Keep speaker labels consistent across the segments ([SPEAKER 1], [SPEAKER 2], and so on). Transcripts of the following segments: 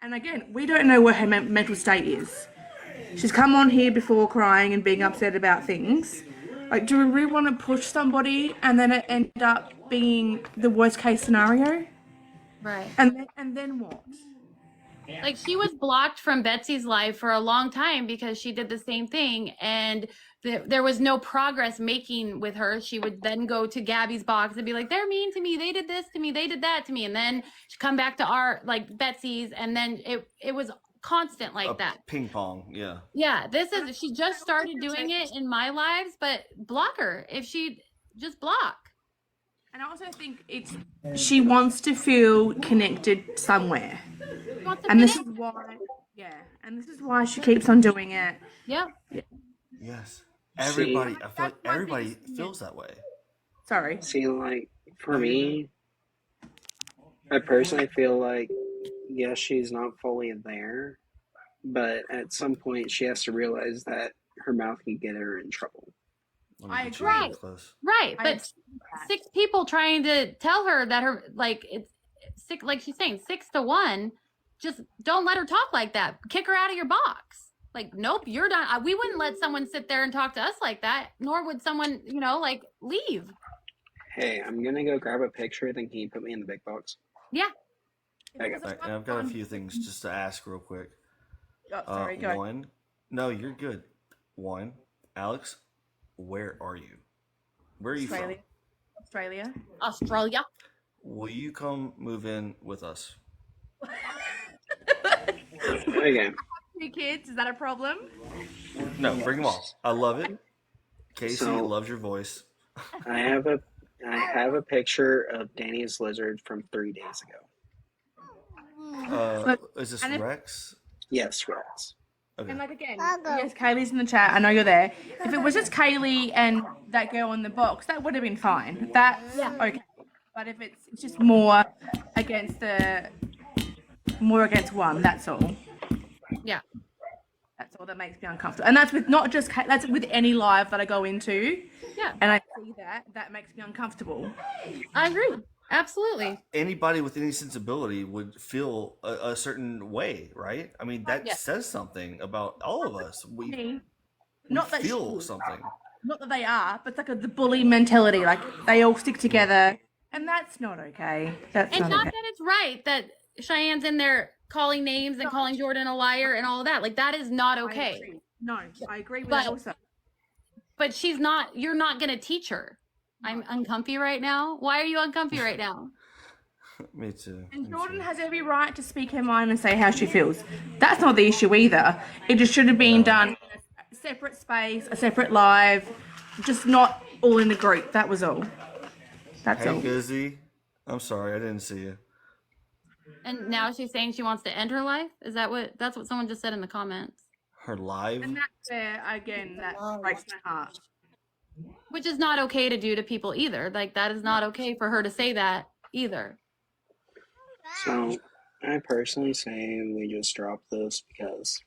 [SPEAKER 1] And again, we don't know what her mental state is. She's come on here before crying and being upset about things. Like, do we really want to push somebody and then it end up being the worst case scenario?
[SPEAKER 2] Right.
[SPEAKER 1] And then what?
[SPEAKER 2] Like, she was blocked from Betsy's life for a long time because she did the same thing, and there was no progress making with her. She would then go to Gabby's box and be like, they're mean to me, they did this to me, they did that to me, and then she'd come back to our, like, Betsy's, and then it was constant like that.
[SPEAKER 3] Ping pong, yeah.
[SPEAKER 2] Yeah, she just started doing it in my lives, but block her if she just block.
[SPEAKER 1] And I also think she wants to feel connected somewhere. And this is why she keeps on doing it.
[SPEAKER 2] Yeah.
[SPEAKER 3] Yes. Everybody, I feel like everybody feels that way.
[SPEAKER 1] Sorry.
[SPEAKER 4] See, like, for me, I personally feel like, yes, she's not fully there, but at some point she has to realize that her mouth can get her in trouble.
[SPEAKER 1] I agree.
[SPEAKER 2] Right. But 6 people trying to tell her that her, like, it's 6, like she's saying, 6 to 1. Just don't let her talk like that. Kick her out of your box. Like, nope, you're done. We wouldn't let someone sit there and talk to us like that, nor would someone, like, leave.
[SPEAKER 4] Hey, I'm going to go grab a picture, then can you put me in the big box?
[SPEAKER 2] Yeah.
[SPEAKER 3] Right, and I've got a few things just to ask real quick.
[SPEAKER 1] Oh, sorry, go.
[SPEAKER 3] One, no, you're good. One, Alex, where are you? Where are you from?
[SPEAKER 1] Australia.
[SPEAKER 3] Will you come move in with us?
[SPEAKER 4] Okay.
[SPEAKER 1] 2 kids, is that a problem?
[SPEAKER 3] No, bring them all. I love it. Casey loves your voice.
[SPEAKER 4] I have a picture of Danny's lizard from 3 days ago.
[SPEAKER 3] Is this Rex?
[SPEAKER 4] Yes, Rex.
[SPEAKER 1] Okay. And like again, yes, Kaylee's in the chat. I know you're there. If it was just Kaylee and that girl in the box, that would have been fine. That's okay. But if it's just more against one, that's all.
[SPEAKER 2] Yeah.
[SPEAKER 1] That's all that makes me uncomfortable. And that's with not just that's with any live that I go into.
[SPEAKER 2] Yeah.
[SPEAKER 1] And I see that makes me uncomfortable.
[SPEAKER 2] I agree. Absolutely.
[SPEAKER 3] Anybody with any sensibility would feel a certain way, right? I mean, that says something about all of us. We feel something.
[SPEAKER 1] Not that they are, but it's like the bully mentality. Like, they all stick together, and that's not okay. Not
[SPEAKER 2] that it's right that Cheyenne's in there calling names and calling Jordan a liar and all of that. Like, that is not okay.
[SPEAKER 1] I agree with that also.
[SPEAKER 2] But you're not going to teach her. I'm uncomfy right now. Why are you uncomfy right now?
[SPEAKER 3] Me too.
[SPEAKER 1] And Jordan has every right to speak her mind and say how she feels. That's not the issue either. It just should have been done in a separate space, a separate live, just not all in the group. That was all. That's all.
[SPEAKER 3] Hey, Busy. I'm sorry, I didn't see you.
[SPEAKER 2] And now she's saying she wants to end her life? That's what someone just said in the comments.
[SPEAKER 3] Her live?
[SPEAKER 1] And that's again, that breaks my heart.
[SPEAKER 2] Which is not okay to do to people either. Like, that is not okay for her to say that either.
[SPEAKER 4] So, I personally say we just drop this because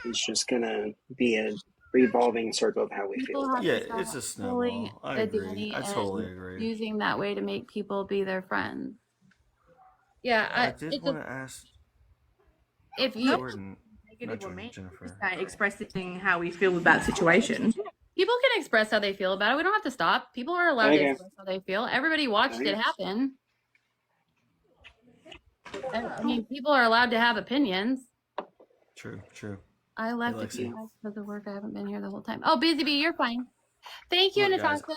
[SPEAKER 4] it's just going to be a revolving circle of how we feel.
[SPEAKER 3] Yeah, it's a snowball. I agree. I totally agree.
[SPEAKER 2] Using that way to make people be their friends. Yeah,
[SPEAKER 3] I did want to ask
[SPEAKER 2] if you
[SPEAKER 3] Jordan, Jennifer,
[SPEAKER 1] expressing how we feel about the situation.
[SPEAKER 2] People can express how they feel about it. We don't have to stop. People are allowed to express how they feel. Everybody watched it happen. I mean, people are allowed to have opinions.
[SPEAKER 3] True.
[SPEAKER 2] I left a few guys because of work. I haven't been here the whole time. Oh, Busy Bee, you're fine. Thank you, Natasha.
[SPEAKER 3] Guys,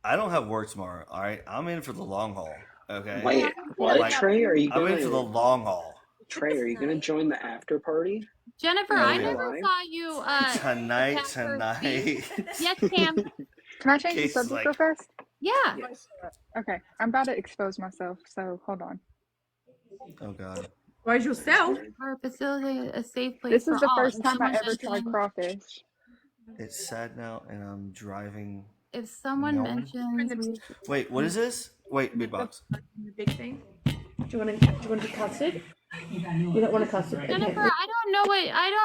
[SPEAKER 3] I don't have work tomorrow. All right, I'm in for the long haul. Okay.
[SPEAKER 4] Wait, what? Trey, are you?
[SPEAKER 3] I'm in for the long haul.
[SPEAKER 4] Trey, are you going to join the after party?
[SPEAKER 2] Jennifer, I never saw you
[SPEAKER 3] tonight.
[SPEAKER 2] Yes, Cam.
[SPEAKER 5] Can I change the subject real fast?
[SPEAKER 2] Yeah.
[SPEAKER 4] Yes.
[SPEAKER 5] Okay, I'm about to expose myself, so hold on.
[SPEAKER 3] Oh God.
[SPEAKER 1] Where's yourself?
[SPEAKER 2] Our facility, a safe place.
[SPEAKER 5] This is the first time I ever tried crawfish.
[SPEAKER 3] It's sad now, and I'm driving.
[SPEAKER 2] If someone mentions,
[SPEAKER 3] wait, what is this? Wait, big box.
[SPEAKER 1] The big thing. Do you want to custard? You don't want to custard.
[SPEAKER 2] Jennifer, I don't know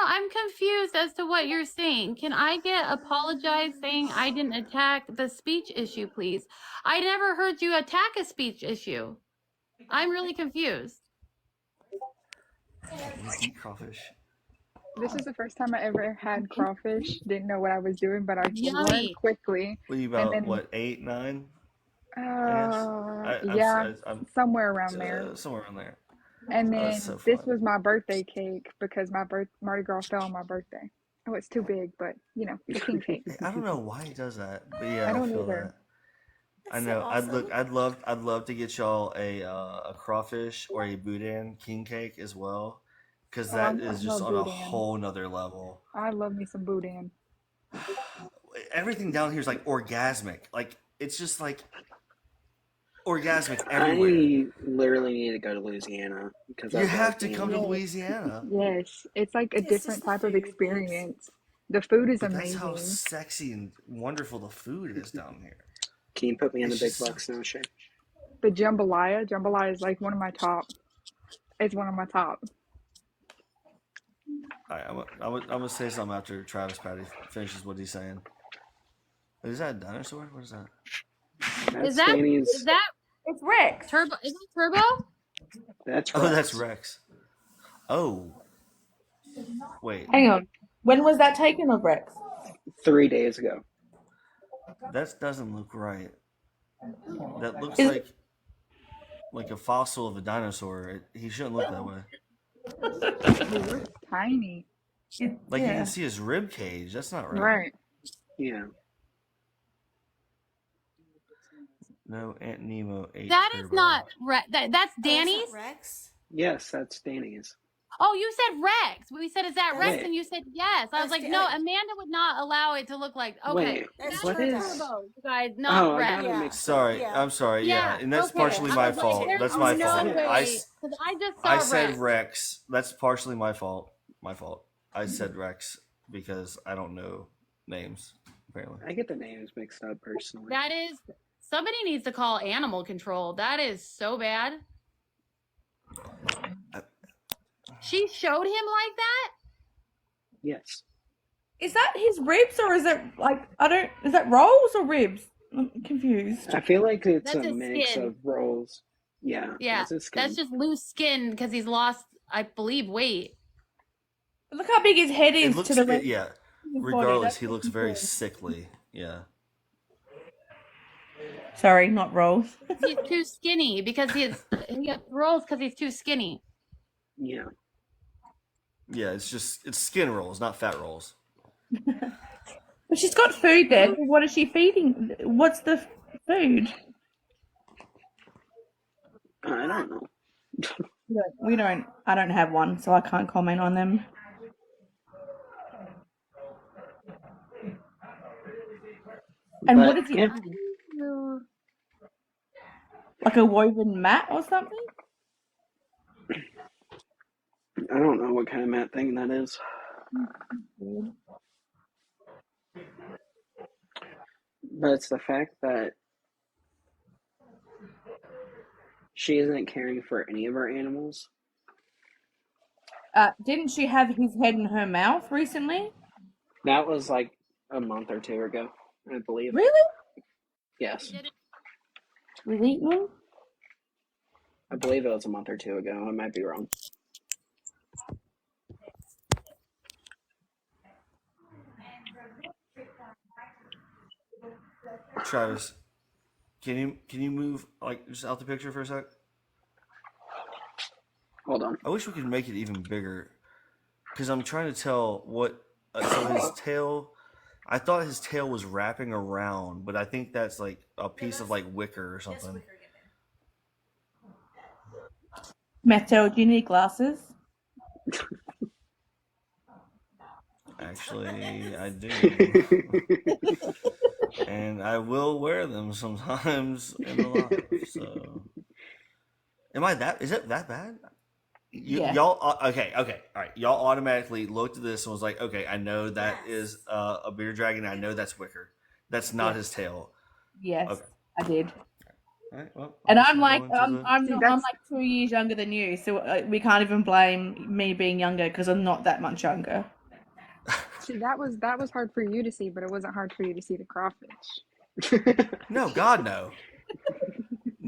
[SPEAKER 2] I'm confused as to what you're saying. Can I get apologized saying I didn't attack the speech issue, please? I never heard you attack a speech issue. I'm really confused.
[SPEAKER 3] You eat crawfish?
[SPEAKER 5] This is the first time I ever had crawfish. Didn't know what I was doing, but I learned
[SPEAKER 2] Yummy.
[SPEAKER 5] quickly.
[SPEAKER 3] What are you
[SPEAKER 5] And
[SPEAKER 3] about?
[SPEAKER 5] then,
[SPEAKER 3] What, 8, 9? I guess.
[SPEAKER 5] yeah,
[SPEAKER 3] I'm
[SPEAKER 5] somewhere around there.
[SPEAKER 3] somewhere around there.
[SPEAKER 5] And
[SPEAKER 3] Oh, that's
[SPEAKER 5] then
[SPEAKER 3] so
[SPEAKER 5] this
[SPEAKER 3] fun.
[SPEAKER 5] was my birthday cake because Mardi Gras fell on my birthday. Oh, it's too big, but the king cake.
[SPEAKER 3] Hey, I don't know why he does that, but
[SPEAKER 5] I
[SPEAKER 3] yeah, I
[SPEAKER 5] don't
[SPEAKER 3] feel
[SPEAKER 5] either.
[SPEAKER 3] that. I know. I'd love to get y'all a crawfish or a boudin king cake as well, because
[SPEAKER 5] Oh,
[SPEAKER 3] that
[SPEAKER 5] I
[SPEAKER 3] is just
[SPEAKER 5] love
[SPEAKER 3] on a
[SPEAKER 5] boudin.
[SPEAKER 3] whole nother level.
[SPEAKER 5] I love me some boudin.
[SPEAKER 3] Everything down here is like orgasmic. Like it's just like orgasmic everywhere.
[SPEAKER 4] I literally need to go to Louisiana because
[SPEAKER 3] You
[SPEAKER 4] I'd love
[SPEAKER 3] have to come to
[SPEAKER 4] being.
[SPEAKER 5] Yes,
[SPEAKER 3] Louisiana,
[SPEAKER 5] yes. It's like a
[SPEAKER 6] It's just
[SPEAKER 5] different
[SPEAKER 6] the
[SPEAKER 5] type of
[SPEAKER 6] food, babes.
[SPEAKER 5] experience. The food is
[SPEAKER 3] but that's how
[SPEAKER 5] amazing.
[SPEAKER 3] sexy and wonderful the food is down here.
[SPEAKER 4] Can you put me in the
[SPEAKER 3] It's
[SPEAKER 4] big
[SPEAKER 3] just so.
[SPEAKER 4] bucks now, Shay?
[SPEAKER 5] The jambalaya is like one of my top. It's one of my top.
[SPEAKER 3] I'm gonna say something after Travis Patty finishes what he's saying. Is that a dinosaur? What is that?
[SPEAKER 4] That's
[SPEAKER 2] Is
[SPEAKER 4] Danny's.
[SPEAKER 2] that
[SPEAKER 1] It's Rex.
[SPEAKER 2] Turbo? Is that Turbo?
[SPEAKER 4] That's
[SPEAKER 3] Oh,
[SPEAKER 4] Rex.
[SPEAKER 3] that's Rex. Oh, wait.
[SPEAKER 1] Hang on. When was that taken of Rex?
[SPEAKER 4] 3 days ago.
[SPEAKER 3] That doesn't look right. That looks
[SPEAKER 1] Is
[SPEAKER 3] like a fossil of a dinosaur. He shouldn't look that way.
[SPEAKER 5] He looks tiny.
[SPEAKER 3] Like you can see his rib cage. That's not right.
[SPEAKER 5] Right.
[SPEAKER 4] Yeah.
[SPEAKER 3] No, Aunt Nemo ate
[SPEAKER 2] That
[SPEAKER 3] Turbo.
[SPEAKER 2] is not Rex. That's Danny's.
[SPEAKER 6] Oh, Rex?
[SPEAKER 4] Yes, that's Danny's.
[SPEAKER 2] Oh, you said Rex. We said, is that Rex?
[SPEAKER 4] Wait.
[SPEAKER 2] And you said yes. I was
[SPEAKER 6] That's
[SPEAKER 2] like, no, Amanda would not allow it to look like. Okay.
[SPEAKER 4] Wait,
[SPEAKER 6] That's
[SPEAKER 4] what
[SPEAKER 6] Turbo.
[SPEAKER 4] is?
[SPEAKER 2] Turbo, you guys, not
[SPEAKER 4] Oh, I
[SPEAKER 2] Rex.
[SPEAKER 4] got it
[SPEAKER 6] Yeah.
[SPEAKER 4] mixed up.
[SPEAKER 3] Sorry,
[SPEAKER 6] Yeah.
[SPEAKER 3] I'm sorry. Yeah, and that's
[SPEAKER 2] okay.
[SPEAKER 3] partially
[SPEAKER 2] I
[SPEAKER 3] my
[SPEAKER 2] was like,
[SPEAKER 3] fault.
[SPEAKER 2] there's
[SPEAKER 3] That's my
[SPEAKER 2] no
[SPEAKER 3] fault.
[SPEAKER 2] way,
[SPEAKER 3] I
[SPEAKER 2] 'cause I just saw
[SPEAKER 3] I said
[SPEAKER 2] Rex.
[SPEAKER 3] Rex. That's partially my fault. My fault. I said Rex because I don't know names. Apparently.
[SPEAKER 4] I get the names mixed up personally.
[SPEAKER 2] That is, somebody needs to call animal control. That is so bad. She showed him like that?
[SPEAKER 4] Yes.
[SPEAKER 1] Is that his ribs or is it like is that rolls or ribs? I'm confused.
[SPEAKER 4] I feel like it's
[SPEAKER 2] That's
[SPEAKER 4] a
[SPEAKER 2] his
[SPEAKER 4] mix
[SPEAKER 2] skin.
[SPEAKER 4] of rolls. Yeah.
[SPEAKER 2] Yeah,
[SPEAKER 4] That's his skin.
[SPEAKER 2] that's just loose skin because he's lost, I believe, weight.
[SPEAKER 1] Look how big his head
[SPEAKER 3] It
[SPEAKER 1] is
[SPEAKER 3] looks
[SPEAKER 1] to the rest
[SPEAKER 3] yeah.
[SPEAKER 1] of his body.
[SPEAKER 3] Regardless,
[SPEAKER 1] That's
[SPEAKER 3] he looks very sickly. Yeah.
[SPEAKER 1] Sorry, not rolls.
[SPEAKER 2] He's too skinny because he gets rolls because he's too skinny.
[SPEAKER 4] Yeah.
[SPEAKER 3] Yeah, it's skin rolls, not fat rolls.
[SPEAKER 1] But she's got food there. What is she feeding? What's the food?
[SPEAKER 4] I don't know.
[SPEAKER 1] We don't. I don't have one, so I can't comment on them. And
[SPEAKER 4] But,
[SPEAKER 1] what is it?
[SPEAKER 4] yeah.
[SPEAKER 1] Like a woven mat or something?
[SPEAKER 4] I don't know what kind of mat thing that is. But it's the fact that she isn't caring for any of her animals.
[SPEAKER 1] Didn't she have his head in her mouth recently?
[SPEAKER 4] That was like a month or two ago, I believe.
[SPEAKER 1] Really?
[SPEAKER 4] Yes.
[SPEAKER 1] With eaten?
[SPEAKER 4] I believe it was a month or two ago. I might be wrong.
[SPEAKER 3] Travis, can you move like just out the picture for a sec?
[SPEAKER 4] Hold on.
[SPEAKER 3] I wish we could make it even bigger, because I'm trying to tell what. So his tail, I thought his tail was wrapping around, but I think that's like a piece of like wicker or something.
[SPEAKER 1] Mattel, do you need glasses?
[SPEAKER 3] Actually, I do. And I will wear them sometimes in the life. So, is it that bad?
[SPEAKER 1] Yeah.
[SPEAKER 3] Y'all, okay, all right. Y'all automatically looked at this and was like, okay, I know that is a bearded dragon. I know that's wicker. That's not his tail.
[SPEAKER 1] Yes,
[SPEAKER 3] Okay.
[SPEAKER 1] I did.
[SPEAKER 3] All right, well,
[SPEAKER 1] And
[SPEAKER 3] I guess
[SPEAKER 1] I'm
[SPEAKER 3] we'll
[SPEAKER 1] like,
[SPEAKER 3] go into
[SPEAKER 1] I'm
[SPEAKER 3] the-
[SPEAKER 1] like 2 years younger than you, so we can't even blame me being younger because I'm not that much younger.
[SPEAKER 5] See, that was hard for you to see, but it wasn't hard for you to see the crawfish.
[SPEAKER 3] No, God, no.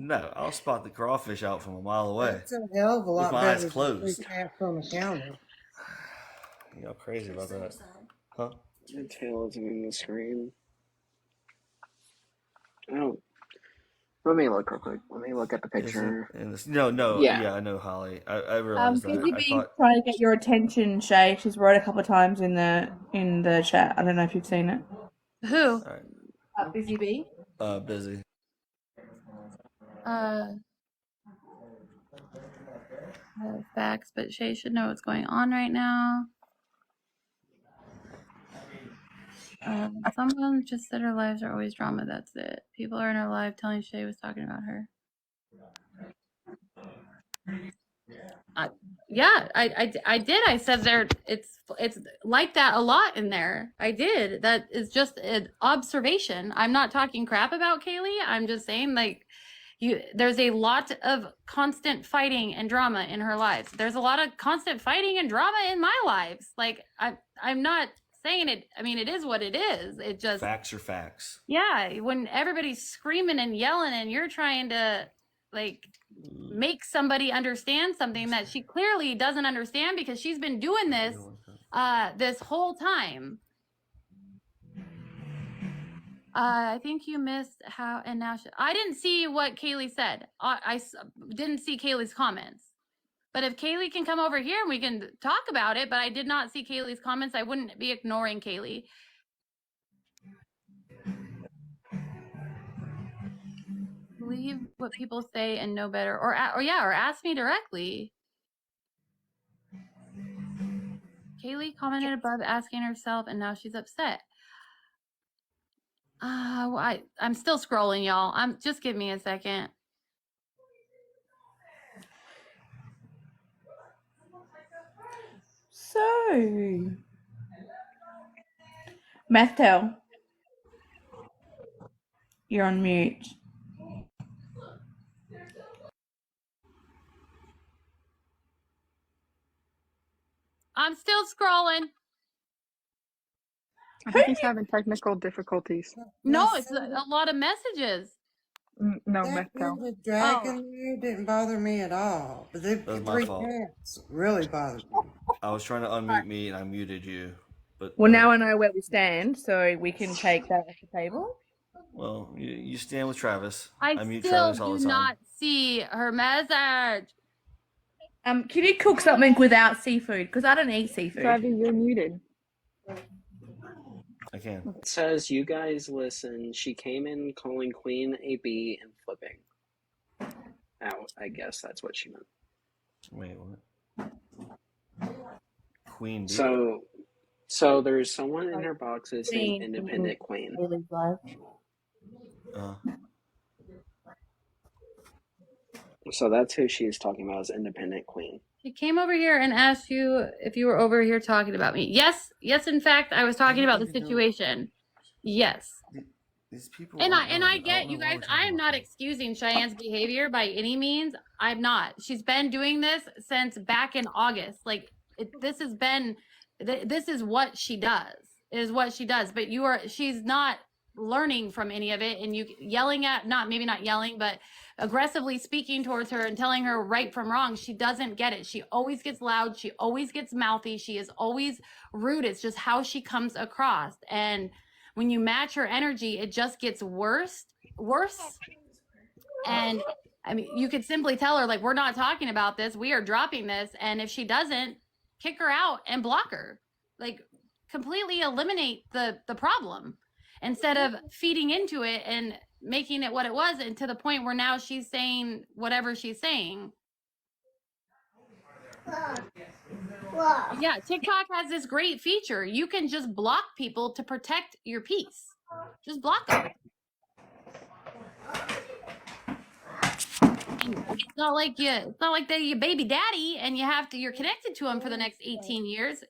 [SPEAKER 3] No, I'll spot the crawfish out from a mile away.
[SPEAKER 6] That's a hell of a lot
[SPEAKER 3] my
[SPEAKER 6] better
[SPEAKER 3] eyes
[SPEAKER 6] than
[SPEAKER 3] closed.
[SPEAKER 6] 3 cats on the counter.
[SPEAKER 3] You know, crazy about that, huh?
[SPEAKER 4] The tail isn't in the screen. Oh, let me look real quick. Let me look at the picture.
[SPEAKER 3] Isn't in this? No.
[SPEAKER 4] Yeah.
[SPEAKER 3] Yeah, I know Holly. I realized that.
[SPEAKER 1] Busy
[SPEAKER 3] I
[SPEAKER 1] Bee's
[SPEAKER 3] thought
[SPEAKER 1] trying to get your attention, Shay. She's wrote a couple of times in the chat. I don't know if you've seen it.
[SPEAKER 2] Who?
[SPEAKER 3] all right,
[SPEAKER 1] Busy Bee.
[SPEAKER 3] busy.
[SPEAKER 2] Facts, but Shay should know what's going on right now. Someone just said her lives are always drama. That's it. People are in her life telling Shay was talking about her. Yeah, I did. I said there it's like that a lot in there. I did. That is just an observation. I'm not talking crap about Kaylee. I'm just saying like there's a lot of constant fighting and drama in her lives. There's a lot of constant fighting and drama in my lives. Like I'm not saying it. I mean, it is what it is. It just
[SPEAKER 3] Facts are facts.
[SPEAKER 2] Yeah, when everybody's screaming and yelling and you're trying to like make somebody understand something that she clearly doesn't understand because she's been doing this this whole time. I think you missed how and now I didn't see what Kaylee said. I didn't see Kaylee's comments. But if Kaylee can come over here and we can talk about it, but I did not see Kaylee's comments. I wouldn't be ignoring Kaylee. Believe what people say and know better, or ask me directly. Kaylee commented above asking herself, and now she's upset. I'm still scrolling, y'all. Just give me a second.
[SPEAKER 1] So, Methtel, you're on mute.
[SPEAKER 2] I'm still scrolling.
[SPEAKER 5] I think he's having technical difficulties.
[SPEAKER 2] No, it's a lot of messages.
[SPEAKER 5] No,
[SPEAKER 6] That
[SPEAKER 5] Methco.
[SPEAKER 6] little dragon there didn't bother me at all. But the
[SPEAKER 3] That was my
[SPEAKER 6] 3
[SPEAKER 3] fault.
[SPEAKER 6] cats really bothered me.
[SPEAKER 3] I was trying to unmute me and I muted you, but
[SPEAKER 1] Well, now I know where we stand, so we can take that off the table.
[SPEAKER 3] well, you stand with Travis.
[SPEAKER 2] I
[SPEAKER 3] mute
[SPEAKER 2] still
[SPEAKER 3] Travis all
[SPEAKER 2] do
[SPEAKER 3] the time.
[SPEAKER 2] not see her message.
[SPEAKER 1] Can you cook something without seafood? Because I don't eat seafood.
[SPEAKER 5] Travi, you're muted.
[SPEAKER 3] I can.
[SPEAKER 4] It says, you guys listen. She came in calling Queen a bee and flipping out. I guess that's what she meant.
[SPEAKER 3] Wait, what? Queen bee?
[SPEAKER 4] So there's someone in her boxes saying independent queen. So that's who she's talking about, as independent queen.
[SPEAKER 2] She came over here and asked you if you were over here talking about me. Yes, in fact, I was talking about the situation. Yes.
[SPEAKER 3] These people
[SPEAKER 2] And
[SPEAKER 3] aren't
[SPEAKER 2] I
[SPEAKER 3] relevant.
[SPEAKER 2] get
[SPEAKER 3] don't
[SPEAKER 2] you
[SPEAKER 3] know why
[SPEAKER 2] guys.
[SPEAKER 3] we're
[SPEAKER 2] I
[SPEAKER 3] talking
[SPEAKER 2] am
[SPEAKER 3] about
[SPEAKER 2] not
[SPEAKER 3] that.
[SPEAKER 2] excusing Cheyenne's behavior by any means. I'm not. She's been doing this since back in August. Like this has been. This is what she does. Is what she does. But she's not learning from any of it, and you yelling at maybe not yelling, but aggressively speaking towards her and telling her right from wrong. She doesn't get it. She always gets loud. She always gets mouthy. She is always rude. It's just how she comes across. And when you match her energy, it just gets worse. And I mean, you could simply tell her, like, we're not talking about this. We are dropping this. And if she doesn't, kick her out and block her. Like, completely eliminate the problem instead of feeding into it and making it what it was, and to the point where now she's saying whatever she's saying. Yeah, TikTok has this great feature. You can just block people to protect your peace. Just block them. It's not like they're your baby daddy and you're connected to them for the next 18 years.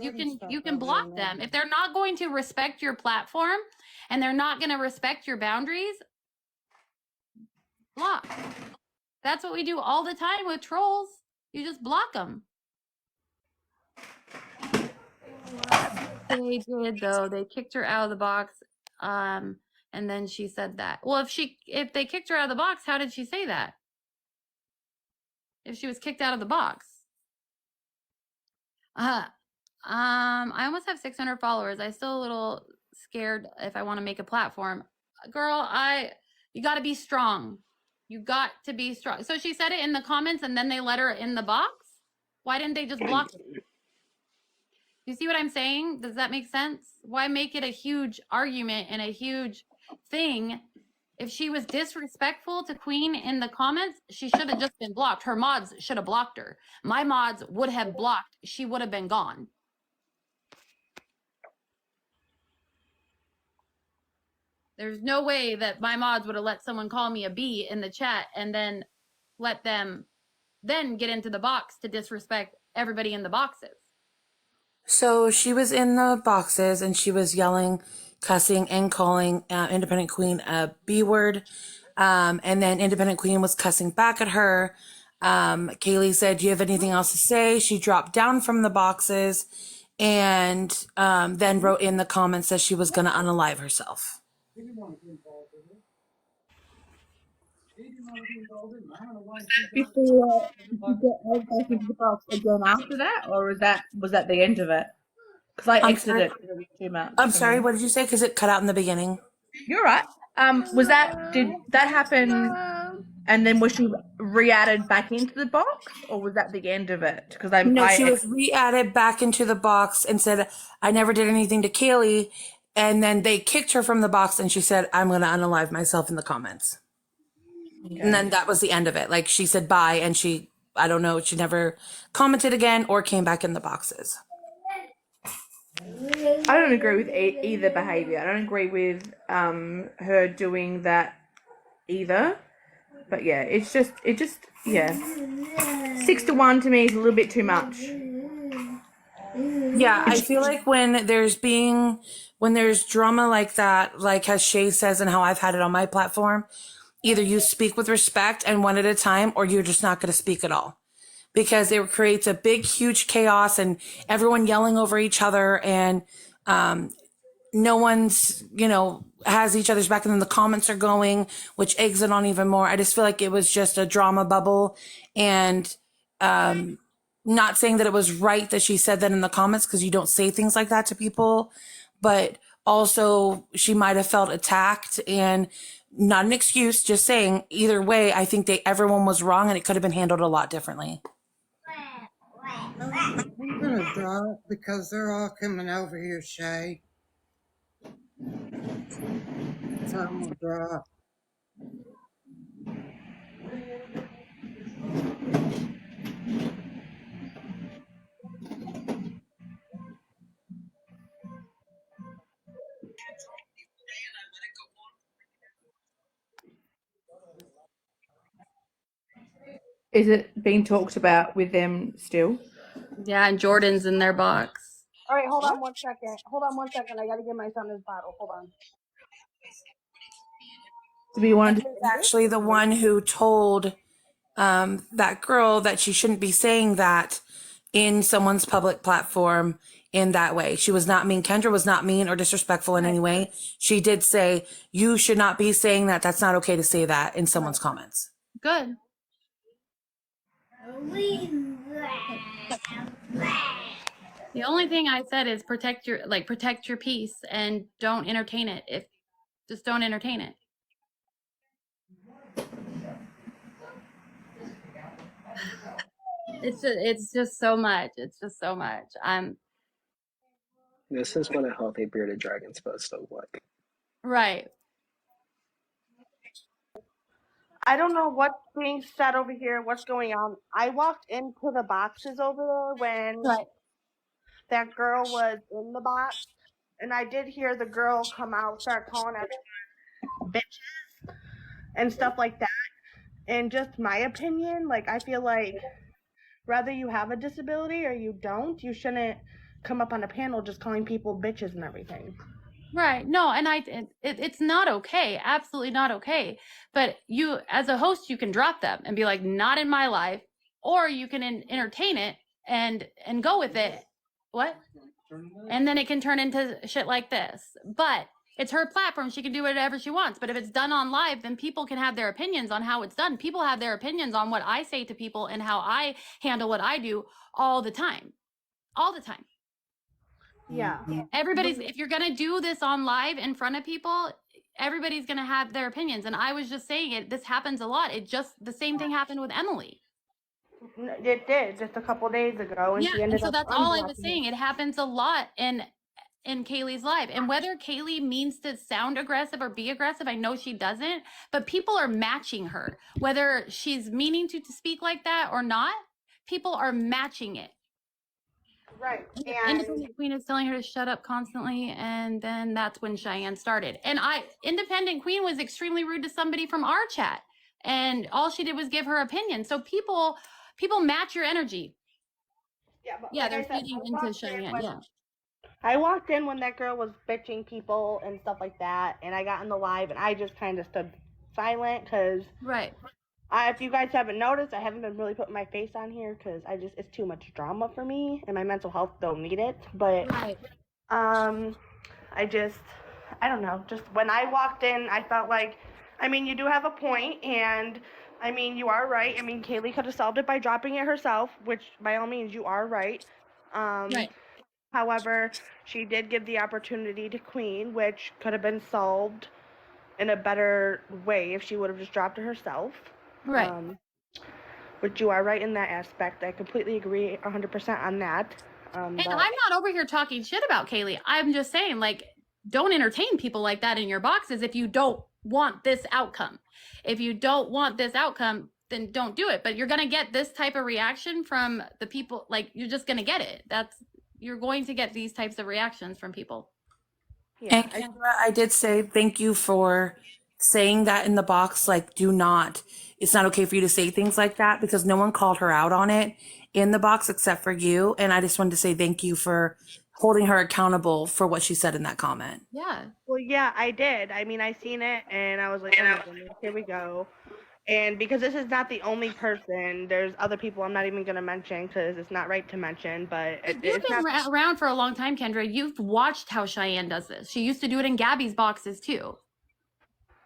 [SPEAKER 2] You can block them. If they're not going to respect your platform and they're not going to respect your boundaries, block. That's what we do all the time with trolls. You just block them. They did, though. They kicked her out of the box. And then she said that. Well, if they kicked her out of the box, how did she say that? If she was kicked out of the box. I almost have 600 followers. I still a little scared if I want to make a platform. Girl, you got to be strong. You got to be strong. So she said it in the comments and then they let her in the box? Why didn't they just block it? You see what I'm saying? Does that make sense? Why make it a huge argument and a huge thing? If she was disrespectful to Queen in the comments, she should have just been blocked. Her mods should have blocked her. My mods would have blocked. She would have been gone. There's no way that my mods would have let someone call me a B in the chat and then let them then get into the box to disrespect everybody in the boxes.
[SPEAKER 7] So she was in the boxes and she was yelling, cussing, and calling Independent Queen a B word. And then Independent Queen was cussing back at her. Kaylee said, "Do you have anything else to say?" She dropped down from the boxes and then wrote in the comments that she was going to unalive herself.
[SPEAKER 1] Before you get right back into the box again after that, or was that the end of it? Because I exited it because it was too much.
[SPEAKER 7] I'm sorry, what did you say? Because it cut out in the beginning.
[SPEAKER 1] You're right. Did that happen? And then was she re-added back into the box, or was that the end of it? Because
[SPEAKER 7] she was re-added back into the box and said, "I never did anything to Kaylee." And then they kicked her from the box and she said, "I'm going to unalive myself," in the comments. Okay. And then that was the end of it. Like, she said bye and I don't know, she never commented again or came back in the boxes.
[SPEAKER 1] I don't agree with either behavior. I don't agree with her doing that either. But yeah, it just 6-1 to me is a little bit too much.
[SPEAKER 7] Yeah, I feel like when there's drama like that, like as Shay says and how I've had it on my platform, either you speak with respect and one at a time, or you're just not going to speak at all. Because it creates a big, huge chaos and everyone yelling over each other and no one's, has each other's back, and then the comments are going, which eggs it on even more. I just feel like it was just a drama bubble, and not saying that it was right that she said that in the comments, because you don't say things like that to people, but also she might have felt attacked, and not an excuse, just saying either way, I think everyone was wrong and it could have been handled a lot differently.
[SPEAKER 6] I'm gonna draw it because they're all coming over here, Shay. So I'm gonna draw.
[SPEAKER 1] Is it being talked about with them still?
[SPEAKER 2] Yeah, and Jordan's in their box.
[SPEAKER 8] All right, hold on 1 second. I gotta get my son his bottle. Hold on.
[SPEAKER 1] Do we want to?
[SPEAKER 7] Actually, the one who told that girl that she shouldn't be saying that in someone's public platform in that way. She was not mean. Kendra was not mean or disrespectful in any way. She did say, "You should not be saying that. That's not okay to say that in someone's comments."
[SPEAKER 2] Good. The only thing I said is protect your peace and don't entertain it. Just don't entertain it. It's just so much. It's just so much.
[SPEAKER 4] This is what a healthy bearded dragon's supposed to look like.
[SPEAKER 2] Right.
[SPEAKER 8] I don't know what's being said over here, what's going on. I walked into the boxes over there when that girl was in the box, and I did hear the girl come out, start calling everyone bitches and stuff like that. And just my opinion, I feel like whether you have a disability or you don't, you shouldn't come up on a panel just calling people bitches and everything.
[SPEAKER 2] Right. No, and it's not okay. Absolutely not okay. But you, as a host, you can drop them and be like, not in my life, or you can entertain it and go with it. What? And then it can turn into shit like this. But It's her platform. She can do whatever she wants. But if it's done on live, then people can have their opinions on how it's done. People have their opinions on what I say to people and how I handle what I do all the time. All the time.
[SPEAKER 8] Yeah.
[SPEAKER 2] Everybody's, if you're going to do this on live in front of people, everybody's going to have their opinions. And I was just saying it, this happens a lot. The same thing happened with Emily.
[SPEAKER 8] It did just a couple days ago, and
[SPEAKER 2] Yeah,
[SPEAKER 8] she
[SPEAKER 2] and
[SPEAKER 8] ended
[SPEAKER 2] so
[SPEAKER 8] up
[SPEAKER 2] that's all I was
[SPEAKER 8] unblocking
[SPEAKER 2] saying.
[SPEAKER 8] me.
[SPEAKER 2] It happens a lot in Kaylee's life. And whether Kaylee means to sound aggressive or be aggressive, I know she doesn't, but people are matching her. Whether she's meaning to speak like that or not, people are matching it.
[SPEAKER 8] Right. And
[SPEAKER 2] Independent Queen is telling her to shut up constantly, and then that's when Cheyenne started. And Independent Queen was extremely rude to somebody from our chat, and all she did was give her opinion. So people match your energy.
[SPEAKER 8] yeah, but
[SPEAKER 2] Yeah,
[SPEAKER 8] like
[SPEAKER 2] they're
[SPEAKER 8] I said,
[SPEAKER 2] feeding into Cheyenne. Yeah.
[SPEAKER 8] I walked in when that girl was bitching people and stuff like that, and I got in the live, and I just kind of stood silent because
[SPEAKER 2] Right.
[SPEAKER 8] if you guys haven't noticed, I haven't been really putting my face on here because it's too much drama for me, and my mental health don't need it. But
[SPEAKER 2] Right.
[SPEAKER 8] I don't know. Just when I walked in, I felt like, I mean, you do have a point, and I mean, you are right. I mean, Kaylee could have solved it by dropping it herself, which by all means, you are right.
[SPEAKER 2] Right.
[SPEAKER 8] However, she did give the opportunity to Queen, which could have been solved in a better way if she would have just dropped it herself.
[SPEAKER 2] Right.
[SPEAKER 8] But you are right in that aspect. I completely agree 100% on that.
[SPEAKER 2] And I'm not over here talking shit about Kaylee. I'm just saying, like, don't entertain people like that in your boxes if you don't want this outcome. If you don't want this outcome, then don't do it. But you're going to get this type of reaction from the people. Like, you're just going to get it. You're going to get these types of reactions from people.
[SPEAKER 8] Yeah,
[SPEAKER 7] And Kendra, I did say thank you for saying that in the box. Like, it's not okay for you to say things like that, because no one called her out on it in the box except for you. And I just wanted to say thank you for holding her accountable for what she said in that comment.
[SPEAKER 2] Yeah.
[SPEAKER 8] well, yeah, I did. I mean, I seen it, and I was like, oh my goodness, here we go. And because this is not the only person, there's other people I'm not even going to mention because it's not right to mention, but
[SPEAKER 2] You've
[SPEAKER 8] it's
[SPEAKER 2] been
[SPEAKER 8] not.
[SPEAKER 2] around for a long time, Kendra. You've watched how Cheyenne does this. She used to do it in Gabby's boxes too.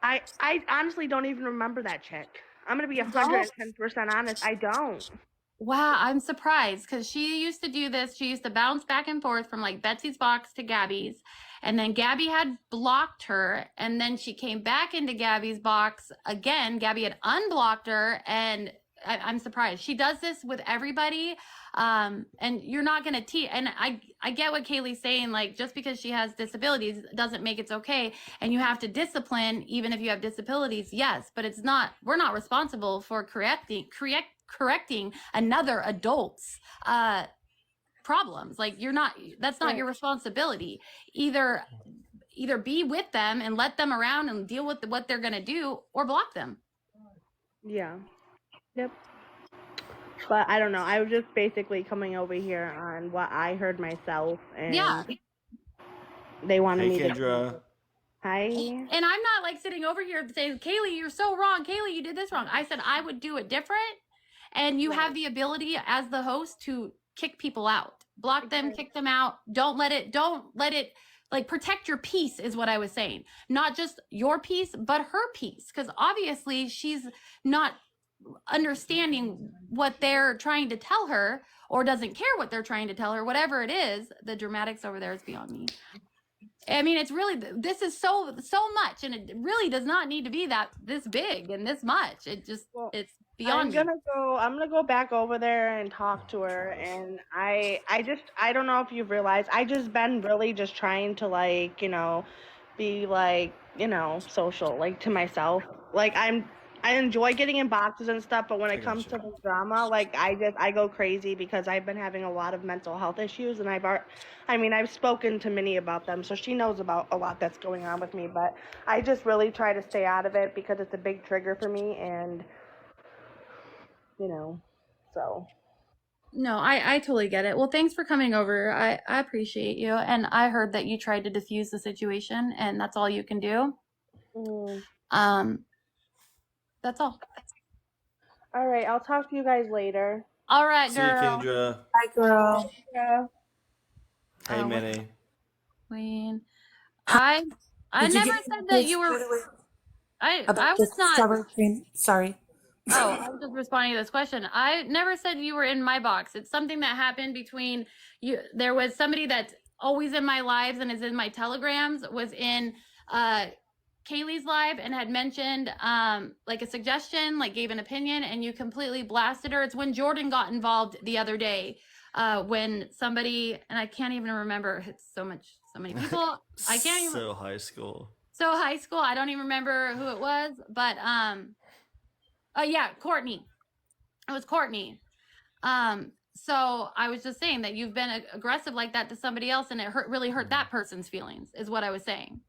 [SPEAKER 8] I honestly don't even remember that chick. I'm going to be 110% honest. I don't.
[SPEAKER 2] Wow, I'm surprised because she used to do this. She used to bounce back and forth from like Betsy's box to Gabby's. And then Gabby had blocked her. And then she came back into Gabby's box again. Gabby had unblocked her. And I'm surprised. She does this with everybody. And you're not going to teach. And I get what Kaylee's saying. Like, just because she has disabilities doesn't make it's okay. And you have to discipline even if you have disabilities. Yes, but we're not responsible for correcting another adult's problems. Like, that's not your responsibility. Either be with them and let them around and deal with what they're going to do, or block them.
[SPEAKER 8] Yeah. Yep. But I don't know. I was just basically coming over here on what I heard myself, and
[SPEAKER 2] Yeah.
[SPEAKER 8] they wanted me
[SPEAKER 3] Kendra.
[SPEAKER 8] to. Hi.
[SPEAKER 2] And I'm not like sitting over here saying, Kaylee, you're so wrong. Kaylee, you did this wrong. I said I would do it different. And you have the ability as the host to kick people out, block them, kick them out. Don't let it, like, protect your peace is what I was saying. Not just your peace, but her peace. Because obviously she's not understanding what they're trying to tell her, or doesn't care what they're trying to tell her, whatever it is. The dramatics over there is beyond me. I mean, it's really, this is so much, and it really does not need to be this big and this much. It's beyond
[SPEAKER 8] I'm gonna go back over there and talk to her, and I don't know if you've realized, I just been really just trying to, like, be like, social, like, to myself. Like, I enjoy getting in boxes and stuff, but when it comes to the drama, like, I go crazy because I've been having a lot of mental health issues, and I've spoken to Minnie about them, so she knows about a lot that's going on with me, but I just really try to stay out of it because it's a big trigger for me, and so.
[SPEAKER 2] No, I totally get it. Well, thanks for coming over. I appreciate you. And I heard that you tried to diffuse the situation, and that's all you can do. That's all.
[SPEAKER 8] All right, I'll talk to you guys later.
[SPEAKER 2] All right,
[SPEAKER 3] See you,
[SPEAKER 2] girl.
[SPEAKER 3] Kendra.
[SPEAKER 7] Bye, girl.
[SPEAKER 8] Yeah.
[SPEAKER 3] Hey, Minnie.
[SPEAKER 2] Queen. I I
[SPEAKER 7] Did you
[SPEAKER 2] never
[SPEAKER 7] get
[SPEAKER 2] said that you were. I
[SPEAKER 7] about
[SPEAKER 2] was
[SPEAKER 7] the
[SPEAKER 2] not.
[SPEAKER 7] strawberry cream? Sorry.
[SPEAKER 2] Oh, I was just responding to this question. I never said you were in my box. It's something that happened between you. There was somebody that's always in my lives and is in my telegrams, was in Kaylee's live and had mentioned like a suggestion, like gave an opinion, and you completely blasted her. It's when Jordan got involved the other day, when somebody, and I can't even remember, it's so many people. I can't even.
[SPEAKER 3] So high school.
[SPEAKER 2] So high school, I don't even remember who it was, but yeah, Courtney. It was Courtney. So I was just saying that you've been aggressive like that to somebody else, and it really hurt that person's feelings, is what I was saying.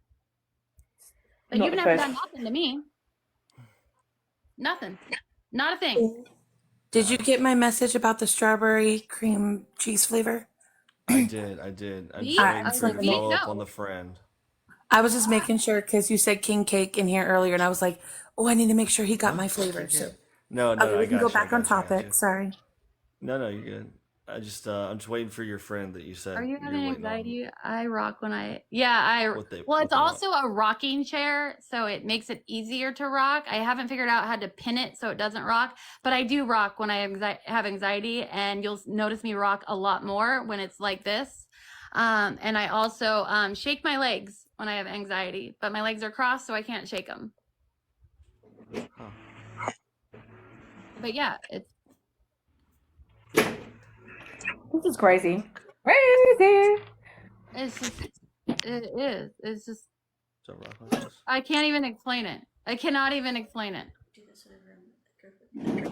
[SPEAKER 2] But you've never done nothing to me. Nothing. Not a thing.
[SPEAKER 7] Did you get my message about the strawberry cream cheese flavor?
[SPEAKER 3] I did. I'm just
[SPEAKER 2] Me? I
[SPEAKER 3] waiting
[SPEAKER 2] was
[SPEAKER 3] for you
[SPEAKER 2] like,
[SPEAKER 3] to
[SPEAKER 2] me?
[SPEAKER 3] follow up
[SPEAKER 2] No.
[SPEAKER 3] on the friend.
[SPEAKER 7] I was just making sure because you said king cake in here earlier, and I was like, oh, I need to make sure he got my flavor. So
[SPEAKER 3] No,
[SPEAKER 7] okay,
[SPEAKER 3] I
[SPEAKER 7] we can
[SPEAKER 3] got
[SPEAKER 7] go
[SPEAKER 3] you.
[SPEAKER 7] back on topic. Sorry.
[SPEAKER 3] No, you're good. I'm just waiting for your friend that you said.
[SPEAKER 2] Are you
[SPEAKER 3] you're
[SPEAKER 2] having
[SPEAKER 3] waiting on.
[SPEAKER 2] anxiety? I rock when I, yeah,
[SPEAKER 3] What they-
[SPEAKER 2] well,
[SPEAKER 3] what
[SPEAKER 2] it's
[SPEAKER 3] they want.
[SPEAKER 2] also a rocking chair, so it makes it easier to rock. I haven't figured out how to pin it so it doesn't rock, but I do rock when I have anxiety, and you'll notice me rock a lot more when it's like this. And I also shake my legs when I have anxiety, but my legs are crossed, so I can't shake them.
[SPEAKER 3] Huh.
[SPEAKER 2] But yeah, it's
[SPEAKER 1] This is crazy. Crazy.
[SPEAKER 2] it's just it is. It's just
[SPEAKER 3] So rock like this.
[SPEAKER 2] I can't even explain it. I cannot even explain it.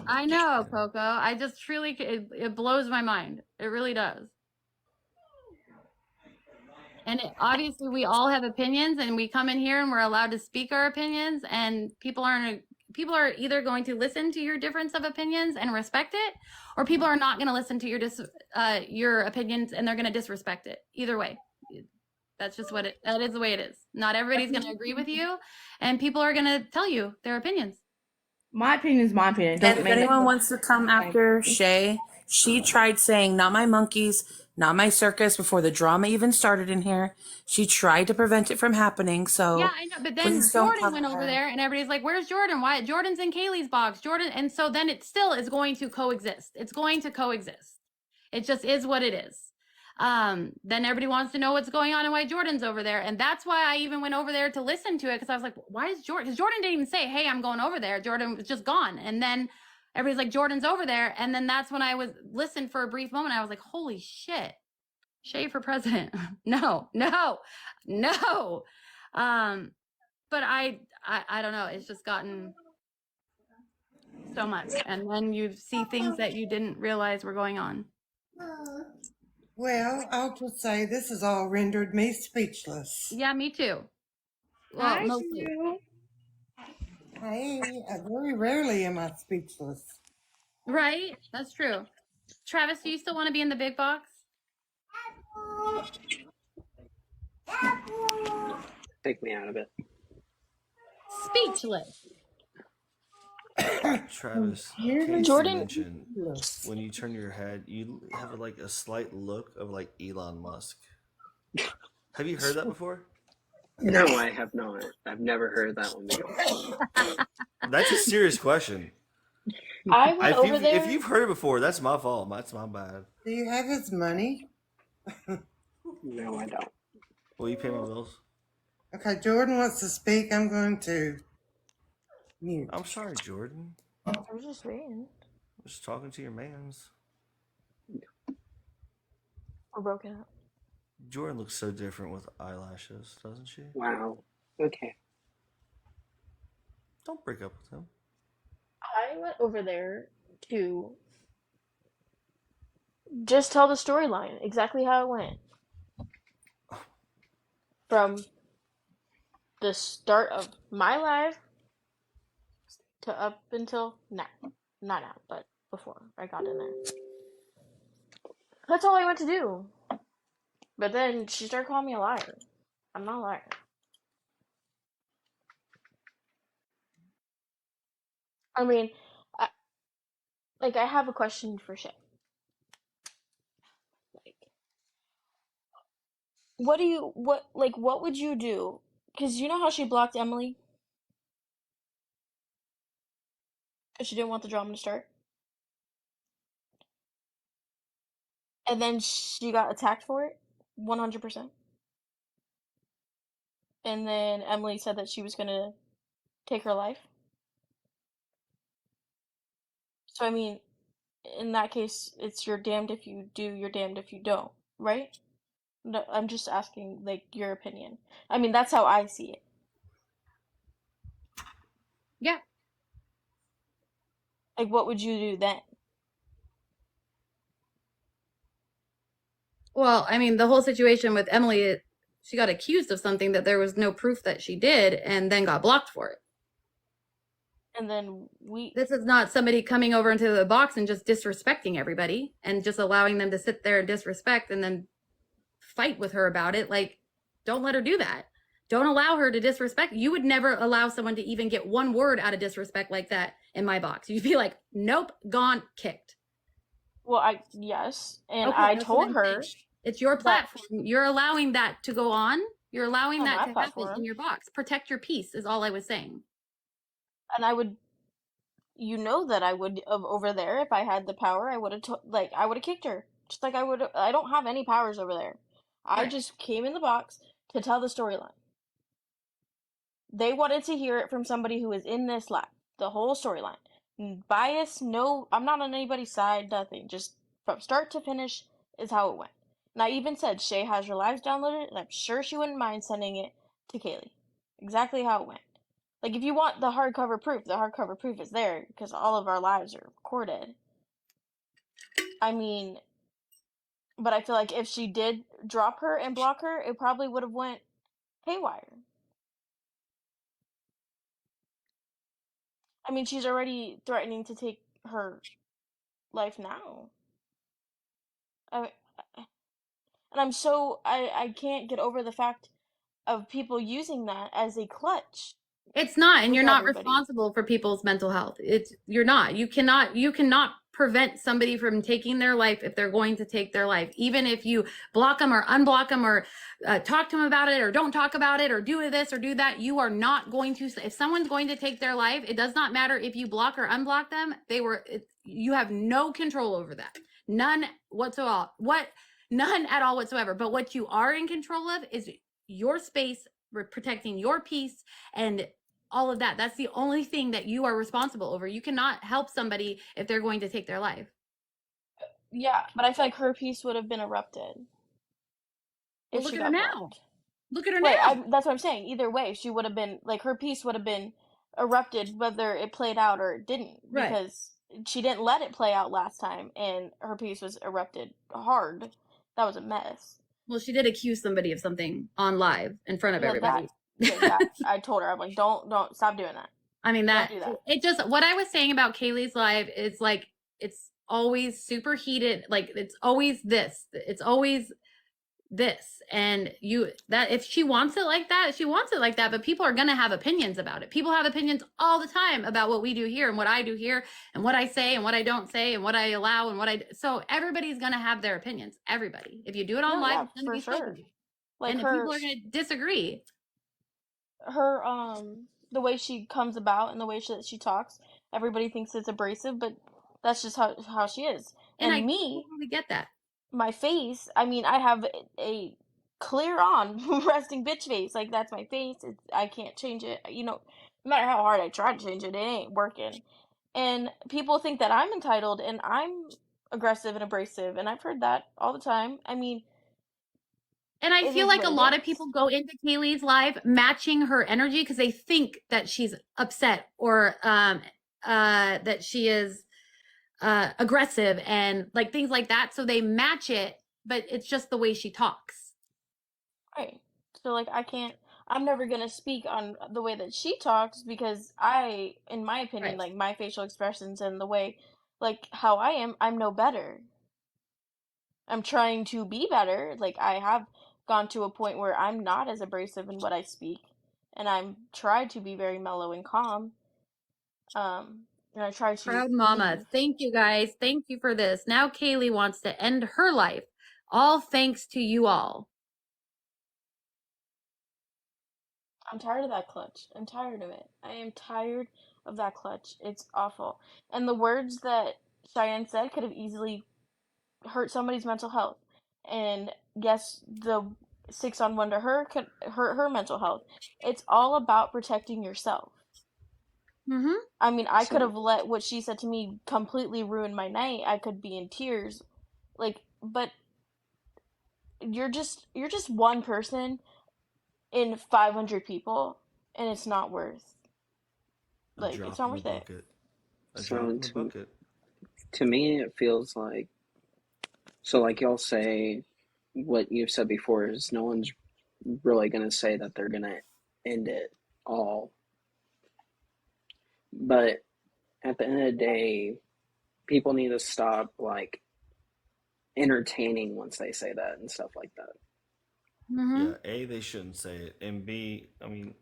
[SPEAKER 2] I know, Coco. I just truly, it blows my mind. It really does. And obviously, we all have opinions, and we come in here and we're allowed to speak our opinions. And people are either going to listen to your difference of opinions and respect it, or people are not going to listen to your opinions and they're going to disrespect it. Either way, that's just that is the way it is. Not everybody's going to agree with you, and people are going to tell you their opinions.
[SPEAKER 1] My opinion is my opinion.
[SPEAKER 7] And if anyone wants to come after Shay, she tried saying, not my monkeys, not my circus, before the drama even started in here. She tried to prevent it from happening. So
[SPEAKER 2] yeah, I know. But then Jordan went over there, and everybody's like, "Where's Jordan? Why? Jordan's in Kaylee's box. Jordan." And so then it still is going to coexist. It's going to coexist. It just is what it is. Then everybody wants to know what's going on and why Jordan's over there, and that's why I even went over there to listen to it, because I was like, "Why is Jordan?" Because Jordan didn't even say, "Hey, I'm going over there." Jordan was just gone, and then everybody's like, "Jordan's over there," and then that's when I was listened for a brief moment. I was like, "Holy shit." Shay for president. No. But I don't know. It's just gotten so much. And then you see things that you didn't realize were going on.
[SPEAKER 6] Well, I'll just say this has all rendered me speechless.
[SPEAKER 2] Yeah, me too. Well,
[SPEAKER 1] Hi,
[SPEAKER 2] mostly.
[SPEAKER 1] you.
[SPEAKER 6] Hey, very rarely am I speechless.
[SPEAKER 2] Right? That's true. Travis, do you still want to be in the big box?
[SPEAKER 4] Take me out of it.
[SPEAKER 2] Speechless.
[SPEAKER 3] Travis,
[SPEAKER 9] Jordan-
[SPEAKER 3] mention when you turn your head, you have like a slight look of like Elon Musk. Have you heard that before?
[SPEAKER 4] No, I have not. I've never heard that one before.
[SPEAKER 3] That's a serious question.
[SPEAKER 9] I went over there.
[SPEAKER 3] If you've heard it before, that's my fault. That's my bad.
[SPEAKER 6] Do you have his money?
[SPEAKER 4] No, I don't.
[SPEAKER 3] Will you pay my bills?
[SPEAKER 6] Okay, Jordan wants to speak. I'm going to mute.
[SPEAKER 3] I'm sorry, Jordan.
[SPEAKER 9] I'm just saying.
[SPEAKER 3] I'm just talking to your mans.
[SPEAKER 9] We're broken up.
[SPEAKER 3] Jordan looks so different with eyelashes, doesn't she?
[SPEAKER 4] Wow. Okay.
[SPEAKER 3] Don't break up with him.
[SPEAKER 9] I went over there to just tell the storyline, exactly how it went. From the start of my life to up until now. Not now, but before I got in there. That's all I went to do. But then she started calling me a liar. I'm not a liar. I mean, I have a question for Shay. Like, what would you do Because you know how she blocked Emily? Because she didn't want the drama to start. And then she got attacked for it, 100%. And then Emily said that she was gonna take her life. So I mean, in that case, it's you're damned if you do, you're damned if you don't, right? No, I'm just asking, like, your opinion. I mean, that's how I see it.
[SPEAKER 2] Yeah.
[SPEAKER 9] Like, what would you do then?
[SPEAKER 2] Well, I mean, the whole situation with Emily, she got accused of something that there was no proof that she did and then got blocked for it.
[SPEAKER 9] And then
[SPEAKER 2] This is not somebody coming over into the box and just disrespecting everybody and just allowing them to sit there and disrespect and then fight with her about it. Like, don't let her do that. Don't allow her to disrespect. You would never allow someone to even get one word out of disrespect like that in my box. You'd be like, nope, gone, kicked.
[SPEAKER 9] Well, yes, and
[SPEAKER 2] Okay,
[SPEAKER 9] I
[SPEAKER 2] that's what
[SPEAKER 9] told
[SPEAKER 2] I'm
[SPEAKER 9] her
[SPEAKER 2] saying. It's your
[SPEAKER 9] that
[SPEAKER 2] platform. You're allowing that to go on. You're allowing
[SPEAKER 9] on
[SPEAKER 2] that
[SPEAKER 9] my
[SPEAKER 2] to happen in
[SPEAKER 9] platform,
[SPEAKER 2] your box. Protect your peace is all I was saying.
[SPEAKER 9] and I would, you know, that I would over there if I had the power, I would have like I would have kicked her. Just like I would. I don't have any powers over there. I
[SPEAKER 2] Right.
[SPEAKER 9] just came in the box to tell the storyline. They wanted to hear it from somebody who was in this live, the whole storyline. Bias, no, I'm not on anybody's side, nothing. Just from start to finish is how it went. And I even said Shay has your lives downloaded, and I'm sure she wouldn't mind sending it to Kaylee. Exactly how it went. Like, if you want the hardcover proof is there because all of our lives are recorded. I mean, but I feel like if she did drop her and block her, it probably would have went haywire. I mean, she's already threatening to take her life now. I, and I can't get over the fact of people using that as a clutch
[SPEAKER 2] It's not, and
[SPEAKER 9] with
[SPEAKER 2] you're not
[SPEAKER 9] everybody.
[SPEAKER 2] responsible for people's mental health. You're not. You cannot prevent somebody from taking their life if they're going to take their life. Even if you block them or unblock them or talk to them about it or don't talk about it or do this or do that, you are not going to. If someone's going to take their life, it does not matter if you block or unblock them. You have no control over that. None whatsoever. None at all whatsoever. But what you are in control of is your space, protecting your peace, and all of that. That's the only thing that you are responsible over. You cannot help somebody if they're going to take their life.
[SPEAKER 9] Yeah, but I feel like her piece would have been erupted
[SPEAKER 2] Well,
[SPEAKER 9] if
[SPEAKER 2] look
[SPEAKER 9] she
[SPEAKER 2] at her
[SPEAKER 9] got
[SPEAKER 2] now.
[SPEAKER 9] blocked.
[SPEAKER 2] Look at her
[SPEAKER 9] Right,
[SPEAKER 2] now.
[SPEAKER 9] that's what I'm saying. Either way, she would have been like her piece would have been erupted whether it played out or it didn't
[SPEAKER 2] Right.
[SPEAKER 9] because she didn't let it play out last time and her piece was erupted hard. That was a mess.
[SPEAKER 2] Well, she did accuse somebody of something on live in front of
[SPEAKER 9] Yeah,
[SPEAKER 2] everybody.
[SPEAKER 9] that I told her I'm like don't stop doing that.
[SPEAKER 2] I mean,
[SPEAKER 9] Don't do that.
[SPEAKER 2] it just, what I was saying about Kaylee's live is like, it's always super heated. Like, it's always this. It's always this. And that if she wants it like that, she wants it like that. But people are going to have opinions about it. People have opinions all the time about what we do here and what I do here and what I say and what I don't say and what I allow and so everybody's going to have their opinions. Everybody. If you do it on live, it's going to be spoken to.
[SPEAKER 9] Like
[SPEAKER 2] and people are going to disagree.
[SPEAKER 9] Her the way she comes about and the way she talks, everybody thinks it's abrasive, but that's just how she is.
[SPEAKER 2] And I
[SPEAKER 9] me,
[SPEAKER 2] totally get that.
[SPEAKER 9] My face, I mean, I have a clear on resting bitch face. Like that's my face. I can't change it. You know, no matter how hard I try to change it, it ain't working. And people think that I'm entitled and I'm aggressive and abrasive, and I've heard that all the time. I mean,
[SPEAKER 2] and I feel like a lot of people go into Kaylee's live matching her energy because they think that she's upset or that she is aggressive and like things like that. So they match it, but it's just the way she talks.
[SPEAKER 9] Right. So like I'm never gonna speak on the way that she talks because in my opinion, like my facial expressions and the way, like how I am, I'm no better. I'm trying to be better. Like I have gone to a point where I'm not as abrasive in what I speak, and I'm tried to be very mellow and calm. And I try to
[SPEAKER 2] Proud mama. Thank you guys. Thank you for this. Now Kaylee wants to end her life. All thanks to you all.
[SPEAKER 9] I'm tired of that clutch. I'm tired of it. I am tired of that clutch. It's awful. And the words that Cheyenne said could have easily hurt somebody's mental health. And yes, the 6-on-1 to her could hurt her mental health. It's all about protecting yourself.
[SPEAKER 2] Mm-hmm.
[SPEAKER 9] I mean, I could
[SPEAKER 4] So,
[SPEAKER 9] have let what she said to me completely ruin my night. I could be in tears. Like, but you're just one person in 500 people, and it's not worth,
[SPEAKER 3] A
[SPEAKER 9] like, it's
[SPEAKER 3] drop
[SPEAKER 9] not
[SPEAKER 3] in the
[SPEAKER 9] worth it.
[SPEAKER 3] bucket. A drop
[SPEAKER 4] so
[SPEAKER 3] in the bucket.
[SPEAKER 4] to me, it feels like, so like y'all say, what you've said before is no one's really going to say that they're going to end it all. But at the end of the day, people need to stop like entertaining once they say that and stuff like that.
[SPEAKER 2] Mm-hmm.
[SPEAKER 3] Yeah, A, they shouldn't say it, and B, I mean,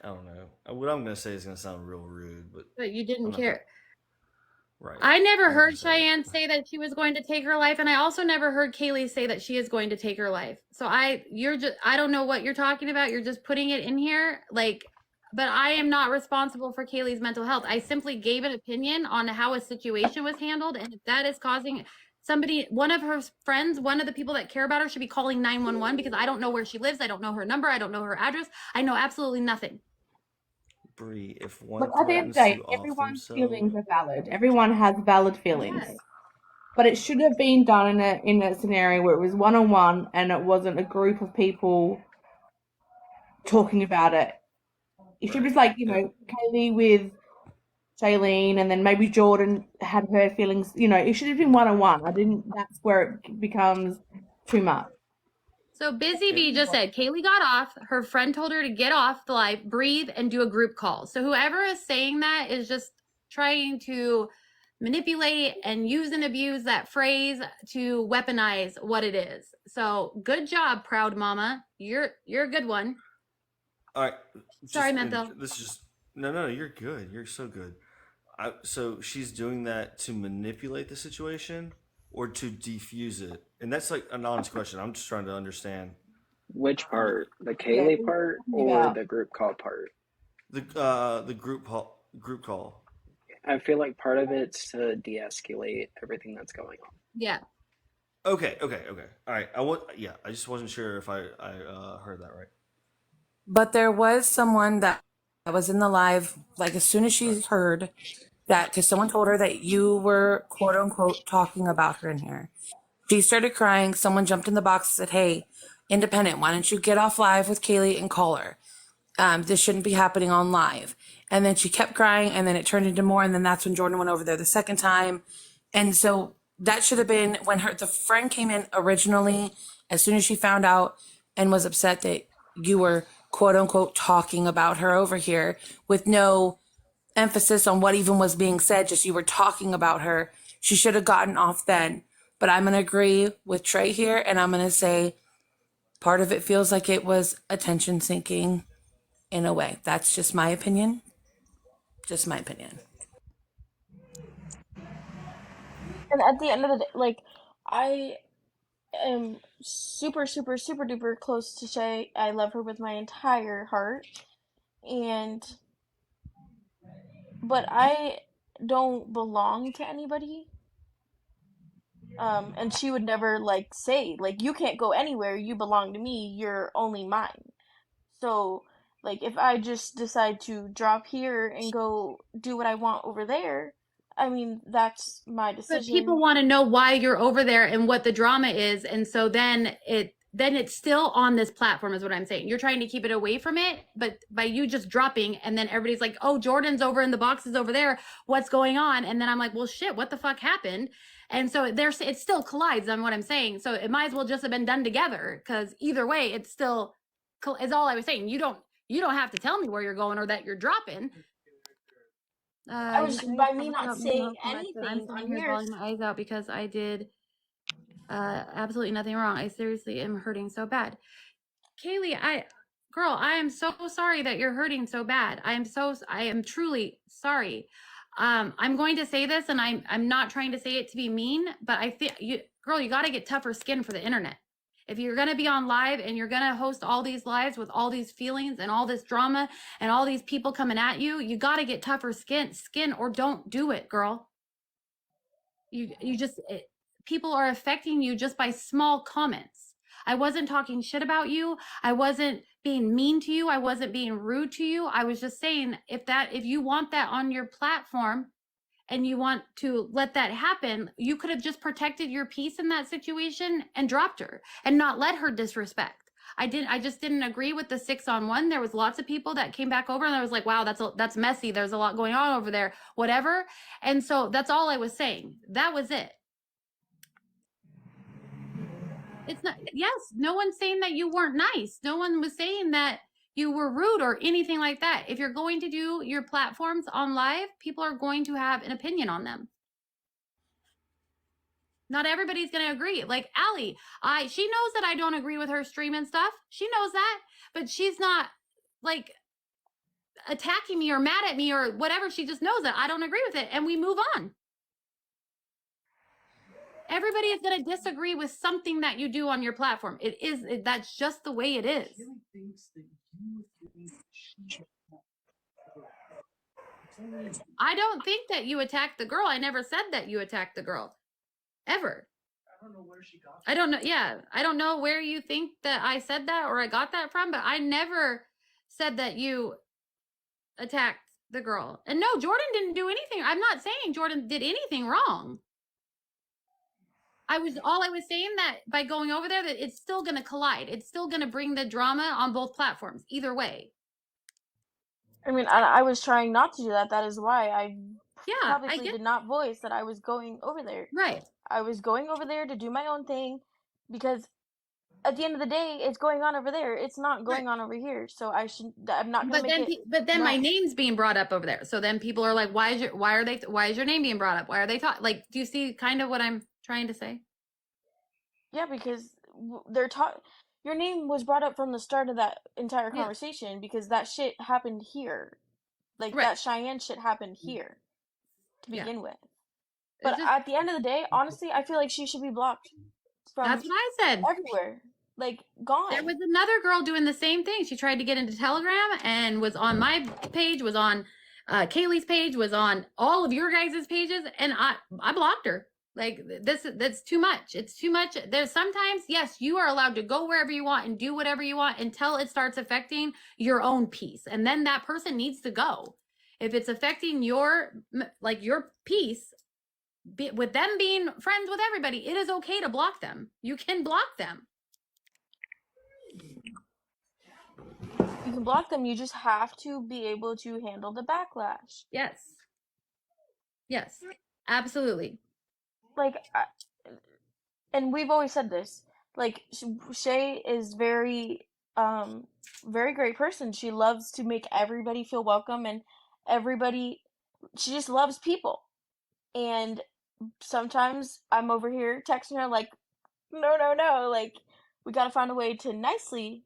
[SPEAKER 3] I don't know. What I'm gonna say is gonna sound real rude, but
[SPEAKER 2] But you
[SPEAKER 3] I'm
[SPEAKER 2] didn't
[SPEAKER 3] not
[SPEAKER 2] care.
[SPEAKER 3] right.
[SPEAKER 2] I never
[SPEAKER 3] I'm not
[SPEAKER 2] heard
[SPEAKER 3] gonna say it.
[SPEAKER 2] Cheyenne say that she was going to take her life, and I also never heard Kaylee say that she is going to take her life. So I don't know what you're talking about. You're just putting it in here, like, but I am not responsible for Kaylee's mental health. I simply gave an opinion on how a situation was handled, and if that is causing somebody, one of her friends, one of the people that care about her should be calling 911 because I don't know where she lives. I don't know her number. I don't know her address. I know absolutely nothing.
[SPEAKER 3] Bree, if one
[SPEAKER 1] Look, at the end of the
[SPEAKER 3] threatens
[SPEAKER 1] day,
[SPEAKER 3] to off
[SPEAKER 1] everyone's
[SPEAKER 3] themselves,
[SPEAKER 1] feelings are valid. Everyone has valid feelings.
[SPEAKER 2] Yes.
[SPEAKER 1] But it should have been done in a scenario where it was one on one and it wasn't a group of people talking about it. It should be
[SPEAKER 3] right?
[SPEAKER 1] like,
[SPEAKER 3] And
[SPEAKER 1] Kaylee with Shailene and then maybe Jordan had her feelings, it should have been one on one. That's where it becomes too much.
[SPEAKER 2] So Busy
[SPEAKER 3] and
[SPEAKER 2] Bee just said Kaylee got off. Her friend told her to get off the live, breathe, and do a group call. So whoever is saying that is just trying to manipulate and use and abuse that phrase to weaponize what it is. So good job, proud mama. You're a good one.
[SPEAKER 3] all right,
[SPEAKER 2] Sorry,
[SPEAKER 3] just
[SPEAKER 2] Menthol.
[SPEAKER 3] this is just no, you're good. You're so good. So she's doing that to manipulate the situation or to defuse it, and that's like an honest question. I'm just trying to understand
[SPEAKER 4] Which part? The
[SPEAKER 1] Yeah,
[SPEAKER 4] Kaylee part or the group call part?
[SPEAKER 3] the group call.
[SPEAKER 4] I feel like part of it's to de-escalate everything that's going on.
[SPEAKER 2] Yeah.
[SPEAKER 3] Okay. All right. I just wasn't sure if I heard that right.
[SPEAKER 7] But there was someone that was in the live, like as soon as she heard that, because someone told her that you were quote unquote talking about her in here. She started crying. Someone jumped in the box and said, "Hey, Independent, why don't you get off live with Kaylee and call her? This shouldn't be happening on live." And then she kept crying, and then it turned into more. And then that's when Jordan went over there the second time. And so that should have been when the friend came in originally, as soon as she found out and was upset that you were quote unquote talking about her over here with no emphasis on what even was being said, just you were talking about her. She should have gotten off then. But I'm going to agree with Trey here, and I'm going to say part of it feels like it was attention sinking in a way. That's just my opinion. Just my opinion.
[SPEAKER 9] And at the end of the day, like, I am super, super, super duper close to Shay. I love her with my entire heart. And, but I don't belong to anybody. And she would never, like, say, like, you can't go anywhere. You belong to me. You're only mine. So, like, if I just decide to drop here and go do what I want over there, I mean, that's my
[SPEAKER 2] But people
[SPEAKER 9] decision.
[SPEAKER 2] want to know why you're over there and what the drama is, and so then it's still on this platform is what I'm saying. You're trying to keep it away from it, but by you just dropping and then everybody's like, "Oh, Jordan's over in the boxes over there. What's going on?" And then I'm like, "Well, shit, what the fuck happened?" And so it still collides on what I'm saying. So it might as well just have been done together because either way, it's still is all I was saying. You don't have to tell me where you're going or that you're dropping.
[SPEAKER 9] I
[SPEAKER 2] You
[SPEAKER 9] was,
[SPEAKER 2] guys
[SPEAKER 9] by
[SPEAKER 2] have
[SPEAKER 9] me
[SPEAKER 2] a
[SPEAKER 9] not
[SPEAKER 2] drop
[SPEAKER 9] saying
[SPEAKER 2] so much that I'm
[SPEAKER 9] anything
[SPEAKER 2] sitting
[SPEAKER 9] on
[SPEAKER 2] here
[SPEAKER 9] here.
[SPEAKER 2] bawling my eyes out because I did absolutely nothing wrong. I seriously am hurting so bad. Kaylee, girl, I am so sorry that you're hurting so bad. I am truly sorry. I'm going to say this, and I'm not trying to say it to be mean, but I think you got to get tougher skin for the internet. If you're going to be on live and you're going to host all these lives with all these feelings and all this drama and all these people coming at you, you got to get tougher skin or don't do it, girl. People are affecting you just by small comments. I wasn't talking shit about you. I wasn't being mean to you. I wasn't being rude to you. I was just saying if you want that on your platform and you want to let that happen, you could have just protected your peace in that situation and dropped her and not let her disrespect. I just didn't agree with the 6-on-1. There was lots of people that came back over and I was like, wow, that's messy. There's a lot going on over there, whatever. And so that's all I was saying. That was it. It's not, yes, no one's saying that you weren't nice. No one was saying that you were rude or anything like that. If you're going to do your platforms on live, people are going to have an opinion on them. Not everybody's going to agree. Like Allie, she knows that I don't agree with her stream and stuff. She knows that, but she's not like attacking me or mad at me or whatever. She just knows that I don't agree with it and we move on. Everybody is going to disagree with something that you do on your platform. That's just the way it is. I don't think that you attacked the girl. I never said that you attacked the girl. Ever. I don't know where she got that. I don't know. Yeah. I don't know where you think that I said that or I got that from, but I never said that you attacked the girl. And no, Jordan didn't do anything. I'm not saying Jordan did anything wrong. I was saying that by going over there that it's still going to collide. It's still going to bring the drama on both platforms either way.
[SPEAKER 9] I mean, I was trying not to do that. That is why I
[SPEAKER 2] publicly
[SPEAKER 9] did not voice that I was going over there.
[SPEAKER 2] Right.
[SPEAKER 9] I was going over there to do my own thing because at the end of the day, it's going on over there. It's not going on over here. So I'm not going to make it.
[SPEAKER 2] But then my name's being brought up over there. So then people are like, why is your name being brought up? Why are they talking? Like, do you see kind of what I'm trying to say?
[SPEAKER 9] Yeah, because they're talking. Your name was brought up from the start of that entire conversation because that shit happened here. Like, that Cheyenne shit happened here to begin with. But at the end of the day, honestly, I feel like she should be blocked from
[SPEAKER 2] That's what I said.
[SPEAKER 9] Everywhere. Like, gone.
[SPEAKER 2] There was another girl doing the same thing. She tried to get into Telegram and was on my page, was on Kaylee's page, was on all of your guys' pages, and I blocked her. Like, that's too much. It's too much. There's sometimes, yes, you are allowed to go wherever you want and do whatever you want until it starts affecting your own peace. And then that person needs to go. If it's affecting your peace, with them being friends with everybody, it is okay to block them. You can block them.
[SPEAKER 9] You can block them. You just have to be able to handle the backlash.
[SPEAKER 2] Yes. Yes, absolutely.
[SPEAKER 9] Like, and we've always said this, like, Shay is very great person. She loves to make everybody feel welcome and she just loves people. And sometimes I'm over here texting her like, no, like, we gotta find a way to nicely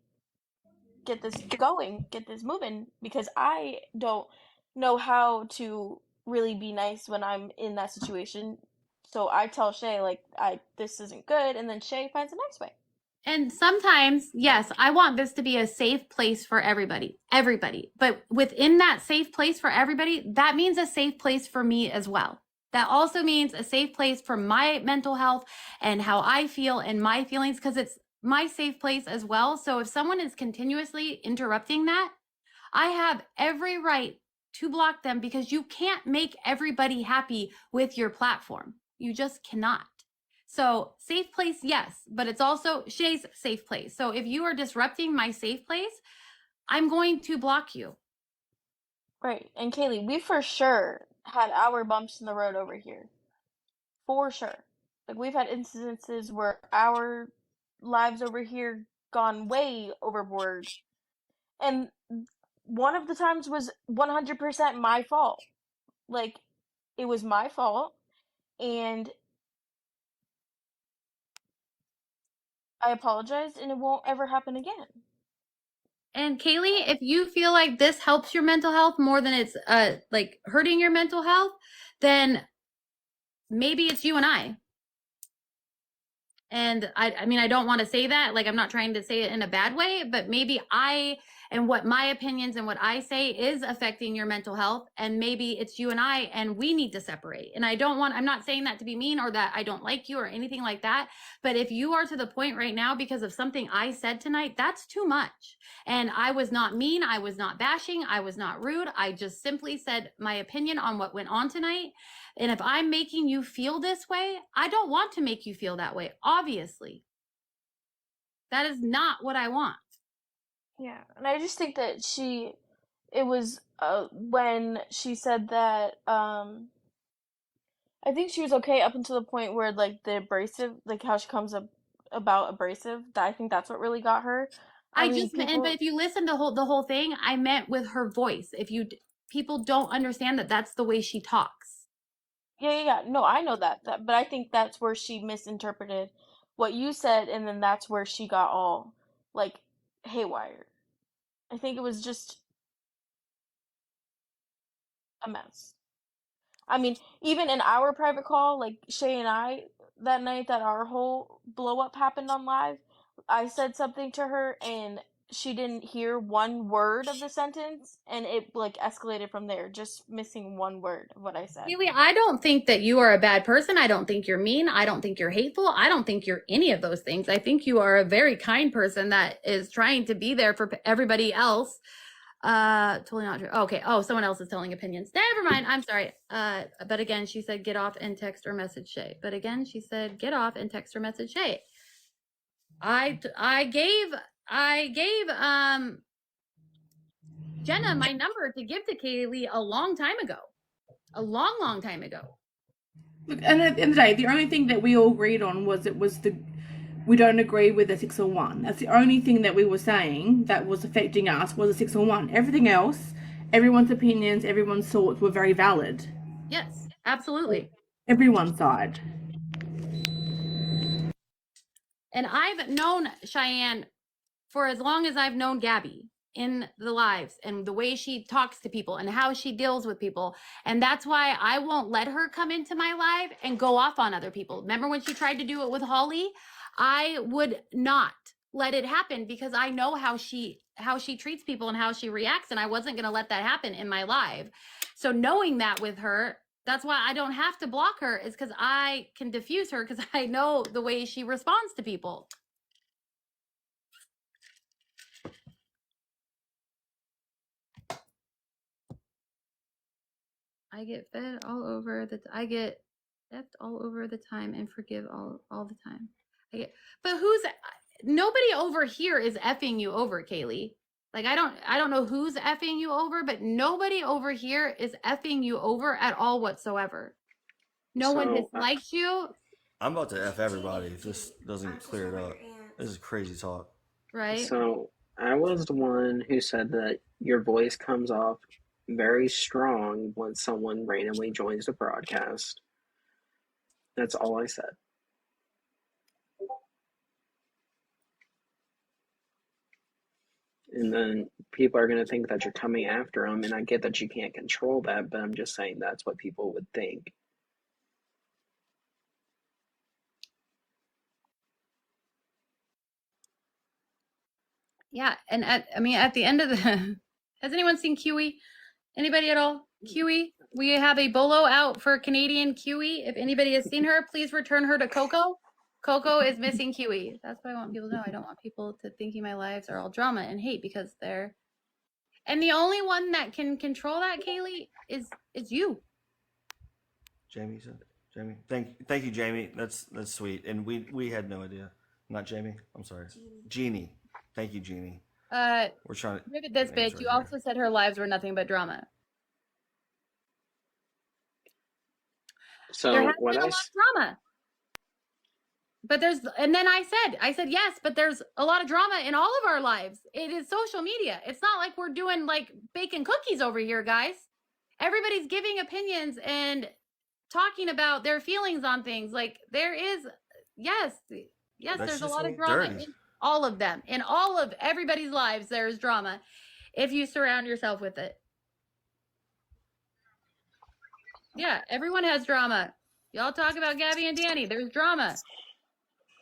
[SPEAKER 9] get this going, get this moving, because I don't know how to really be nice when I'm in that situation. So I tell Shay, like, this isn't good, and then Shay finds a nice way.
[SPEAKER 2] And sometimes, yes, I want this to be a safe place for everybody. But within that safe place for everybody, that means a safe place for me as well. That also means a safe place for my mental health and how I feel and my feelings, because it's my safe place as well. So if someone is continuously interrupting that, I have every right to block them, because you can't make everybody happy with your platform. You just cannot. So safe place, yes, but it's also Shay's safe place. So if you are disrupting my safe place, I'm going to block you.
[SPEAKER 9] Right. And Kaylee, we for sure had our bumps in the road over here. For sure. Like, we've had instances where our lives over here gone way overboard. And one of the times was 100% my fault. Like, it was my fault, and I apologized, and it won't ever happen again.
[SPEAKER 2] And Kaylee, if you feel like this helps your mental health more than it's like hurting your mental health, then maybe it's you and I. And I mean, I don't want to say that, like, I'm not trying to say it in a bad way, but maybe and what my opinions and what I say is affecting your mental health. And maybe it's you and we need to separate. And I'm not saying that to be mean or that I don't like you or anything like that. But if you are to the point right now because of something I said tonight, that's too much. And I was not mean. I was not bashing. I was not rude. I just simply said my opinion on what went on tonight. And if I'm making you feel this way, I don't want to make you feel that way, obviously. That is not what I want.
[SPEAKER 9] Yeah, and I just think that it was when she said that I think she was okay up until the point where like the abrasive, like how she comes up about abrasive. That I think that's what really got her. I mean,
[SPEAKER 2] But if you listen to the whole thing, I meant with her voice. People don't understand that that's the way she talks.
[SPEAKER 9] Yeah. No, I know that, but I think that's where she misinterpreted what you said, and then that's where she got all like haywire. I think it was just a mess. I mean, even in our private call, like Shay and I, that night that our whole blow up happened on live, I said something to her and she didn't hear one word of the sentence and it like escalated from there, just missing one word of what I said.
[SPEAKER 2] Haley, I don't think that you are a bad person. I don't think you're mean. I don't think you're hateful. I don't think you're any of those things. I think you are a very kind person that is trying to be there for everybody else. Totally not true. Okay. Oh, someone else is telling opinions. Never mind. I'm sorry. But again, she said get off and text or message Shay. But again, she said get off and text or message Shay. I gave Jenna my number to give to Kaylee a long time ago. A long time ago.
[SPEAKER 1] Look, and at the end of the day, the only thing that we all agreed on was we don't agree with the 601. That's the only thing that we were saying that was affecting us was a 601. Everything else, everyone's opinions, everyone's thoughts were very valid.
[SPEAKER 2] Yes, absolutely.
[SPEAKER 1] Everyone's side.
[SPEAKER 2] And I've known Cheyenne for as long as I've known Gabby in the lives and the way she talks to people and how she deals with people. And that's why I won't let her come into my live and go off on other people. Remember when she tried to do it with Holly? I would not let it happen because I know how she treats people and how she reacts, and I wasn't going to let that happen in my live. So knowing that with her, that's why I don't have to block her, is because I can diffuse her because I know the way she responds to people. I get fed all over I get effed all over the time and forgive all the time. But nobody over here is effing you over, Kaylee. Like I don't know who's effing you over, but nobody over here is effing you over at all whatsoever. No one dislikes you.
[SPEAKER 3] I'm about to F everybody if this doesn't clear it up. This is crazy talk.
[SPEAKER 2] Right?
[SPEAKER 4] So I was the one who said that your voice comes off very strong when someone randomly joins the broadcast. That's all I said. And then people are going to think that you're coming after them, and I get that you can't control that, but I'm just saying that's what people would think.
[SPEAKER 2] Yeah, and at the end of the has anyone seen Kiwi? Anybody at all? Kiwi? We have a bolo out for Canadian Kiwi. If anybody has seen her, please return her to Coco. Coco is missing Kiwi. That's what I want people to know. I don't want people to thinking my lives are all drama and hate because they're. And the only one that can control that, Kaylee, is you.
[SPEAKER 3] Jamie said. Jamie, thank you, Jamie. That's sweet. And we had no idea. Not Jamie. I'm sorry. Jeannie. Thank you, Jeannie. We're trying to
[SPEAKER 2] look at this bitch. You also said her lives were nothing but drama.
[SPEAKER 4] So
[SPEAKER 2] there has been a lot of drama. But I said yes, but there's a lot of drama in all of our lives. It is social media. It's not like we're doing like baking cookies over here, guys. Everybody's giving opinions and talking about their feelings on things. Like there is, yes, there's a lot of drama in all of them. In all of everybody's lives, there's drama if you surround yourself with it. Yeah, everyone has drama. Y'all talk about Gabby and Danny. There's drama.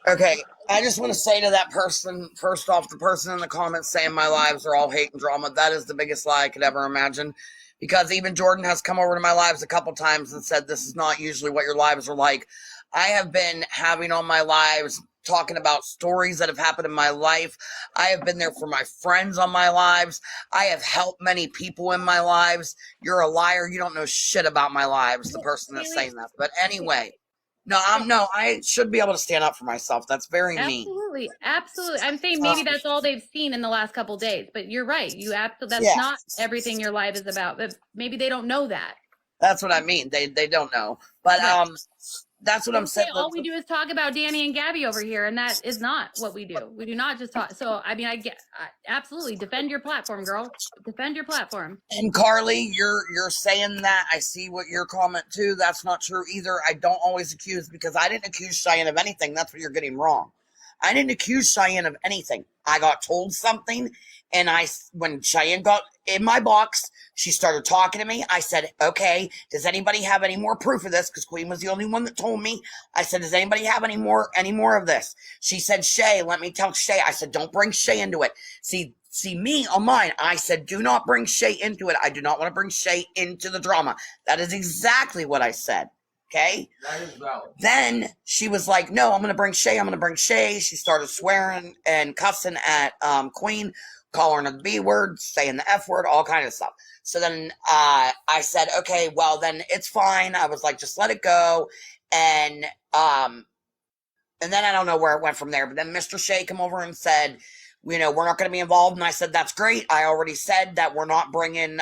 [SPEAKER 10] Okay, I just want to say to that person, first off, the person in the comments saying my lives are all hate and drama, that is the biggest lie I could ever imagine. Because even Jordan has come over to my lives a couple times and said this is not usually what your lives are like. I have been having on my lives talking about stories that have happened in my life. I have been there for my friends on my lives. I have helped many people in my lives. You're a liar. You don't know shit about my lives, the person that's saying that. But anyway. I should be able to stand up for myself. That's very mean.
[SPEAKER 2] Absolutely. I'm saying maybe that's all they've seen in the last couple days, but you're right. That's
[SPEAKER 10] Yeah.
[SPEAKER 2] not everything your life is about. But maybe they don't know that.
[SPEAKER 10] That's what I mean. They don't know. But that's what I'm saying.
[SPEAKER 2] All we do is talk about Danny and Gabby over here, and that is not what we do. We do not just talk. So I mean, absolutely defend your platform, girl. Defend your platform.
[SPEAKER 10] And Carly, you're saying that. I see what your comment too. That's not true either. I don't always accuse, because I didn't accuse Cheyenne of anything. That's what you're getting wrong. I didn't accuse Cheyenne of anything. I got told something, and when Cheyenne got in my box, she started talking to me. I said, okay, does anybody have any more proof of this? Because Queen was the only one that told me. I said, does anybody have any more of this? She said, Shay, let me tell Shay. I said, don't bring Shay into it. See me on mine. I said, do not bring Shay into it. I do not want to bring Shay into the drama. That is exactly what I said. Okay.
[SPEAKER 11] That is valid.
[SPEAKER 10] Then she was like, no, I'm going to bring Shay. I'm going to bring Shay. She started swearing and cussing at Queen, calling her the B word, saying the F word, all kind of stuff. So then I said, okay, well, then it's fine. I was like, just let it go. And then I don't know where it went from there. But then Mr. Shay came over and said, we're not going to be involved. And I said, that's great. I already said that we're not bringing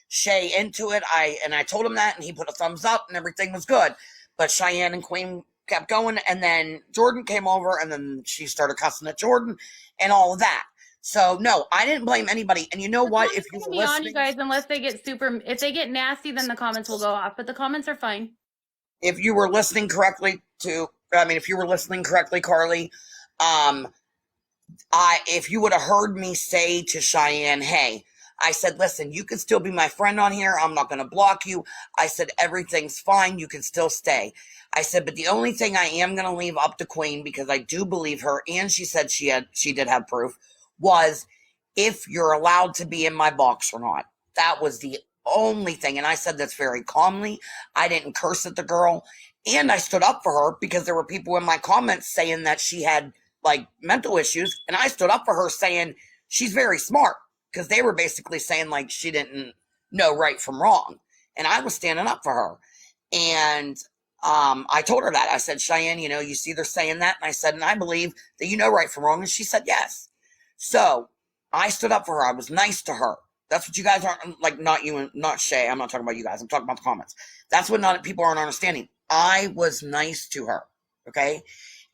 [SPEAKER 10] Shay into it. I told him that, and he put a thumbs up, and everything was good. But Cheyenne and Queen kept going, and then Jordan came over, and then she started cussing at Jordan and all of that. So no, I didn't blame anybody. And you know what? If you were listening,
[SPEAKER 2] on, you guys, unless they get if they get nasty, then the comments will go off. But the comments are fine.
[SPEAKER 10] If you were listening correctly, Carly, if you would have heard me say to Cheyenne, hey, I said, listen, you can still be my friend on here. I'm not going to block you. I said, everything's fine. You can still stay. I said, but the only thing I am going to leave up to Queen, because I do believe her, and she said she did have proof, was if you're allowed to be in my box or not. That was the only thing. And I said this very calmly. I didn't curse at the girl. And I stood up for her, because there were people in my comments saying that she had like mental issues. And I stood up for her saying she's very smart, because they were basically saying like she didn't know right from wrong. And I was standing up for her. And I told her that. I said, Cheyenne, you see they're saying that. And I said, and I believe that you know right from wrong. And she said, yes. So I stood up for her. I was nice to her. That's what you guys aren't, like, not you and not Shay. I'm not talking about you guys. I'm talking about the comments. That's what people aren't understanding. I was nice to her. Okay.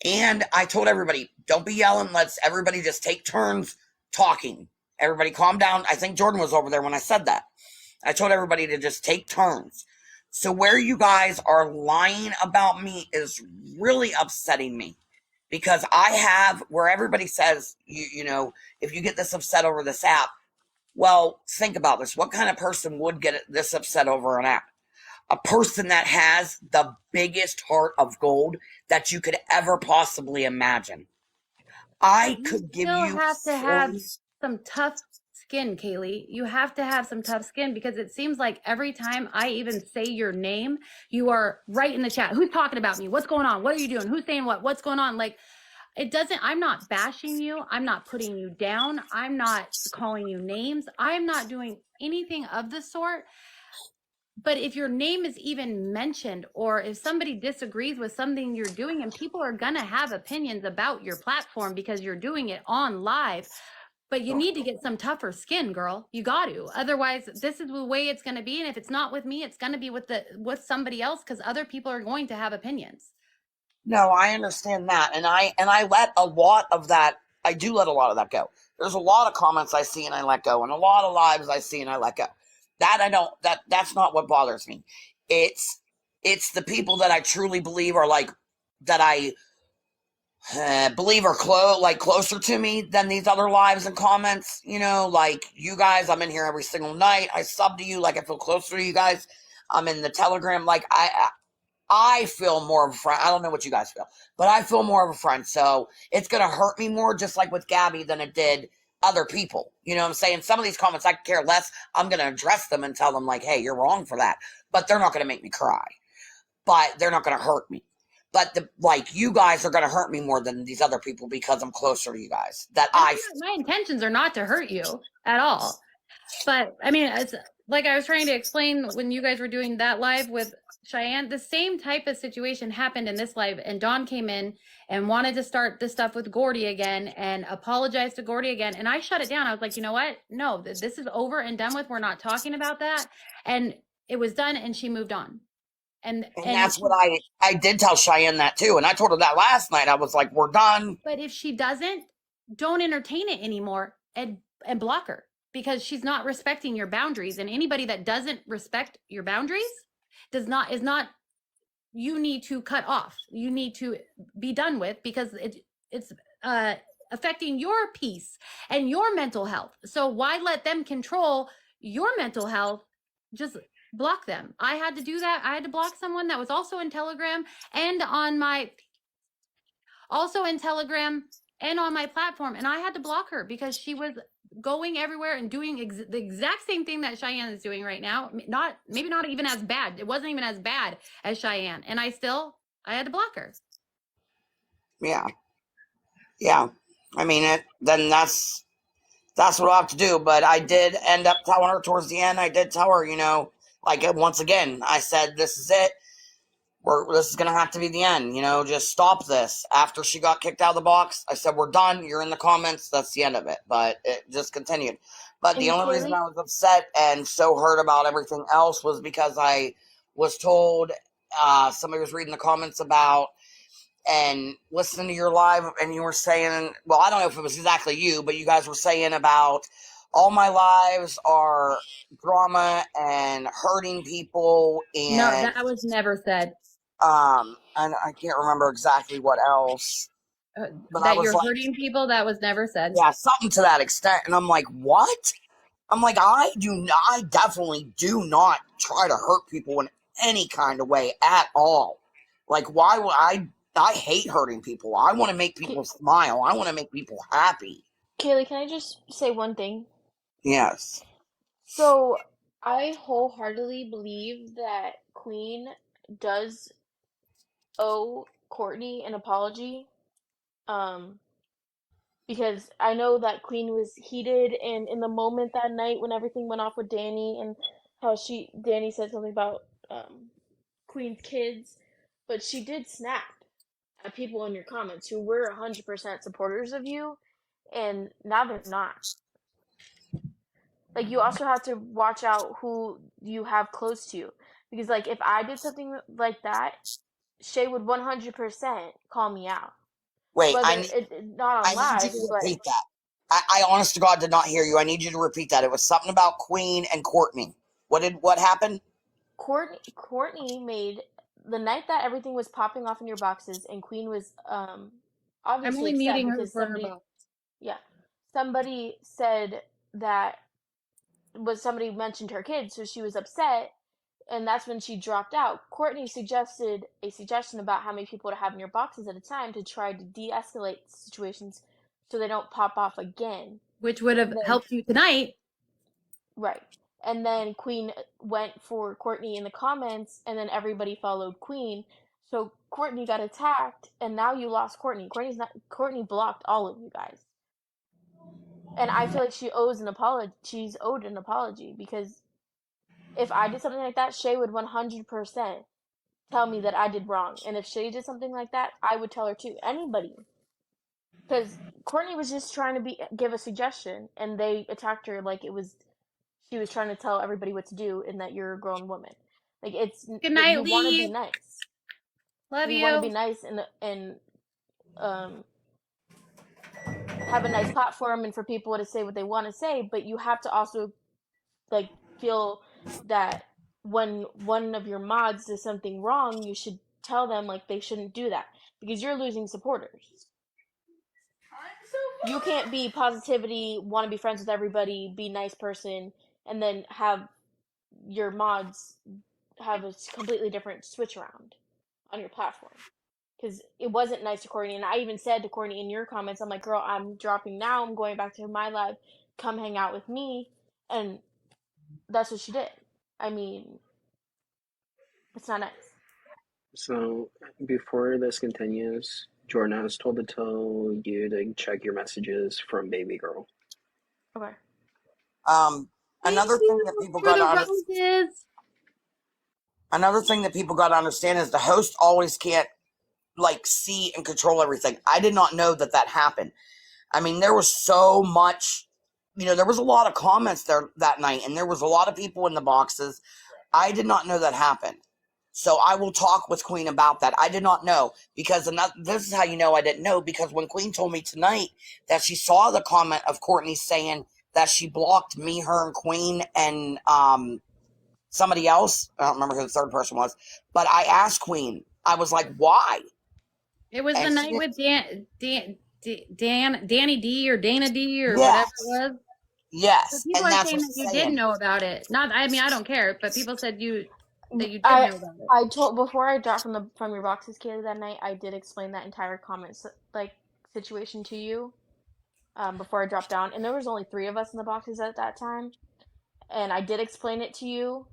[SPEAKER 10] And I told everybody, don't be yelling. Let's everybody just take turns talking. Everybody calm down. I think Jordan was over there when I said that. I told everybody to just take turns. So where you guys are lying about me is really upsetting me, because I have, where everybody says, if you get this upset over this app, well, think about this. What kind of person would get this upset over an app? A person that has the biggest heart of gold that you could ever possibly imagine. I could give you.
[SPEAKER 2] You have to have some tough skin, Kaylee. You have to have some tough skin, because it seems like every time I even say your name, you are right in the chat. Who's talking about me? What's going on? What are you doing? Who's saying what? What's going on? Like, I'm not bashing you. I'm not putting you down. I'm not calling you names. I'm not doing anything of the sort. But if your name is even mentioned, or if somebody disagrees with something you're doing, and people are going to have opinions about your platform because you're doing it on live, but you need to get some tougher skin, girl. You got to. Otherwise, this is the way it's going to be. And if it's not with me, it's going to be with somebody else, because other people are going to have opinions.
[SPEAKER 10] No, I understand that. And I let a lot of that, I do let a lot of that go. There's a lot of comments I see and I let go, and a lot of lives I see and I let go. That's not what bothers me. It's the people that I truly believe are like, that I believe are closer to me than these other lives and comments. Like you guys, I'm in here every single night. I sub to you. Like, I feel closer to you guys. I'm in the Telegram. Like, I feel more of a friend. I don't know what you guys feel, but I feel more of a friend. So it's going to hurt me more, just like with Gabby, than it did other people. You know what I'm saying? Some of these comments, I care less. I'm going to address them and tell them, like, hey, you're wrong for that. But they're not going to make me cry. But they're not going to hurt me. But you guys are going to hurt me more than these other people because I'm closer to you guys.
[SPEAKER 2] My intentions are not to hurt you at all. But I mean, it's like I was trying to explain when you guys were doing that live with Cheyenne, the same type of situation happened in this live, and Dawn came in and wanted to start this stuff with Gordy again and apologized to Gordy again. And I shut it down. I was like, you know what? No, this is over and done with. We're not talking about that. And it was done, and she moved on. And
[SPEAKER 10] that's what I did tell Cheyenne that too. And I told her that last night. I was like, we're done.
[SPEAKER 2] But if she doesn't, don't entertain it anymore and block her, because she's not respecting your boundaries. And anybody that doesn't respect your boundaries is not, you need to cut off. You need to be done with, because it's affecting your peace and your mental health. So why let them control your mental health? Just block them. I had to do that. I had to block someone that was also in Telegram and on my platform, and I had to block her because she was going everywhere and doing the exact same thing that Cheyenne is doing right now. Maybe not even as bad. It wasn't even as bad as Cheyenne, and I had to block her.
[SPEAKER 10] Yeah. I mean, then that's what I have to do. But I did end up telling her towards the end. I did tell her, once again, I said, this is it. This is going to have to be the end, just stop this. After she got kicked out of the box, I said, we're done. You're in the comments. That's the end of it. But it just continued. But the only reason I was upset and so hurt about everything else was because I was told, somebody was reading the comments about and listening to your live, and you were saying, well, I don't know if it was exactly you, but you guys were saying about all my lives are drama and hurting people. And
[SPEAKER 2] no, that was never said.
[SPEAKER 10] And I can't remember exactly what else.
[SPEAKER 2] That you're hurting people, that was never said.
[SPEAKER 10] Yeah, something to that extent. And I'm like, what? I'm like, I definitely do not try to hurt people in any kind of way at all. Like, why would I hate hurting people. I want to make people smile. I want to make people happy.
[SPEAKER 9] Kaylee, can I just say one thing?
[SPEAKER 10] Yes.
[SPEAKER 9] So, I wholeheartedly believe that Queen does owe Courtney an apology. Because I know that Queen was heated and in the moment that night when everything went off with Danny, and how Danny said something about Queen's kids, but she did snap at people in your comments who were 100% supporters of you, and now they're not. Like, you also have to watch out who you have close to you, because if I did something like that, Shay would 100% call me out.
[SPEAKER 10] Wait,
[SPEAKER 9] not on live.
[SPEAKER 10] I need you to repeat that. I honest to God did not hear you. I need you to repeat that. It was something about Queen and Courtney. What happened?
[SPEAKER 9] Courtney made the night that everything was popping off in your boxes, and Queen was obviously
[SPEAKER 2] I'm only
[SPEAKER 9] upset
[SPEAKER 2] muting her
[SPEAKER 9] because
[SPEAKER 2] for her box.
[SPEAKER 9] somebody said that somebody mentioned her kids, so she was upset, and that's when she dropped out. Courtney suggested a suggestion about how many people to have in your boxes at a time to try to de-escalate situations so they don't pop off again.
[SPEAKER 2] Which would have helped you tonight.
[SPEAKER 9] Right. And then Queen went for Courtney in the comments, and then everybody followed Queen. So Courtney got attacked, and now you lost Courtney. Courtney blocked all of you guys. And I feel like she owes an apology. She's owed an apology, because if I did something like that, Shay would 100% tell me that I did wrong. And if Shay did something like that, I would tell her too. Anybody. Because Courtney was just trying to give a suggestion, and they attacked her like she was trying to tell everybody what to do, and that you're a grown woman.
[SPEAKER 2] Good night,
[SPEAKER 9] you want to be nice.
[SPEAKER 2] Love you.
[SPEAKER 9] You want to be nice and have a nice platform, and for people to say what they want to say, but you have to also feel that when one of your mods does something wrong, you should tell them they shouldn't do that, because you're losing supporters. You can't be positivity, want to be friends with everybody, be a nice person, and then have your mods have a completely different switch around. on your platform. Because it wasn't nice to Courtney. And I even said to Courtney in your comments, I'm like, girl, I'm dropping now. I'm going back to my live. Come hang out with me. And that's what she did. I mean, it's not nice.
[SPEAKER 4] So before this continues, Jordan, I was told to tell you to check your messages from baby girl.
[SPEAKER 9] Okay.
[SPEAKER 10] Another thing that people got to understand. Another thing that people got to understand is the host always can't like see and control everything. I did not know that happened. I mean, there was so much, there was a lot of comments there that night, and there was a lot of people in the boxes. I did not know that happened. So I will talk with Queen about that. I did not know, because this is how you know I didn't know, because when Queen told me tonight that she saw the comment of Courtney saying that she blocked me, her, and Queen, and somebody else, I don't remember who the third person was, but I asked Queen, I was like, why?
[SPEAKER 2] It was
[SPEAKER 10] And
[SPEAKER 2] the night with Danny D or Dana D or
[SPEAKER 10] Yes.
[SPEAKER 2] whatever it was.
[SPEAKER 10] Yes,
[SPEAKER 2] So people
[SPEAKER 10] and
[SPEAKER 2] are
[SPEAKER 10] that's
[SPEAKER 2] saying
[SPEAKER 10] what
[SPEAKER 2] that you
[SPEAKER 10] I'm
[SPEAKER 2] did
[SPEAKER 10] saying.
[SPEAKER 2] know about it. I don't care, but people said that you did know about it.
[SPEAKER 9] I told before I dropped from your boxes, Kaylee, that night. I did explain that entire comments like situation to you before I dropped down, and there was only 3 of us in the boxes at that time, and I did explain it to you.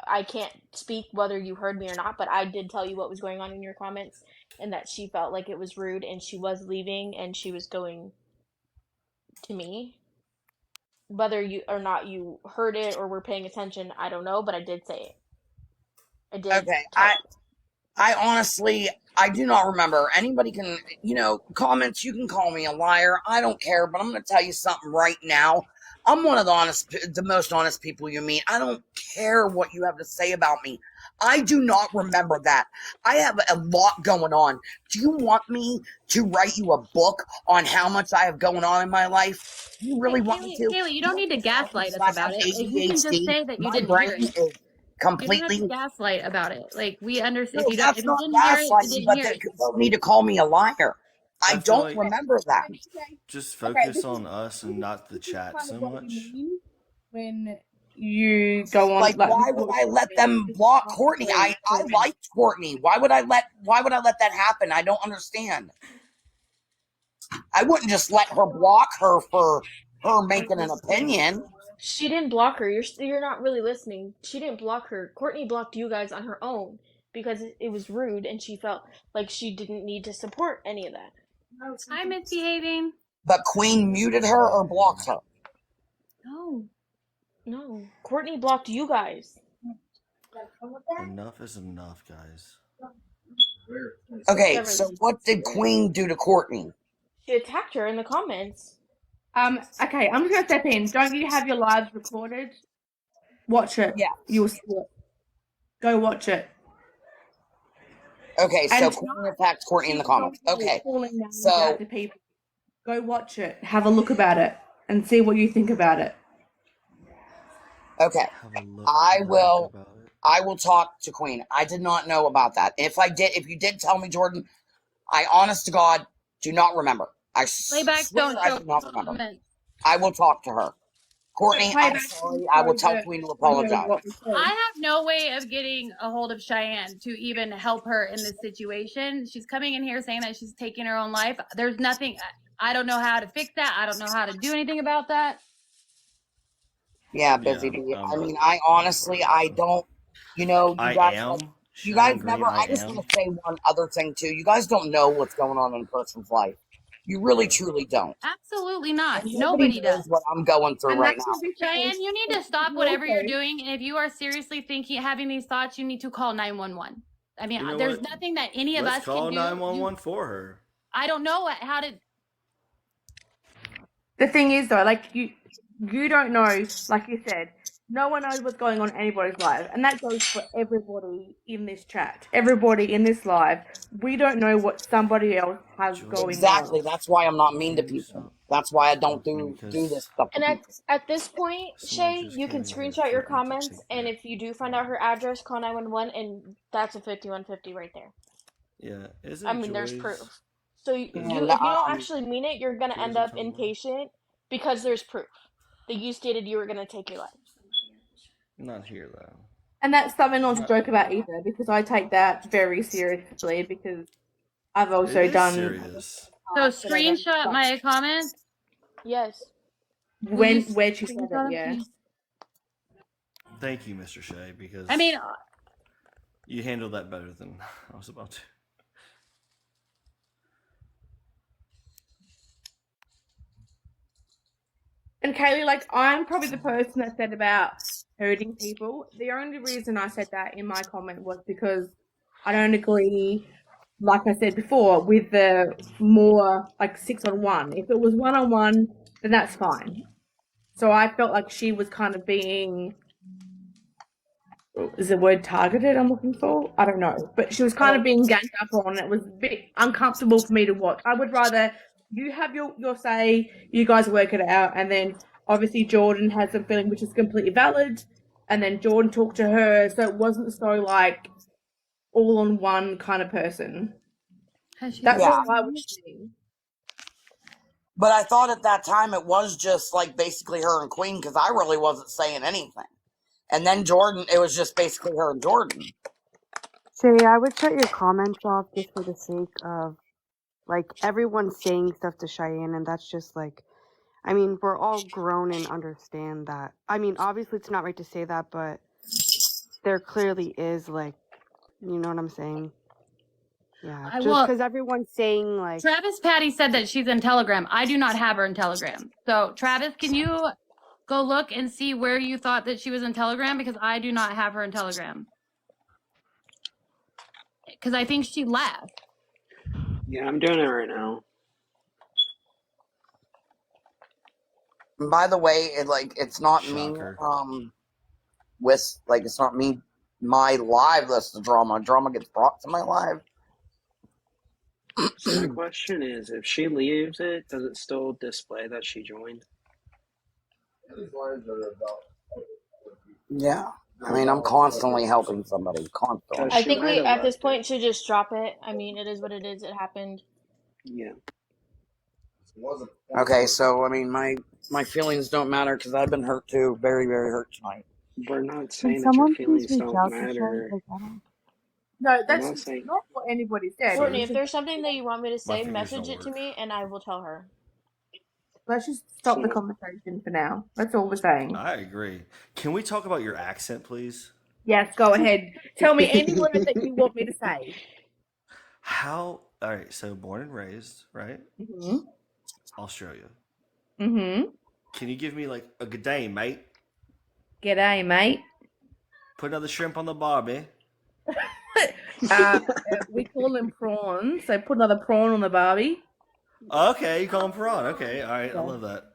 [SPEAKER 9] I can't speak whether you heard me or not, but I did tell you what was going on in your comments, and that she felt like it was rude, and she was leaving, and she was going to me. Whether you or not you heard it or were paying attention, I don't know, but I did say it. I did.
[SPEAKER 10] Okay, I honestly, I do not remember. Anybody can, comments, you can call me a liar. I don't care, but I'm going to tell you something right now. I'm one of the most honest people you meet. I don't care what you have to say about me. I do not remember that. I have a lot going on. Do you want me to write you a book on how much I have going on in my life? You really want me to?
[SPEAKER 2] Kaylee, you don't need to gaslight us about it. Like, you can just say that you
[SPEAKER 10] My
[SPEAKER 2] didn't hear
[SPEAKER 10] brain
[SPEAKER 2] it.
[SPEAKER 10] is completely.
[SPEAKER 2] You don't have to gaslight about it. Like, we understand.
[SPEAKER 10] No,
[SPEAKER 2] If
[SPEAKER 10] that's
[SPEAKER 2] you
[SPEAKER 10] not
[SPEAKER 2] didn't hear it, you
[SPEAKER 10] gaslighting,
[SPEAKER 2] didn't
[SPEAKER 10] but
[SPEAKER 2] hear
[SPEAKER 10] they
[SPEAKER 2] it.
[SPEAKER 10] don't need to call me a liar. I
[SPEAKER 3] feel
[SPEAKER 10] don't
[SPEAKER 3] like
[SPEAKER 10] remember that.
[SPEAKER 3] just focus on us and not the chat so much.
[SPEAKER 1] When you go on,
[SPEAKER 10] Like, why would I let them block Courtney? I liked Courtney. Why would I let that happen? I don't understand. I wouldn't just let her block her for her making an opinion.
[SPEAKER 9] She didn't block her. You're not really listening. She didn't block her. Courtney blocked you guys on her own because it was rude, and she felt like she didn't need to support any of that.
[SPEAKER 2] I'm misbehaving.
[SPEAKER 10] But Queen muted her or blocked her.
[SPEAKER 9] No. Courtney blocked you guys.
[SPEAKER 3] Enough is enough, guys.
[SPEAKER 10] Okay, so what did Queen do to Courtney?
[SPEAKER 9] She attacked her in the comments.
[SPEAKER 1] Okay, I'm just gonna step in. Don't you have your lives recorded? Watch it.
[SPEAKER 10] Yeah.
[SPEAKER 1] You'll see it. Go watch it.
[SPEAKER 10] Okay, so
[SPEAKER 1] And
[SPEAKER 10] Queen attacked Courtney in the comments. Okay,
[SPEAKER 1] calling names
[SPEAKER 10] so
[SPEAKER 1] out to people. Go watch it. Have a look about it and see what you think about it.
[SPEAKER 10] okay, I will talk to Queen. I did not know about that. If you did tell me, Jordan, I honest to God do not remember. I
[SPEAKER 2] Playbacks
[SPEAKER 10] swear
[SPEAKER 2] don't
[SPEAKER 10] I
[SPEAKER 2] show
[SPEAKER 10] do not remember.
[SPEAKER 2] comments.
[SPEAKER 10] I will talk to her. Courtney, I'm sorry. I will tell Queen to apologize.
[SPEAKER 2] I have no way of getting a hold of Cheyenne to even help her in this situation. She's coming in here saying that she's taking her own life. There's nothing. I don't know how to fix that. I don't know how to do anything about that.
[SPEAKER 10] Yeah, busy. I mean, I honestly, I don't. You guys never. I just want to say one other thing too. You guys don't know what's going on in a person's life. You really, truly don't.
[SPEAKER 2] Absolutely not.
[SPEAKER 10] And
[SPEAKER 2] Nobody
[SPEAKER 10] knows
[SPEAKER 2] does.
[SPEAKER 10] what I'm going through right now.
[SPEAKER 2] Cheyenne, you need to stop whatever you're doing, and if you are seriously having these thoughts, you need to call 911. I mean, there's nothing that any of us can do.
[SPEAKER 3] Let's call 911 for her.
[SPEAKER 2] I don't know how to.
[SPEAKER 1] The thing is, though, like you don't know, like you said, no one knows what's going on in anybody's life, and that goes for everybody in this chat, everybody in this live. We don't know what somebody else has going on.
[SPEAKER 10] Exactly. That's why I'm not mean to people. That's why I don't do this stuff.
[SPEAKER 9] And at this point, Shay, you can screenshot your comments, and if you do find out her address, call 911, and that's a 5150 right there.
[SPEAKER 3] Yeah,
[SPEAKER 9] there's proof. So if you don't actually mean it, you're gonna end up inpatient because there's proof that you stated you were gonna take your life.
[SPEAKER 3] Not here though.
[SPEAKER 1] And that's something not to joke about either, because I take that very seriously, because I've
[SPEAKER 3] It
[SPEAKER 1] also
[SPEAKER 3] is
[SPEAKER 1] done
[SPEAKER 3] serious.
[SPEAKER 2] So screenshot my comment.
[SPEAKER 9] Yes.
[SPEAKER 1] where'd she say
[SPEAKER 2] Screenshot
[SPEAKER 1] that,
[SPEAKER 2] them,
[SPEAKER 1] yeah.
[SPEAKER 2] please?
[SPEAKER 3] Thank you, Mr. Shay, because
[SPEAKER 2] I mean,
[SPEAKER 3] you handled that better than I was about to.
[SPEAKER 1] And Kaylee, like, I'm probably the person that said about hurting people. The only reason I said that in my comment was because I don't agree, like I said before, with the more like 6-on-1. If it was 1-on-1, then that's fine. So I felt like she was kind of being, is the word targeted I'm looking for? I don't know. But she was kind of being ganged up on. It was a bit uncomfortable for me to watch. I would rather you have your say, you guys work it out, and then obviously Jordan had some feeling which is completely valid, and then Jordan talked to her, so it wasn't so like all on one kind of person. That's
[SPEAKER 10] Yeah.
[SPEAKER 1] what I was saying.
[SPEAKER 10] But I thought at that time it was just like basically her and Queen because I really wasn't saying anything. And then Jordan, it was just basically her and Jordan.
[SPEAKER 11] Shay, I would shut your comments off just for the sake of, like, everyone's saying stuff to Cheyenne, and that's just like, I mean, we're all grown and understand that. I mean, obviously it's not right to say that, but there clearly is, like, you know what I'm saying? Yeah, just because everyone's saying, like...
[SPEAKER 2] Travis Patty said that she's in Telegram. I do not have her in Telegram. So, Travis, can you go look and see where you thought that she was in Telegram? Because I do not have her in Telegram. Because I think she left.
[SPEAKER 4] Yeah, I'm doing it right now.
[SPEAKER 10] And by the way, it's not
[SPEAKER 3] Shocker.
[SPEAKER 10] me, it's not me, my live that's the drama. Drama gets brought to my live.
[SPEAKER 4] So my question is, if she leaves it, does it still display that she joined?
[SPEAKER 10] Yeah. I mean, I'm constantly helping somebody. Constantly.
[SPEAKER 9] I think we, at this point, should just drop it. I mean, it is what it is. It happened.
[SPEAKER 4] Yeah.
[SPEAKER 10] Okay, so, I mean, my feelings don't matter because I've been hurt too. Very, very hurt tonight.
[SPEAKER 4] We're not
[SPEAKER 11] Can
[SPEAKER 4] saying that your
[SPEAKER 11] someone please
[SPEAKER 4] feelings
[SPEAKER 11] reach
[SPEAKER 4] don't
[SPEAKER 11] out to Shay?
[SPEAKER 4] matter.
[SPEAKER 11] Like, I don't...
[SPEAKER 1] No,
[SPEAKER 4] I'm
[SPEAKER 1] that's
[SPEAKER 4] not saying...
[SPEAKER 1] not what anybody said.
[SPEAKER 9] Courtney,
[SPEAKER 1] It
[SPEAKER 9] if
[SPEAKER 1] was
[SPEAKER 9] there's something that you want me to
[SPEAKER 3] My
[SPEAKER 9] say,
[SPEAKER 3] fingers
[SPEAKER 9] message
[SPEAKER 3] don't
[SPEAKER 9] it to
[SPEAKER 3] work.
[SPEAKER 9] me and I will tell her.
[SPEAKER 1] Let's just stop the conversation for now. That's all we're saying.
[SPEAKER 3] I agree. Can we talk about your accent, please?
[SPEAKER 1] Yes, go ahead. Tell me any word that you want me to say.
[SPEAKER 3] How? All right. So born and raised, right?
[SPEAKER 1] Mm-hmm.
[SPEAKER 3] Australia.
[SPEAKER 1] Mm-hmm.
[SPEAKER 3] Can you give me like a good day, mate?
[SPEAKER 1] G'day, mate.
[SPEAKER 3] Put another shrimp on the barbie.
[SPEAKER 1] We call them prawns, so put another prawn on the barbie.
[SPEAKER 3] Okay, you call them prawn. Okay, all right.
[SPEAKER 1] Yeah.
[SPEAKER 3] I love that.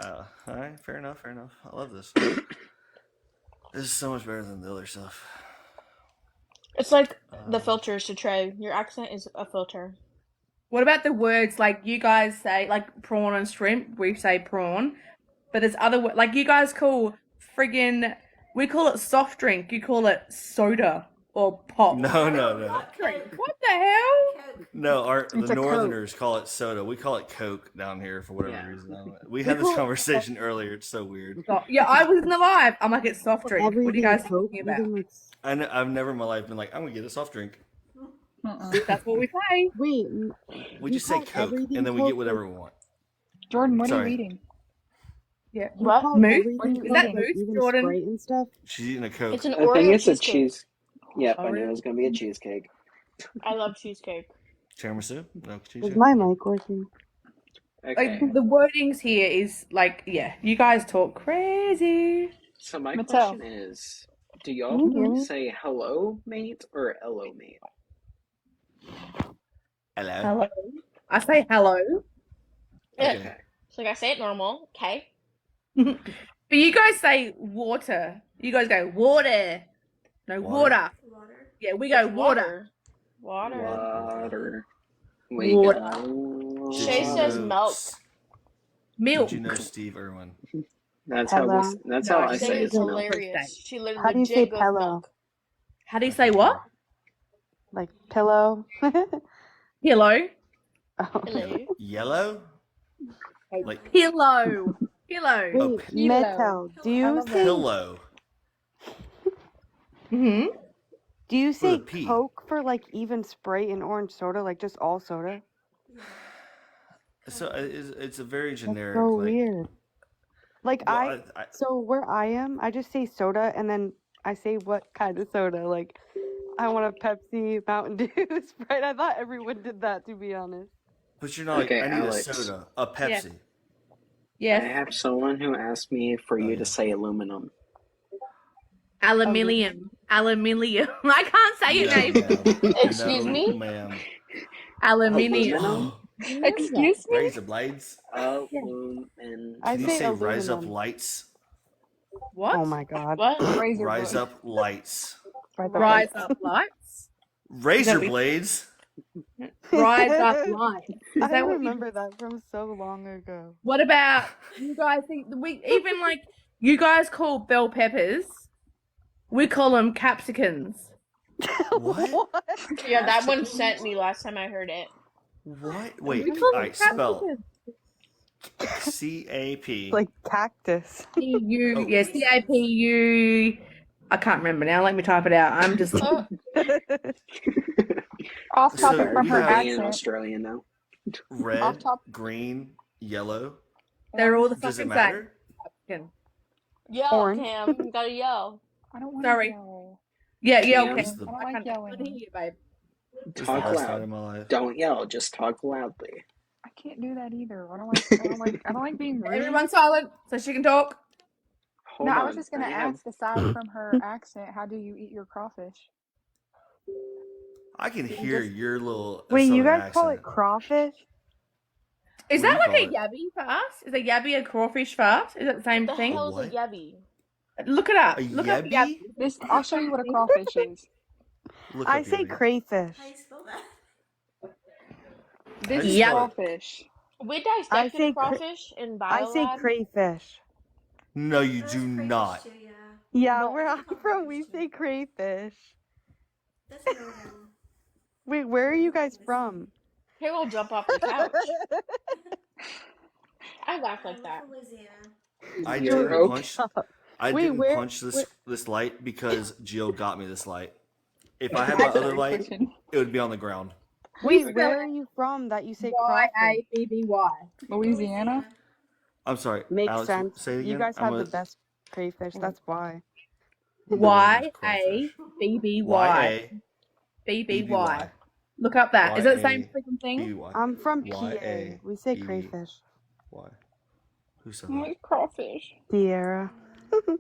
[SPEAKER 3] All right, fair enough. Fair enough. I love this. This is so much better than the other stuff.
[SPEAKER 9] It's like the filters to Trey. Your accent is a filter.
[SPEAKER 1] What about the words like you guys say, like prawn and shrimp? We say prawn, but there's other words like you guys call friggin'. We call it soft drink. You call it soda or pop.
[SPEAKER 3] No.
[SPEAKER 1] Drink. What the hell?
[SPEAKER 3] No,
[SPEAKER 1] It's
[SPEAKER 3] the
[SPEAKER 1] a
[SPEAKER 3] Northerners call it soda. We call it Coke down here for whatever reason. We had this conversation earlier. It's so weird.
[SPEAKER 1] Yeah, I was in the live. I'm like, it's soft drink. What are you guys talking about?
[SPEAKER 3] I've never in my life been like, I'm gonna get a soft drink.
[SPEAKER 1] That's what we say.
[SPEAKER 11] Wait.
[SPEAKER 3] We just say Coke, and then we get whatever we want.
[SPEAKER 5] Jordan, what are
[SPEAKER 3] Sorry.
[SPEAKER 5] you eating?
[SPEAKER 1] Yeah.
[SPEAKER 11] What?
[SPEAKER 1] Moose?
[SPEAKER 11] Is
[SPEAKER 1] Is that moose, Jordan?
[SPEAKER 11] Sprite and stuff?
[SPEAKER 3] She's eating a Coke.
[SPEAKER 9] It's an
[SPEAKER 4] I
[SPEAKER 9] Oreo
[SPEAKER 4] think it's a
[SPEAKER 9] cheesecake.
[SPEAKER 4] cheese. Yep, I knew
[SPEAKER 1] Oreo?
[SPEAKER 4] it was going to be a cheesecake.
[SPEAKER 9] I love cheesecake.
[SPEAKER 3] Tiramisu? No,
[SPEAKER 11] Is
[SPEAKER 3] cheesecake.
[SPEAKER 11] my mic working?
[SPEAKER 4] Okay.
[SPEAKER 1] Like the wordings here is like, yeah, you guys talk crazy.
[SPEAKER 4] So my
[SPEAKER 5] Mattel.
[SPEAKER 4] question is, do y'all
[SPEAKER 11] Can you hear me?
[SPEAKER 4] say hello, mate, or hello, mate?
[SPEAKER 3] Hello.
[SPEAKER 1] Hello. I say hello.
[SPEAKER 3] Okay.
[SPEAKER 9] So like I say it normal, okay?
[SPEAKER 1] But you guys say water. You guys go water. No, water. Yeah, we go
[SPEAKER 9] It's
[SPEAKER 1] water.
[SPEAKER 9] Water.
[SPEAKER 4] Water. We
[SPEAKER 1] Water.
[SPEAKER 4] go.
[SPEAKER 9] Shay says milk.
[SPEAKER 1] Milk.
[SPEAKER 3] Did you know Steve Irwin?
[SPEAKER 4] That's how
[SPEAKER 11] Hello.
[SPEAKER 4] we. That's
[SPEAKER 1] No,
[SPEAKER 4] how I
[SPEAKER 1] Shay
[SPEAKER 4] say
[SPEAKER 9] Shay
[SPEAKER 4] it.
[SPEAKER 9] is
[SPEAKER 1] Milk.
[SPEAKER 9] hilarious. She
[SPEAKER 11] How
[SPEAKER 9] literally
[SPEAKER 11] do you say
[SPEAKER 9] legit goes
[SPEAKER 11] pillow?
[SPEAKER 9] milk.
[SPEAKER 1] How do you say what?
[SPEAKER 11] Like pillow?
[SPEAKER 1] Pillow.
[SPEAKER 11] Oh.
[SPEAKER 9] Hello.
[SPEAKER 3] Yellow? Like
[SPEAKER 1] Pillow. Pillow.
[SPEAKER 3] Oh,
[SPEAKER 11] Wait, Metal, do
[SPEAKER 5] I
[SPEAKER 11] you
[SPEAKER 5] love
[SPEAKER 11] say
[SPEAKER 3] pillow.
[SPEAKER 1] Mm-hmm.
[SPEAKER 11] Do you
[SPEAKER 3] For the
[SPEAKER 11] say
[SPEAKER 3] P.
[SPEAKER 11] Coke for like even Sprite and orange soda, like just all soda?
[SPEAKER 3] So it's a very
[SPEAKER 11] That's
[SPEAKER 3] generic,
[SPEAKER 11] so
[SPEAKER 3] like,
[SPEAKER 11] weird. Like
[SPEAKER 3] well,
[SPEAKER 11] so where I am, I just say soda and then I say what kind of soda. Like I want a Pepsi, Mountain Dew, Sprite. I thought everyone did that, to be honest.
[SPEAKER 3] but you're not like,
[SPEAKER 4] Okay,
[SPEAKER 3] I need a
[SPEAKER 4] Alex.
[SPEAKER 3] soda, a
[SPEAKER 1] Yeah.
[SPEAKER 3] Pepsi.
[SPEAKER 1] Yes.
[SPEAKER 4] I have someone who asked me for
[SPEAKER 3] Oh,
[SPEAKER 4] you
[SPEAKER 3] yeah.
[SPEAKER 4] to say aluminum.
[SPEAKER 1] Aluminium. Aluminium. I can't say your
[SPEAKER 3] No,
[SPEAKER 1] name.
[SPEAKER 3] ma'am.
[SPEAKER 9] Excuse
[SPEAKER 3] No,
[SPEAKER 9] me?
[SPEAKER 3] ma'am.
[SPEAKER 1] Aluminium.
[SPEAKER 4] Aluminum?
[SPEAKER 5] Excuse me?
[SPEAKER 3] Razor blades.
[SPEAKER 4] Aluminum.
[SPEAKER 11] I
[SPEAKER 3] Can you
[SPEAKER 11] say
[SPEAKER 3] say rise up
[SPEAKER 11] aluminum.
[SPEAKER 3] lights?
[SPEAKER 1] What?
[SPEAKER 11] Oh my god.
[SPEAKER 9] What?
[SPEAKER 5] Razor
[SPEAKER 3] Rise
[SPEAKER 5] blade.
[SPEAKER 3] up lights.
[SPEAKER 1] Rise up lights.
[SPEAKER 3] Razor
[SPEAKER 1] we-
[SPEAKER 3] blades.
[SPEAKER 1] Rise up lights. Is
[SPEAKER 11] I
[SPEAKER 1] that what you?
[SPEAKER 11] remember that from so long ago.
[SPEAKER 1] What about you guys? Think we even like you guys call bell peppers? We call them capsicums.
[SPEAKER 3] What?
[SPEAKER 9] Yeah, that one sent me last time I heard it.
[SPEAKER 3] What?
[SPEAKER 1] We
[SPEAKER 3] Wait.
[SPEAKER 1] call
[SPEAKER 3] All
[SPEAKER 1] them
[SPEAKER 3] right. Spell
[SPEAKER 1] capsicums.
[SPEAKER 3] CAP.
[SPEAKER 11] Like cactus.
[SPEAKER 1] CU.
[SPEAKER 3] Oh.
[SPEAKER 1] Yeah, CAPU. I can't remember now. Let me type it out. I'm just.
[SPEAKER 5] Off
[SPEAKER 3] So
[SPEAKER 5] topic from
[SPEAKER 3] we
[SPEAKER 5] her
[SPEAKER 3] have
[SPEAKER 4] Being
[SPEAKER 5] accent.
[SPEAKER 4] Australian now.
[SPEAKER 3] red,
[SPEAKER 5] Off top.
[SPEAKER 3] green, yellow.
[SPEAKER 1] They're all the
[SPEAKER 3] Does it
[SPEAKER 1] fucking
[SPEAKER 3] matter?
[SPEAKER 1] same.
[SPEAKER 9] Yell,
[SPEAKER 11] Orange.
[SPEAKER 9] Cam. You gotta yell.
[SPEAKER 5] I don't want
[SPEAKER 1] Sorry.
[SPEAKER 5] to yell.
[SPEAKER 1] Yeah, yeah,
[SPEAKER 4] Cam,
[SPEAKER 1] okay.
[SPEAKER 3] This is the,
[SPEAKER 5] I don't
[SPEAKER 1] I
[SPEAKER 5] like
[SPEAKER 1] can't
[SPEAKER 5] yelling.
[SPEAKER 1] hear you, babe.
[SPEAKER 3] this is the
[SPEAKER 4] Talk
[SPEAKER 3] best night
[SPEAKER 4] loud.
[SPEAKER 3] of my life.
[SPEAKER 4] Don't yell. Just talk loudly.
[SPEAKER 5] I can't do that either. I don't like being rude.
[SPEAKER 1] Everyone silent so she can talk.
[SPEAKER 4] Hold
[SPEAKER 5] No,
[SPEAKER 4] on.
[SPEAKER 5] I was just gonna
[SPEAKER 4] I have
[SPEAKER 5] ask, aside from her accent, how do you eat your crawfish?
[SPEAKER 3] I can
[SPEAKER 5] You
[SPEAKER 3] hear
[SPEAKER 5] just
[SPEAKER 3] your little
[SPEAKER 11] Wait, you
[SPEAKER 3] southern
[SPEAKER 11] guys call it
[SPEAKER 3] accent.
[SPEAKER 11] crawfish?
[SPEAKER 1] Is
[SPEAKER 3] What do
[SPEAKER 1] that
[SPEAKER 3] you
[SPEAKER 1] like
[SPEAKER 3] call
[SPEAKER 1] a
[SPEAKER 3] it?
[SPEAKER 1] yabby for us? Is a yabby a crawfish for us? Is it the same
[SPEAKER 9] What the
[SPEAKER 1] thing?
[SPEAKER 9] hell is a
[SPEAKER 3] what?
[SPEAKER 9] yebby?
[SPEAKER 1] Look it up.
[SPEAKER 3] A
[SPEAKER 1] Look up
[SPEAKER 3] yebby?
[SPEAKER 1] yabby.
[SPEAKER 5] this. I'll show you what a crawfish is.
[SPEAKER 3] Look
[SPEAKER 11] I
[SPEAKER 3] up
[SPEAKER 11] say
[SPEAKER 3] yebby.
[SPEAKER 11] crayfish.
[SPEAKER 5] This
[SPEAKER 3] How do
[SPEAKER 5] is
[SPEAKER 3] you spell it?
[SPEAKER 5] crawfish.
[SPEAKER 9] We
[SPEAKER 11] I
[SPEAKER 9] dissected
[SPEAKER 11] say
[SPEAKER 9] a crawfish in
[SPEAKER 11] I say
[SPEAKER 9] biolab.
[SPEAKER 11] crayfish.
[SPEAKER 3] No, you do not.
[SPEAKER 11] Yeah,
[SPEAKER 9] But
[SPEAKER 11] where I'm from, we say crayfish. Wait, where are you guys from?
[SPEAKER 9] he will jump off the couch. I laugh like that.
[SPEAKER 3] I
[SPEAKER 4] You're
[SPEAKER 3] didn't
[SPEAKER 4] okay.
[SPEAKER 3] punch.
[SPEAKER 11] Stop.
[SPEAKER 3] I
[SPEAKER 11] Wait,
[SPEAKER 3] didn't
[SPEAKER 11] where?
[SPEAKER 3] punch this light because Jill got me this light. If I had
[SPEAKER 5] That's
[SPEAKER 3] my
[SPEAKER 5] a
[SPEAKER 3] other
[SPEAKER 5] great
[SPEAKER 3] light,
[SPEAKER 5] question.
[SPEAKER 3] it would be on the ground.
[SPEAKER 1] We
[SPEAKER 11] Wait,
[SPEAKER 1] spell
[SPEAKER 11] where are
[SPEAKER 1] it
[SPEAKER 11] you from that you say crawfish?
[SPEAKER 1] YABBY.
[SPEAKER 5] Louisiana.
[SPEAKER 3] I'm sorry,
[SPEAKER 11] Makes
[SPEAKER 3] Alex.
[SPEAKER 11] sense.
[SPEAKER 3] Say it
[SPEAKER 11] You
[SPEAKER 3] again.
[SPEAKER 11] guys
[SPEAKER 3] I'm
[SPEAKER 11] have the
[SPEAKER 3] gonna.
[SPEAKER 11] best crayfish. That's why.
[SPEAKER 3] No one is crawfish.
[SPEAKER 1] YABBY. BBY. Look up that. Is it the same freaking thing?
[SPEAKER 3] BBY.
[SPEAKER 11] I'm from PA.
[SPEAKER 3] YA
[SPEAKER 11] We say
[SPEAKER 3] BB.
[SPEAKER 11] crayfish.
[SPEAKER 3] Why? Who said
[SPEAKER 5] I
[SPEAKER 3] that?
[SPEAKER 5] like crawfish.
[SPEAKER 11] Sierra.
[SPEAKER 3] Oh.
[SPEAKER 1] Is that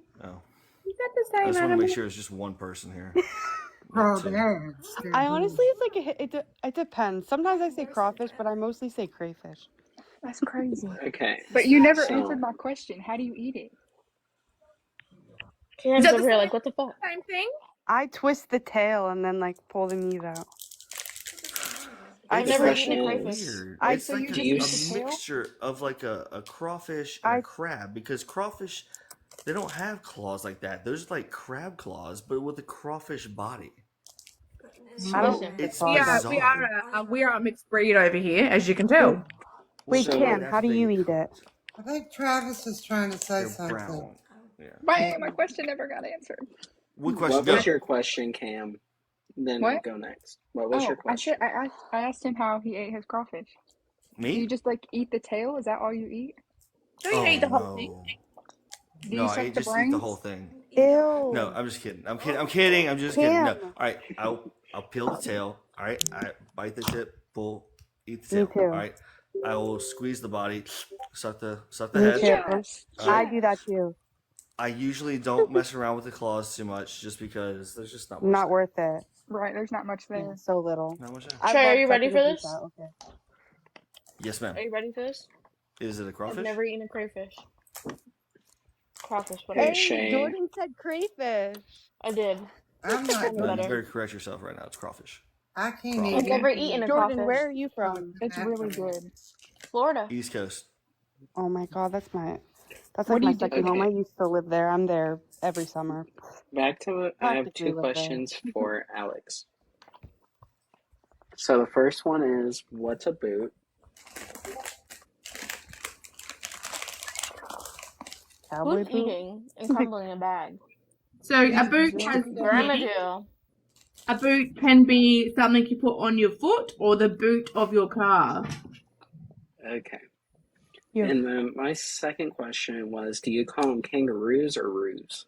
[SPEAKER 1] the
[SPEAKER 3] I
[SPEAKER 1] same
[SPEAKER 3] just want to
[SPEAKER 1] animal?
[SPEAKER 3] make sure it's just one person here.
[SPEAKER 6] Oh,
[SPEAKER 3] Not two.
[SPEAKER 6] that's
[SPEAKER 11] I honestly, it's like it depends. Sometimes I say crawfish, but I mostly say crayfish.
[SPEAKER 5] That's crazy.
[SPEAKER 4] Okay.
[SPEAKER 5] But you never
[SPEAKER 4] So
[SPEAKER 5] answered my question. How do you eat it?
[SPEAKER 9] Cam's
[SPEAKER 1] Is that
[SPEAKER 9] over
[SPEAKER 1] the
[SPEAKER 9] here like, what the fuck?
[SPEAKER 1] same thing?
[SPEAKER 11] I twist the tail and then like pull the meat out.
[SPEAKER 9] I've
[SPEAKER 3] It's
[SPEAKER 9] never
[SPEAKER 3] like
[SPEAKER 9] eaten a
[SPEAKER 4] question
[SPEAKER 9] crayfish.
[SPEAKER 4] is,
[SPEAKER 3] weird.
[SPEAKER 11] I
[SPEAKER 3] It's
[SPEAKER 5] so
[SPEAKER 3] like
[SPEAKER 5] you
[SPEAKER 3] a,
[SPEAKER 5] just
[SPEAKER 4] you
[SPEAKER 5] eat
[SPEAKER 3] a
[SPEAKER 5] the tail?
[SPEAKER 3] mixture of like a crawfish and
[SPEAKER 11] I
[SPEAKER 3] a crab because crawfish they don't have claws like that. Those are like crab claws, but with a crawfish body.
[SPEAKER 11] I don't
[SPEAKER 9] Listen,
[SPEAKER 11] like the
[SPEAKER 3] It's
[SPEAKER 11] claws.
[SPEAKER 1] We are a mixed breed over here, as you can tell.
[SPEAKER 11] Wait,
[SPEAKER 4] So-
[SPEAKER 11] Cam, how do you eat it?
[SPEAKER 6] I think Travis is trying to say
[SPEAKER 3] They're
[SPEAKER 6] something.
[SPEAKER 3] brown. Yeah.
[SPEAKER 5] Bang! My question never got answered.
[SPEAKER 3] What question?
[SPEAKER 4] what
[SPEAKER 3] Go.
[SPEAKER 4] was your question, Cam? Then I'll
[SPEAKER 5] What?
[SPEAKER 4] go next. What was your
[SPEAKER 5] I
[SPEAKER 4] question?
[SPEAKER 5] said I asked him how he ate his crawfish. Do you
[SPEAKER 3] Me?
[SPEAKER 5] just like eat the tail? Is that all you eat?
[SPEAKER 1] Do you
[SPEAKER 3] Oh
[SPEAKER 1] eat the whole thing?
[SPEAKER 3] no.
[SPEAKER 5] Do
[SPEAKER 3] No,
[SPEAKER 5] you
[SPEAKER 3] I
[SPEAKER 5] suck the
[SPEAKER 3] just eat
[SPEAKER 5] brains?
[SPEAKER 3] the whole thing.
[SPEAKER 11] Ew.
[SPEAKER 3] No, I'm just kidding. I'm kidding. I'm kidding. I'm just kidding. No.
[SPEAKER 11] Cam.
[SPEAKER 3] All right. I'll peel the tail. All right. I bite the tip, pull, eat the
[SPEAKER 11] Me
[SPEAKER 3] tail.
[SPEAKER 11] too.
[SPEAKER 3] All right. I will squeeze the body, suck the
[SPEAKER 11] Me
[SPEAKER 3] head.
[SPEAKER 11] too.
[SPEAKER 5] Yes.
[SPEAKER 11] I do that too.
[SPEAKER 3] I usually don't mess around with the claws too much, just because there's just not much.
[SPEAKER 11] Not
[SPEAKER 3] there.
[SPEAKER 11] worth it.
[SPEAKER 5] Right. There's not much there.
[SPEAKER 11] So little.
[SPEAKER 3] Not much. There.
[SPEAKER 11] I'd
[SPEAKER 9] Shay,
[SPEAKER 11] love
[SPEAKER 9] are you ready
[SPEAKER 11] sucking
[SPEAKER 9] for
[SPEAKER 11] a piece
[SPEAKER 9] this?
[SPEAKER 11] out. Okay.
[SPEAKER 3] Yes, ma'am.
[SPEAKER 9] Are you ready for this?
[SPEAKER 3] Is it a
[SPEAKER 9] I've
[SPEAKER 3] crawfish?
[SPEAKER 9] never eaten a crayfish. Crawfish, whatever.
[SPEAKER 4] Hey, Shay.
[SPEAKER 11] Jordan said crayfish.
[SPEAKER 9] I did.
[SPEAKER 6] I'm
[SPEAKER 9] Tell
[SPEAKER 6] not.
[SPEAKER 9] me
[SPEAKER 3] No, you
[SPEAKER 9] better.
[SPEAKER 3] better correct yourself right now. It's crawfish.
[SPEAKER 6] I can't
[SPEAKER 3] I've
[SPEAKER 6] eat.
[SPEAKER 9] I've never
[SPEAKER 6] anything.
[SPEAKER 9] eaten a
[SPEAKER 11] Jordan,
[SPEAKER 9] crawfish.
[SPEAKER 11] where are you from?
[SPEAKER 5] It's really good.
[SPEAKER 9] Florida.
[SPEAKER 3] East Coast.
[SPEAKER 11] Oh my god, that's
[SPEAKER 5] What
[SPEAKER 11] like
[SPEAKER 5] do
[SPEAKER 11] my
[SPEAKER 5] you do?
[SPEAKER 11] second home.
[SPEAKER 4] Okay.
[SPEAKER 11] I used to live there. I'm there every summer.
[SPEAKER 4] Back to it. I have
[SPEAKER 11] Practically
[SPEAKER 4] two
[SPEAKER 11] live there.
[SPEAKER 4] questions for Alex. So the first one is, what's a boot?
[SPEAKER 11] Cowboy
[SPEAKER 9] Who's
[SPEAKER 11] boot?
[SPEAKER 9] eating and crumbling a bag?
[SPEAKER 1] So a boot has
[SPEAKER 9] Vermidale.
[SPEAKER 1] a boot can be something you put on your foot or the boot of your car.
[SPEAKER 4] Okay.
[SPEAKER 5] Yeah.
[SPEAKER 4] And then my second question was, do you call them kangaroos or roos?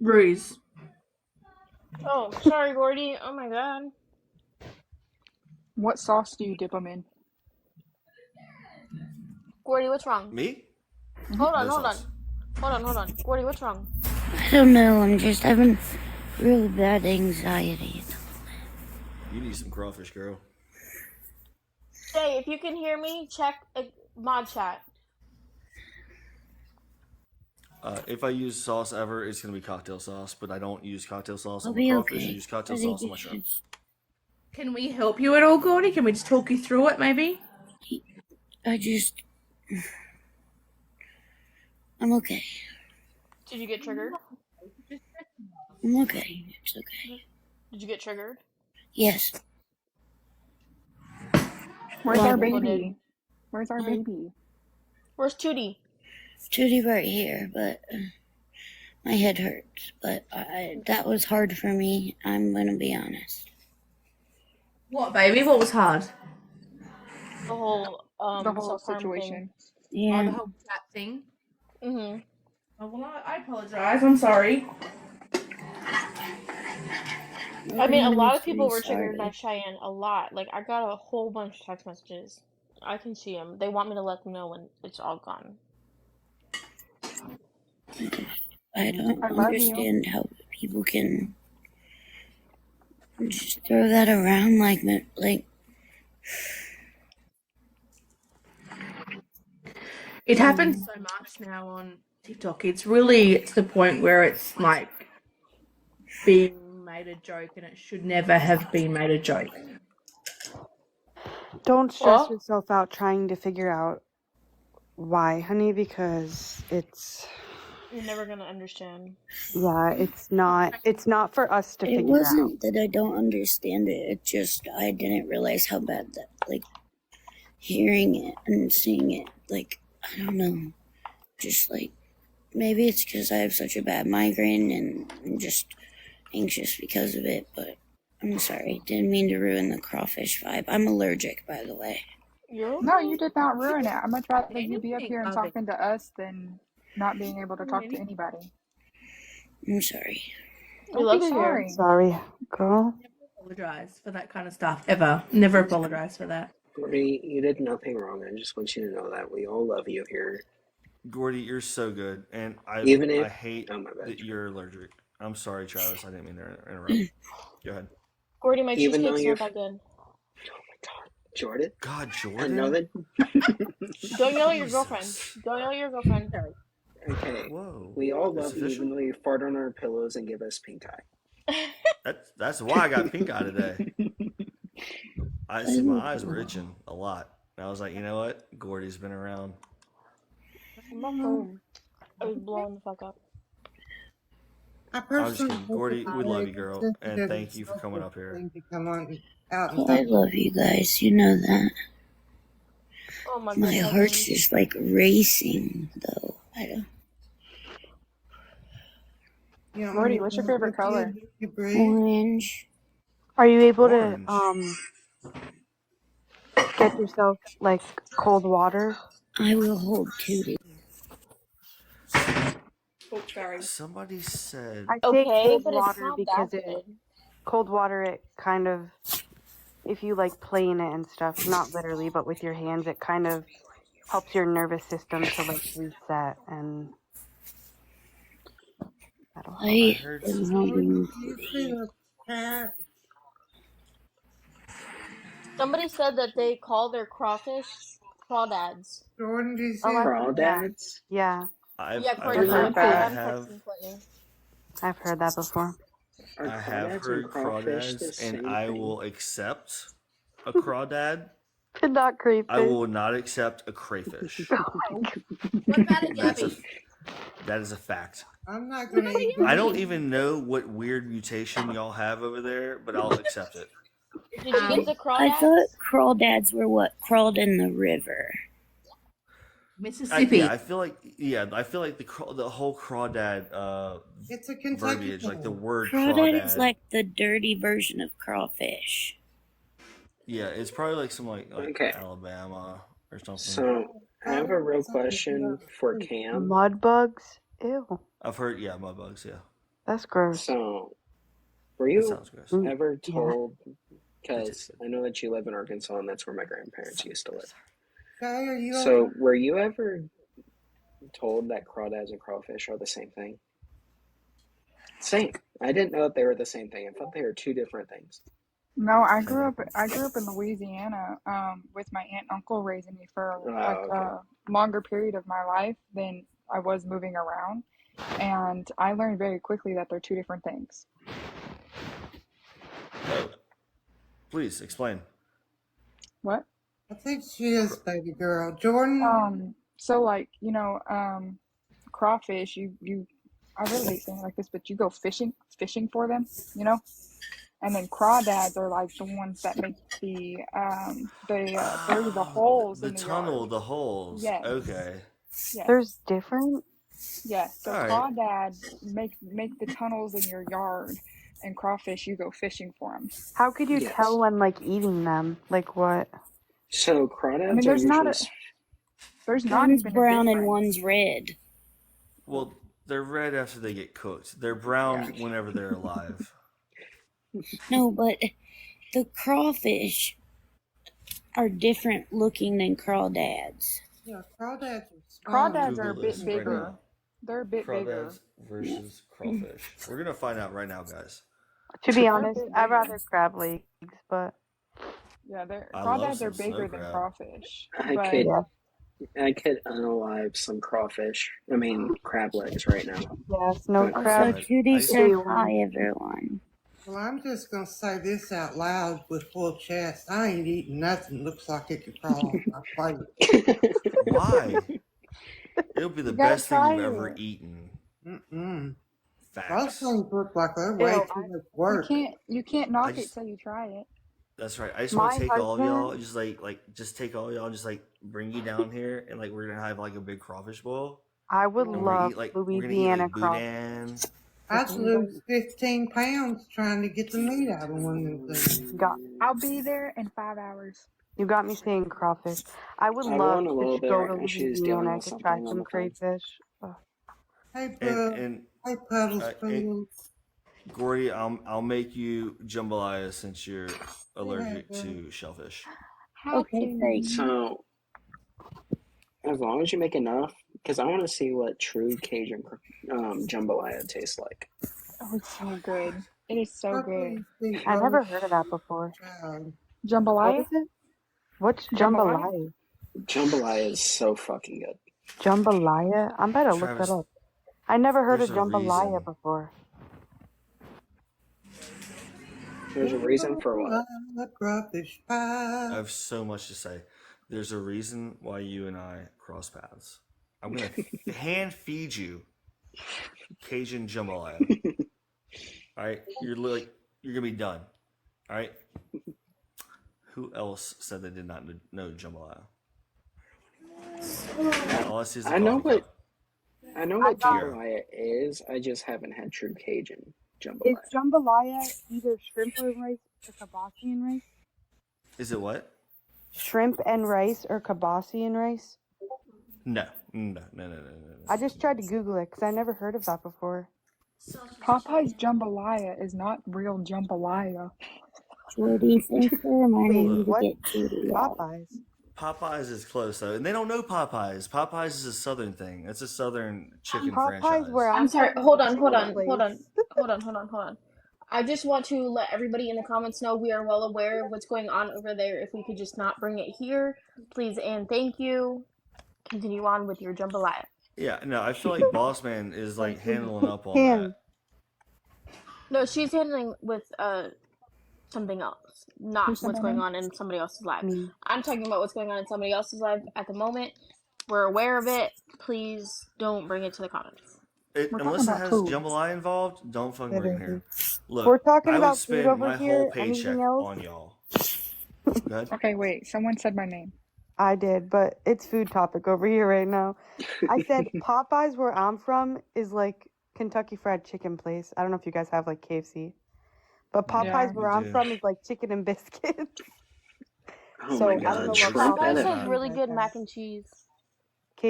[SPEAKER 1] Ruse.
[SPEAKER 9] Oh, sorry, Gordy. Oh my god.
[SPEAKER 5] What sauce do you dip them in?
[SPEAKER 9] Gordy, what's wrong?
[SPEAKER 3] Me?
[SPEAKER 9] Hold on,
[SPEAKER 3] No
[SPEAKER 9] hold on.
[SPEAKER 3] sauce.
[SPEAKER 9] Hold on. Gordy, what's wrong?
[SPEAKER 12] I don't know. I'm just having really bad anxiety.
[SPEAKER 3] You need some crawfish, girl.
[SPEAKER 9] Shay, if you can hear me, check mod chat.
[SPEAKER 3] If I use sauce ever, it's gonna be cocktail sauce, but I don't use cocktail sauce
[SPEAKER 12] I'll
[SPEAKER 3] on my
[SPEAKER 12] be
[SPEAKER 3] crawfish.
[SPEAKER 12] okay.
[SPEAKER 3] I use cocktail
[SPEAKER 12] I think
[SPEAKER 3] sauce on my
[SPEAKER 12] it's
[SPEAKER 3] shrimp.
[SPEAKER 12] just-
[SPEAKER 1] Can we help you at all, Gordy? Can we just talk you through it, maybe?
[SPEAKER 12] I'm okay.
[SPEAKER 9] Did you get triggered?
[SPEAKER 12] I'm okay. It's okay.
[SPEAKER 9] Did you get triggered?
[SPEAKER 12] Yes.
[SPEAKER 5] Where's
[SPEAKER 12] Well,
[SPEAKER 5] our
[SPEAKER 9] People
[SPEAKER 5] baby?
[SPEAKER 9] did.
[SPEAKER 5] Where's our baby?
[SPEAKER 9] Where's Tootie?
[SPEAKER 12] Judy right here, but my head hurts. But that was hard for me. I'm gonna be honest.
[SPEAKER 1] What, baby? What was hard?
[SPEAKER 9] The whole
[SPEAKER 5] The whole
[SPEAKER 9] self-harm
[SPEAKER 5] situation.
[SPEAKER 1] Oh,
[SPEAKER 12] Yeah.
[SPEAKER 1] the whole chat thing.
[SPEAKER 9] thing. Mm-hmm.
[SPEAKER 1] Oh, well, I apologize. I'm sorry.
[SPEAKER 9] I mean, a lot of
[SPEAKER 12] pretty
[SPEAKER 9] people were triggered by
[SPEAKER 12] sorry.
[SPEAKER 9] Cheyenne. A lot. Like, I got a whole bunch of text messages. I can see them. They want me to let them know when it's all gone.
[SPEAKER 12] I don't
[SPEAKER 5] I love you.
[SPEAKER 12] understand how people can just throw that around like.
[SPEAKER 1] It happens so much now on TikTok. It's really to the point where it's like being made a joke, and it should never have been made a joke.
[SPEAKER 11] Don't stress
[SPEAKER 9] Well,
[SPEAKER 11] yourself out trying to figure out why, honey, because
[SPEAKER 9] you're never gonna understand.
[SPEAKER 11] it's not for us to
[SPEAKER 12] It
[SPEAKER 11] figure out.
[SPEAKER 12] wasn't that I don't understand it. It just I didn't realize how bad that, like, hearing it and seeing it, like, I don't know, just like maybe it's because I have such a bad migraine and I'm just anxious because of it. But I'm sorry, didn't mean to ruin the crawfish vibe. I'm allergic, by the way.
[SPEAKER 9] You're okay.
[SPEAKER 5] No, you did not ruin it. I'd much rather you be up
[SPEAKER 1] Anything
[SPEAKER 5] here and
[SPEAKER 1] of it.
[SPEAKER 5] talking to us than not being able to talk to anybody.
[SPEAKER 12] I'm sorry.
[SPEAKER 9] We
[SPEAKER 5] Don't
[SPEAKER 9] love
[SPEAKER 5] be
[SPEAKER 9] you here.
[SPEAKER 5] sorry.
[SPEAKER 11] Sorry, girl.
[SPEAKER 1] Never apologize for that kind of stuff, ever. Never apologize for that.
[SPEAKER 4] Gordy, you did nothing wrong. I just want you to know that we all love you here.
[SPEAKER 3] Gordy, you're so good, and
[SPEAKER 4] Even
[SPEAKER 3] I
[SPEAKER 4] if
[SPEAKER 3] hate
[SPEAKER 4] oh my bad,
[SPEAKER 3] that you're allergic. I'm sorry, Travis. I didn't mean to interrupt. Go ahead.
[SPEAKER 9] Gordy, my
[SPEAKER 4] even though
[SPEAKER 9] cheesecake's
[SPEAKER 4] you're
[SPEAKER 9] not that good.
[SPEAKER 4] oh my god, Jordan.
[SPEAKER 3] God,
[SPEAKER 4] I know
[SPEAKER 3] Jordan.
[SPEAKER 4] that.
[SPEAKER 9] Don't yell at your girlfriend.
[SPEAKER 3] Jesus.
[SPEAKER 9] Don't yell at your girlfriend.
[SPEAKER 4] Okay,
[SPEAKER 3] Whoa.
[SPEAKER 4] we all
[SPEAKER 3] Is
[SPEAKER 4] love
[SPEAKER 3] this
[SPEAKER 4] you, even
[SPEAKER 3] official?
[SPEAKER 4] though you fart on our pillows and give us pink eye.
[SPEAKER 3] That's why I got pink eye today. I
[SPEAKER 12] I
[SPEAKER 3] see my
[SPEAKER 12] love
[SPEAKER 3] eyes were
[SPEAKER 12] you.
[SPEAKER 3] itching a lot. And I was like, you know what? Gordy's been around.
[SPEAKER 9] I'm not home. I was blowing the fuck up.
[SPEAKER 6] I
[SPEAKER 3] I'm just
[SPEAKER 6] personally
[SPEAKER 3] kidding.
[SPEAKER 6] think
[SPEAKER 3] Gordy,
[SPEAKER 6] it's
[SPEAKER 3] we love
[SPEAKER 6] very
[SPEAKER 3] you, girl,
[SPEAKER 6] sensitive
[SPEAKER 3] and
[SPEAKER 6] and
[SPEAKER 3] thank you for coming
[SPEAKER 6] selfish
[SPEAKER 3] up here.
[SPEAKER 6] thing to come on out and
[SPEAKER 12] Oh, I
[SPEAKER 6] talk.
[SPEAKER 12] love you guys. You know that.
[SPEAKER 9] Oh my
[SPEAKER 12] My
[SPEAKER 9] god,
[SPEAKER 12] heart's
[SPEAKER 9] cousins.
[SPEAKER 12] just like racing, though. I don't.
[SPEAKER 6] You know,
[SPEAKER 5] Gordy, what's your favorite color?
[SPEAKER 6] You breathe.
[SPEAKER 12] Orange.
[SPEAKER 11] Are you able
[SPEAKER 3] Orange.
[SPEAKER 11] to get yourself like cold water?
[SPEAKER 12] I will hold Tootie.
[SPEAKER 1] Oh, sorry.
[SPEAKER 3] Somebody said
[SPEAKER 11] I say
[SPEAKER 9] Okay,
[SPEAKER 11] cold
[SPEAKER 9] but it's
[SPEAKER 11] water
[SPEAKER 9] not
[SPEAKER 11] because
[SPEAKER 9] that good.
[SPEAKER 11] it kind of, if you like play in it and stuff, not literally, but with your hands, it kind of helps your nervous system to like reset, and that'll help.
[SPEAKER 3] I
[SPEAKER 12] I
[SPEAKER 3] heard
[SPEAKER 12] am
[SPEAKER 3] some.
[SPEAKER 12] holding
[SPEAKER 6] You
[SPEAKER 12] Tootie.
[SPEAKER 6] feel cat.
[SPEAKER 9] Somebody said that they call their crawfish crawdads.
[SPEAKER 6] Jordan, do you see
[SPEAKER 11] Oh, I've
[SPEAKER 4] Crawdads?
[SPEAKER 11] heard that. Yeah,
[SPEAKER 9] Yeah,
[SPEAKER 3] I've
[SPEAKER 9] according to
[SPEAKER 4] They're not
[SPEAKER 3] heard
[SPEAKER 9] Courtney.
[SPEAKER 4] bad.
[SPEAKER 9] I'm
[SPEAKER 3] have
[SPEAKER 9] texting Courtney.
[SPEAKER 11] I've heard that before.
[SPEAKER 4] Are
[SPEAKER 3] I have
[SPEAKER 4] crawdads and
[SPEAKER 3] heard
[SPEAKER 4] crawfish the
[SPEAKER 3] crawdads,
[SPEAKER 4] same
[SPEAKER 3] and I
[SPEAKER 4] thing?
[SPEAKER 3] will accept a crawdad.
[SPEAKER 11] And not crayfish.
[SPEAKER 3] I will not accept a crayfish.
[SPEAKER 9] What about a
[SPEAKER 3] That's a
[SPEAKER 9] Gabby?
[SPEAKER 3] that is a fact.
[SPEAKER 6] I'm not gonna eat
[SPEAKER 3] I don't
[SPEAKER 6] this.
[SPEAKER 3] even know what weird mutation y'all have over there, but I'll accept it.
[SPEAKER 9] Did you get the
[SPEAKER 12] I thought
[SPEAKER 9] crawdads?
[SPEAKER 12] crawdads were what crawled in the river.
[SPEAKER 1] Mississippi.
[SPEAKER 3] I feel like the whole crawdad
[SPEAKER 6] It's a Kentucky
[SPEAKER 3] verbiage, like the
[SPEAKER 6] thing.
[SPEAKER 3] word
[SPEAKER 12] Crawdad is
[SPEAKER 3] crawdad.
[SPEAKER 12] like the dirty version of crawfish.
[SPEAKER 3] Yeah, it's probably like some like
[SPEAKER 4] Okay.
[SPEAKER 3] Alabama or something.
[SPEAKER 4] So I have a real question for Cam.
[SPEAKER 11] Mud bugs? Ew.
[SPEAKER 3] I've heard, yeah, mud bugs, yeah.
[SPEAKER 11] That's gross.
[SPEAKER 4] So, were
[SPEAKER 3] That
[SPEAKER 4] you
[SPEAKER 3] sounds gross.
[SPEAKER 4] ever
[SPEAKER 11] Yeah.
[SPEAKER 4] told? Because I know that you live in Arkansas, and that's where my grandparents used to live.
[SPEAKER 6] Shay, are you
[SPEAKER 4] So,
[SPEAKER 6] okay?
[SPEAKER 4] were you ever told that crawdads and crawfish are the same thing? Same. I didn't know that they were the same thing. I thought they were two different things.
[SPEAKER 5] No, I grew up in Louisiana, with my aunt and uncle raising me for like
[SPEAKER 4] okay.
[SPEAKER 5] a longer period of my life than I was moving around. And I learned very quickly that they're two different things.
[SPEAKER 3] Oh, please explain.
[SPEAKER 5] What?
[SPEAKER 6] I think she is, baby girl. Jordan?
[SPEAKER 5] So like, crawfish, I really hate saying it like this, but you go fishing for them, and then crawdads are like the ones that make the through the holes
[SPEAKER 3] The
[SPEAKER 5] in the
[SPEAKER 3] tunnel,
[SPEAKER 5] yard.
[SPEAKER 3] the holes.
[SPEAKER 5] Yes.
[SPEAKER 3] Okay.
[SPEAKER 5] Yes.
[SPEAKER 11] There's different?
[SPEAKER 5] Yes. So
[SPEAKER 3] All right.
[SPEAKER 5] crawdads make the tunnels in your yard, and crawfish you go fishing for them.
[SPEAKER 11] How could you
[SPEAKER 4] Yes.
[SPEAKER 11] tell when like eating them? Like what?
[SPEAKER 4] So crawdads
[SPEAKER 5] I mean,
[SPEAKER 4] are
[SPEAKER 5] there's not
[SPEAKER 12] One's
[SPEAKER 5] even a
[SPEAKER 12] brown and
[SPEAKER 5] difference.
[SPEAKER 12] one's red.
[SPEAKER 3] Well, they're red after they get cooked. They're brown whenever they're alive.
[SPEAKER 12] No, but the crawfish are different looking than crawdads.
[SPEAKER 6] Yeah, crawdads are small.
[SPEAKER 5] Crawdads are a
[SPEAKER 3] Google
[SPEAKER 5] bit
[SPEAKER 3] this
[SPEAKER 5] bigger.
[SPEAKER 3] right now.
[SPEAKER 5] They're a bit bigger.
[SPEAKER 3] Crawdads versus crawfish. We're gonna find out right now, guys.
[SPEAKER 11] To be
[SPEAKER 5] They're a
[SPEAKER 11] honest,
[SPEAKER 5] bit
[SPEAKER 11] I'd
[SPEAKER 5] bigger.
[SPEAKER 11] rather crab legs, but
[SPEAKER 5] Yeah,
[SPEAKER 3] I love
[SPEAKER 5] crawdads
[SPEAKER 3] some
[SPEAKER 5] are
[SPEAKER 3] snow
[SPEAKER 5] bigger than
[SPEAKER 3] crab.
[SPEAKER 5] crawfish.
[SPEAKER 4] I
[SPEAKER 5] But
[SPEAKER 4] could
[SPEAKER 11] yeah.
[SPEAKER 4] I could unalive some crawfish. I mean crab legs right now.
[SPEAKER 11] Yeah, snow
[SPEAKER 4] But
[SPEAKER 11] crab.
[SPEAKER 12] Also, Judy
[SPEAKER 3] I-
[SPEAKER 12] said
[SPEAKER 11] Ew.
[SPEAKER 12] hi, everyone.
[SPEAKER 6] Well, I'm just going to say this out loud with full chest. I ain't eating nothing looks like it could crawl off my plate.
[SPEAKER 3] Why? It'll be the
[SPEAKER 5] You gotta
[SPEAKER 3] best thing
[SPEAKER 5] try
[SPEAKER 3] you've ever
[SPEAKER 5] it.
[SPEAKER 3] eaten.
[SPEAKER 6] Mm-mm. Those
[SPEAKER 3] Facts.
[SPEAKER 6] things look like they're way
[SPEAKER 11] Ew,
[SPEAKER 6] too much work.
[SPEAKER 5] You can't knock
[SPEAKER 3] just-
[SPEAKER 5] it till you try it.
[SPEAKER 3] That's right. I just want
[SPEAKER 11] My
[SPEAKER 3] to take all of y'all,
[SPEAKER 11] husband-
[SPEAKER 3] just take all y'all, and just like bring you down here, and like we're gonna have like a big crawfish bowl.
[SPEAKER 11] I would
[SPEAKER 3] And we're gonna
[SPEAKER 11] love
[SPEAKER 3] eat like we're gonna eat
[SPEAKER 11] Louisiana
[SPEAKER 3] like
[SPEAKER 11] crawfish.
[SPEAKER 3] boudin.
[SPEAKER 6] I'd lose 15 pounds trying to get the meat out of one of them things.
[SPEAKER 5] I'll be there in 5 hours.
[SPEAKER 11] You got me saying crawfish. I would
[SPEAKER 4] I
[SPEAKER 11] love
[SPEAKER 4] won a little
[SPEAKER 11] to go
[SPEAKER 4] bit,
[SPEAKER 11] to
[SPEAKER 4] and she's dealing
[SPEAKER 11] Louisiana
[SPEAKER 4] with
[SPEAKER 11] to
[SPEAKER 4] something
[SPEAKER 11] try
[SPEAKER 4] on
[SPEAKER 11] some
[SPEAKER 4] the phone.
[SPEAKER 11] crayfish. Ugh.
[SPEAKER 6] Hey, Bud.
[SPEAKER 3] And
[SPEAKER 6] Hey, Puddle
[SPEAKER 3] and
[SPEAKER 6] Spoon.
[SPEAKER 3] Gordy, I'll make you jambalaya since you're allergic to shellfish.
[SPEAKER 12] Okay, thanks.
[SPEAKER 4] So as long as you make enough, because I want to see what true Cajun jambalaya tastes like.
[SPEAKER 5] Oh, it's so good. It is so
[SPEAKER 6] What do
[SPEAKER 5] good.
[SPEAKER 6] you think
[SPEAKER 11] I
[SPEAKER 6] of
[SPEAKER 11] never
[SPEAKER 6] the
[SPEAKER 11] heard of that before.
[SPEAKER 6] child?
[SPEAKER 11] What
[SPEAKER 5] Jambalaya?
[SPEAKER 11] is it? What's
[SPEAKER 5] Jambalaya?
[SPEAKER 11] jambalaya?
[SPEAKER 4] Jambalaya is so fucking good.
[SPEAKER 11] Jambalaya? I'm about to look
[SPEAKER 3] Travis,
[SPEAKER 11] that up. I never heard of
[SPEAKER 3] there's a
[SPEAKER 11] jambalaya
[SPEAKER 3] reason.
[SPEAKER 11] before.
[SPEAKER 4] There's a reason for what?
[SPEAKER 6] Crawfish
[SPEAKER 3] I
[SPEAKER 6] pie.
[SPEAKER 3] have so much to say. There's a reason why you and I cross paths. I'm gonna hand feed you Cajun jambalaya. All right, you're gonna be done. All right. Who else said they did not know jambalaya? All I see is the
[SPEAKER 4] I know
[SPEAKER 3] coffee
[SPEAKER 4] what
[SPEAKER 3] cup.
[SPEAKER 4] I know what
[SPEAKER 11] got-
[SPEAKER 4] jambalaya is. I just haven't had true Cajun
[SPEAKER 11] Is
[SPEAKER 4] jambalaya.
[SPEAKER 11] jambalaya either shrimp and rice or kibasi and rice?
[SPEAKER 3] Is it what?
[SPEAKER 11] Shrimp and rice or kibasi and rice?
[SPEAKER 3] No.
[SPEAKER 11] I just tried to Google it because I never heard of that before.
[SPEAKER 5] Popeye's jambalaya is not real jambalaya.
[SPEAKER 12] Judy, thanks for reminding me
[SPEAKER 11] Wait,
[SPEAKER 12] to
[SPEAKER 11] what?
[SPEAKER 12] get Judy out.
[SPEAKER 11] Popeyes.
[SPEAKER 3] Popeyes is close though, and they don't know Popeyes. Popeyes is a southern thing. It's a southern chicken
[SPEAKER 11] Popeyes
[SPEAKER 3] franchise.
[SPEAKER 11] where
[SPEAKER 9] I'm sorry.
[SPEAKER 11] from
[SPEAKER 9] Hold
[SPEAKER 11] is a
[SPEAKER 9] on, hold
[SPEAKER 11] chicken
[SPEAKER 9] on,
[SPEAKER 11] place.
[SPEAKER 9] hold on. I just want to let everybody in the comments know we are well aware of what's going on over there. If we could just not bring it here, please and thank you. Continue on with your jambalaya.
[SPEAKER 3] Yeah, no, I feel like Boss Man is like handling up on
[SPEAKER 11] Him.
[SPEAKER 3] that.
[SPEAKER 9] No, she's handling with something else, not
[SPEAKER 5] Who's
[SPEAKER 9] what's
[SPEAKER 5] somebody?
[SPEAKER 9] going on in somebody else's life.
[SPEAKER 11] Me.
[SPEAKER 9] I'm talking about what's going on in somebody else's life at the moment. We're aware of it. Please don't bring it to the comments.
[SPEAKER 5] We're
[SPEAKER 3] Unless
[SPEAKER 5] talking
[SPEAKER 3] it
[SPEAKER 5] about
[SPEAKER 3] has
[SPEAKER 5] food.
[SPEAKER 3] jambalaya involved, don't fucking bring it here. Look,
[SPEAKER 11] We're talking
[SPEAKER 3] I would
[SPEAKER 11] about food
[SPEAKER 3] spend
[SPEAKER 11] over
[SPEAKER 3] my
[SPEAKER 11] here.
[SPEAKER 3] whole paycheck
[SPEAKER 11] Anything else?
[SPEAKER 3] on y'all. Good.
[SPEAKER 5] Okay, wait. Someone said my name.
[SPEAKER 11] I did, but it's food topic over here right now. I said Popeyes, where I'm from, is like Kentucky Fried Chicken place. I don't know if you guys have like KFC, but Popeyes,
[SPEAKER 5] Yeah.
[SPEAKER 11] where
[SPEAKER 3] We
[SPEAKER 11] I'm
[SPEAKER 3] do.
[SPEAKER 11] from, is like chicken and biscuits.
[SPEAKER 4] Oh my
[SPEAKER 11] So I don't know
[SPEAKER 4] God,
[SPEAKER 11] what
[SPEAKER 4] shrimp
[SPEAKER 9] Popeyes
[SPEAKER 4] at a
[SPEAKER 9] has
[SPEAKER 11] Popeyes you
[SPEAKER 9] really
[SPEAKER 11] guys
[SPEAKER 9] good
[SPEAKER 11] have.
[SPEAKER 9] mac and cheese.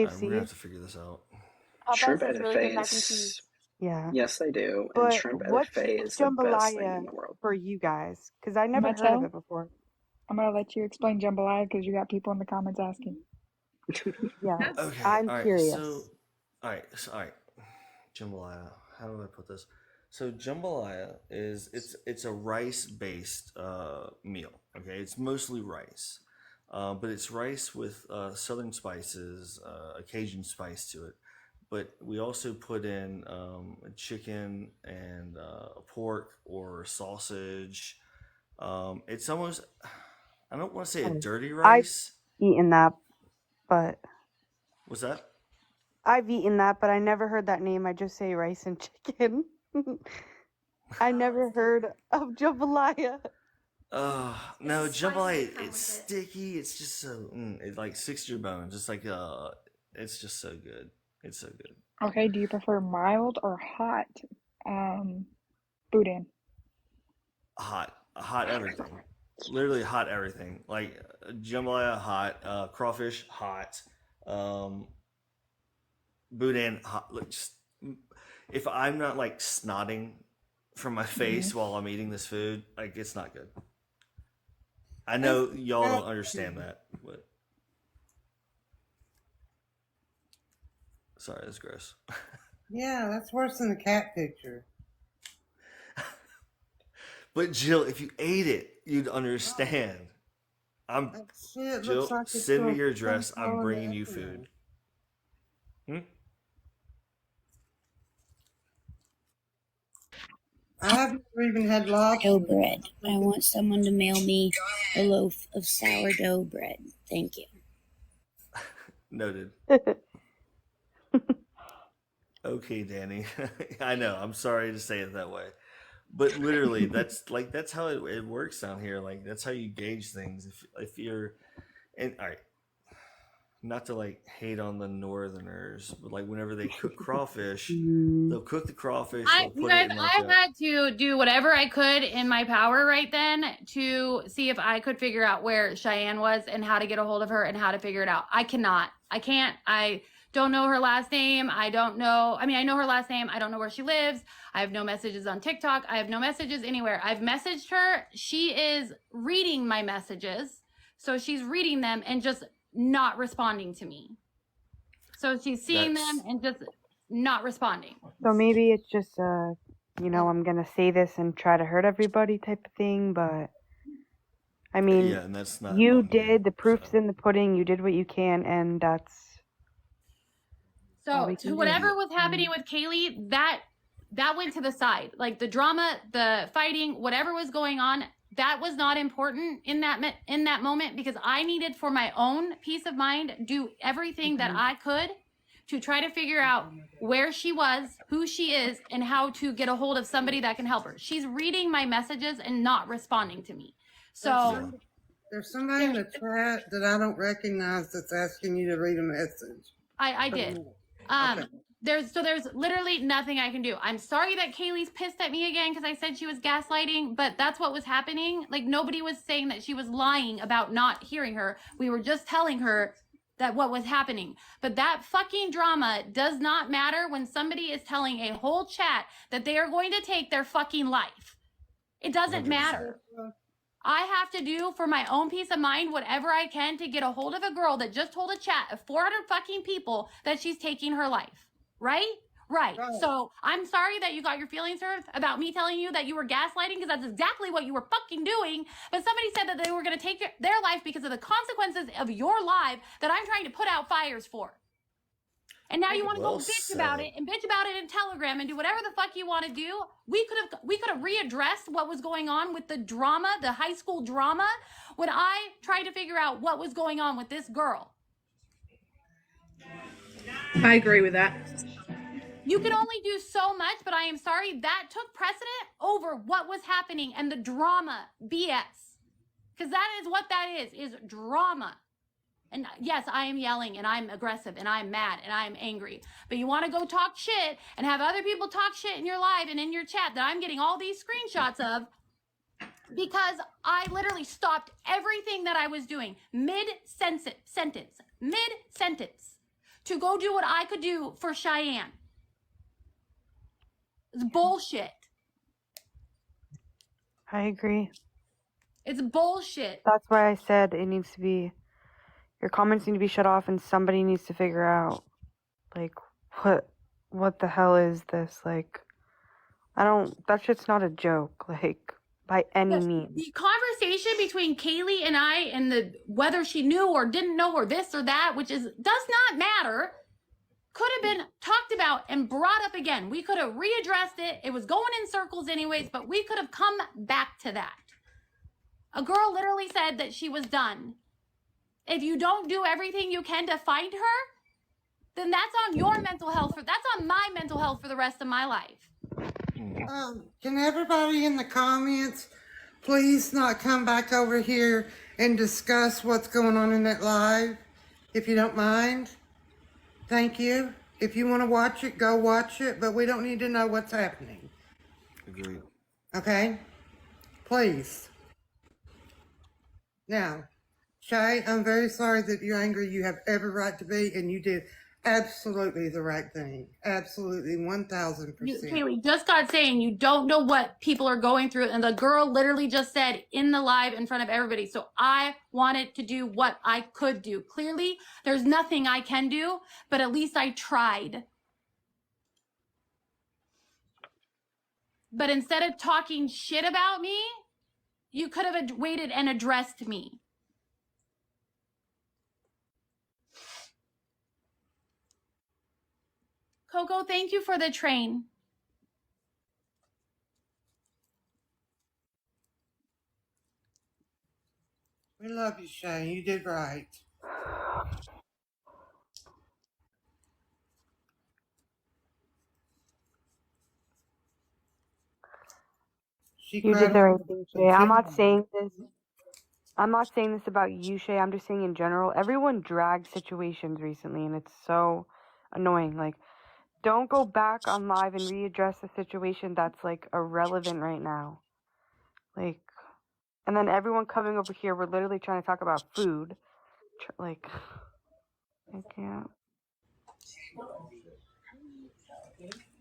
[SPEAKER 3] All right, we're gonna
[SPEAKER 11] KFC,
[SPEAKER 3] have to figure this out.
[SPEAKER 9] Popeyes
[SPEAKER 4] shrimp
[SPEAKER 9] has really good mac and
[SPEAKER 4] etouffees.
[SPEAKER 9] cheese.
[SPEAKER 11] yeah.
[SPEAKER 4] Yes, they do. And
[SPEAKER 11] But
[SPEAKER 4] shrimp
[SPEAKER 11] what's
[SPEAKER 4] etouffee is the best thing in
[SPEAKER 11] jambalaya
[SPEAKER 4] the world.
[SPEAKER 11] for you guys? Because I
[SPEAKER 5] I'm
[SPEAKER 11] never
[SPEAKER 5] gonna
[SPEAKER 11] heard of
[SPEAKER 5] tell.
[SPEAKER 11] it before.
[SPEAKER 5] I'm gonna let you explain jambalaya because you got people in the comments asking.
[SPEAKER 11] Yeah,
[SPEAKER 3] Okay.
[SPEAKER 11] I'm
[SPEAKER 3] All right.
[SPEAKER 11] curious.
[SPEAKER 3] All right. Jambalaya. How do I put this? So jambalaya is it's a rice based meal. Okay, it's mostly rice, but it's rice with southern spices, a Cajun spice to it. But we also put in chicken and pork or sausage. It's almost, I don't want to say a
[SPEAKER 11] Oh,
[SPEAKER 3] dirty
[SPEAKER 11] I've
[SPEAKER 3] rice.
[SPEAKER 11] eaten that, but
[SPEAKER 3] What's that?
[SPEAKER 11] I never heard that name. I just say rice and chicken. I never heard of jambalaya.
[SPEAKER 3] No, jambalaya. It's sticky. It's just so it like sticks to your bones. It's like it's just so good. It's so good.
[SPEAKER 5] Okay, do you prefer mild or hot boudin?
[SPEAKER 3] Hot everything. Literally hot everything. Like jambalaya, hot. Crawfish, hot. Um, boudin, hot. Look, just if I'm not like snotting from my face while I'm eating this food, like it's not good. I know y'all don't understand that, but sorry, that's gross.
[SPEAKER 6] Yeah, that's worse than the cat picture.
[SPEAKER 3] But Jill, if you ate it, you'd understand. I'm
[SPEAKER 6] That shit
[SPEAKER 3] Jill.
[SPEAKER 6] looks like it's
[SPEAKER 3] Send me
[SPEAKER 6] gonna
[SPEAKER 3] your
[SPEAKER 6] come
[SPEAKER 3] address. I'm
[SPEAKER 6] falling
[SPEAKER 3] bringing you
[SPEAKER 6] everywhere.
[SPEAKER 3] food. Hmm?
[SPEAKER 6] I haven't even had lobster.
[SPEAKER 12] Sourdough bread. I want someone to mail me a loaf of sourdough bread. Thank you.
[SPEAKER 3] Noted. Okay, Danny. I know. I'm sorry to say it that way, but literally, that's how it works down here. Like that's how you gauge things. If you're, and all right, not to like hate on the Northerners, but like whenever they cook crawfish, they'll cook the crawfish. They'll
[SPEAKER 2] You
[SPEAKER 3] put
[SPEAKER 2] guys,
[SPEAKER 3] it in like
[SPEAKER 2] I had to do whatever I could in my power right then to see if I could figure out where Cheyenne was and how to get a hold of her and how to figure it out. I cannot. I can't. I don't know her last name. I don't know. I mean, I know her last name. I don't know where she lives. I have no messages on TikTok. I have no messages anywhere. I've messaged her. She is reading my messages. So she's reading them and just not responding to me. So she's seeing them and just not responding.
[SPEAKER 11] So maybe it's just I'm gonna say this and try to hurt everybody type of thing, but I mean,
[SPEAKER 3] yeah, and that's not.
[SPEAKER 11] you
[SPEAKER 3] on me,
[SPEAKER 11] did the proof's
[SPEAKER 3] so.
[SPEAKER 11] in the pudding. You did what you can, and that's all
[SPEAKER 2] So
[SPEAKER 11] we can do.
[SPEAKER 2] whatever was happening with Kaylee, that went to the side. Like the drama, the fighting, whatever was going on, that was not important in that moment because I needed for my own peace of mind do everything that I could to try to figure out where she was, who she is, and how to get a hold of somebody that can help her. She's reading my messages and not responding to me. So
[SPEAKER 6] There's somebody in the chat that I don't recognize that's asking you to read a message.
[SPEAKER 2] I did.
[SPEAKER 6] Okay.
[SPEAKER 2] There's literally nothing I can do. I'm sorry that Kaylee's pissed at me again because I said she was gaslighting, but that's what was happening. Like nobody was saying that she was lying about not hearing her. We were just telling her that what was happening. But that fucking drama does not matter when somebody is telling a whole chat that they are going to take their fucking life. It doesn't
[SPEAKER 3] 100%.
[SPEAKER 2] matter. I have to do for my own peace of mind whatever I can to get a hold of a girl that just told a chat of 400 fucking people that she's taking her life. Right? Right. So I'm sorry that you got your feelings hurt about me telling you that you were gaslighting because that's exactly what you were fucking doing. But somebody said that they were going to take their life because of the consequences of your life that I'm trying to put out fires for. And now you want to go bitch about it and bitch about it in Telegram and do whatever the fuck you want to do. We could have readdressed what was going on with the drama, the high school drama, when I tried to figure out what was going on with this girl.
[SPEAKER 1] I agree with that.
[SPEAKER 2] You can only do so much, but I am sorry that took precedent over what was happening and the drama BS. Because that is what that is drama. And yes, I am yelling and I'm aggressive and I'm mad and I'm angry. But you want to go talk shit and have other people talk shit in your live and in your chat that I'm getting all these screenshots of, because I literally stopped everything that I was doing mid-sentence, to go do what I could do for Cheyenne. It's bullshit.
[SPEAKER 11] I agree.
[SPEAKER 2] It's bullshit.
[SPEAKER 11] That's why I said it needs to be, your comments need to be shut off and somebody needs to figure out, like, what the hell is this? Like, that shit's not a joke, like, by any means.
[SPEAKER 2] The conversation between Kaylee and I, and whether she knew or didn't know or this or that, which does not matter, could have been talked about and brought up again. We could have readdressed it. It was going in circles anyways, but we could have come back to that. A girl literally said that she was done. If you don't do everything you can to find her, then that's on your mental health. That's on my mental health for the rest of my life.
[SPEAKER 6] Can everybody in the comments please not come back over here and discuss what's going on in that live, if you don't mind? Thank you. If you want to watch it, go watch it, but we don't need to know what's happening.
[SPEAKER 3] Agreed.
[SPEAKER 6] Okay? Please. Now, Shay, I'm very sorry that you're angry. You have every right to be, and you did absolutely the right thing. Absolutely, 1,000%.
[SPEAKER 2] Kaylee just got saying you don't know what people are going through, and the girl literally just said in the live in front of everybody. So I wanted to do what I could do. Clearly, there's nothing I can do, but at least I tried. But instead of talking shit about me, you could have waited and addressed me. Coco, thank you for the train.
[SPEAKER 6] We love you, Shay. You did right.
[SPEAKER 11] You did the right thing, Shay. I'm not saying this about you, Shay. I'm just saying in general. Everyone drags situations recently, and it's so annoying. Like, don't go back on live and readdress a situation that's, like, irrelevant right now. Like, and then everyone coming over here, we're literally trying to talk about food. Like, I can't.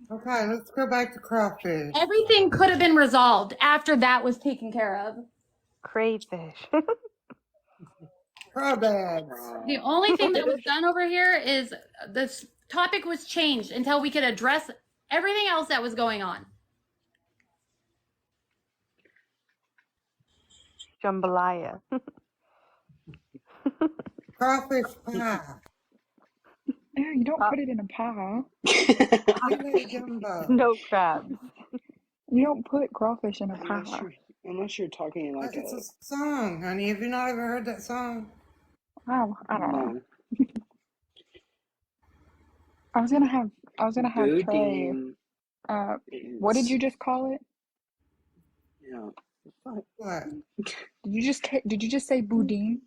[SPEAKER 6] Okay, let's go back to crawfish.
[SPEAKER 2] Everything could have been resolved after that was taken care of.
[SPEAKER 11] Crayfish.
[SPEAKER 6] Crawdads.
[SPEAKER 2] The only thing that was done over here is this topic was changed until we could address everything else that was going on.
[SPEAKER 11] Jambalaya.
[SPEAKER 6] Crawfish pie.
[SPEAKER 5] Yeah, you don't put it in a pie.
[SPEAKER 11] No crabs.
[SPEAKER 5] You don't put crawfish in a pie.
[SPEAKER 4] Unless you're talking like
[SPEAKER 6] it's a song, honey. Have you not ever heard that song?
[SPEAKER 5] Oh, I don't know. I was gonna have Trey. What did you just call it?
[SPEAKER 4] Yeah.
[SPEAKER 6] What?
[SPEAKER 5] Did you just say boudin?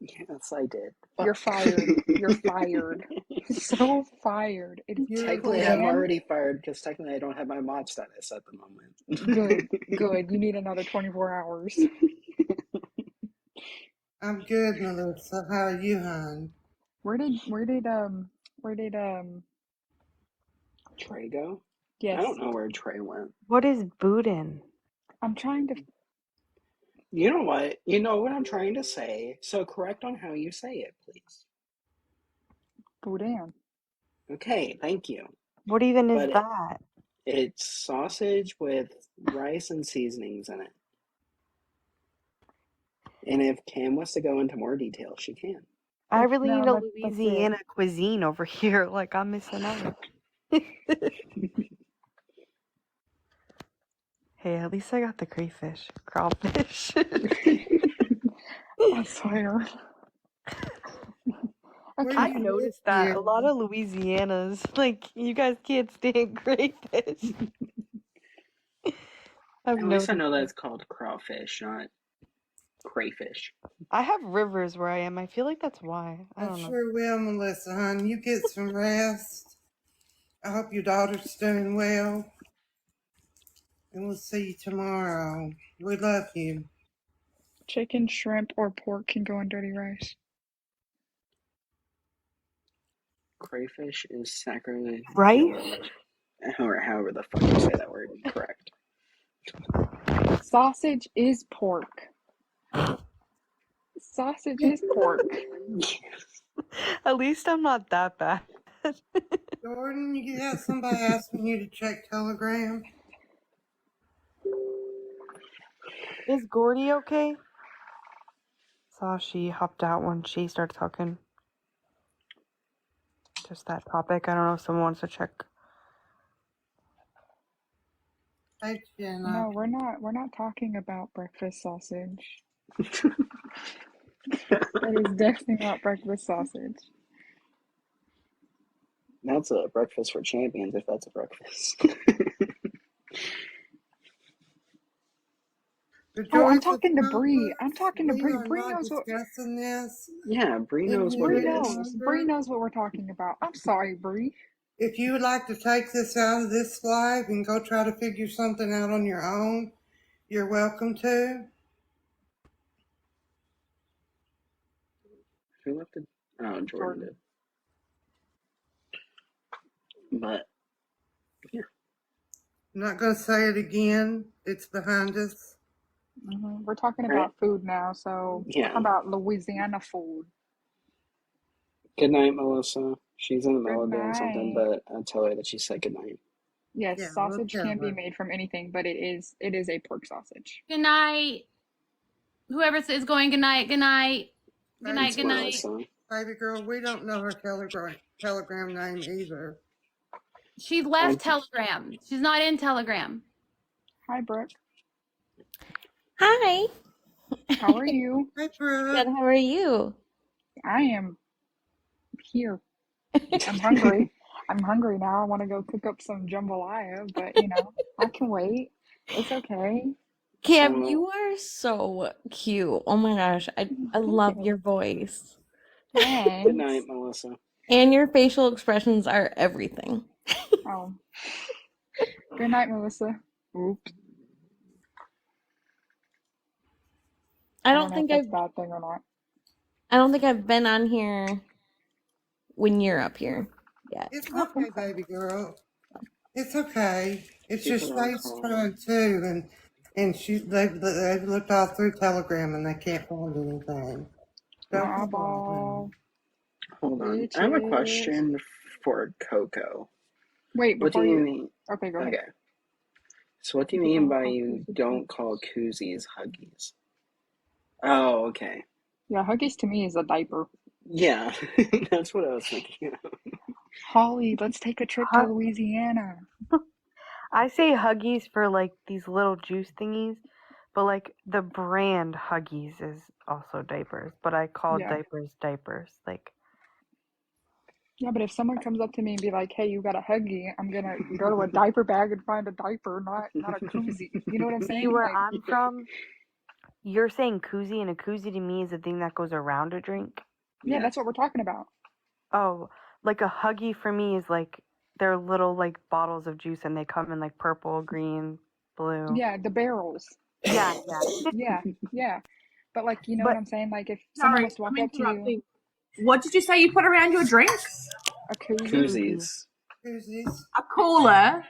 [SPEAKER 4] Yes, I did.
[SPEAKER 5] You're fired. You're fired. So fired.
[SPEAKER 4] Technically, I'm already fired because technically I don't have my mod status at the moment.
[SPEAKER 5] Good. You need another 24 hours.
[SPEAKER 6] I'm good, Melissa. How are you, hon?
[SPEAKER 5] Where did
[SPEAKER 4] Trey go?
[SPEAKER 5] Yes.
[SPEAKER 4] I don't know where Trey went.
[SPEAKER 11] What is boudin?
[SPEAKER 5] I'm trying to.
[SPEAKER 4] You know what? You know what I'm trying to say. So correct on how you say it, please.
[SPEAKER 5] Boudin.
[SPEAKER 4] Okay, thank you.
[SPEAKER 11] What even is that?
[SPEAKER 4] It's sausage with rice and seasonings in it. And if Cam wants to go into more detail, she can.
[SPEAKER 11] I really need a Louisiana cuisine over here. Like, I'm missing out. Hey, at least I got the crayfish. Crawfish.
[SPEAKER 5] I swear.
[SPEAKER 11] I noticed that a lot of Louisianas, like, you guys can't stand crayfish.
[SPEAKER 4] At least I know that it's called crawfish, not Crayfish.
[SPEAKER 11] I have rivers where I am. I feel like that's why. I
[SPEAKER 6] I
[SPEAKER 11] don't know.
[SPEAKER 6] sure will, Melissa, hon. You get some rest. I hope your daughter's doing well. And we'll see you tomorrow. We love you.
[SPEAKER 5] Chicken, shrimp, or pork can go in dirty rice.
[SPEAKER 4] Crayfish is sacrilege.
[SPEAKER 11] Rice?
[SPEAKER 4] Or however the fuck you say that word. Correct.
[SPEAKER 5] Sausage is pork. Sausage is pork.
[SPEAKER 11] At least I'm not that bad.
[SPEAKER 6] Jordan, you got somebody asking you to check Telegram?
[SPEAKER 11] Is Gordy okay? Saw she hopped out when she started talking. Just that topic. I don't know if someone wants to check.
[SPEAKER 6] Hey, Jenna.
[SPEAKER 5] No, we're not talking about breakfast sausage. That is definitely not breakfast sausage.
[SPEAKER 4] That's a breakfast for champions, if that's a breakfast.
[SPEAKER 5] Oh, I'm talking to Bree. I'm talking to Bree.
[SPEAKER 6] We are
[SPEAKER 5] Bree
[SPEAKER 6] not
[SPEAKER 5] knows what.
[SPEAKER 6] discussing this.
[SPEAKER 4] Yeah, Bree knows what
[SPEAKER 5] Bree
[SPEAKER 4] it is.
[SPEAKER 5] knows. Bree knows what we're talking about. I'm sorry, Bree.
[SPEAKER 6] If you would like to take this out of this live and go try to figure something out on your own, you're welcome to.
[SPEAKER 4] Who left it? Oh, Jordan did. But, yeah.
[SPEAKER 6] I'm not going to say it again. It's behind us.
[SPEAKER 5] Mm-hmm. We're talking about food now, so
[SPEAKER 4] Yeah.
[SPEAKER 5] how about Louisiana food?
[SPEAKER 4] Good night, Melissa. She's in the middle of
[SPEAKER 5] Good
[SPEAKER 4] doing something,
[SPEAKER 5] night.
[SPEAKER 4] but I'll tell her that she said good night.
[SPEAKER 5] Yes,
[SPEAKER 6] Yeah,
[SPEAKER 5] sausage
[SPEAKER 6] we'll
[SPEAKER 5] can be
[SPEAKER 6] tell her.
[SPEAKER 5] made from anything, but it is a pork sausage.
[SPEAKER 2] Good night. Whoever is going, good night, good night. Good night, good night.
[SPEAKER 6] Baby girl, we don't know her telegram name either.
[SPEAKER 2] She left Telegram. She's not in Telegram.
[SPEAKER 5] Hi, Brooke.
[SPEAKER 13] Hi.
[SPEAKER 5] How are you?
[SPEAKER 6] Hi, Brooke.
[SPEAKER 13] Good. How are you?
[SPEAKER 5] I am here. I'm hungry. I'm hungry now. I want to go cook up some jambalaya, but I can wait. It's okay.
[SPEAKER 13] Cam, you are so cute. Oh my gosh. I love your voice.
[SPEAKER 5] Thanks.
[SPEAKER 4] Good night, Melissa.
[SPEAKER 13] And your facial expressions are everything.
[SPEAKER 5] Oh. Good night, Melissa. Oops.
[SPEAKER 13] I don't think
[SPEAKER 5] know if that's a bad thing or not.
[SPEAKER 13] I don't think I've been on here when you're up here yet.
[SPEAKER 6] It's okay, baby girl. It's okay. It's just Faith's trying too, and they've looked all through Telegram and they can't find anything. Don't
[SPEAKER 5] Eyeball.
[SPEAKER 4] Hold on. I have a question for Coco.
[SPEAKER 5] Wait,
[SPEAKER 4] what do
[SPEAKER 5] before
[SPEAKER 4] you
[SPEAKER 5] you
[SPEAKER 4] mean?
[SPEAKER 5] Okay, go ahead.
[SPEAKER 4] Okay. So what do you mean by you don't call koozies huggies? Oh, okay.
[SPEAKER 5] Yeah, huggies to me is a diaper.
[SPEAKER 4] Yeah, that's what I was thinking of.
[SPEAKER 5] Holly, let's take a trip to Louisiana.
[SPEAKER 11] I say Huggies for like these little juice thingies, but like the brand Huggies is also diapers, but I call diapers diapers. Like,
[SPEAKER 5] yeah, but if someone comes up to me and be like, "Hey, you got a Huggie," I'm gonna go to a diaper bag and find a diaper, not a koozie. You know what I'm saying?
[SPEAKER 11] see where I'm from? You're saying koozie, and a koozie to me is a thing that goes around a drink.
[SPEAKER 5] Yeah, that's what we're talking about.
[SPEAKER 11] Oh, like a Huggie for me is like they're little like bottles of juice, and they come in like purple, green, blue.
[SPEAKER 5] Yeah, the barrels.
[SPEAKER 11] Yeah,
[SPEAKER 5] yeah. But like, you know what I'm saying? Like, if someone was to walk up to you,
[SPEAKER 1] what did you say you put around your drinks?
[SPEAKER 5] A koozie.
[SPEAKER 4] Koozies.
[SPEAKER 1] A cooler.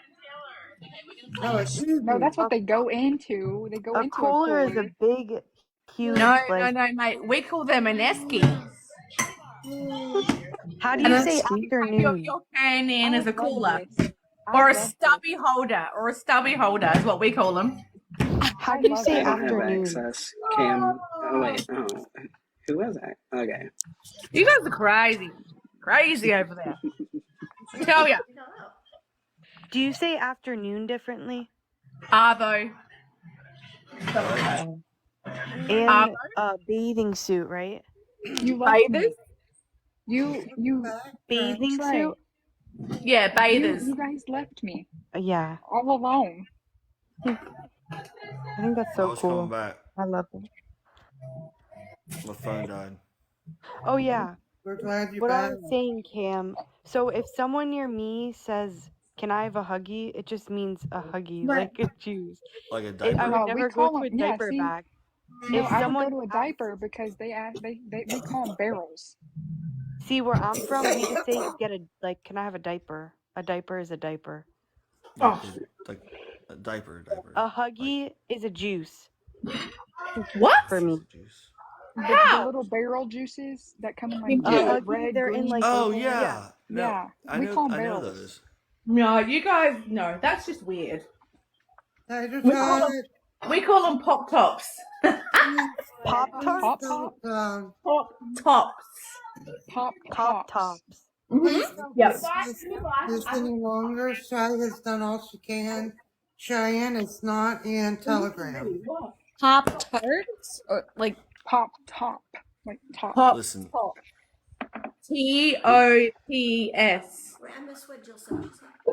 [SPEAKER 5] No, that's what they go into. They go into a cooler.
[SPEAKER 11] Is a big, huge.
[SPEAKER 1] No, mate. We call them an esky.
[SPEAKER 11] How do you say afternoon?
[SPEAKER 1] Your can in as a cooler, or a stubby holder, is what we call them.
[SPEAKER 11] How do you say
[SPEAKER 4] I don't
[SPEAKER 11] afternoon?
[SPEAKER 4] have access. Cam. Oh wait. Oh, who was that? Okay.
[SPEAKER 1] You guys are crazy over there. I tell ya.
[SPEAKER 11] Do you say afternoon differently?
[SPEAKER 1] Arvo.
[SPEAKER 11] And bathing suit, right?
[SPEAKER 5] You left me. You
[SPEAKER 11] bathing suit?
[SPEAKER 1] Yeah, bathers.
[SPEAKER 5] You guys left me.
[SPEAKER 11] Yeah.
[SPEAKER 5] All alone.
[SPEAKER 11] I think that's so
[SPEAKER 3] I was
[SPEAKER 11] cool.
[SPEAKER 3] coming back.
[SPEAKER 11] I love it.
[SPEAKER 3] My phone died.
[SPEAKER 11] Oh yeah.
[SPEAKER 6] We're glad you're
[SPEAKER 11] What I
[SPEAKER 6] back.
[SPEAKER 11] was saying, Cam. So if someone near me says, "Can I have a huggy?" it just means a huggy,
[SPEAKER 5] Right.
[SPEAKER 11] like a juice.
[SPEAKER 3] Like a
[SPEAKER 11] I
[SPEAKER 3] diaper.
[SPEAKER 11] would
[SPEAKER 5] No, we
[SPEAKER 11] never go
[SPEAKER 5] call
[SPEAKER 11] to
[SPEAKER 5] them.
[SPEAKER 11] a
[SPEAKER 5] Yeah,
[SPEAKER 11] diaper
[SPEAKER 5] see,
[SPEAKER 11] bag.
[SPEAKER 5] no,
[SPEAKER 11] If
[SPEAKER 5] I would
[SPEAKER 11] someone
[SPEAKER 5] go to a
[SPEAKER 11] asks,
[SPEAKER 5] diaper because we call them barrels.
[SPEAKER 11] see where I'm from, we just say get a like. Can I have a diaper? A diaper is a diaper.
[SPEAKER 3] Yeah, 'cause, like a diaper.
[SPEAKER 11] A
[SPEAKER 3] Like
[SPEAKER 11] huggy is a juice
[SPEAKER 1] What?
[SPEAKER 11] for me.
[SPEAKER 3] juice.
[SPEAKER 5] The
[SPEAKER 1] How?
[SPEAKER 5] little barrel juices that come in like
[SPEAKER 11] A
[SPEAKER 5] blue,
[SPEAKER 11] huggy,
[SPEAKER 5] red,
[SPEAKER 11] they're in
[SPEAKER 5] green,
[SPEAKER 11] like
[SPEAKER 3] Oh
[SPEAKER 5] purple.
[SPEAKER 11] yeah.
[SPEAKER 3] yeah. No,
[SPEAKER 5] Yeah, we call them
[SPEAKER 3] I know
[SPEAKER 5] barrels.
[SPEAKER 3] those.
[SPEAKER 1] No, you guys, no, that's just weird.
[SPEAKER 6] Tater
[SPEAKER 1] We call
[SPEAKER 6] tot.
[SPEAKER 1] them, we call them pop tops.
[SPEAKER 11] Pop
[SPEAKER 6] Please
[SPEAKER 11] tarts,
[SPEAKER 5] Pop
[SPEAKER 6] don't,
[SPEAKER 1] Pop tops.
[SPEAKER 5] pop
[SPEAKER 11] pop
[SPEAKER 5] tops.
[SPEAKER 11] tops.
[SPEAKER 6] please don't
[SPEAKER 1] Yep.
[SPEAKER 6] discuss this any longer. Shay has done all she can. Cheyenne is not in Telegram.
[SPEAKER 13] Pop tarts or like
[SPEAKER 5] Pop top, like top.
[SPEAKER 1] Pop
[SPEAKER 3] Listen,
[SPEAKER 1] top. TOPS.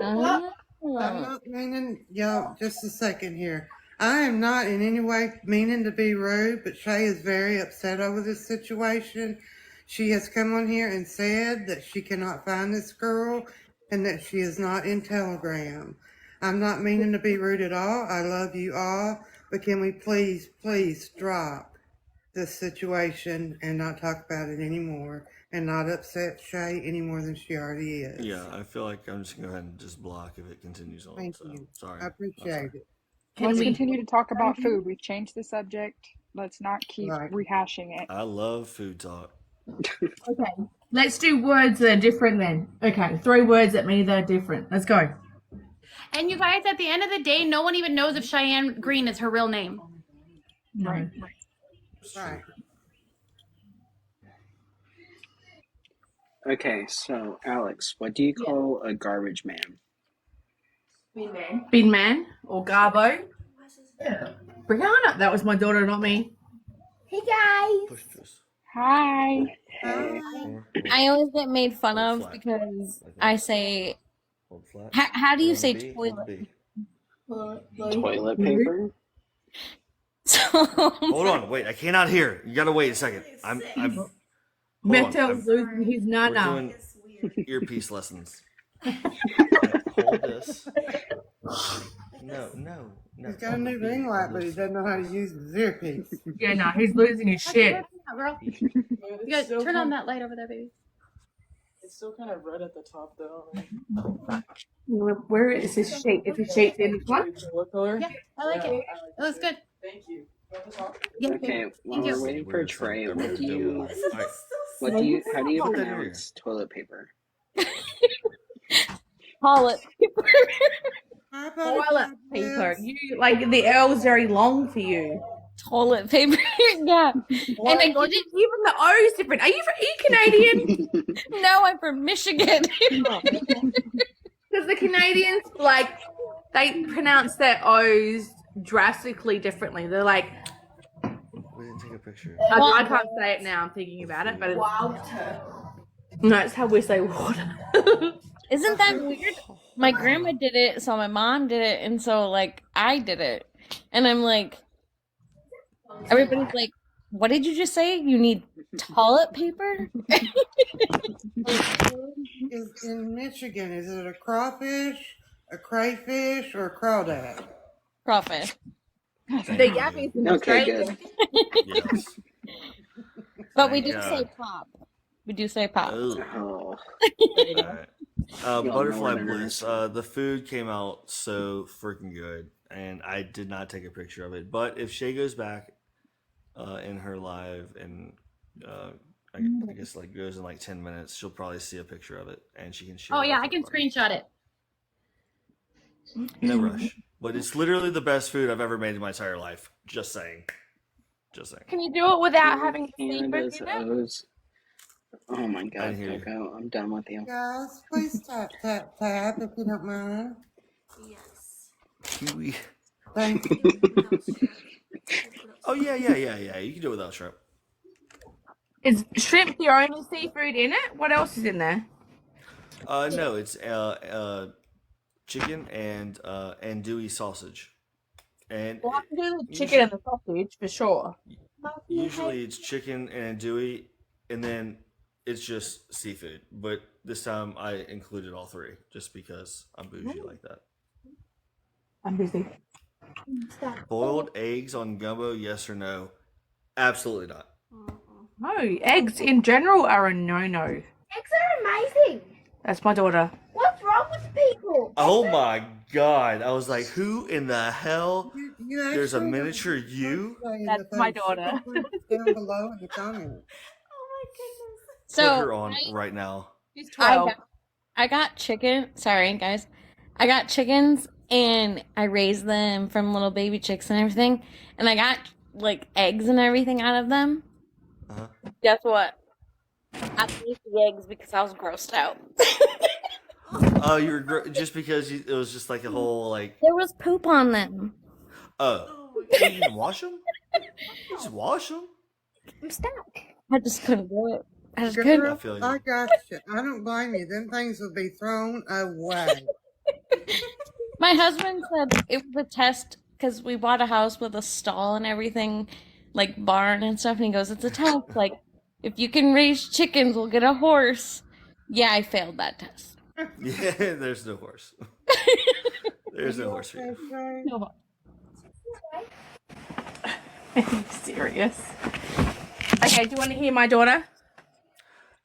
[SPEAKER 6] I'm
[SPEAKER 13] oh.
[SPEAKER 6] not meaning, yo, just a second here. I am not in any way meaning to be rude, but Shay is very upset over this situation. She has come on here and said that she cannot find this girl and that she is not in Telegram. I'm not meaning to be rude at all. I love you all, but can we please drop this situation and not talk about it anymore and not upset Shay any more than she already is?
[SPEAKER 3] yeah, I feel like I'm just gonna go ahead and just block if it continues on.
[SPEAKER 6] Thank
[SPEAKER 3] So
[SPEAKER 6] you.
[SPEAKER 3] sorry.
[SPEAKER 6] I appreciate it.
[SPEAKER 5] Let's continue to talk about food. We've changed the subject. Let's not keep
[SPEAKER 6] Right.
[SPEAKER 5] rehashing it.
[SPEAKER 3] I love food talk.
[SPEAKER 1] Okay, let's do words that are different then. Okay, 3 words that mean they're different. Let's go.
[SPEAKER 2] And you guys, at the end of the day, no one even knows if Cheyenne Green is her real name.
[SPEAKER 5] Right.
[SPEAKER 6] Right.
[SPEAKER 4] Okay, so Alex, what do you call a garbage man?
[SPEAKER 1] Bin man or Garbo. Brianna, that was my daughter, not me. Hey guys.
[SPEAKER 3] Push this.
[SPEAKER 5] Hi.
[SPEAKER 13] I always get made fun
[SPEAKER 3] Hold
[SPEAKER 13] of
[SPEAKER 3] flat.
[SPEAKER 13] because
[SPEAKER 3] Like that.
[SPEAKER 13] I say
[SPEAKER 3] Hold flat.
[SPEAKER 13] how do you
[SPEAKER 3] Hold
[SPEAKER 13] say
[SPEAKER 3] B,
[SPEAKER 13] toilet?
[SPEAKER 3] hold B.
[SPEAKER 4] Toilet paper?
[SPEAKER 13] So
[SPEAKER 3] Hold on, wait. I cannot hear. You gotta wait a second. I'm hold on.
[SPEAKER 1] Mettel's losing his
[SPEAKER 3] We're
[SPEAKER 1] nana.
[SPEAKER 3] doing earpiece lessons. Hold this. No.
[SPEAKER 6] He's got a new ring light, but he doesn't know how to use his earpiece.
[SPEAKER 1] Yeah, no, he's losing his shit.
[SPEAKER 2] Girl. You guys turn on that light over there, baby.
[SPEAKER 14] It's still kind of red at the top, though.
[SPEAKER 1] Where is this shape? Is it shaped in one?
[SPEAKER 14] What color?
[SPEAKER 2] Yeah, I like it. It looks good.
[SPEAKER 14] Thank you.
[SPEAKER 2] Yeah,
[SPEAKER 4] Okay, while
[SPEAKER 2] Thank you.
[SPEAKER 4] we're waiting for Trey, how do you
[SPEAKER 3] Put that in
[SPEAKER 4] pronounce toilet paper?
[SPEAKER 13] toilet.
[SPEAKER 6] How about
[SPEAKER 1] Toilet paper. You like the L's very long for you.
[SPEAKER 13] Toilet paper. Yeah.
[SPEAKER 1] Oh
[SPEAKER 13] And I
[SPEAKER 1] God,
[SPEAKER 13] didn't
[SPEAKER 1] even the O's different. Are you Canadian?
[SPEAKER 13] know I'm from Michigan.
[SPEAKER 1] Because the Canadians they pronounce their O's drastically differently. They're like,
[SPEAKER 3] We didn't take a picture.
[SPEAKER 1] I can't say it now. I'm thinking about it, but no, it's how we say water.
[SPEAKER 13] Isn't that weird? My grandma did it, so my mom did it, and so like I did it. And I'm like, everybody's like, what did you just say? You need toilet paper?
[SPEAKER 6] Is in Michigan, is it a crawfish, a crayfish, or a crawdad?
[SPEAKER 13] Crawfish.
[SPEAKER 1] The yabbies in
[SPEAKER 4] Okay,
[SPEAKER 1] Australia.
[SPEAKER 4] good.
[SPEAKER 3] Yes.
[SPEAKER 13] But we
[SPEAKER 3] Thank
[SPEAKER 13] do
[SPEAKER 3] God.
[SPEAKER 13] say pop. We do say pop.
[SPEAKER 3] Ugh.
[SPEAKER 4] Oh,
[SPEAKER 3] Alright. Butterfly
[SPEAKER 4] Northerners.
[SPEAKER 3] Bliss. The food came out so freaking good, and I did not take a picture of it. But if Shay goes back in her live and I guess goes in 10 minutes, she'll probably see a picture of it, and she can share.
[SPEAKER 2] Oh
[SPEAKER 3] it
[SPEAKER 2] yeah,
[SPEAKER 3] with
[SPEAKER 2] I can
[SPEAKER 3] everybody.
[SPEAKER 2] screenshot it.
[SPEAKER 3] No rush. But it's literally the best food I've ever made in my entire life. Just saying.
[SPEAKER 9] Can you do it without having
[SPEAKER 4] and
[SPEAKER 9] seafood
[SPEAKER 4] his
[SPEAKER 9] in it?
[SPEAKER 4] O's. Oh my
[SPEAKER 3] I
[SPEAKER 4] God,
[SPEAKER 3] didn't hear you.
[SPEAKER 4] Coco, I'm done with you.
[SPEAKER 6] Guys, please tap if you don't mind.
[SPEAKER 3] Kiwi.
[SPEAKER 6] Thank you.
[SPEAKER 3] Oh yeah. You can do it without shrimp.
[SPEAKER 1] Is shrimp the only seafood in it? What else is in there?
[SPEAKER 3] No, it's chicken and andouille sausage. And
[SPEAKER 1] Well, I can do the chicken and the sausage for sure.
[SPEAKER 3] usually it's chicken and andouille, and then it's just seafood. But this time I included all three just because I'm bougie like that.
[SPEAKER 1] I'm busy.
[SPEAKER 3] Boiled eggs on gumbo, yes or no? Absolutely not.
[SPEAKER 1] No, eggs in general are a no-no.
[SPEAKER 15] Eggs are amazing.
[SPEAKER 1] That's my daughter.
[SPEAKER 15] What's wrong with people?
[SPEAKER 3] Oh my god! I was like, who in the hell?
[SPEAKER 6] You
[SPEAKER 3] There's a
[SPEAKER 6] actually
[SPEAKER 3] miniature you.
[SPEAKER 1] That's my daughter.
[SPEAKER 6] Down below in the comments.
[SPEAKER 2] So
[SPEAKER 3] Put her on right now.
[SPEAKER 1] She's
[SPEAKER 13] I
[SPEAKER 1] 12.
[SPEAKER 13] got chicken. Sorry, guys. I got chickens and I raised them from little baby chicks and everything. And I got like eggs and everything out of them.
[SPEAKER 3] Uh-huh.
[SPEAKER 13] Guess what? I ate the eggs because I was grossed out.
[SPEAKER 3] Oh, you were just because it was just like a whole like.
[SPEAKER 13] There was poop on them.
[SPEAKER 3] Oh, you didn't wash them? Just wash them.
[SPEAKER 13] I'm stuck. I just couldn't do it. I just
[SPEAKER 6] Girl,
[SPEAKER 13] couldn't.
[SPEAKER 3] I feel you.
[SPEAKER 6] I got you. I don't blame you. Them things will be thrown away.
[SPEAKER 13] My husband said it was a test because we bought a house with a stall and everything, like barn and stuff. And he goes, "It's a test. Like, if you can raise chickens, we'll get a horse." Yeah, I failed that test.
[SPEAKER 3] Yeah, there's no horse. There's no horse for you.
[SPEAKER 1] No. Are you serious? Okay, do you want to hear my daughter?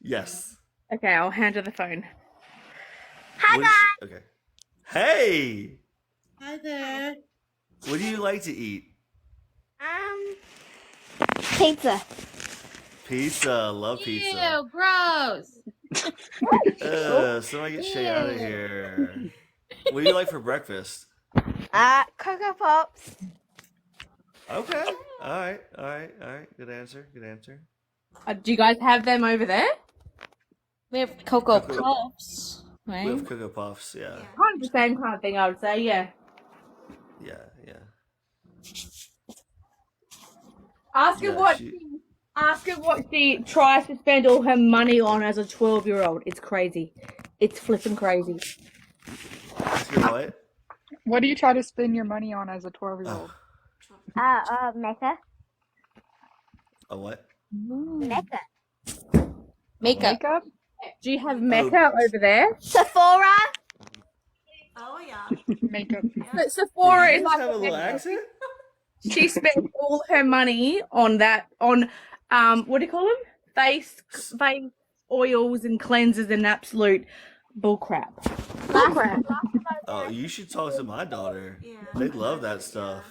[SPEAKER 3] Yes.
[SPEAKER 1] Okay, I'll hand her the phone.
[SPEAKER 15] Hi,
[SPEAKER 3] What is-
[SPEAKER 15] guys.
[SPEAKER 3] Okay. Hey,
[SPEAKER 6] Hi there.
[SPEAKER 3] what do you like to eat?
[SPEAKER 15] Pizza.
[SPEAKER 3] Pizza. Love pizza.
[SPEAKER 2] Ew, gross.
[SPEAKER 3] Somebody get Shay out of here. What do you like for breakfast?
[SPEAKER 15] Cocoa Pops.
[SPEAKER 3] Okay. All right. Good answer.
[SPEAKER 1] Do you guys have them over there?
[SPEAKER 13] We have Cocoa
[SPEAKER 3] Cocoa-
[SPEAKER 13] Puffs,
[SPEAKER 3] We
[SPEAKER 13] right?
[SPEAKER 3] have Cocoa Puffs. Yeah.
[SPEAKER 1] Kind of the same kind of thing, I would say, yeah.
[SPEAKER 3] Yeah.
[SPEAKER 1] Ask her
[SPEAKER 3] Yeah,
[SPEAKER 1] what
[SPEAKER 3] she-
[SPEAKER 1] ask her what she tries to spend all her money on as a 12-year-old. It's crazy. It's flipping crazy.
[SPEAKER 3] Ask her what?
[SPEAKER 5] What do you try to spend your money on as a 12-year-old?
[SPEAKER 15] Mecca.
[SPEAKER 3] A what?
[SPEAKER 15] Mecca.
[SPEAKER 13] Makeup.
[SPEAKER 5] Makeup?
[SPEAKER 1] Do you have Mecca over there?
[SPEAKER 15] Sephora.
[SPEAKER 16] Oh yeah.
[SPEAKER 5] Makeup.
[SPEAKER 1] Sephora
[SPEAKER 3] Did
[SPEAKER 1] is
[SPEAKER 3] you
[SPEAKER 1] like
[SPEAKER 3] have a little accent?
[SPEAKER 1] she spent all her money on that what do you call them? Face oils and cleansers and absolute bullcrap.
[SPEAKER 3] Oh, you should talk to my daughter.
[SPEAKER 16] Yeah.
[SPEAKER 3] They love that stuff.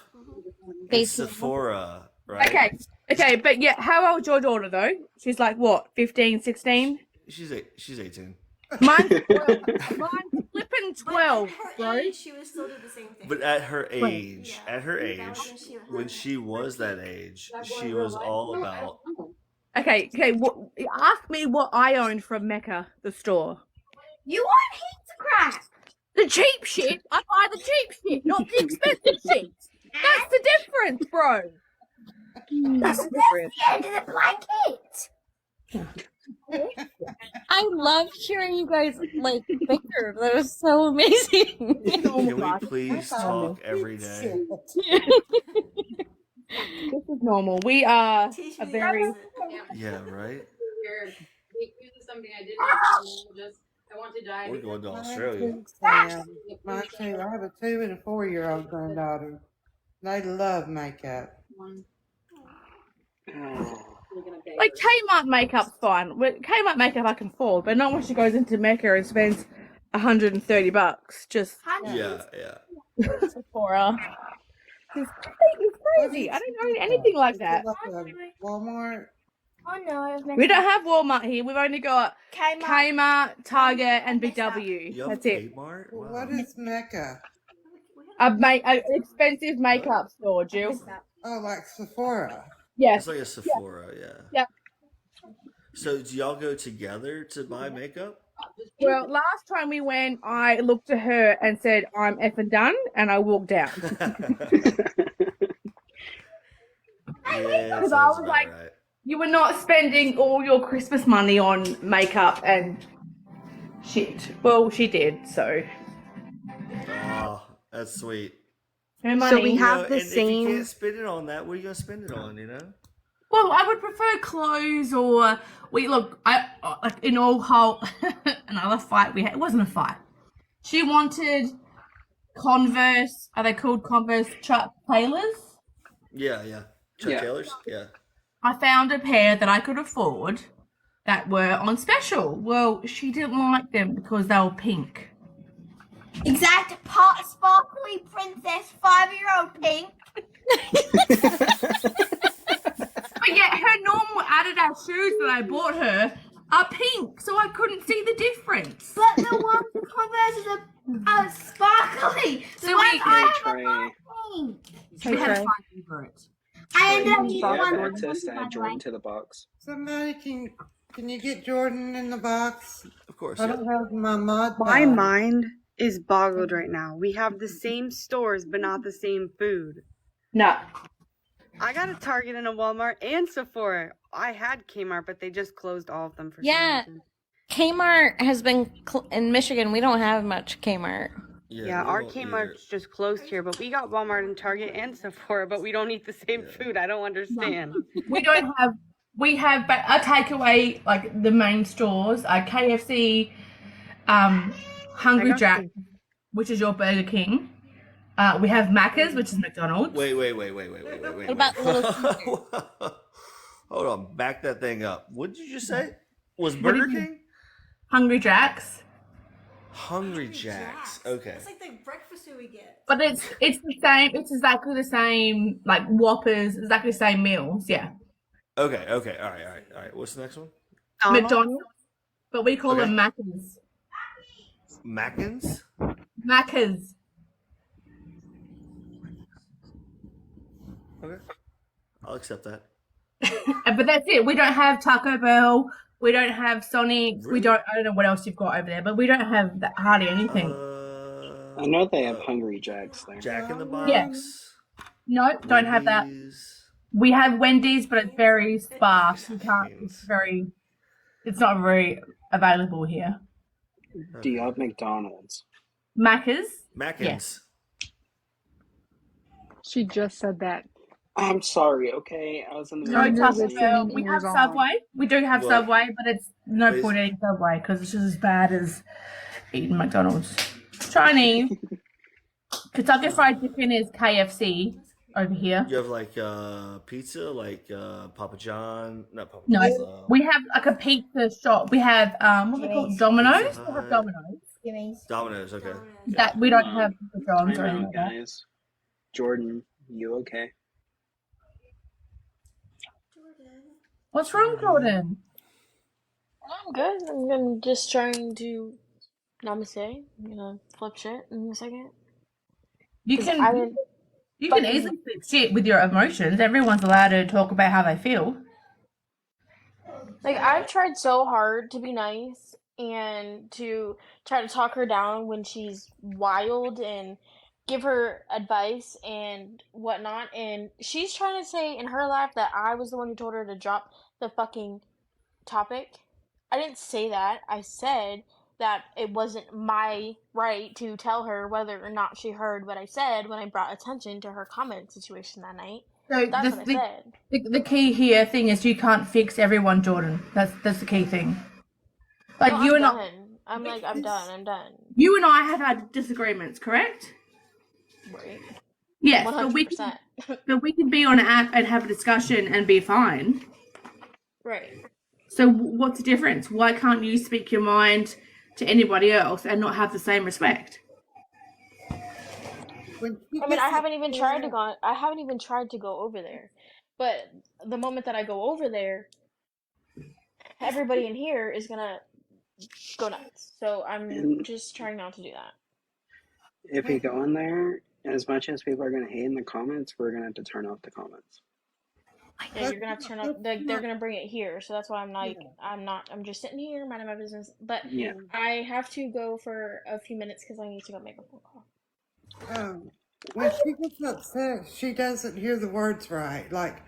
[SPEAKER 3] It's
[SPEAKER 13] Face-
[SPEAKER 3] Sephora, right?
[SPEAKER 1] Okay, but yeah, how old's your daughter though? She's like what, 15, 16?
[SPEAKER 3] She's 18.
[SPEAKER 1] Mine's 12. Mine's flipping 12, bro.
[SPEAKER 16] She would still do the same thing.
[SPEAKER 3] But at her age,
[SPEAKER 16] Yeah.
[SPEAKER 3] when she was that age, she was all about.
[SPEAKER 1] Okay, ask me what I owned from Mecca, the store.
[SPEAKER 15] You want heaps of crap.
[SPEAKER 1] The cheap shit. I buy the cheap shit, not the expensive shit. That's the difference, bro. That's the difference.
[SPEAKER 15] The end of the blanket.
[SPEAKER 13] I loved hearing you guys like bicker. That was so amazing.
[SPEAKER 3] Can we please talk every day?
[SPEAKER 1] This is normal. We are a very
[SPEAKER 3] Yeah, right?
[SPEAKER 2] Something I didn't I want to die.
[SPEAKER 3] We're going to Australia.
[SPEAKER 6] Mine too. I have a 2 and a 4-year-old granddaughter. They love makeup.
[SPEAKER 1] like Kmart makeup's fine. Kmart makeup I can afford, but not when she goes into Mecca and spends $130. Just
[SPEAKER 3] Yeah.
[SPEAKER 13] Sephora.
[SPEAKER 1] it's crazy. I don't know anything like that.
[SPEAKER 6] Walmart.
[SPEAKER 15] Oh no,
[SPEAKER 1] We don't have Walmart here. We've only got Kmart, Target, and Big W.
[SPEAKER 3] You have
[SPEAKER 1] That's it.
[SPEAKER 3] Kmart?
[SPEAKER 6] What
[SPEAKER 3] Wow.
[SPEAKER 6] is Mecca?
[SPEAKER 1] An expensive makeup store, Jill.
[SPEAKER 6] Oh, like Sephora.
[SPEAKER 1] Yes.
[SPEAKER 3] It's like a Sephora, yeah.
[SPEAKER 1] Yep.
[SPEAKER 3] So do y'all go together to buy makeup?
[SPEAKER 1] Well, last time we went, I looked at her and said, "I'm effing done," and I walked out.
[SPEAKER 3] Yeah,
[SPEAKER 1] Because I
[SPEAKER 3] sounds
[SPEAKER 1] was
[SPEAKER 3] about
[SPEAKER 1] like,
[SPEAKER 3] right.
[SPEAKER 1] you were not spending all your Christmas money on makeup and shit. Well, she did, so.
[SPEAKER 3] Oh, that's sweet.
[SPEAKER 1] Her money.
[SPEAKER 11] So we have the
[SPEAKER 3] and if you
[SPEAKER 11] same.
[SPEAKER 3] can't spend it on that, what are you gonna spend it on? You know?
[SPEAKER 1] Well, I would prefer clothes or like in all whole another fight we had. It wasn't a fight. She wanted Converse. Are they called Converse Chuck Taylors?
[SPEAKER 3] Yeah. Chuck Taylors? Yeah.
[SPEAKER 1] I found a pair that I could afford that were on special. Well, she didn't like them because they were pink.
[SPEAKER 15] Exact part sparkly princess 5-year-old pink.
[SPEAKER 1] But yet her normal Adidas shoes that I bought her are pink, so I couldn't see the difference.
[SPEAKER 15] But the ones the Converse are sparkly. The
[SPEAKER 1] So
[SPEAKER 15] ones
[SPEAKER 1] we-
[SPEAKER 15] I have
[SPEAKER 4] Trey.
[SPEAKER 15] are pink.
[SPEAKER 1] So we had to fight over it.
[SPEAKER 15] I ended up
[SPEAKER 4] Do you
[SPEAKER 15] using
[SPEAKER 4] have
[SPEAKER 15] one.
[SPEAKER 4] access to add Jordan to the box?
[SPEAKER 6] Somebody can you get Jordan in the box?
[SPEAKER 3] Of course.
[SPEAKER 6] I don't have my mod.
[SPEAKER 11] My
[SPEAKER 6] pad.
[SPEAKER 11] mind is boggled right now. We have the same stores, but not the same food.
[SPEAKER 1] No.
[SPEAKER 11] I got a Target and a Walmart and Sephora. I had Kmart, but they just closed all of them for
[SPEAKER 13] Yeah.
[SPEAKER 11] some reason.
[SPEAKER 13] Kmart has been in Michigan. We don't have much Kmart.
[SPEAKER 11] Yeah, our Kmart's just closed here, but we got Walmart and Target and Sephora, but we don't eat the same food. I don't understand.
[SPEAKER 1] We don't have. We have a takeaway like the main stores, KFC, Hungry Jack, which is your Burger King. We have Macca's, which is McDonald's.
[SPEAKER 3] Wait.
[SPEAKER 13] What about Little Caesars?
[SPEAKER 3] Hold on. Back that thing up. What did you just say? Was Burger King?
[SPEAKER 1] Hungry Jack's.
[SPEAKER 3] Hungry Jacks. Okay.
[SPEAKER 16] It's like the breakfast food we get.
[SPEAKER 1] But it's the same. It's exactly the same. Like Whoppers, exactly the same meals. Yeah.
[SPEAKER 3] Okay. All right. What's the next one?
[SPEAKER 1] McDonald's, but we call
[SPEAKER 3] Okay.
[SPEAKER 1] them Macca's.
[SPEAKER 3] Mackins?
[SPEAKER 1] Macca's.
[SPEAKER 3] Okay. I'll accept that.
[SPEAKER 1] But that's it. We don't have Taco Bell. We don't have Sonic.
[SPEAKER 3] Really?
[SPEAKER 1] I don't know what else you've got over there, but we don't have hardly anything.
[SPEAKER 4] I know they have Hungry Jacks there.
[SPEAKER 3] Jack in the Box.
[SPEAKER 1] Yeah. No, don't have that.
[SPEAKER 3] Wendy's.
[SPEAKER 1] We have Wendy's, but it's very sparse. You can't. It's not very available here.
[SPEAKER 4] Do you have McDonald's?
[SPEAKER 1] Macca's.
[SPEAKER 3] Mackins.
[SPEAKER 1] Yes.
[SPEAKER 5] She just said that.
[SPEAKER 4] I'm sorry, okay? I was in the
[SPEAKER 1] No
[SPEAKER 4] middle of
[SPEAKER 1] Taco
[SPEAKER 4] saying-
[SPEAKER 1] Bell. We have Subway. We do have
[SPEAKER 3] Well,
[SPEAKER 1] Subway, but it's no
[SPEAKER 3] basi-
[SPEAKER 1] point eating Subway because it's just as bad as eating McDonald's. Chinese. Kentucky Fried Chicken is KFC over here.
[SPEAKER 3] You have like pizza, like Papa John, not Papa
[SPEAKER 1] No,
[SPEAKER 3] John.
[SPEAKER 1] we have like a pizza shop. We have what are they called? Domino's.
[SPEAKER 3] Pizza
[SPEAKER 1] We have
[SPEAKER 3] Hut.
[SPEAKER 1] Domino's.
[SPEAKER 3] Domino's, okay.
[SPEAKER 1] That we don't have Papa John's or
[SPEAKER 4] Time
[SPEAKER 1] anything
[SPEAKER 4] out,
[SPEAKER 1] like that.
[SPEAKER 4] guys. Jordan, you okay?
[SPEAKER 1] What's wrong, Jordan?
[SPEAKER 9] I'm good. I'm just trying to namaste. I'm gonna flip shit in a second.
[SPEAKER 1] You
[SPEAKER 9] 'Cause
[SPEAKER 1] can
[SPEAKER 9] I didn't
[SPEAKER 1] you can
[SPEAKER 9] fucking-
[SPEAKER 1] easily flip shit with your emotions. Everyone's allowed to talk about how they feel.
[SPEAKER 9] Like, I've tried so hard to be nice and to try to talk her down when she's wild and give her advice and whatnot. And she's trying to say in her life that I was the one who told her to drop the fucking topic. I didn't say that. I said that it wasn't my right to tell her whether or not she heard what I said when I brought attention to her comment situation that night.
[SPEAKER 1] So
[SPEAKER 9] That's what I said.
[SPEAKER 1] the key here thing is you can't fix everyone, Jordan. That's the key thing. Like
[SPEAKER 9] No,
[SPEAKER 1] you
[SPEAKER 9] I'm
[SPEAKER 1] and
[SPEAKER 9] done. I'm done. I'm done.
[SPEAKER 1] you and I have had disagreements, correct?
[SPEAKER 9] Right.
[SPEAKER 1] Yes, but we
[SPEAKER 9] 100%.
[SPEAKER 1] can be on an app and have a discussion and be fine.
[SPEAKER 9] Right.
[SPEAKER 1] So what's the difference? Why can't you speak your mind to anybody else and not have the same respect?
[SPEAKER 9] I mean, I haven't even tried to go over there. But the moment that I go over there, everybody in here is gonna go nuts. So I'm just trying not to do that.
[SPEAKER 4] If you go in there, as much as people are going to hate in the comments, we're going to have to turn off the comments.
[SPEAKER 9] Yeah, you're gonna have to turn up. They're gonna bring it here, so that's why I'm like, I'm just sitting here minding my business. But
[SPEAKER 4] Yeah.
[SPEAKER 9] I have to go for a few minutes because I need to go make a phone call.
[SPEAKER 6] When she gets upset, she doesn't hear the words right. Like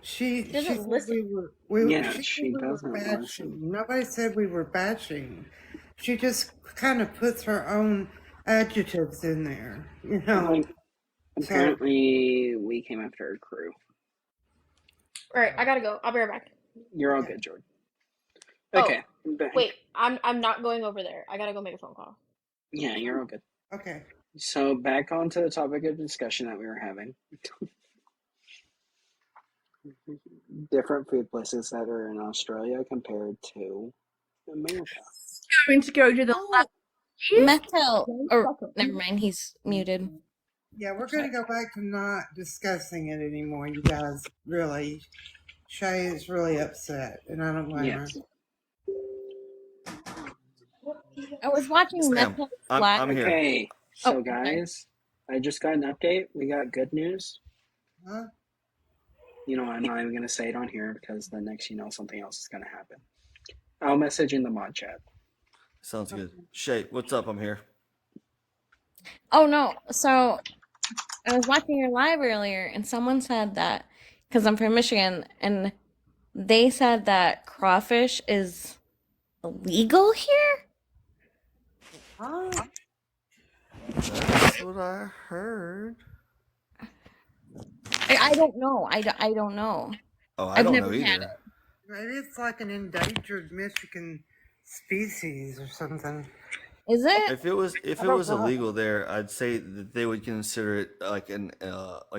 [SPEAKER 6] she
[SPEAKER 9] doesn't
[SPEAKER 6] said
[SPEAKER 9] listen.
[SPEAKER 4] Yeah,
[SPEAKER 6] she
[SPEAKER 4] she
[SPEAKER 6] said we were
[SPEAKER 4] doesn't
[SPEAKER 6] bashing.
[SPEAKER 4] listen.
[SPEAKER 6] Nobody said we were bashing. She just kind of puts her own adjectives in there, you know.
[SPEAKER 4] Like, apparently, we came after her crew.
[SPEAKER 9] All right, I gotta go. I'll be right back.
[SPEAKER 4] You're all good, Jordan.
[SPEAKER 9] Oh,
[SPEAKER 4] Okay, I'm back.
[SPEAKER 9] wait, I'm not going over there. I gotta go make a phone call.
[SPEAKER 4] Yeah, you're all good.
[SPEAKER 6] Okay.
[SPEAKER 4] So back onto the topic of discussion that we were having. Different food places that are in Australia compared to America.
[SPEAKER 1] Going to go to the
[SPEAKER 13] Oh, Metal. Or never mind, he's muted.
[SPEAKER 6] Yeah, we're going to go back to not discussing it anymore, you guys. Really. Shay is really upset, and I don't blame her.
[SPEAKER 13] I was watching
[SPEAKER 3] Sam,
[SPEAKER 13] Metal
[SPEAKER 3] I'm
[SPEAKER 13] Flat.
[SPEAKER 3] here.
[SPEAKER 4] Okay, so
[SPEAKER 13] Oh,
[SPEAKER 4] guys, I just got an update. We got good news.
[SPEAKER 6] Huh?
[SPEAKER 4] You know, I'm not even going to say it on here because the next you know, something else is going to happen. I'll message in the mod chat.
[SPEAKER 3] Sounds good. Shay, what's up? I'm here.
[SPEAKER 13] Oh no. So I was watching your live earlier and someone said that because I'm from Michigan and they said that crawfish is illegal here.
[SPEAKER 6] Huh?
[SPEAKER 3] That's what I heard.
[SPEAKER 13] I don't know. I don't know.
[SPEAKER 3] Oh, I
[SPEAKER 13] I've
[SPEAKER 3] don't
[SPEAKER 13] never
[SPEAKER 3] know
[SPEAKER 13] had
[SPEAKER 3] either.
[SPEAKER 6] Maybe it's like an endangered Michigan species or something.
[SPEAKER 13] Is it?
[SPEAKER 3] If it was
[SPEAKER 6] know.
[SPEAKER 3] illegal there, I'd say that they would consider it like an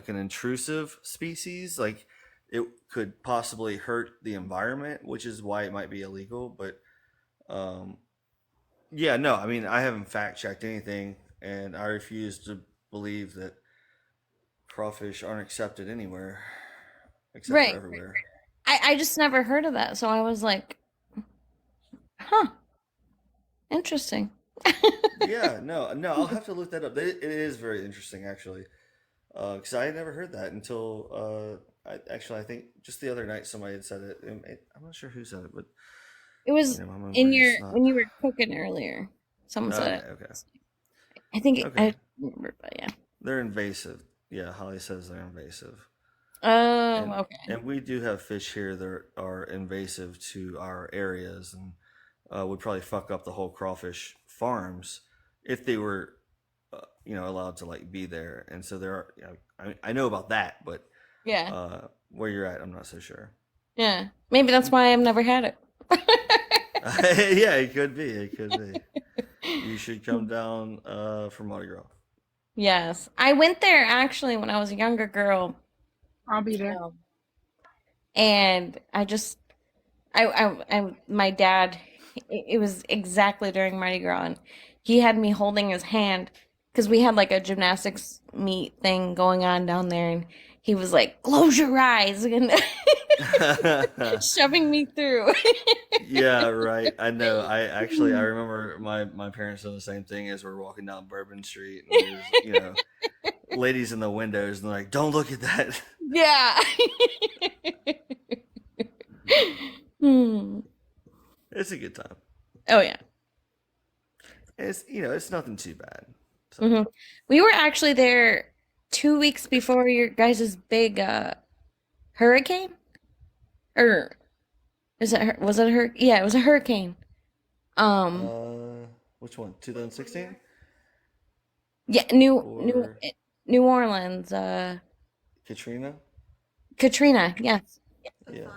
[SPEAKER 3] intrusive species. Like it could possibly hurt the environment, which is why it might be illegal. But yeah, no, I mean I haven't fact checked anything, and I refuse to believe that crawfish aren't accepted anywhere except
[SPEAKER 13] Right.
[SPEAKER 3] for everywhere.
[SPEAKER 13] I just never heard of that, so I was like, huh, interesting.
[SPEAKER 3] Yeah, no, I'll have to look that up. It is very interesting, actually, because I had never heard that until I think just the other night somebody had said it. I'm not sure who said it, but
[SPEAKER 13] It was
[SPEAKER 3] my memory
[SPEAKER 13] in
[SPEAKER 3] is
[SPEAKER 13] your
[SPEAKER 3] not.
[SPEAKER 13] when you were cooking earlier. Someone said it.
[SPEAKER 3] Okay.
[SPEAKER 13] I think I
[SPEAKER 3] Okay.
[SPEAKER 13] don't remember, but yeah.
[SPEAKER 3] They're invasive. Yeah, Holly says they're invasive.
[SPEAKER 13] Oh, okay.
[SPEAKER 3] And we do have fish here that are invasive to our areas and would probably fuck up the whole crawfish farms if they were, allowed to like be there. And so there are, I know about that, but
[SPEAKER 13] Yeah.
[SPEAKER 3] where you're at, I'm not so sure.
[SPEAKER 13] Yeah. Maybe that's why I've never had it.
[SPEAKER 3] Yeah, it could be. It could be. You should come down for Mardi Gras.
[SPEAKER 13] Yes. I went there actually when I was a younger girl.
[SPEAKER 5] I'll be there.
[SPEAKER 13] And my dad, it was exactly during Mardi Gras, and he had me holding his hand because we had like a gymnastics meet thing going on down there, and he was like, "Close your eyes," and shoving me through.
[SPEAKER 3] Yeah, right. I know. I remember my parents doing the same thing as we're walking down Bourbon Street. And there's, ladies in the windows, and they're like, "Don't look at that."
[SPEAKER 13] Yeah.
[SPEAKER 3] It's a good time.
[SPEAKER 13] Oh yeah.
[SPEAKER 3] It's nothing too bad. So.
[SPEAKER 13] Mm-hmm. We were actually there 2 weeks before your guys' big hurricane, or was it a hurricane? Yeah, it was a hurricane.
[SPEAKER 3] Which one? 2016?
[SPEAKER 13] Yeah, New Orleans.
[SPEAKER 3] Katrina.
[SPEAKER 13] Katrina. Yes.
[SPEAKER 3] Yeah.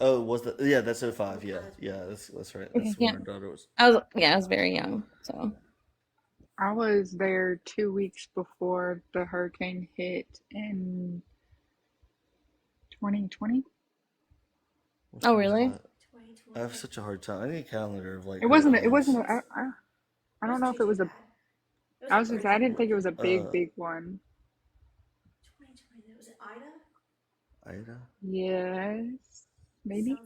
[SPEAKER 3] Oh, was that? Yeah, that's 05. Yeah, that's right. That's when our daughter was.
[SPEAKER 13] I was very young, so.
[SPEAKER 5] I was there 2 weeks before the hurricane hit in 2020.
[SPEAKER 13] Oh, really?
[SPEAKER 3] I have such a hard time. I need a calendar of like.
[SPEAKER 5] It wasn't. I don't know if it was a. I didn't think it was a big one.
[SPEAKER 15] Was it Ida?
[SPEAKER 3] Ida?
[SPEAKER 5] Yes, maybe.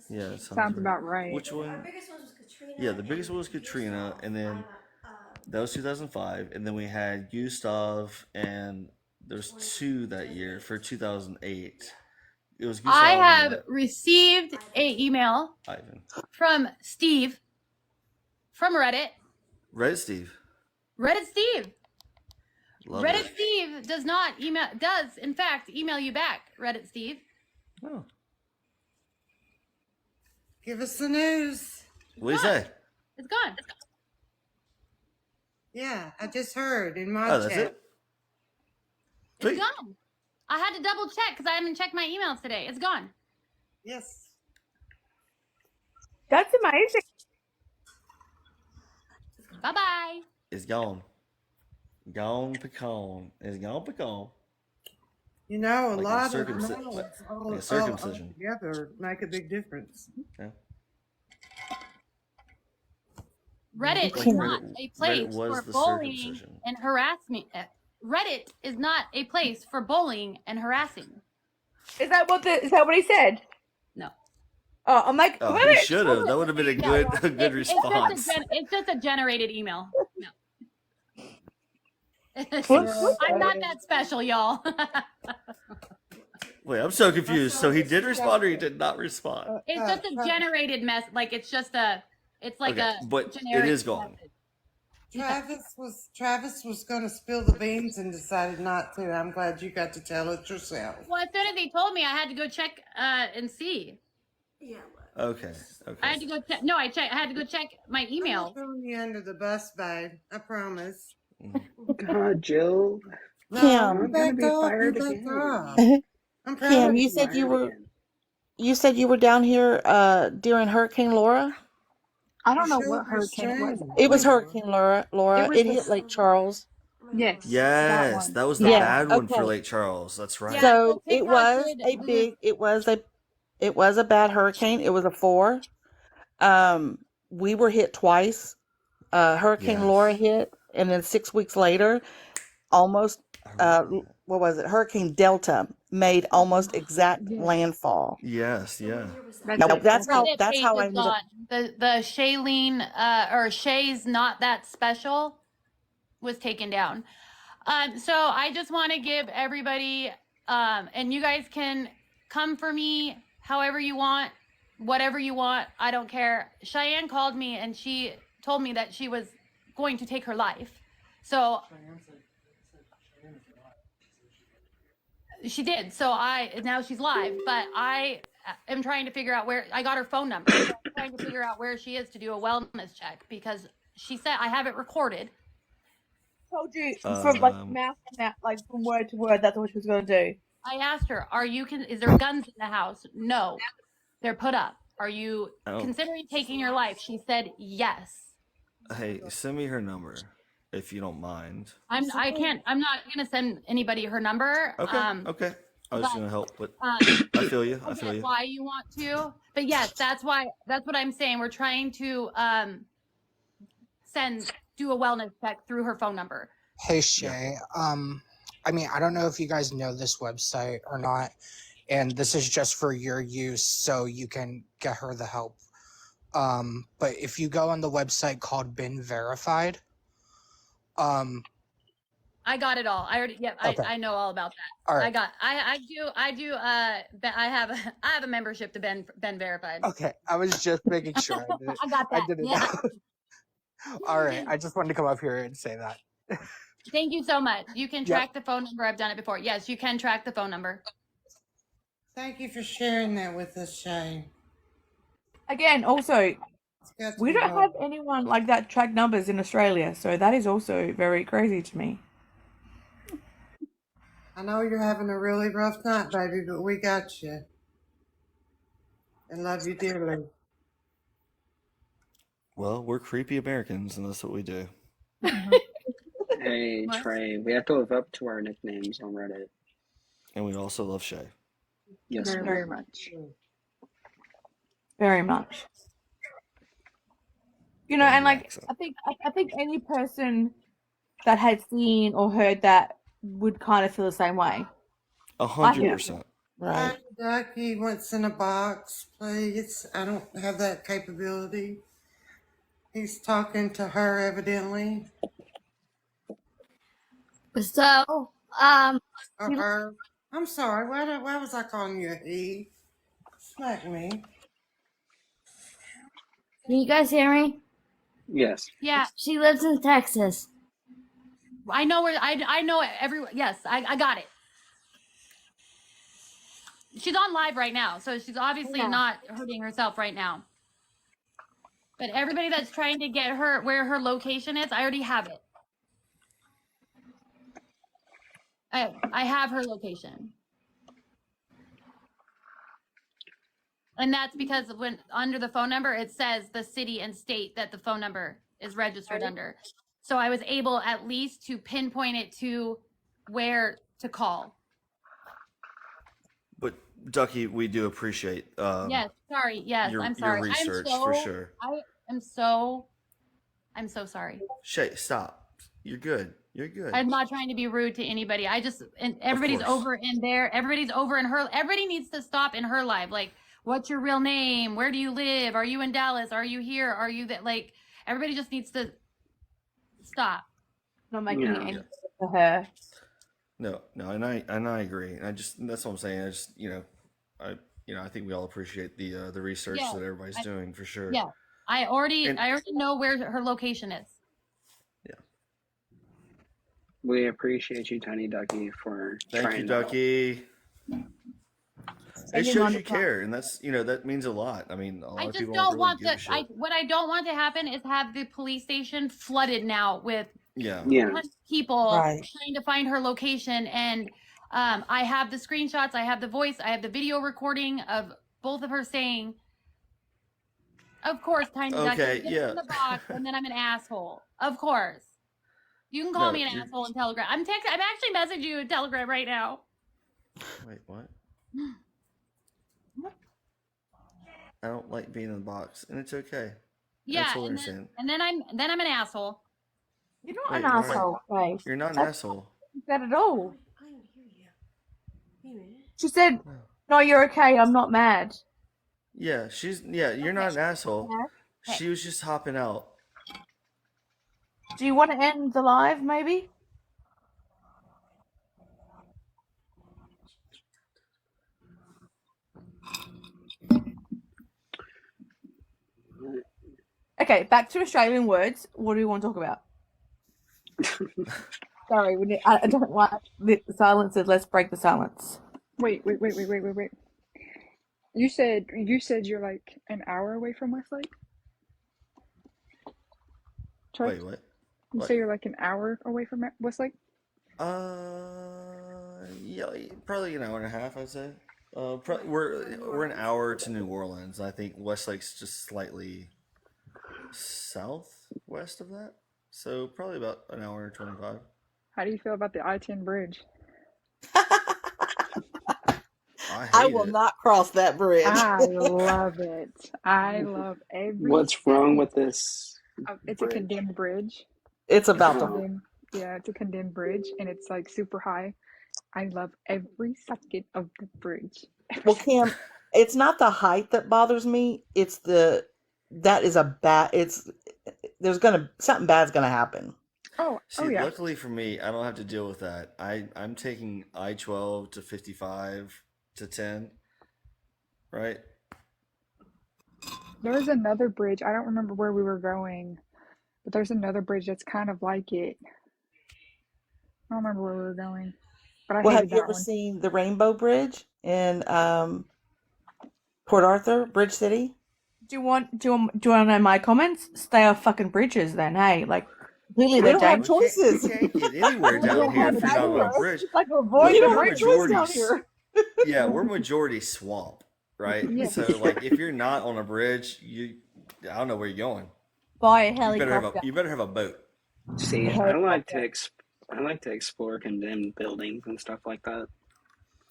[SPEAKER 3] Yeah, it
[SPEAKER 5] sounds about right.
[SPEAKER 3] Which one?
[SPEAKER 15] Our biggest one was Katrina.
[SPEAKER 3] Yeah, the biggest one was Katrina, and then that was 2005, and then we had Gustav, and there's two that year for 2008. It was Gustav.
[SPEAKER 2] I have received an email from Steve from Reddit.
[SPEAKER 3] Reddit Steve. Love
[SPEAKER 2] Reddit
[SPEAKER 3] it.
[SPEAKER 2] Steve does in fact email you back, Reddit Steve.
[SPEAKER 3] Oh.
[SPEAKER 6] Give us the news.
[SPEAKER 3] What do you say?
[SPEAKER 2] It's gone.
[SPEAKER 6] Yeah, I just heard in my
[SPEAKER 3] Oh, that's
[SPEAKER 6] chat.
[SPEAKER 3] it?
[SPEAKER 2] It's gone. I had to double check because I haven't checked my emails today. It's gone.
[SPEAKER 6] Yes.
[SPEAKER 1] That's amazing.
[SPEAKER 2] Bye bye.
[SPEAKER 3] It's gone. Gone pecan. It's gone pecan.
[SPEAKER 6] You know, a
[SPEAKER 3] Like
[SPEAKER 6] lot of
[SPEAKER 3] like
[SPEAKER 6] mouths all
[SPEAKER 3] a circumcision.
[SPEAKER 6] together make a big difference.
[SPEAKER 3] Yeah.
[SPEAKER 2] Reddit
[SPEAKER 3] Like
[SPEAKER 2] is not a
[SPEAKER 3] Reddit
[SPEAKER 2] place
[SPEAKER 3] was
[SPEAKER 2] for
[SPEAKER 3] the
[SPEAKER 2] bullying
[SPEAKER 3] circumcision.
[SPEAKER 2] and harassment. Reddit is not a place for bullying and harassing.
[SPEAKER 1] Is that what he said?
[SPEAKER 2] No.
[SPEAKER 1] Oh, I'm like,
[SPEAKER 3] Oh,
[SPEAKER 1] what?
[SPEAKER 3] he should have. That would have been a good response.
[SPEAKER 2] It's just a generated email. No.
[SPEAKER 1] What?
[SPEAKER 2] I'm not that special, y'all.
[SPEAKER 3] Wait, I'm so confused. So he did respond or he did not respond?
[SPEAKER 2] It's just a generated mess. Like it's like
[SPEAKER 3] Okay,
[SPEAKER 2] a
[SPEAKER 3] but
[SPEAKER 2] generic
[SPEAKER 3] it is gone.
[SPEAKER 6] Travis was going to spill the beans and decided not to. I'm glad you got to tell it yourself.
[SPEAKER 2] Well, as soon as he told me, I had to go check and see.
[SPEAKER 16] Yeah.
[SPEAKER 3] Okay.
[SPEAKER 2] I had to go check. No, I had to go check my email.
[SPEAKER 6] I'm not throwing you under the bus, babe. I promise.
[SPEAKER 4] God, Jill.
[SPEAKER 6] No,
[SPEAKER 17] Kim.
[SPEAKER 6] you back off. You back off. I'm proud
[SPEAKER 17] Kim,
[SPEAKER 6] of
[SPEAKER 17] you said you were down here during Hurricane Laura?
[SPEAKER 5] I don't know what hurricane it was.
[SPEAKER 17] It was Hurricane Laura.
[SPEAKER 5] It was
[SPEAKER 17] It hit Lake Charles.
[SPEAKER 5] Yes.
[SPEAKER 3] Yes, that was the
[SPEAKER 17] Yes,
[SPEAKER 3] bad one for
[SPEAKER 17] okay.
[SPEAKER 3] Lake Charles. That's right.
[SPEAKER 17] So it was it was a bad hurricane. It was a 4. We were hit twice. Hurricane Laura hit, and then 6 weeks later, almost what was it? Hurricane Delta made almost exact landfall.
[SPEAKER 3] Yes, yeah.
[SPEAKER 17] That's how
[SPEAKER 2] Reddit
[SPEAKER 17] that's
[SPEAKER 2] page
[SPEAKER 17] how
[SPEAKER 2] is
[SPEAKER 17] I ended up.
[SPEAKER 2] gone. The Shailene or Shay's Not That Special was taken down. So I just want to give everybody, and you guys can come for me however you want, whatever you want. I don't care. Cheyenne called me and she told me that she was going to take her life. So she did. So now she's live, but I am trying to figure out where I got her phone number. So I'm trying to figure out where she is to do a wellness check because she said I have it recorded.
[SPEAKER 1] Told you from like mouth to mouth, like from word to word. That's what she was going to do.
[SPEAKER 2] I asked her, is there guns in the house? No, they're put up. Are you considering taking your life? She said yes.
[SPEAKER 3] Hey, send me her number if you don't mind.
[SPEAKER 2] I'm not gonna send anybody her number.
[SPEAKER 3] Okay. I was just gonna help, but I feel you. I feel you.
[SPEAKER 2] Why you want to? But yes, that's what I'm saying. We're trying to do a wellness check through her phone number.
[SPEAKER 18] Hey Shay, I mean, I don't know if you guys know this website or not, and this is just for your use so you can get her the help. But if you go on the website called Been Verified,
[SPEAKER 2] I got it all. I already,
[SPEAKER 18] Okay.
[SPEAKER 2] I know all about that.
[SPEAKER 18] All right.
[SPEAKER 2] I have a membership to Ben Verified.
[SPEAKER 18] Okay, I was just making sure I did it.
[SPEAKER 2] I got that.
[SPEAKER 18] I did it.
[SPEAKER 2] Yeah.
[SPEAKER 18] All right, I just wanted to come up here and say that.
[SPEAKER 2] Thank you so much. You can track the phone number. I've done it before. Yes, you can track the phone number.
[SPEAKER 6] Thank you for sharing that with us, Shay.
[SPEAKER 1] Again, also, we don't have anyone like that track numbers in Australia, so that is also very crazy to me.
[SPEAKER 6] I know you're having a really rough night, baby, but we got you. And love you dearly.
[SPEAKER 3] Well, we're creepy Americans, and that's what we do.
[SPEAKER 4] Hey, Trey, we have to live up to our nicknames on Reddit.
[SPEAKER 3] And we also love Shay.
[SPEAKER 4] Yes,
[SPEAKER 5] very much.
[SPEAKER 1] Very much. You know, and like I think any person that had seen or heard that would kind of feel the same way.
[SPEAKER 3] 100%.
[SPEAKER 6] Right. Ducky, what's in a box, please? I don't have that capability. He's talking to her, evidently.
[SPEAKER 15] So,
[SPEAKER 6] Or her. I'm sorry. Why was I calling you a he? Smack me.
[SPEAKER 15] can you guys hear me?
[SPEAKER 4] Yes.
[SPEAKER 2] Yeah.
[SPEAKER 15] She lives in Texas.
[SPEAKER 2] I know where I know everyone. Yes, I got it. She's on live right now, so she's obviously not hurting herself right now. But everybody that's trying to get her where her location is, I already have it. I have her location. And that's because when under the phone number, it says the city and state that the phone number is registered under. So I was able at least to pinpoint it to where to call.
[SPEAKER 3] But Ducky, we do appreciate
[SPEAKER 2] Yes, sorry. Yes, I'm sorry.
[SPEAKER 3] your research
[SPEAKER 2] I'm so,
[SPEAKER 3] for sure.
[SPEAKER 2] I'm so sorry.
[SPEAKER 3] Shay, stop. You're good. You're good.
[SPEAKER 2] I'm not trying to be rude to anybody. And everybody's
[SPEAKER 3] course.
[SPEAKER 2] over in there. Everybody's over in her. Everybody needs to stop in her life. Like, what's your real name? Where do you live? Are you in Dallas? Are you here? Are you that? Like, everybody just needs to stop.
[SPEAKER 1] Not making it any for her.
[SPEAKER 3] No, and I agree. And that's what I'm saying. I think we all appreciate the research that everybody's doing for sure.
[SPEAKER 2] Yeah, I already know where her location is.
[SPEAKER 4] We appreciate you, Tiny Ducky, for
[SPEAKER 3] Thank
[SPEAKER 4] trying
[SPEAKER 3] you,
[SPEAKER 4] to help.
[SPEAKER 3] Ducky. It shows you care, and that's that means a lot. I mean, a lot
[SPEAKER 2] I
[SPEAKER 3] of
[SPEAKER 2] just
[SPEAKER 3] people
[SPEAKER 2] don't
[SPEAKER 3] really
[SPEAKER 2] want
[SPEAKER 3] give a shit.
[SPEAKER 2] what I don't want to happen is have the police station flooded now with people trying to find her location. And I have the screenshots, I have the voice, I have the video recording of both of her saying, "Of course, Tiny Ducky, get in the box," and then I'm an asshole. Of course, you can call me an asshole in Telegram. I'm actually messaging you in Telegram right now.
[SPEAKER 3] Wait, what? I don't like being in the box, and it's okay.
[SPEAKER 2] Yeah, and then I'm an asshole.
[SPEAKER 1] You're not an asshole, Faye.
[SPEAKER 3] You're not an asshole.
[SPEAKER 1] Not at all. She said, "No, you're okay. I'm not mad."
[SPEAKER 3] Yeah, you're not an asshole. She was just hopping out.
[SPEAKER 1] Do you want to end the live, maybe? Okay, back to Australian words. What do we want to talk about? Sorry, I don't like the silences. Let's break the silence.
[SPEAKER 5] Wait. You said you're like an hour away from Westlake? Troy?
[SPEAKER 3] Wait, what?
[SPEAKER 5] You say you're like an hour away from Westlake?
[SPEAKER 3] Yeah, probably an hour and a half, I'd say. We're an hour to New Orleans. I think Westlake's just slightly southwest of that, so probably about an hour and 25.
[SPEAKER 5] How do you feel about the I-10 bridge?
[SPEAKER 17] I will not cross that bridge.
[SPEAKER 5] I love it. I love every.
[SPEAKER 4] What's wrong with this?
[SPEAKER 5] It's a condemned bridge.
[SPEAKER 17] It's about to.
[SPEAKER 5] Yeah, it's a condemned bridge, and it's like super high. I love every second of the bridge.
[SPEAKER 17] Well, Kim, it's not the height that bothers me. It's something bad's gonna happen.
[SPEAKER 3] See,
[SPEAKER 5] yeah.
[SPEAKER 3] luckily for me, I don't have to deal with that. I'm taking I-12 to 55 to 10, right?
[SPEAKER 5] There's another bridge. I don't remember where we were going, but there's another bridge that's kind of like it. I don't remember where we were going, but I hated
[SPEAKER 17] Have you
[SPEAKER 5] that
[SPEAKER 17] ever
[SPEAKER 5] one.
[SPEAKER 17] seen the Rainbow Bridge in Port Arthur, Bridge City?
[SPEAKER 1] Do you want to know my comments? Stay off fucking bridges, then. Hey, like clearly
[SPEAKER 17] We
[SPEAKER 1] they're
[SPEAKER 17] don't have
[SPEAKER 1] dangerous.
[SPEAKER 17] choices.
[SPEAKER 3] You can't get anywhere down here if you're not on a bridge.
[SPEAKER 1] Like avoid
[SPEAKER 17] You
[SPEAKER 1] the
[SPEAKER 17] don't have
[SPEAKER 1] bridges
[SPEAKER 17] choice
[SPEAKER 1] down
[SPEAKER 17] down
[SPEAKER 1] here.
[SPEAKER 3] Yeah, we're majority swamp, right?
[SPEAKER 5] Yeah.
[SPEAKER 3] So like, if you're not on a bridge, I don't know where you're going.
[SPEAKER 1] Buy a helicopter.
[SPEAKER 3] You better have a boat.
[SPEAKER 4] See, I like to explore condemned buildings and stuff like that.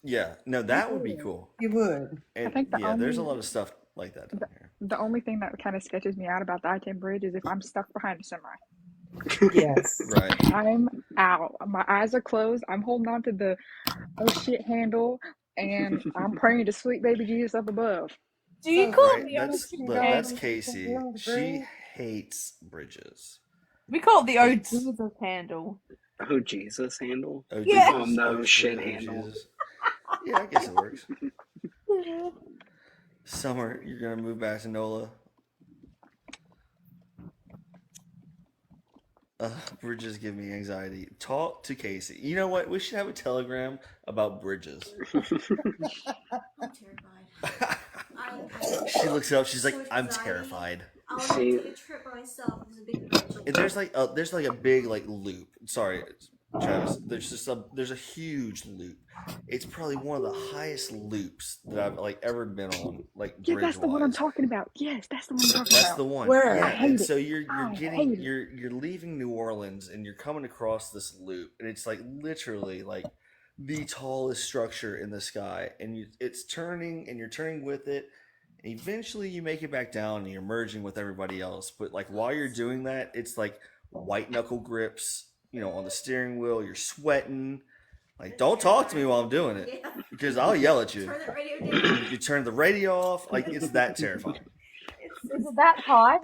[SPEAKER 3] Yeah, no, that would be cool.
[SPEAKER 11] You would.
[SPEAKER 3] And
[SPEAKER 5] I think
[SPEAKER 3] there's a lot of stuff like that down here.
[SPEAKER 5] The only thing that kind of sketches me out about the I-10 bridge is if I'm stuck behind a semi.
[SPEAKER 17] Yes.
[SPEAKER 3] Right.
[SPEAKER 5] I'm out. My eyes are closed. I'm holding on to the handle, and I'm praying to sweet baby Jesus up above.
[SPEAKER 1] Do you call
[SPEAKER 3] Right,
[SPEAKER 1] me
[SPEAKER 3] that's Casey. She hates bridges.
[SPEAKER 1] We call it the Oh Jesus handle.
[SPEAKER 4] Oh Jesus handle?
[SPEAKER 3] Oh,
[SPEAKER 1] Yeah.
[SPEAKER 4] Oh no, shit
[SPEAKER 3] oh,
[SPEAKER 4] handle.
[SPEAKER 3] Jesus. Yeah, I guess it works. Summer, you're gonna move back to NOLA. Bridges give me anxiety. Talk to Casey. You know what? We should have a telegram about bridges.
[SPEAKER 16] I'm terrified.
[SPEAKER 3] She looks it up. She's like, I'm terrified.
[SPEAKER 16] I want to take a trip by myself. There's a big bridge.
[SPEAKER 3] And there's like a big like loop. Sorry, Travis, there's a huge loop. It's probably one of the highest loops that I've like ever been on, like
[SPEAKER 5] Yeah,
[SPEAKER 3] bridge
[SPEAKER 5] that's the one I'm
[SPEAKER 3] wise.
[SPEAKER 5] talking about. Yes, that's the one I'm talking
[SPEAKER 3] That's
[SPEAKER 5] about.
[SPEAKER 3] the one.
[SPEAKER 5] I
[SPEAKER 3] Yeah,
[SPEAKER 5] hate
[SPEAKER 3] and
[SPEAKER 5] it.
[SPEAKER 3] so you're
[SPEAKER 5] I
[SPEAKER 3] getting
[SPEAKER 5] hate it.
[SPEAKER 3] you're leaving New Orleans and you're coming across this loop, and it's like literally like the tallest structure in the sky, and it's turning and you're turning with it. And eventually, you make it back down and you're merging with everybody else. But like while you're doing that, it's like white knuckle grips, on the steering wheel. You're sweating. Like, don't talk to me while I'm doing it because I'll yell at you.
[SPEAKER 15] Turn that radio down.
[SPEAKER 3] You turn the radio off. Like, it's that terrifying.
[SPEAKER 15] Is it that high?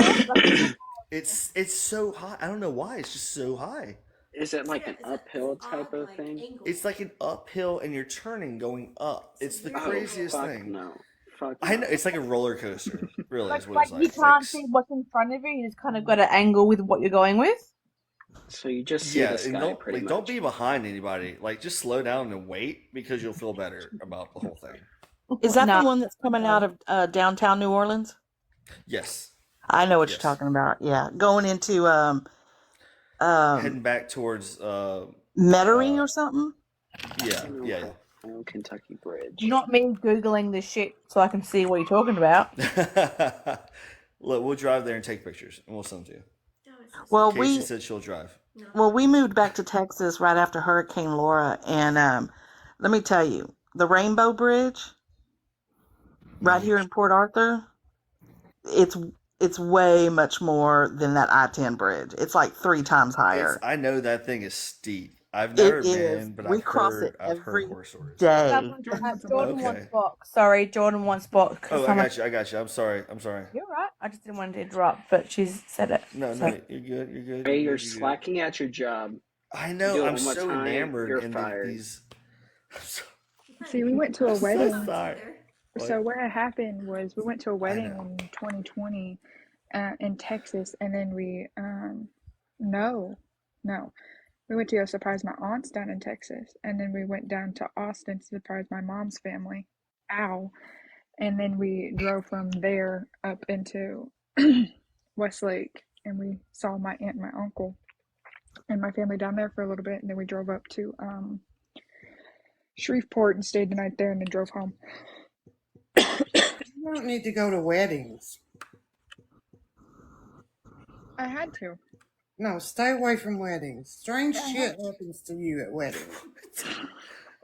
[SPEAKER 3] It's so high. I don't know why. It's just so high.
[SPEAKER 4] Is it like an uphill type of thing?
[SPEAKER 3] It's like an uphill and you're turning going up. It's the craziest
[SPEAKER 4] fuck
[SPEAKER 3] thing.
[SPEAKER 4] no. Fuck
[SPEAKER 3] I
[SPEAKER 4] no.
[SPEAKER 3] know. It's like a roller coaster. Really,
[SPEAKER 1] Like,
[SPEAKER 3] is what it's
[SPEAKER 1] you
[SPEAKER 3] like.
[SPEAKER 1] can't see what's in front of you. You just kind of got to angle with what you're going with.
[SPEAKER 4] So you just see
[SPEAKER 3] Yeah,
[SPEAKER 4] the
[SPEAKER 3] and
[SPEAKER 4] sky pretty much.
[SPEAKER 3] don't be behind anybody. Like, just slow down and wait because you'll feel better about the whole thing.
[SPEAKER 17] Is that
[SPEAKER 1] No.
[SPEAKER 17] the one that's coming out of downtown New Orleans?
[SPEAKER 3] Yes.
[SPEAKER 17] I know what
[SPEAKER 3] Yes.
[SPEAKER 17] you're talking about. Yeah, going into
[SPEAKER 3] Heading back towards
[SPEAKER 17] Mettering or something.
[SPEAKER 3] yeah.
[SPEAKER 4] Ohio Kentucky Bridge.
[SPEAKER 1] Not me Googling this shit so I can see what you're talking about.
[SPEAKER 3] Look, we'll drive there and take pictures, and we'll send them to you.
[SPEAKER 17] Well,
[SPEAKER 3] Casey said she'll drive.
[SPEAKER 17] Well, we moved back to Texas right after Hurricane Laura, and let me tell you, the Rainbow Bridge, right here in Port Arthur, it's way much more than that I-10 bridge. It's like 3 times higher.
[SPEAKER 3] I know that thing is steep. I've never been, but
[SPEAKER 17] we
[SPEAKER 3] I've
[SPEAKER 17] cross
[SPEAKER 3] heard,
[SPEAKER 17] it
[SPEAKER 3] I've
[SPEAKER 17] every
[SPEAKER 3] heard horror stories.
[SPEAKER 17] day.
[SPEAKER 1] Jordan wants box. Sorry, Jordan wants box.
[SPEAKER 3] Oh, I got you. I'm sorry.
[SPEAKER 1] You're right. I just didn't want to interrupt, but she's said it.
[SPEAKER 3] No, you're good. You're good.
[SPEAKER 4] Hey,
[SPEAKER 3] you're
[SPEAKER 4] you're
[SPEAKER 3] good.
[SPEAKER 4] slacking at your job.
[SPEAKER 3] I know.
[SPEAKER 4] Do it
[SPEAKER 3] I'm
[SPEAKER 4] one more
[SPEAKER 3] so
[SPEAKER 4] time,
[SPEAKER 3] enamored
[SPEAKER 4] you're
[SPEAKER 3] in
[SPEAKER 4] fired.
[SPEAKER 3] these.
[SPEAKER 5] See, we went to a wedding.
[SPEAKER 3] Sorry.
[SPEAKER 5] So what had happened was we went to a wedding in 2020 in Texas, and then we we went to go surprise my aunts down in Texas, and then we went down to Austin to surprise my mom's family. Ow. And then we drove from there up into Westlake, and we saw my aunt and my uncle and my family down there for a little bit, and then we drove up to Shreveport and stayed the night there, and then drove home.
[SPEAKER 6] You don't need to go to weddings.
[SPEAKER 5] I had to.
[SPEAKER 6] No, stay away from weddings. Strange shit happens to you at weddings.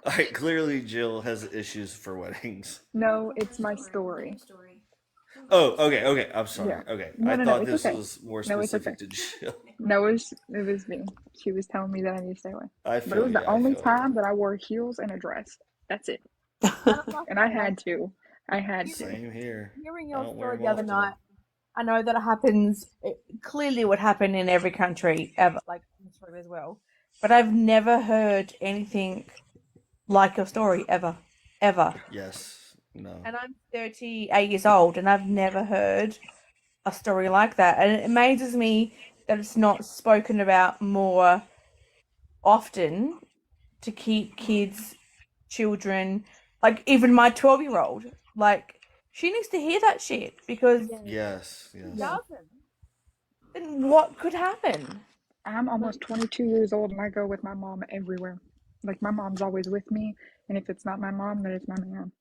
[SPEAKER 3] All right. Clearly, Jill has issues for weddings.
[SPEAKER 5] No, it's my story.
[SPEAKER 3] Oh, okay. I'm sorry.
[SPEAKER 5] Yeah.
[SPEAKER 3] Okay,
[SPEAKER 5] No,
[SPEAKER 3] I
[SPEAKER 5] no,
[SPEAKER 3] thought
[SPEAKER 5] it's
[SPEAKER 3] this
[SPEAKER 5] okay.
[SPEAKER 3] was more
[SPEAKER 5] No, it's
[SPEAKER 3] specific
[SPEAKER 5] okay.
[SPEAKER 3] to Jill.
[SPEAKER 5] No, it was me. She was telling me that I need to stay away.
[SPEAKER 3] I
[SPEAKER 5] But it was the only time that I wore heels and a dress. That's it. And I had to.
[SPEAKER 3] Same here.
[SPEAKER 1] Hearing
[SPEAKER 3] I
[SPEAKER 1] your
[SPEAKER 3] don't wear
[SPEAKER 1] story
[SPEAKER 3] them
[SPEAKER 1] the other
[SPEAKER 3] often.
[SPEAKER 1] night, I know that it happens. It clearly would happen in every country ever, like in Australia as well. But I've never heard anything like your story ever.
[SPEAKER 3] Yes. No.
[SPEAKER 1] And I'm 38 years old, and I've never heard a story like that. And it amazes me that it's not spoken about more often to keep children, like even my 12-year-old, like she needs to hear that shit because
[SPEAKER 3] Yes.
[SPEAKER 1] if she doesn't, then what could happen?
[SPEAKER 5] I'm almost 22 years old, and I go with my mom everywhere. Like, my mom's always with me, and if it's not my mom, then it's my man.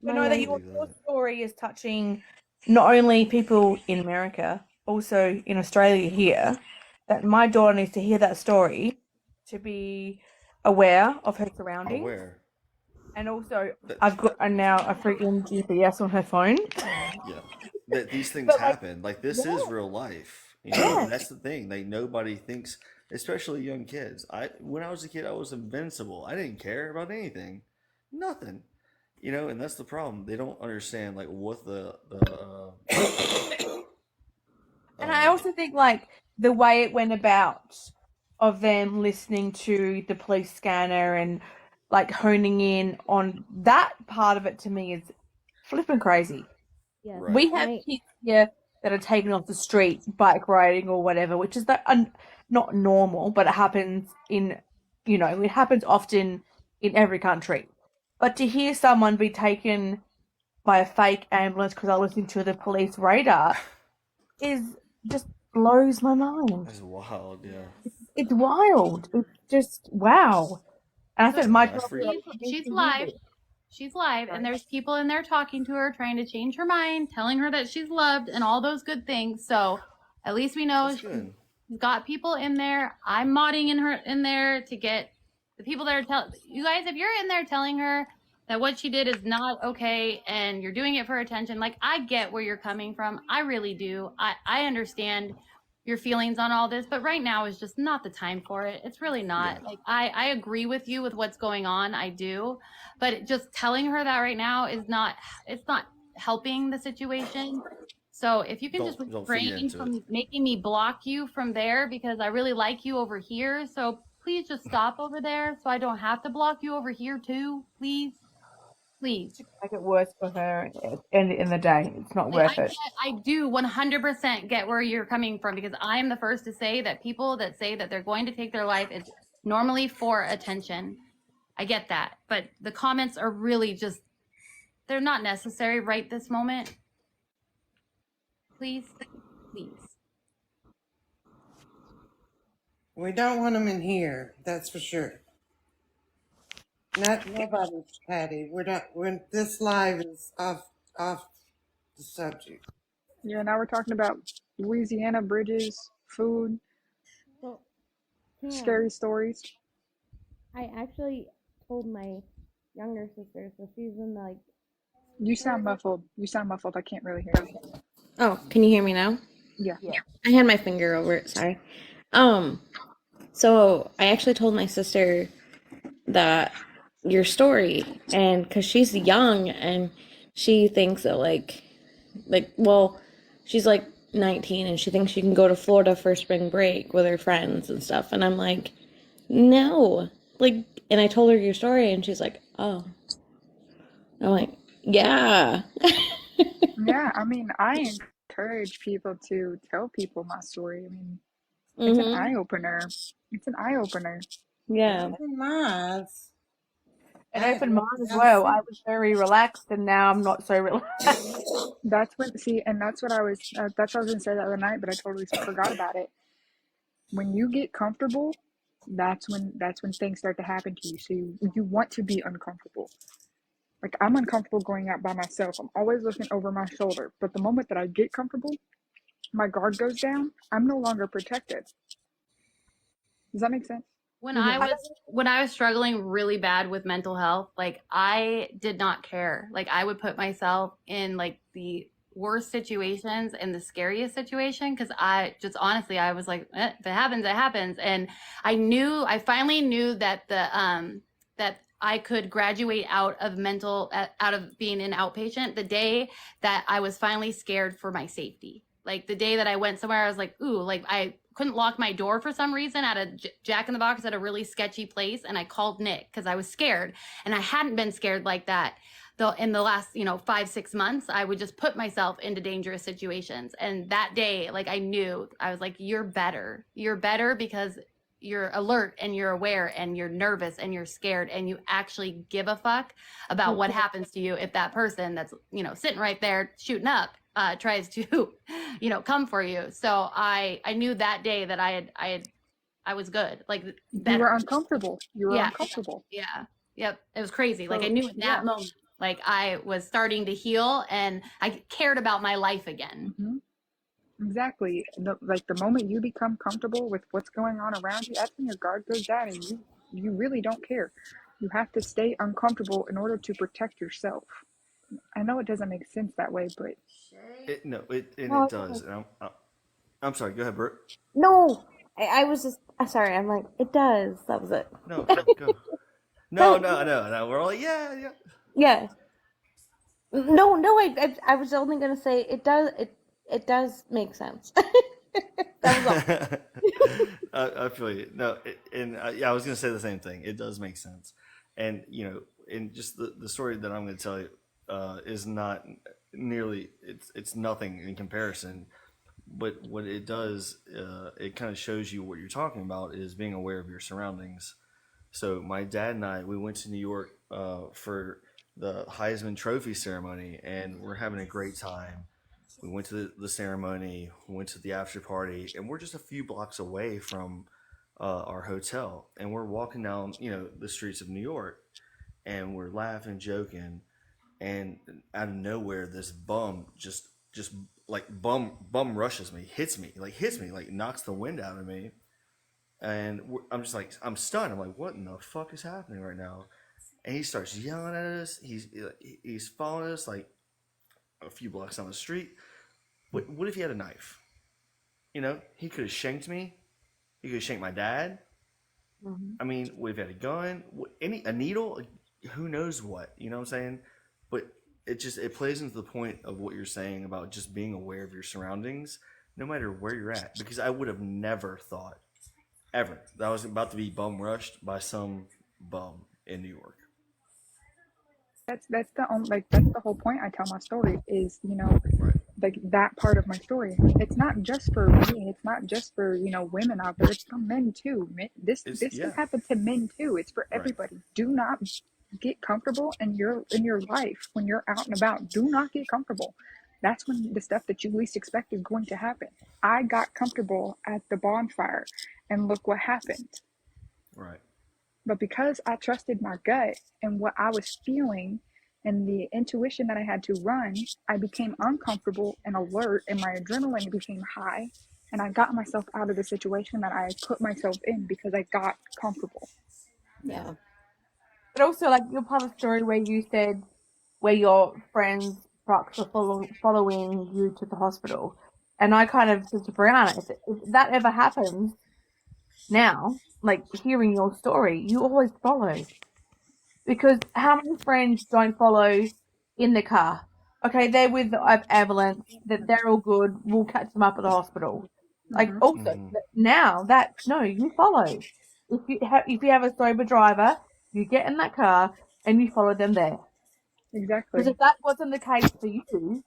[SPEAKER 1] I know that your story is touching not only people in America, also in Australia here, that my daughter needs to hear that story to be aware of her surroundings.
[SPEAKER 3] Aware.
[SPEAKER 1] And also, I've got now a freaking GPS on her phone.
[SPEAKER 3] Yeah. That these things
[SPEAKER 1] But, like,
[SPEAKER 3] happen. Like this is real life. You know, and that's the thing. Like nobody thinks, especially young kids. When I was a kid, I was invincible. I didn't care about anything, nothing. You know, and that's the problem. They don't understand like what
[SPEAKER 1] And I also think like the way it went about of them listening to the police scanner and like honing in on that part of it to me is flipping crazy.
[SPEAKER 9] Yeah.
[SPEAKER 3] Right.
[SPEAKER 1] We have kids here that are taken off the street bike riding or whatever, which is not normal, but it happens it happens often in every country. But to hear someone be taken by a fake ambulance because they're listening to the police radar is just blows my mind.
[SPEAKER 3] That's wild, yeah.
[SPEAKER 19] It's wild. It's just wow. And I
[SPEAKER 2] So
[SPEAKER 19] said my
[SPEAKER 3] That's
[SPEAKER 19] job
[SPEAKER 3] for
[SPEAKER 19] is
[SPEAKER 3] you.
[SPEAKER 2] she's live. She's live, and there's people in there talking to her, trying to change her mind, telling her that she's loved and all those good things. So at least we know
[SPEAKER 3] That's good.
[SPEAKER 2] she's got people in there. I'm modding in there to get the people that are telling you guys, if you're in there telling her that what she did is not okay and you're doing it for attention, like I get where you're coming from. I really do. I understand your feelings on all this, but right now is just not the time for it. It's really not.
[SPEAKER 3] Yeah.
[SPEAKER 2] Like I agree with you with what's going on. I do. But just telling her that right now is not, it's not helping the situation. So if you can just
[SPEAKER 3] Don't feed
[SPEAKER 2] refrain
[SPEAKER 3] into it.
[SPEAKER 2] from making me block you from there, because I really like you over here. So please just stop over there so I don't have to block you over here too. Please. Please.
[SPEAKER 19] Make it worse for her in the day. It's not worth it.
[SPEAKER 2] I do 100% get where you're coming from, because I am the first to say that people that say that they're going to take their life, it's normally for attention. I get that. But the comments are really just, they're not necessary right this moment. Please, please.
[SPEAKER 6] We don't want them in here, that's for sure. Not nobody's Patty. We're not. This live is off the subject.
[SPEAKER 5] Yeah, now we're talking about Louisiana bridges, food,
[SPEAKER 13] Well, yeah.
[SPEAKER 5] scary stories.
[SPEAKER 13] I actually told my younger sister, so she's in like.
[SPEAKER 5] You sound muffled. You sound muffled. I can't really hear you.
[SPEAKER 13] Oh, can you hear me now?
[SPEAKER 5] Yeah.
[SPEAKER 13] I had my finger over it. Sorry. So I actually told my sister that your story, and because she's young and she thinks that well, she's like 19 and she thinks she can go to Florida for spring break with her friends and stuff, and I'm like, no, and I told her your story and she's like, oh. I'm like, yeah.
[SPEAKER 5] Yeah, I mean, I encourage people to tell people my story. I mean, it's an eye opener. It's an eye opener.
[SPEAKER 13] Yeah.
[SPEAKER 6] Nice.
[SPEAKER 19] It opened mine as well. I was very relaxed, and now I'm not so relaxed.
[SPEAKER 5] That's what that's what I was gonna say the other night, but I totally forgot about it. When you get comfortable, that's when things start to happen to you. So you want to be uncomfortable. Like, I'm uncomfortable going out by myself. I'm always looking over my shoulder. But the moment that I get comfortable, my guard goes down. I'm no longer protected. Does that make sense?
[SPEAKER 2] When I was struggling really bad with mental health, like I did not care. Like I would put myself in like the worst situations and the scariest situation, because I just honestly I was like, if it happens, it happens. And I finally knew that that I could graduate out of being an outpatient the day that I was finally scared for my safety. Like the day that I went somewhere, I was like, ooh, like I couldn't lock my door for some reason at a Jack in the Box at a really sketchy place. And I called Nick because I was scared, and I hadn't been scared like that. Though in the last, 5-6 months, I would just put myself into dangerous situations. And that day, like I knew, I was like, you're better. You're better because you're alert and you're aware and you're nervous and you're scared and you actually give a fuck about what happens to you if that person that's, sitting right there shooting up tries to, come for you. So I knew that day that I was good. Like better.
[SPEAKER 5] You were uncomfortable. You were
[SPEAKER 2] Yeah.
[SPEAKER 5] uncomfortable.
[SPEAKER 2] Yeah. Yep. It was crazy. Like I
[SPEAKER 5] So,
[SPEAKER 2] knew in that
[SPEAKER 5] yeah.
[SPEAKER 2] moment, like I was starting to heal and I cared about my life again.
[SPEAKER 5] Mm-hmm. Exactly. Like the moment you become comfortable with what's going on around you, that's when your guard goes down, and you really don't care. You have to stay uncomfortable in order to protect yourself. I know it doesn't make sense that way, but
[SPEAKER 3] It
[SPEAKER 13] No,
[SPEAKER 3] does. And I'm sorry. Go ahead, Bert.
[SPEAKER 13] No, I was just sorry. I'm like, it does. That was it.
[SPEAKER 3] No, go. No. We're all like, yeah.
[SPEAKER 13] Yeah. No. I was only gonna say it does. It does make sense. That was all.
[SPEAKER 3] I feel you. No, yeah, I was gonna say the same thing. It does make sense, and and just the story that I'm gonna tell you is not nearly. It's nothing in comparison. But what it does, it kind of shows you what you're talking about is being aware of your surroundings. So my dad and I, we went to New York for the Heisman Trophy ceremony, and we're having a great time. We went to the ceremony, we went to the after party, and we're just a few blocks away from our hotel, and we're walking down, the streets of New York, and we're laughing, joking, and out of nowhere, this bum just like bum rushes me, hits me, like knocks the wind out of me, and I'm just like I'm stunned. I'm like, what in the fuck is happening right now? And he starts yelling at us. He's following us like a few blocks down the street. What if he had a knife? He could have shanked me. He could have shanked my dad. I mean, what if he had a gun? A needle? Who knows what? You know what I'm saying? But it plays into the point of what you're saying about just being aware of your surroundings, no matter where you're at. Because I would have never thought, ever, that I was about to be bum rushed by some bum in New York.
[SPEAKER 5] That's the only, like, that's the whole point I tell my story is, like, that part of my story. It's not just for me. It's not just for, women out there. It's for men too. This can happen to men too. It's for everybody. Do not get comfortable in your life when you're out and about. Do not get comfortable. That's when the stuff that you least expect is going to happen. I got comfortable at the bonfire, and look what happened.
[SPEAKER 3] Right.
[SPEAKER 5] But because I trusted my gut and what I was feeling and the intuition that I had to run, I became uncomfortable and alert, and my adrenaline became high. And I got myself out of the situation that I put myself in because I got comfortable.
[SPEAKER 9] Yeah.
[SPEAKER 19] But also, like your part of the story where you said where your friends trucks were following you to the hospital, and I kind of said to Brianna, if that ever happens now, like hearing your story, you always follow. Because how many friends don't follow in the car? Okay, they're with the ambulance, that they're all good, we'll catch them up at the hospital. Like, also, now that, no, you follow. If you have a sober driver, you get in that car and you follow them there.
[SPEAKER 5] Exactly.
[SPEAKER 19] Because if that wasn't the case for you,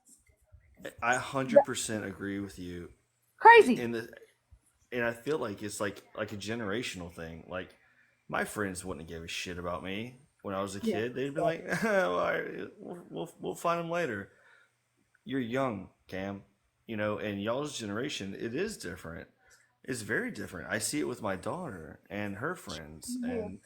[SPEAKER 3] I 100% agree with you.
[SPEAKER 19] Crazy.
[SPEAKER 3] And I feel like it's like a generational thing. Like my friends wouldn't give a shit about me when I was a kid. They'd be like, well, all right, we'll find them later. You're young, Cam. And y'all's generation, it is different. It's very different. I see it with my daughter and her friends, and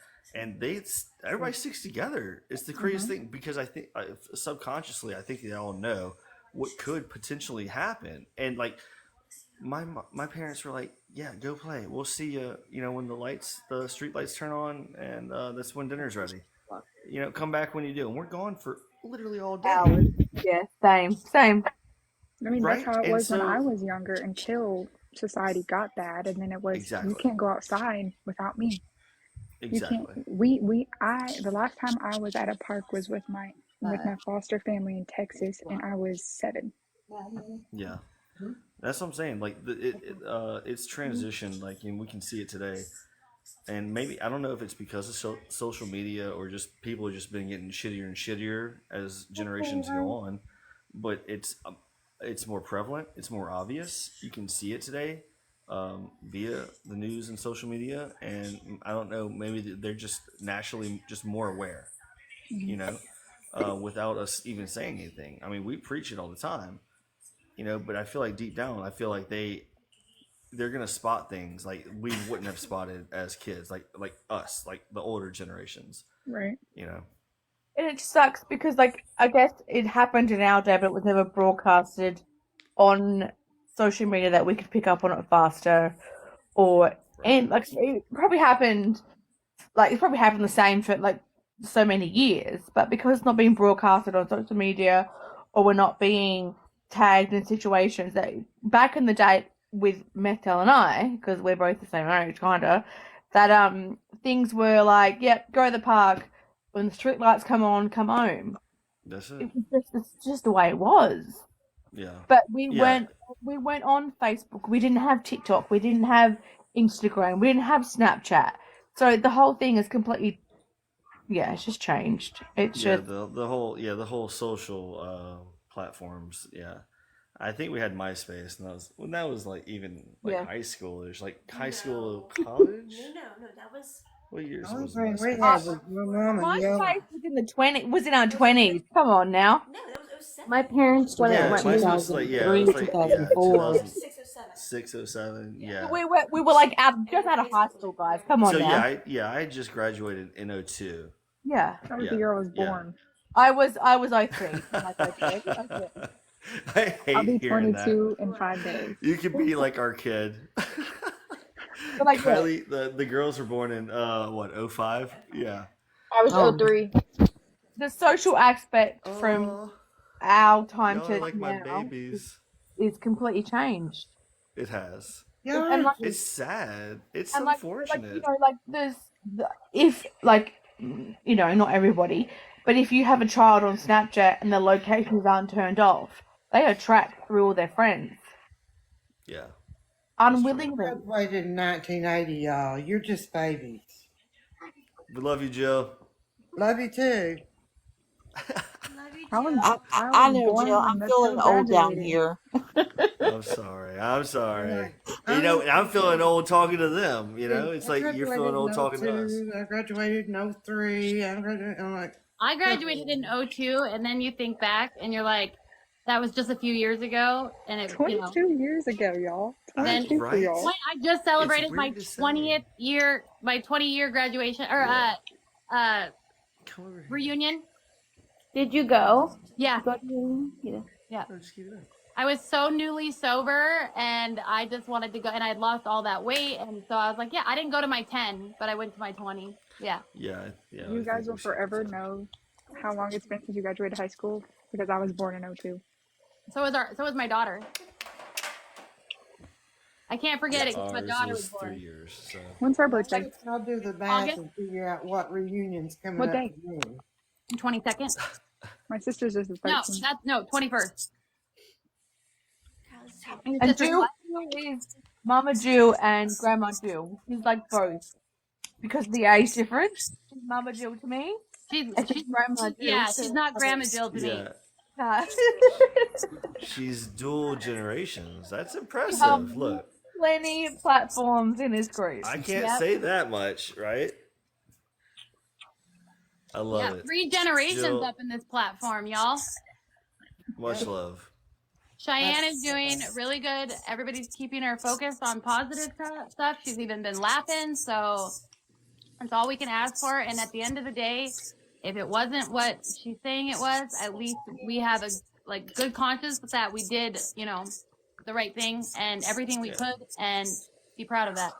[SPEAKER 3] everybody sticks together. It's the craziest thing because I think subconsciously, I think they all know what could potentially happen, and like my parents were like, "Yeah, go play. We'll see you. When the street lights turn on, and that's when dinner's ready. Come back when you do." And we're gone for literally all day.
[SPEAKER 19] hours. Yeah, same.
[SPEAKER 5] I mean, that's
[SPEAKER 3] Right?
[SPEAKER 5] how it
[SPEAKER 3] And
[SPEAKER 5] was when I
[SPEAKER 3] so
[SPEAKER 5] was younger until society got bad, and then it was you can't go outside without me. You can't. The last time I was at a park was with my foster family in Texas, and I was 7.
[SPEAKER 3] Yeah, that's what I'm saying. Like it's transitioned. Like, and we can see it today. And maybe I don't know if it's because of social media or just people have just been getting shittier and shittier as generations go on. But it's more prevalent. It's more obvious. You can see it today via the news and social media. And I don't know. Maybe they're just naturally just more aware. Without us even saying anything. I mean, we preach it all the time. But I feel like deep down, I feel like they're gonna spot things like we wouldn't have spotted as kids, like us, like the older generations.
[SPEAKER 5] Right.
[SPEAKER 19] And it sucks because, like, I guess it happened in our day, but it was never broadcasted on social media that we could pick up on it faster. And like it probably happened, like it's probably happened the same for like so many years, but because it's not being broadcasted on social media, or we're not being tagged in situations that back in the day with Methel and I, because we're both the same age, kinda, that things were like, yep, go to the park. When the street lights come on, come home.
[SPEAKER 3] That's it.
[SPEAKER 19] It's just the way it was.
[SPEAKER 3] Yeah.
[SPEAKER 19] But we weren't on Facebook. We didn't have TikTok. We didn't have Instagram. We didn't have Snapchat. So the whole thing is completely, it's just changed. It's just
[SPEAKER 3] the whole social platforms. Yeah. I think we had MySpace, and that was like even like high school. There's like high school, college.
[SPEAKER 16] No, that was.
[SPEAKER 3] What years
[SPEAKER 6] I
[SPEAKER 3] was
[SPEAKER 6] was right
[SPEAKER 3] MySpace?
[SPEAKER 6] there with your mama.
[SPEAKER 19] MySpace was in our 20s. Come on now.
[SPEAKER 16] No, it was
[SPEAKER 13] My parents
[SPEAKER 3] Well,
[SPEAKER 13] went
[SPEAKER 3] yeah,
[SPEAKER 13] in
[SPEAKER 3] mine was like
[SPEAKER 13] 2004.
[SPEAKER 3] 6, 07. Yeah.
[SPEAKER 1] We were like just out of high school, guys. Come on
[SPEAKER 3] So
[SPEAKER 1] now.
[SPEAKER 3] I just graduated in 02.
[SPEAKER 1] Yeah.
[SPEAKER 5] That was
[SPEAKER 3] Yeah,
[SPEAKER 5] the year I was
[SPEAKER 3] yeah.
[SPEAKER 5] born.
[SPEAKER 1] I was 03. I'm like 03. Okay.
[SPEAKER 3] I
[SPEAKER 5] I'll
[SPEAKER 3] hate
[SPEAKER 5] be
[SPEAKER 3] hearing that.
[SPEAKER 5] 22 in 5 days.
[SPEAKER 3] You could be like our kid.
[SPEAKER 1] But like, look,
[SPEAKER 3] Kylie, the girls were born in what, 05? Yeah.
[SPEAKER 9] I was 03.
[SPEAKER 1] the social aspect from our time
[SPEAKER 3] Y'all are
[SPEAKER 1] to
[SPEAKER 3] like my
[SPEAKER 1] now
[SPEAKER 3] babies.
[SPEAKER 1] is completely changed.
[SPEAKER 3] It has.
[SPEAKER 1] And like,
[SPEAKER 3] It's sad. It's
[SPEAKER 1] and like
[SPEAKER 3] unfortunate.
[SPEAKER 1] you know, like if like not everybody, but if you have a child on Snapchat and the locations aren't turned off, they are tracked through all their friends
[SPEAKER 3] Yeah.
[SPEAKER 1] unwillingly.
[SPEAKER 6] Graduated in 1980, y'all. You're just babies.
[SPEAKER 3] We love you, Jill.
[SPEAKER 6] Love you too.
[SPEAKER 5] I
[SPEAKER 7] I
[SPEAKER 5] was
[SPEAKER 7] know,
[SPEAKER 5] born
[SPEAKER 7] Jill.
[SPEAKER 5] when
[SPEAKER 7] I'm
[SPEAKER 5] the
[SPEAKER 7] feeling
[SPEAKER 5] two
[SPEAKER 7] old down
[SPEAKER 5] graduated.
[SPEAKER 7] here.
[SPEAKER 3] I'm sorry. I'm sorry.
[SPEAKER 6] I'm
[SPEAKER 3] You know, and I'm feeling old talking to them. You know, it's
[SPEAKER 6] I
[SPEAKER 3] like you're
[SPEAKER 6] graduated
[SPEAKER 3] feeling old
[SPEAKER 6] in
[SPEAKER 3] talking to us.
[SPEAKER 6] 02. I graduated in 03. I'm like,
[SPEAKER 2] I graduated in 02, and then you think back and you're like, that was just a few years ago, and it
[SPEAKER 5] 22 years ago, y'all.
[SPEAKER 2] Then
[SPEAKER 5] 22 for y'all.
[SPEAKER 2] I just celebrated my
[SPEAKER 3] weird to say.
[SPEAKER 2] 20-year graduation or reunion.
[SPEAKER 9] Did you go?
[SPEAKER 2] Yeah.
[SPEAKER 9] Yeah.
[SPEAKER 2] Yeah. I was so newly sober and I just wanted to go, and I had lost all that weight, and so I was like, yeah, I didn't go to my 10, but I went to my 20. Yeah.
[SPEAKER 3] Yeah. Yeah.
[SPEAKER 5] You guys will forever know how long it's been since you graduated high school because I was born in 02.
[SPEAKER 2] So was my daughter. I can't forget it because my
[SPEAKER 3] Ours
[SPEAKER 2] daughter
[SPEAKER 3] was
[SPEAKER 2] was born.
[SPEAKER 3] 3 years. So.
[SPEAKER 5] When's her birthday?
[SPEAKER 6] I'll do the math
[SPEAKER 2] August?
[SPEAKER 6] and figure out what reunion's coming
[SPEAKER 5] What
[SPEAKER 6] up
[SPEAKER 5] day?
[SPEAKER 6] for me.
[SPEAKER 2] 22nd.
[SPEAKER 5] My sister's is the 13th.
[SPEAKER 2] No, 21st.
[SPEAKER 1] And Jill is Mama Jill and Grandma Jill. She's like both because of the age difference. She's Mama Jill to me.
[SPEAKER 2] She's
[SPEAKER 1] Grandma Jill.
[SPEAKER 2] Yeah, she's not Grandma Jill to me.
[SPEAKER 3] Yeah.
[SPEAKER 1] Nah.
[SPEAKER 3] She's dual generations. That's impressive.
[SPEAKER 1] Um,
[SPEAKER 3] Look,
[SPEAKER 1] Plenty of platforms in this group.
[SPEAKER 3] I can't say that much, right? I love it.
[SPEAKER 2] 3 generations
[SPEAKER 3] Jill,
[SPEAKER 2] up in this platform, y'all.
[SPEAKER 3] much love.
[SPEAKER 2] Cheyenne is doing really good. Everybody's keeping her focused on positive stuff. She's even been laughing, so that's all we can ask for. And at the end of the day, if it wasn't what she's saying it was, at least we have a good conscience that we did, the right thing and everything we could, and be proud of that.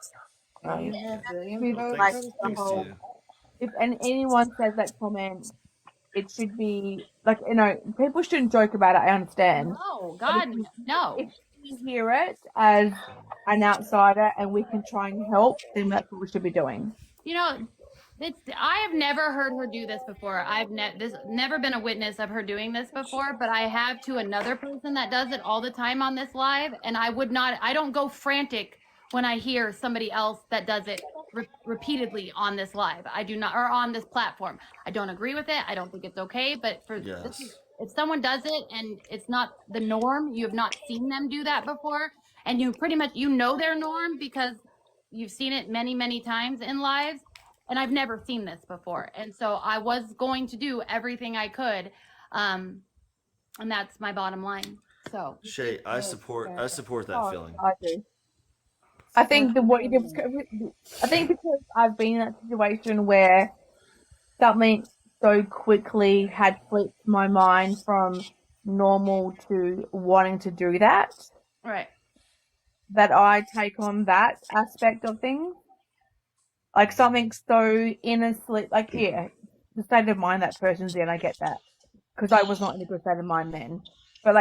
[SPEAKER 1] If anyone says that comment, it should be like people shouldn't joke about it. I understand.
[SPEAKER 2] No, God, no.
[SPEAKER 1] If we hear it as an outsider and we can try and help, then that's what we should be doing.
[SPEAKER 2] I have never heard her do this before. I've never been a witness of her doing this before, but I have to another person that does it all the time on this live, and I don't go frantic when I hear somebody else that does it repeatedly on this live. I do not, or on this platform. I don't agree with it. I don't think it's okay, but if someone does it and it's not the norm, you have not seen them do that before, and you pretty much their norm because you've seen it many, many times in lives. And I've never seen this before. And so I was going to do everything I could. And that's my bottom line. So
[SPEAKER 3] Shay, I support that feeling.
[SPEAKER 1] I do. I think I think because I've been in that situation where something so quickly had flipped my mind from normal to wanting to do that.
[SPEAKER 2] Right.
[SPEAKER 1] That I take on that aspect of things. Like something so innocent, the state of mind that person's in, I get that. Because I was not in a good state of mind then. But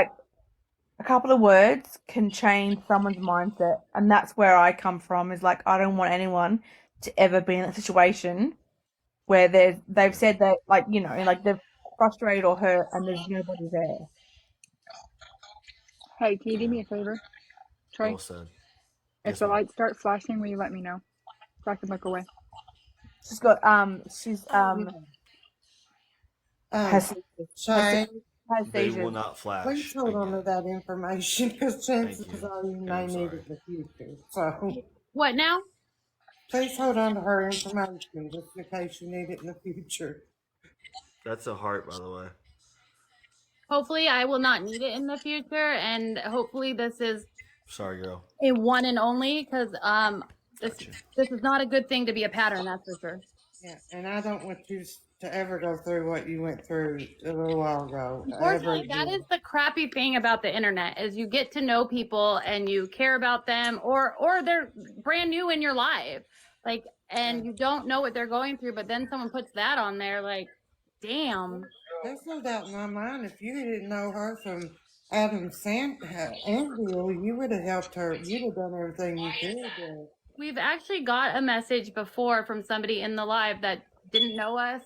[SPEAKER 1] a couple of words can change someone's mindset. And that's where I come from, is I don't want anyone to ever be in that situation where they've said that, they're frustrated or hurt and there's nobody there.
[SPEAKER 5] Hey, can you do me a favor? Trey?
[SPEAKER 3] Well said.
[SPEAKER 5] If the lights start flashing, will you let me know? So I can look away.
[SPEAKER 6] Shay,
[SPEAKER 3] They will not flash.
[SPEAKER 6] please hold on to that information because chances are you may need it in the future. So,
[SPEAKER 2] what now?
[SPEAKER 6] Please hold on to her information just in case you need it in the future.
[SPEAKER 3] That's a heart, by the way.
[SPEAKER 2] Hopefully, I will not need it in the future, and hopefully, this is
[SPEAKER 3] Sorry, girl.
[SPEAKER 2] a one and only, because this
[SPEAKER 3] Gotcha.
[SPEAKER 2] this is not a good thing to be a pattern. That's for sure.
[SPEAKER 6] Yeah, and I don't want you to ever go through what you went through a little while ago. Ever
[SPEAKER 2] Unfortunately, that
[SPEAKER 6] again.
[SPEAKER 2] is the crappy thing about the internet is you get to know people and you care about them, or they're brand new in your life, like, and you don't know what they're going through, but then someone puts that on there, like, damn.
[SPEAKER 6] There's no doubt in my mind if you didn't know her from Adam Anvil, you would have helped her. You'd have done everything you could.
[SPEAKER 2] We've actually got a message before from somebody in the live that didn't know us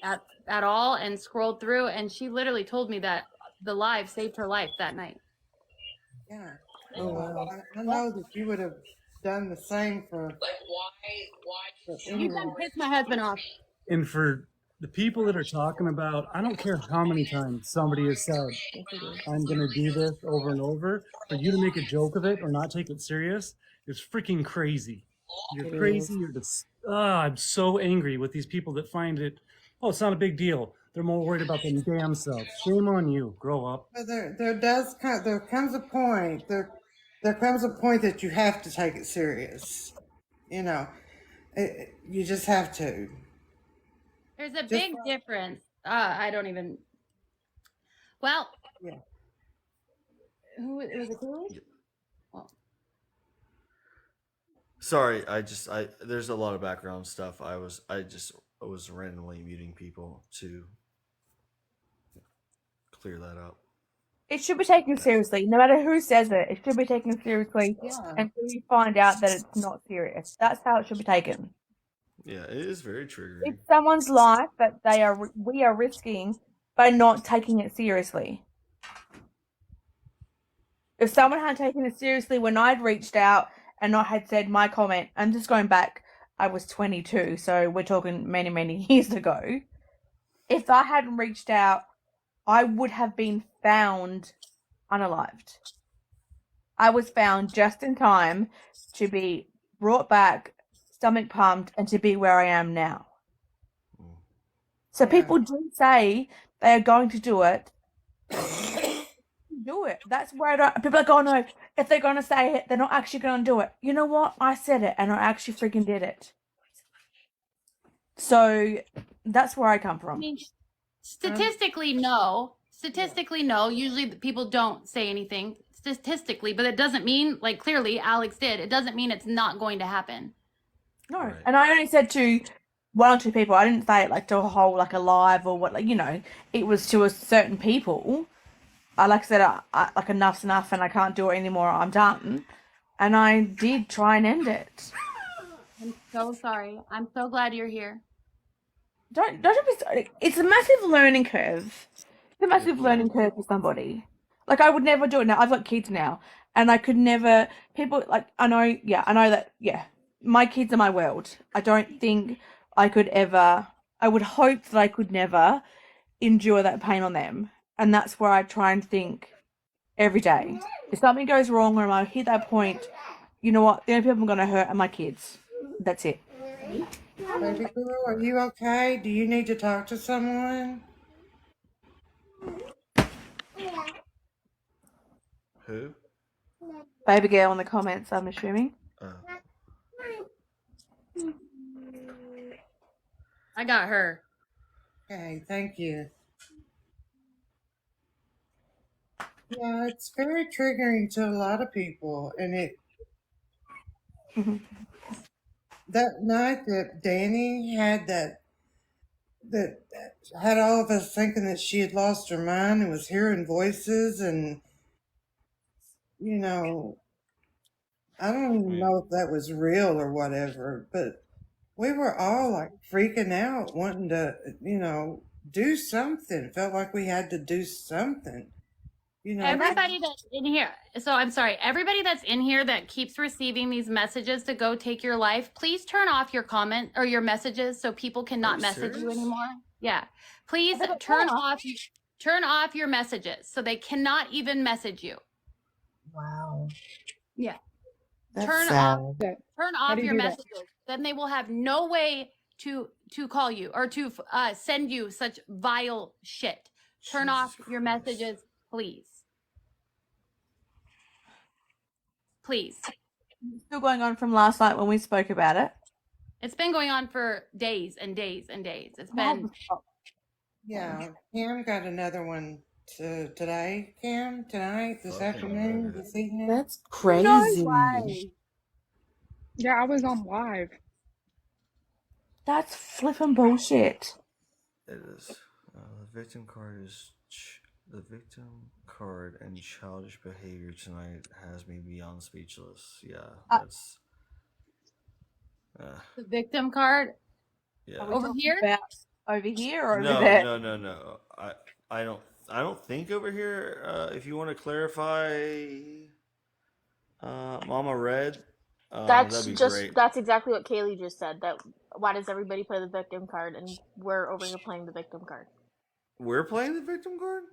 [SPEAKER 2] at all and scrolled through, and she literally told me that the live saved her life that night.
[SPEAKER 6] Yeah.
[SPEAKER 17] Oh, wow.
[SPEAKER 6] I know that you would have done the same for.
[SPEAKER 2] You done pissed my husband off.
[SPEAKER 20] And for the people that are talking about, I don't care how many times somebody has said, I'm going to do this over and over, for you to make a joke of it or not take it serious is freaking crazy. You're
[SPEAKER 17] It
[SPEAKER 20] crazy.
[SPEAKER 17] is.
[SPEAKER 20] You're just, I'm so angry with these people that find it, oh, it's not a big deal. They're more worried about them damn self. Shame on you. Grow up.
[SPEAKER 6] But there comes a point that you have to take it serious. You know, you just have to.
[SPEAKER 2] There's a big difference. I don't even. Well,
[SPEAKER 6] yeah.
[SPEAKER 2] Who was it? Cooley? Well,
[SPEAKER 3] Sorry, there's a lot of background stuff. I was randomly muting people to clear that up.
[SPEAKER 19] It should be taken seriously. No matter who says it, it should be taken seriously until you find out that it's not serious. That's how it should be taken.
[SPEAKER 3] Yeah, it is very triggering.
[SPEAKER 19] It's someone's life that we are risking by not taking it seriously. If someone had taken it seriously when I'd reached out and I had said my comment, I'm just going back, I was 22, so we're talking many, many years ago. If I hadn't reached out, I would have been found unalived. I was found just in time to be brought back, stomach pumped, and to be where I am now. So people do say they are going to do it. Do it. That's where people are like, oh no, if they're going to say it, they're not actually going to do it. You know what? I said it and I actually freaking did it. So that's where I come from.
[SPEAKER 2] I mean, statistically, no. Statistically, no. Usually people don't say anything statistically, but it doesn't mean, like clearly Alex did, it doesn't mean it's not going to happen.
[SPEAKER 19] No. Right. And I only said to one or two people. I didn't say it like to a whole, like a live or what, like, you know, it was to a certain people. Like I said, I like enough's enough and I can't do it anymore. I'm done. And I did try and end it.
[SPEAKER 2] I'm so sorry. I'm so glad you're here.
[SPEAKER 19] Don't be sorry. It's a massive learning curve. It's a massive learning curve for somebody. Like, I would never do it now. I've got kids now. And I could never, people, like, I know that, my kids are my world. I don't think I could ever, I would hope that I could never endure that pain on them. And that's where I try and think every day. If something goes wrong or I hit that point, you know what? The only people I'm going to hurt are my kids. That's it.
[SPEAKER 6] Baby girl, are you okay? Do you need to talk to someone?
[SPEAKER 3] Who?
[SPEAKER 19] Baby girl in the comments, I'm assuming.
[SPEAKER 2] I got her.
[SPEAKER 6] Okay, thank you. Yeah, it's very triggering to a lot of people, and that night that Danny had that had all of us thinking that she had lost her mind and was hearing voices, and you know, I don't even know if that was real or whatever, but we were all like freaking out, wanting to, you know, do something. Felt like we had to do something. You know,
[SPEAKER 2] Everybody that's in here, so I'm sorry, everybody that's in here that keeps receiving these messages to go take your life, please turn off your comment or your messages so people cannot message you anymore. Yeah. Please turn off your messages so they cannot even message you.
[SPEAKER 17] Wow.
[SPEAKER 2] Yeah.
[SPEAKER 17] That's
[SPEAKER 2] Turn
[SPEAKER 17] sad.
[SPEAKER 2] off your messages. Then they will have no way to call you or to send you such vile shit. turn off your messages, please. Please.
[SPEAKER 1] Still going on from last night when we spoke about it.
[SPEAKER 2] It's been going on for days and days and days. It's been.
[SPEAKER 6] Yeah, Cam got another one today. Cam, tonight, this afternoon, this evening.
[SPEAKER 7] That's
[SPEAKER 5] No
[SPEAKER 7] crazy.
[SPEAKER 5] way. Yeah, I was on live.
[SPEAKER 1] That's flipping bullshit.
[SPEAKER 3] It is. The victim card is the victim card and childish behavior tonight has me beyond speechless. Yeah, that's.
[SPEAKER 2] The victim card.
[SPEAKER 3] Yeah.
[SPEAKER 2] Over here.
[SPEAKER 1] Over here or over
[SPEAKER 3] No,
[SPEAKER 1] there?
[SPEAKER 3] no. I don't think over here. If you want to clarify, Mama Red, that'd be great.
[SPEAKER 9] That's exactly what Kaylee just said. That why does everybody play the victim card and we're over here playing the victim card?
[SPEAKER 3] We're playing the victim card?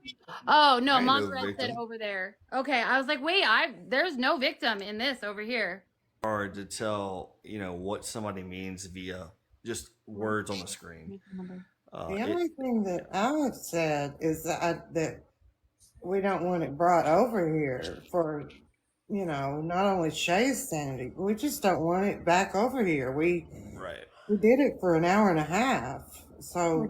[SPEAKER 2] Oh no,
[SPEAKER 3] Ain't
[SPEAKER 2] Mama
[SPEAKER 3] no
[SPEAKER 2] Red said
[SPEAKER 3] victim.
[SPEAKER 2] over there. Okay, I was like, wait, there's no victim in this over here.
[SPEAKER 3] Hard to tell, what somebody means via just words on the screen.
[SPEAKER 6] The only thing that I have said is that we don't want it brought over here for, not only Shay's sanity, but we just don't want it back over here. We did it for an hour and a half, so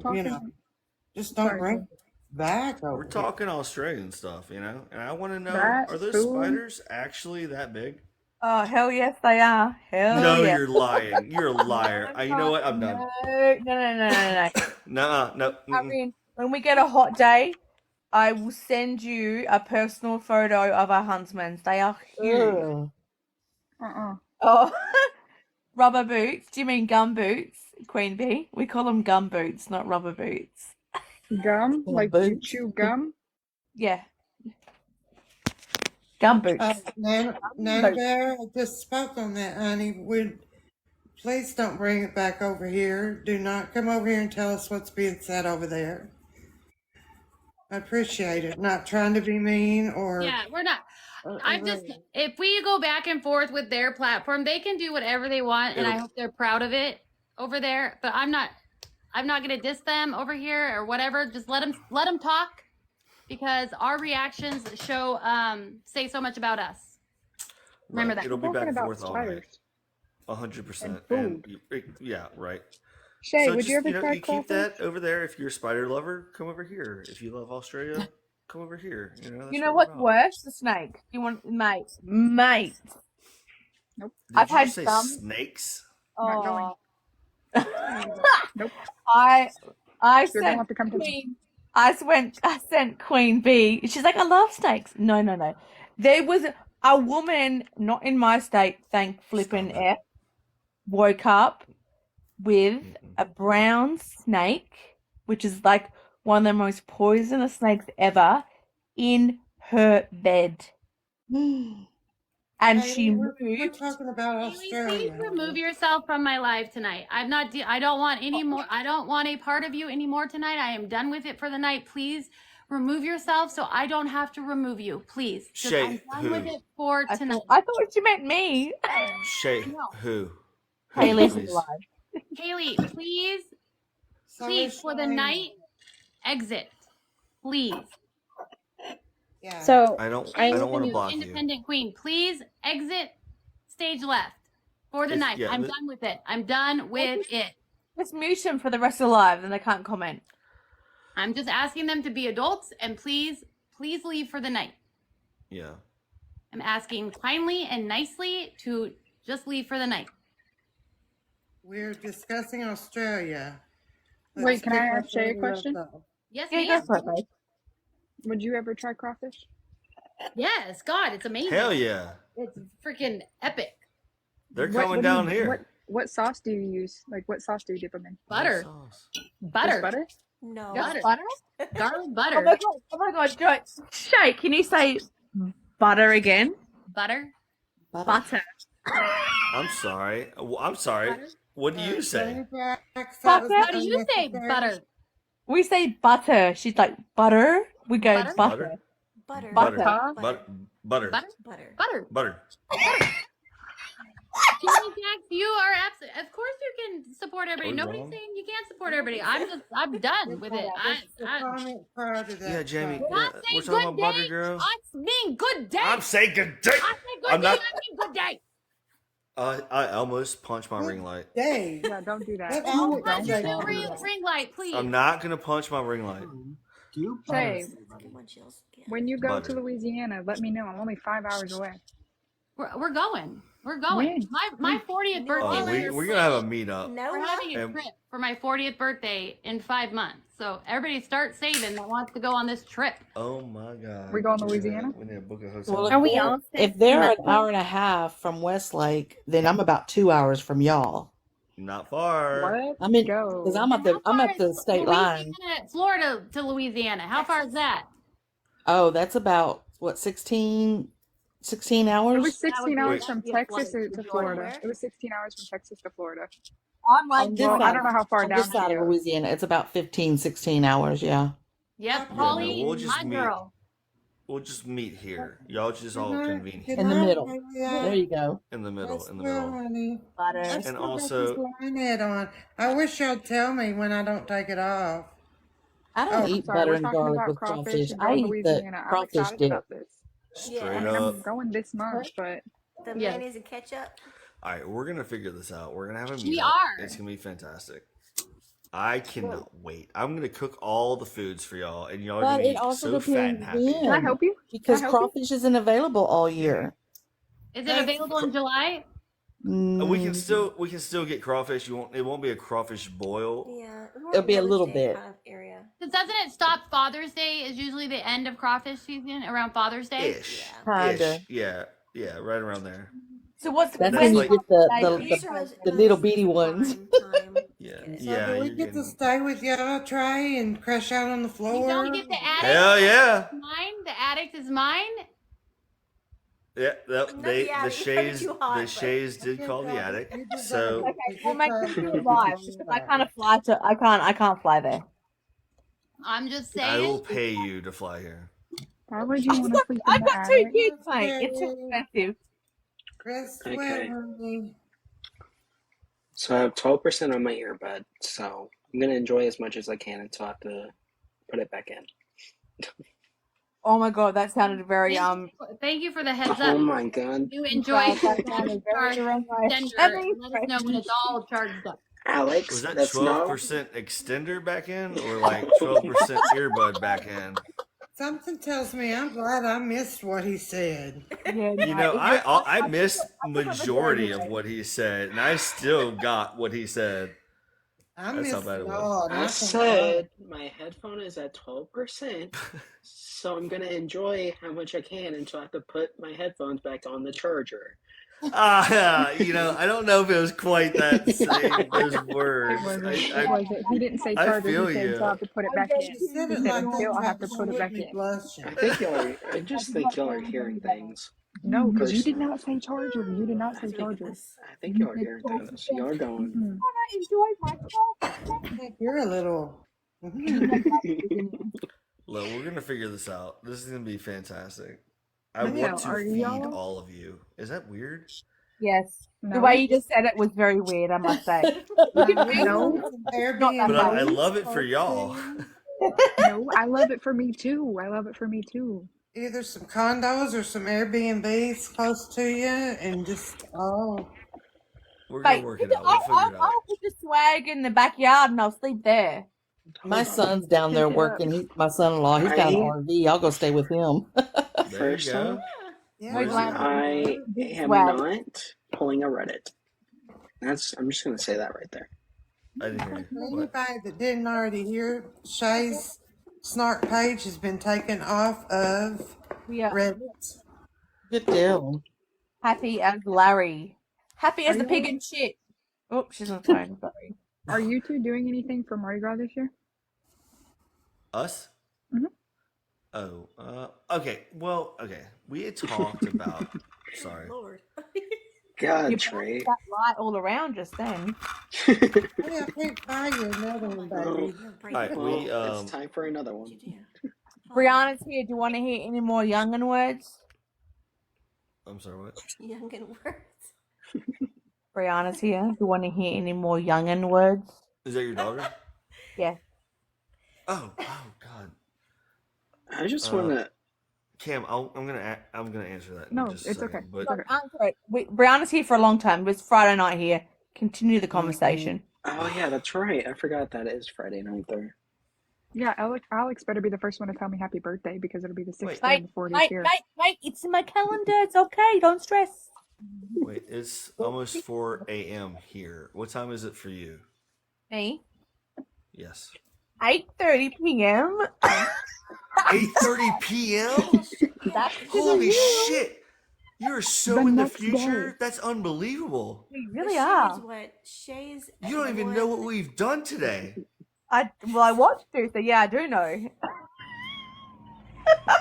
[SPEAKER 6] just don't bring it back over.
[SPEAKER 3] We're talking Australian stuff, and I want to know:
[SPEAKER 1] That's
[SPEAKER 3] are those
[SPEAKER 1] cool.
[SPEAKER 3] spiders actually that big?
[SPEAKER 1] Oh, hell yes, they are. Hell
[SPEAKER 3] No,
[SPEAKER 1] yes.
[SPEAKER 3] you're lying. You're a liar. You know what? I'm done.
[SPEAKER 1] No.
[SPEAKER 3] No.
[SPEAKER 1] I mean, when we get a hot day, I will send you a personal photo of our huntsmen. They are huge. Oh, rubber boots. Do you mean gum boots, Queen Bee? We call them gum boots, not rubber boots.
[SPEAKER 5] Gum? Like you chew gum?
[SPEAKER 1] Yeah. Gum boots.
[SPEAKER 6] Nana Bear, I just spoke on that, honey. Please don't bring it back over here. Do not come over here and tell us what's being said over there. I appreciate it. Not trying to be mean or.
[SPEAKER 2] Yeah, we're not. If we go back and forth with their platform, they can do whatever they want, and I hope they're proud of it over there. But I'm not gonna diss them over here or whatever. Just let them talk, because our reactions say so much about us. Remember that.
[SPEAKER 3] It'll be back and forth all night. 100%. And yeah, right.
[SPEAKER 5] Shay,
[SPEAKER 3] so
[SPEAKER 5] would you ever try
[SPEAKER 3] you keep that over there. If you're a spider lover, come over here. If you love Australia, come over here. That's
[SPEAKER 1] You know
[SPEAKER 3] what
[SPEAKER 1] what's
[SPEAKER 3] we're about.
[SPEAKER 1] worse? The snake. You want mate?
[SPEAKER 5] Nope.
[SPEAKER 3] Did
[SPEAKER 1] I've
[SPEAKER 3] you
[SPEAKER 1] had
[SPEAKER 3] say
[SPEAKER 1] some.
[SPEAKER 3] snakes?
[SPEAKER 1] Oh.
[SPEAKER 5] Nope.
[SPEAKER 1] I
[SPEAKER 5] You're gonna have
[SPEAKER 1] sent
[SPEAKER 5] to come to
[SPEAKER 1] Queen. I sent Queen Bee. She's like, I love snakes. No. There was a woman, not in my state, thank flippin' F, woke up with a brown snake, which is like one of the most poisonous snakes ever, in her bed. And she
[SPEAKER 6] We're
[SPEAKER 1] moved.
[SPEAKER 6] talking about Australia.
[SPEAKER 2] Please remove yourself from my life tonight. I don't want any more. I don't want a part of you anymore tonight. I am done with it for the night. Please remove yourself so I don't have to remove you. Please.
[SPEAKER 3] Shay,
[SPEAKER 2] I'm done with it for tonight.
[SPEAKER 1] I thought you meant me.
[SPEAKER 3] Shay, who?
[SPEAKER 1] Haley's
[SPEAKER 3] please?
[SPEAKER 1] alive.
[SPEAKER 2] Haley, please for the night, exit. Please.
[SPEAKER 6] Yeah.
[SPEAKER 13] So
[SPEAKER 3] I don't want to block you.
[SPEAKER 2] Independent Queen, please exit stage left for the night. I'm done with it. I'm done with it.
[SPEAKER 1] Just mute them for the rest of the live, then they can't comment.
[SPEAKER 2] I'm just asking them to be adults and please leave for the night.
[SPEAKER 3] Yeah.
[SPEAKER 2] I'm asking kindly and nicely to just leave for the night.
[SPEAKER 6] We're discussing Australia.
[SPEAKER 5] Wait, can I ask Shay a question?
[SPEAKER 2] Yes,
[SPEAKER 1] Yeah,
[SPEAKER 2] ma'am.
[SPEAKER 5] Would you ever try crawfish?
[SPEAKER 2] Yes, God, it's amazing.
[SPEAKER 3] Hell yeah.
[SPEAKER 2] It's freaking epic.
[SPEAKER 3] They're coming down here.
[SPEAKER 5] What sauce do you use? Like, what sauce do you dip them in?
[SPEAKER 2] Butter. Butter.
[SPEAKER 5] Just butter?
[SPEAKER 9] No.
[SPEAKER 2] Butter.
[SPEAKER 1] Butter?
[SPEAKER 2] Garlic butter.
[SPEAKER 1] Oh my god, Joy. Shay, can you say butter again?
[SPEAKER 2] Butter.
[SPEAKER 1] Butter.
[SPEAKER 3] I'm sorry.
[SPEAKER 2] Butter?
[SPEAKER 3] What do you say?
[SPEAKER 2] How do you say butter?
[SPEAKER 1] We say butter. She's like, butter? We go
[SPEAKER 2] Butter?
[SPEAKER 1] butter.
[SPEAKER 9] Butter.
[SPEAKER 3] Butter.
[SPEAKER 2] Butter.
[SPEAKER 3] Butter.
[SPEAKER 2] Jimmy Jack, you are absolutely. Of course, you can support
[SPEAKER 3] Are
[SPEAKER 2] everybody.
[SPEAKER 3] we
[SPEAKER 2] Nobody's
[SPEAKER 3] wrong?
[SPEAKER 2] saying you can't support everybody. I'm done with it.
[SPEAKER 6] The comment prior to that.
[SPEAKER 3] Yeah, Jamie.
[SPEAKER 2] When
[SPEAKER 3] Yeah,
[SPEAKER 2] I
[SPEAKER 3] we're
[SPEAKER 2] say
[SPEAKER 3] talking
[SPEAKER 2] good
[SPEAKER 3] about Barbie
[SPEAKER 2] day,
[SPEAKER 3] girl.
[SPEAKER 2] I mean good day.
[SPEAKER 3] I'm saying good day.
[SPEAKER 2] I say good
[SPEAKER 3] I'm
[SPEAKER 2] day.
[SPEAKER 3] not.
[SPEAKER 2] I mean good day.
[SPEAKER 3] I almost punched my ring light.
[SPEAKER 6] Day.
[SPEAKER 5] Yeah, don't do that.
[SPEAKER 2] Don't punch your
[SPEAKER 5] Don't
[SPEAKER 2] new
[SPEAKER 5] do that.
[SPEAKER 2] ring light, please.
[SPEAKER 3] I'm not gonna punch my ring light.
[SPEAKER 5] Shay, when you go to
[SPEAKER 3] Butter.
[SPEAKER 5] Louisiana, let me know. I'm only 5 hours away.
[SPEAKER 2] We're going. We're going.
[SPEAKER 5] When?
[SPEAKER 2] My 40th birthday.
[SPEAKER 3] We're gonna have a meetup.
[SPEAKER 2] We're having a
[SPEAKER 3] And-
[SPEAKER 2] trip for my 40th birthday in 5 months. So everybody start saving that wants to go on this trip.
[SPEAKER 3] Oh my god.
[SPEAKER 5] We going to Louisiana?
[SPEAKER 3] We need to book a hotel.
[SPEAKER 17] Well,
[SPEAKER 13] Are we all
[SPEAKER 17] if they're an
[SPEAKER 13] staying?
[SPEAKER 17] hour and a half from Westlake, then I'm about 2 hours from y'all.
[SPEAKER 3] Not far.
[SPEAKER 5] What?
[SPEAKER 17] I'm in
[SPEAKER 5] Go.
[SPEAKER 17] because I'm at the state line.
[SPEAKER 2] Florida to Louisiana. How far is that?
[SPEAKER 17] Oh, that's about what 16 hours.
[SPEAKER 5] It was 16 hours
[SPEAKER 3] Wait.
[SPEAKER 5] from Texas to Florida. It was 16 hours from Texas to Florida.
[SPEAKER 19] I'm like,
[SPEAKER 17] On this
[SPEAKER 5] Well, I
[SPEAKER 17] side,
[SPEAKER 5] don't know how far
[SPEAKER 17] on
[SPEAKER 5] down
[SPEAKER 17] this
[SPEAKER 5] she
[SPEAKER 17] side of
[SPEAKER 5] goes.
[SPEAKER 17] Louisiana, it's about 15, 16 hours. Yeah.
[SPEAKER 2] Yep,
[SPEAKER 3] no,
[SPEAKER 2] Holly,
[SPEAKER 3] we'll just
[SPEAKER 2] my
[SPEAKER 3] meet.
[SPEAKER 2] girl.
[SPEAKER 3] We'll just meet here. Y'all just all convene
[SPEAKER 17] In the middle. There you go.
[SPEAKER 3] in the middle. In the
[SPEAKER 6] Well,
[SPEAKER 3] middle.
[SPEAKER 6] honey.
[SPEAKER 19] butter.
[SPEAKER 6] I've
[SPEAKER 3] And
[SPEAKER 6] still
[SPEAKER 3] also-
[SPEAKER 6] got this linehead on. I wish y'all'd tell me when I don't take it off.
[SPEAKER 17] I don't
[SPEAKER 6] Oh,
[SPEAKER 17] eat
[SPEAKER 5] Sorry,
[SPEAKER 17] butter
[SPEAKER 5] we're
[SPEAKER 17] and
[SPEAKER 5] talking
[SPEAKER 17] garlic
[SPEAKER 5] about
[SPEAKER 17] with
[SPEAKER 5] crawfish
[SPEAKER 17] crawfish.
[SPEAKER 5] and
[SPEAKER 17] I
[SPEAKER 5] going to
[SPEAKER 17] eat the
[SPEAKER 5] Louisiana. I'm
[SPEAKER 17] crawfish
[SPEAKER 5] excited
[SPEAKER 17] dip.
[SPEAKER 5] about this.
[SPEAKER 3] Straight
[SPEAKER 5] I mean,
[SPEAKER 3] up.
[SPEAKER 5] I'm going this month, but
[SPEAKER 16] The
[SPEAKER 2] Yes.
[SPEAKER 16] mayonnaise and ketchup.
[SPEAKER 3] All right, we're gonna figure this out. We're gonna have a meetup.
[SPEAKER 2] We are.
[SPEAKER 3] It's gonna be fantastic. I cannot wait. I'm gonna cook all the foods for y'all, and y'all are
[SPEAKER 17] But
[SPEAKER 3] gonna
[SPEAKER 17] it
[SPEAKER 3] be
[SPEAKER 17] also
[SPEAKER 3] so fat and
[SPEAKER 17] depends
[SPEAKER 3] happy.
[SPEAKER 5] can I
[SPEAKER 17] when,
[SPEAKER 5] help you?
[SPEAKER 17] because
[SPEAKER 5] Can I help you?
[SPEAKER 17] crawfish isn't available all year.
[SPEAKER 2] Is it available in July?
[SPEAKER 3] We can still get crawfish. It won't be a crawfish boil.
[SPEAKER 16] Yeah.
[SPEAKER 17] It'll be a little bit.
[SPEAKER 16] Kind of area.
[SPEAKER 2] Because doesn't it stop Father's Day? Is usually the end of crawfish season around Father's Day.
[SPEAKER 3] Ish.
[SPEAKER 17] Kinda.
[SPEAKER 3] Ish. Yeah. Yeah. Right around there.
[SPEAKER 19] So what's
[SPEAKER 17] That's
[SPEAKER 3] That's
[SPEAKER 17] when you
[SPEAKER 3] like-
[SPEAKER 17] get
[SPEAKER 19] like,
[SPEAKER 17] the little bitty ones.
[SPEAKER 3] Yeah.
[SPEAKER 6] So
[SPEAKER 3] Yeah.
[SPEAKER 6] do we
[SPEAKER 3] you're
[SPEAKER 6] get to
[SPEAKER 3] getting-
[SPEAKER 6] stay with y'all, Trey, and crash out on the
[SPEAKER 2] You
[SPEAKER 6] floor?
[SPEAKER 2] don't get the attic.
[SPEAKER 3] Hell yeah.
[SPEAKER 2] Mine. The attic is mine.
[SPEAKER 3] Yeah. They
[SPEAKER 16] the attic.
[SPEAKER 3] the Shays
[SPEAKER 16] Too hot,
[SPEAKER 3] the
[SPEAKER 16] but-
[SPEAKER 3] Shays did call the attic.
[SPEAKER 6] You deserve
[SPEAKER 3] So
[SPEAKER 6] it.
[SPEAKER 19] okay, well, make sure you arrive because I can't fly to. I can't fly there.
[SPEAKER 2] I'm just
[SPEAKER 3] I
[SPEAKER 2] saying.
[SPEAKER 3] will pay you to fly here.
[SPEAKER 5] Why would you want to sleep in
[SPEAKER 19] I've
[SPEAKER 5] the
[SPEAKER 19] got 2
[SPEAKER 5] attic?
[SPEAKER 19] kids, mate. It's expensive.
[SPEAKER 6] Rest
[SPEAKER 4] Okay.
[SPEAKER 6] well, honey.
[SPEAKER 4] So I have 12% on my earbud, so I'm gonna enjoy as much as I can until I have to put it back in.
[SPEAKER 19] Oh my god, that sounded very
[SPEAKER 2] Thank you for the heads
[SPEAKER 4] Oh
[SPEAKER 2] up.
[SPEAKER 4] my god,
[SPEAKER 2] You enjoy
[SPEAKER 19] that sounded very
[SPEAKER 2] extender. Let us know when it's all charged up.
[SPEAKER 4] Alex,
[SPEAKER 3] Was that
[SPEAKER 4] that's not
[SPEAKER 3] 12% extender back in, or like 12% earbud back in?
[SPEAKER 6] Something tells me I'm glad I missed what he said.
[SPEAKER 3] You know, I missed majority of what he said, and I still got what he said.
[SPEAKER 6] I
[SPEAKER 3] That's how
[SPEAKER 6] missed
[SPEAKER 3] bad it
[SPEAKER 6] it
[SPEAKER 3] was.
[SPEAKER 6] all. and
[SPEAKER 4] I
[SPEAKER 6] think,
[SPEAKER 4] said my headphone is at 12%, so I'm gonna enjoy how much I can until I have to put my headphones back on the charger.
[SPEAKER 3] You know, I don't know if it was quite that same those words.
[SPEAKER 5] It wasn't. It
[SPEAKER 3] I
[SPEAKER 5] wasn't. He didn't say
[SPEAKER 3] I
[SPEAKER 5] charger.
[SPEAKER 3] feel
[SPEAKER 5] He said
[SPEAKER 3] you.
[SPEAKER 5] so I have to put it back in.
[SPEAKER 6] You said
[SPEAKER 5] He
[SPEAKER 6] it
[SPEAKER 5] said
[SPEAKER 6] like
[SPEAKER 5] until I have to
[SPEAKER 6] that,
[SPEAKER 5] put it back
[SPEAKER 6] me
[SPEAKER 5] in.
[SPEAKER 6] blushing.
[SPEAKER 4] I think y'all are, I just think y'all are hearing things.
[SPEAKER 5] No, because you did
[SPEAKER 4] Personally.
[SPEAKER 5] not say charger. You did not say charger.
[SPEAKER 4] I think y'all are hearing things. Y'all are going.
[SPEAKER 5] Mm-mm.
[SPEAKER 19] I enjoyed myself.
[SPEAKER 6] I think you're a little.
[SPEAKER 3] Look, we're gonna figure this out. This is gonna be fantastic. I
[SPEAKER 5] No,
[SPEAKER 3] want to
[SPEAKER 5] are
[SPEAKER 3] feed
[SPEAKER 5] y'all?
[SPEAKER 3] all of you. Is that weird?
[SPEAKER 19] Yes. The
[SPEAKER 5] No.
[SPEAKER 19] way you just said it was very weird, I must say.
[SPEAKER 5] No.
[SPEAKER 19] Not that
[SPEAKER 3] But I
[SPEAKER 19] bad.
[SPEAKER 3] love it for y'all.
[SPEAKER 5] No, I love it for me too. I love it for me too.
[SPEAKER 6] Either some condos or some Airbnbs close to you, and just
[SPEAKER 3] We're
[SPEAKER 19] Mate,
[SPEAKER 3] gonna work it out. We'll figure it out.
[SPEAKER 19] I'll put the swag in the backyard and I'll sleep there.
[SPEAKER 17] My son's down there
[SPEAKER 5] Pick it up.
[SPEAKER 17] working. My son-in-law, he's got an
[SPEAKER 4] I-
[SPEAKER 17] RV. I'll go stay with him.
[SPEAKER 3] There you
[SPEAKER 4] First
[SPEAKER 3] go.
[SPEAKER 4] off,
[SPEAKER 6] yeah.
[SPEAKER 3] Where's
[SPEAKER 19] Like,
[SPEAKER 3] it?
[SPEAKER 4] I am
[SPEAKER 19] Swag.
[SPEAKER 4] not pulling a Reddit. I'm just gonna say that right there.
[SPEAKER 3] I didn't hear
[SPEAKER 6] For
[SPEAKER 3] you. What?
[SPEAKER 6] anybody that didn't already hear, Shay's snark page has been taken off of
[SPEAKER 19] Yeah.
[SPEAKER 6] Reddit.
[SPEAKER 17] Good deal.
[SPEAKER 19] Happy as Larry. Happy as
[SPEAKER 5] Are
[SPEAKER 19] the pig
[SPEAKER 5] you-
[SPEAKER 19] in shit. Oh, she's on the phone. Sorry.
[SPEAKER 5] Are you two doing anything for Mardi Gras this year?
[SPEAKER 3] Us?
[SPEAKER 5] Mhm.
[SPEAKER 3] Oh, okay. Well, okay. We had talked about. Sorry.
[SPEAKER 16] Lord.
[SPEAKER 4] God,
[SPEAKER 19] You
[SPEAKER 4] Trey.
[SPEAKER 19] that light all around just then.
[SPEAKER 6] Hey, I can't buy you another one, baby.
[SPEAKER 3] All right, we
[SPEAKER 4] Well, it's time for another one.
[SPEAKER 19] Brianna's here. Do you want to hear any more youngin' words?
[SPEAKER 3] I'm sorry. What?
[SPEAKER 16] Young and words.
[SPEAKER 1] Brianna's here. Do you want to hear any more youngin' words?
[SPEAKER 3] Is that your daughter?
[SPEAKER 1] Yeah.
[SPEAKER 3] Oh God.
[SPEAKER 4] I just want to.
[SPEAKER 3] Cam, I'm gonna answer that in
[SPEAKER 5] No,
[SPEAKER 3] just a
[SPEAKER 5] it's
[SPEAKER 3] second.
[SPEAKER 5] okay.
[SPEAKER 3] But
[SPEAKER 5] It's okay.
[SPEAKER 1] Answer it. Brianna's here for a long time. It's Friday night here. Continue the conversation.
[SPEAKER 4] Oh yeah, that's right. I forgot that it is Friday night there.
[SPEAKER 5] Yeah, Alex better be the first one to tell me happy birthday because it'll be the 6th day
[SPEAKER 1] Mate,
[SPEAKER 5] before it is
[SPEAKER 1] mate,
[SPEAKER 5] here.
[SPEAKER 1] mate, it's in my calendar. It's okay. Don't stress.
[SPEAKER 3] wait, it's almost 4 a.m. here. What time is it for you?
[SPEAKER 1] Me?
[SPEAKER 3] Yes.
[SPEAKER 1] 8:30 p.m.
[SPEAKER 3] 8:30 p.m.
[SPEAKER 1] That's
[SPEAKER 3] Holy shit! You're so
[SPEAKER 5] The
[SPEAKER 3] in the
[SPEAKER 5] next
[SPEAKER 3] future.
[SPEAKER 5] day.
[SPEAKER 3] That's unbelievable.
[SPEAKER 1] We
[SPEAKER 16] But
[SPEAKER 1] really
[SPEAKER 16] Shay's
[SPEAKER 1] are.
[SPEAKER 16] what? Shay's
[SPEAKER 3] You don't even know what we've done today.
[SPEAKER 1] I watched it, so yeah, I do know.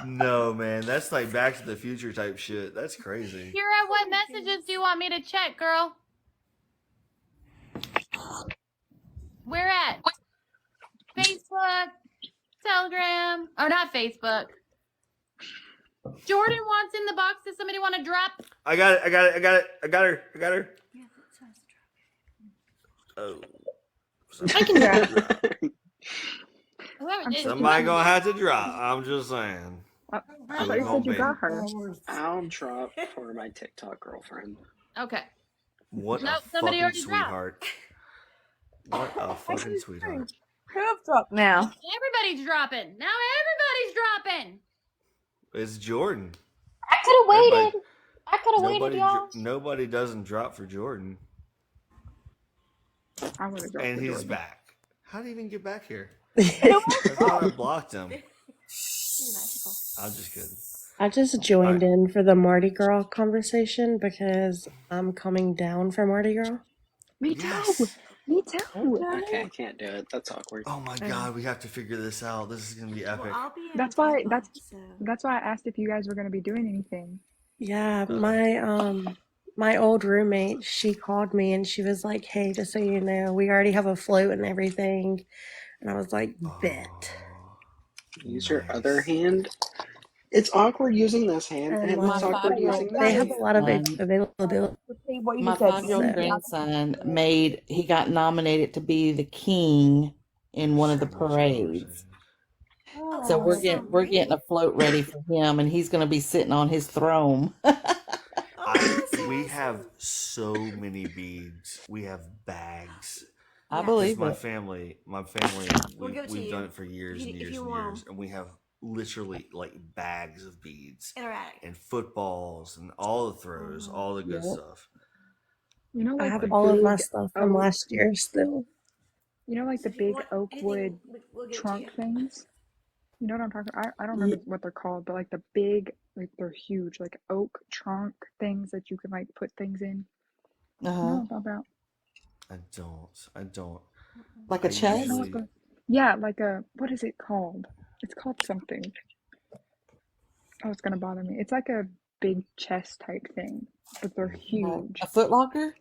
[SPEAKER 3] No, man, that's like Back to the Future type shit. That's crazy.
[SPEAKER 2] Kira, what messages do you want me to check, girl? Where at? Facebook, Telegram, or not Facebook. Jordan wants in the box. Does somebody want to drop?
[SPEAKER 3] I got it. I got her. Oh.
[SPEAKER 5] I can drop.
[SPEAKER 3] Somebody gonna have to drop. I'm just saying.
[SPEAKER 5] I thought you said you got her.
[SPEAKER 4] I'll drop for my TikTok girlfriend.
[SPEAKER 2] Okay.
[SPEAKER 3] What
[SPEAKER 2] Nope,
[SPEAKER 3] a
[SPEAKER 2] somebody
[SPEAKER 3] fucking
[SPEAKER 2] already dropped.
[SPEAKER 3] sweetheart. What a fucking sweetheart.
[SPEAKER 1] Curve drop now.
[SPEAKER 2] Everybody's dropping. Now everybody's dropping.
[SPEAKER 3] It's Jordan.
[SPEAKER 9] I could have waited. I could have waited,
[SPEAKER 3] Nobody,
[SPEAKER 9] y'all.
[SPEAKER 3] nobody doesn't drop for Jordan.
[SPEAKER 5] I would have dropped
[SPEAKER 3] And
[SPEAKER 5] for
[SPEAKER 3] he's
[SPEAKER 5] Jordan.
[SPEAKER 3] back. How did he even get back here? I thought I blocked him. I'm just kidding.
[SPEAKER 21] I just joined in for the Mardi Gras conversation because I'm coming down for Mardi Gras.
[SPEAKER 5] Me too. Me too.
[SPEAKER 4] Okay, I can't do it. That's awkward.
[SPEAKER 3] Oh my god, we have to figure this out. This is gonna be epic.
[SPEAKER 5] That's why I asked if you guys were gonna be doing anything.
[SPEAKER 21] Yeah, my old roommate, she called me and she was like, "Hey, just so you know, we already have a float and everything." And I was like, "Bet."
[SPEAKER 4] Use your other hand. It's awkward using this hand, and it's awkward using this
[SPEAKER 21] They have
[SPEAKER 4] hand.
[SPEAKER 21] a lot of availability.
[SPEAKER 22] My 5-year-old grandson he got nominated to be the king in one of the parades. So we're getting a float ready for him, and he's going to be sitting on his throne.
[SPEAKER 3] We have so many beads. We have bags.
[SPEAKER 22] I believe
[SPEAKER 3] my
[SPEAKER 22] it.
[SPEAKER 3] family,
[SPEAKER 16] We'll give it to
[SPEAKER 3] we've
[SPEAKER 16] you.
[SPEAKER 3] done it for years and
[SPEAKER 16] If
[SPEAKER 3] years
[SPEAKER 16] you
[SPEAKER 3] and
[SPEAKER 16] want
[SPEAKER 3] years, and we have literally like bags of beads
[SPEAKER 16] Interact.
[SPEAKER 3] and footballs and all the throws, all the good
[SPEAKER 21] Yep.
[SPEAKER 3] stuff.
[SPEAKER 5] You know,
[SPEAKER 21] I
[SPEAKER 5] like
[SPEAKER 21] have
[SPEAKER 5] the
[SPEAKER 21] all of
[SPEAKER 5] big
[SPEAKER 21] my stuff from
[SPEAKER 5] oak-
[SPEAKER 21] last year still.
[SPEAKER 5] You know, like the big oak wood
[SPEAKER 16] we'll give it to
[SPEAKER 5] trunk
[SPEAKER 16] you.
[SPEAKER 5] things. You know what I'm talking about? I don't remember what they're called, but like the big, like they're huge, like oak trunk things that you can like put things in. You know what I'm talking about?
[SPEAKER 3] I don't.
[SPEAKER 22] Like a
[SPEAKER 3] I
[SPEAKER 22] chest?
[SPEAKER 3] usually-
[SPEAKER 5] Yeah, like a, what is it called? It's called something. Oh, it's gonna bother me. It's like a big chest type thing, but they're huge.
[SPEAKER 22] A foot locker?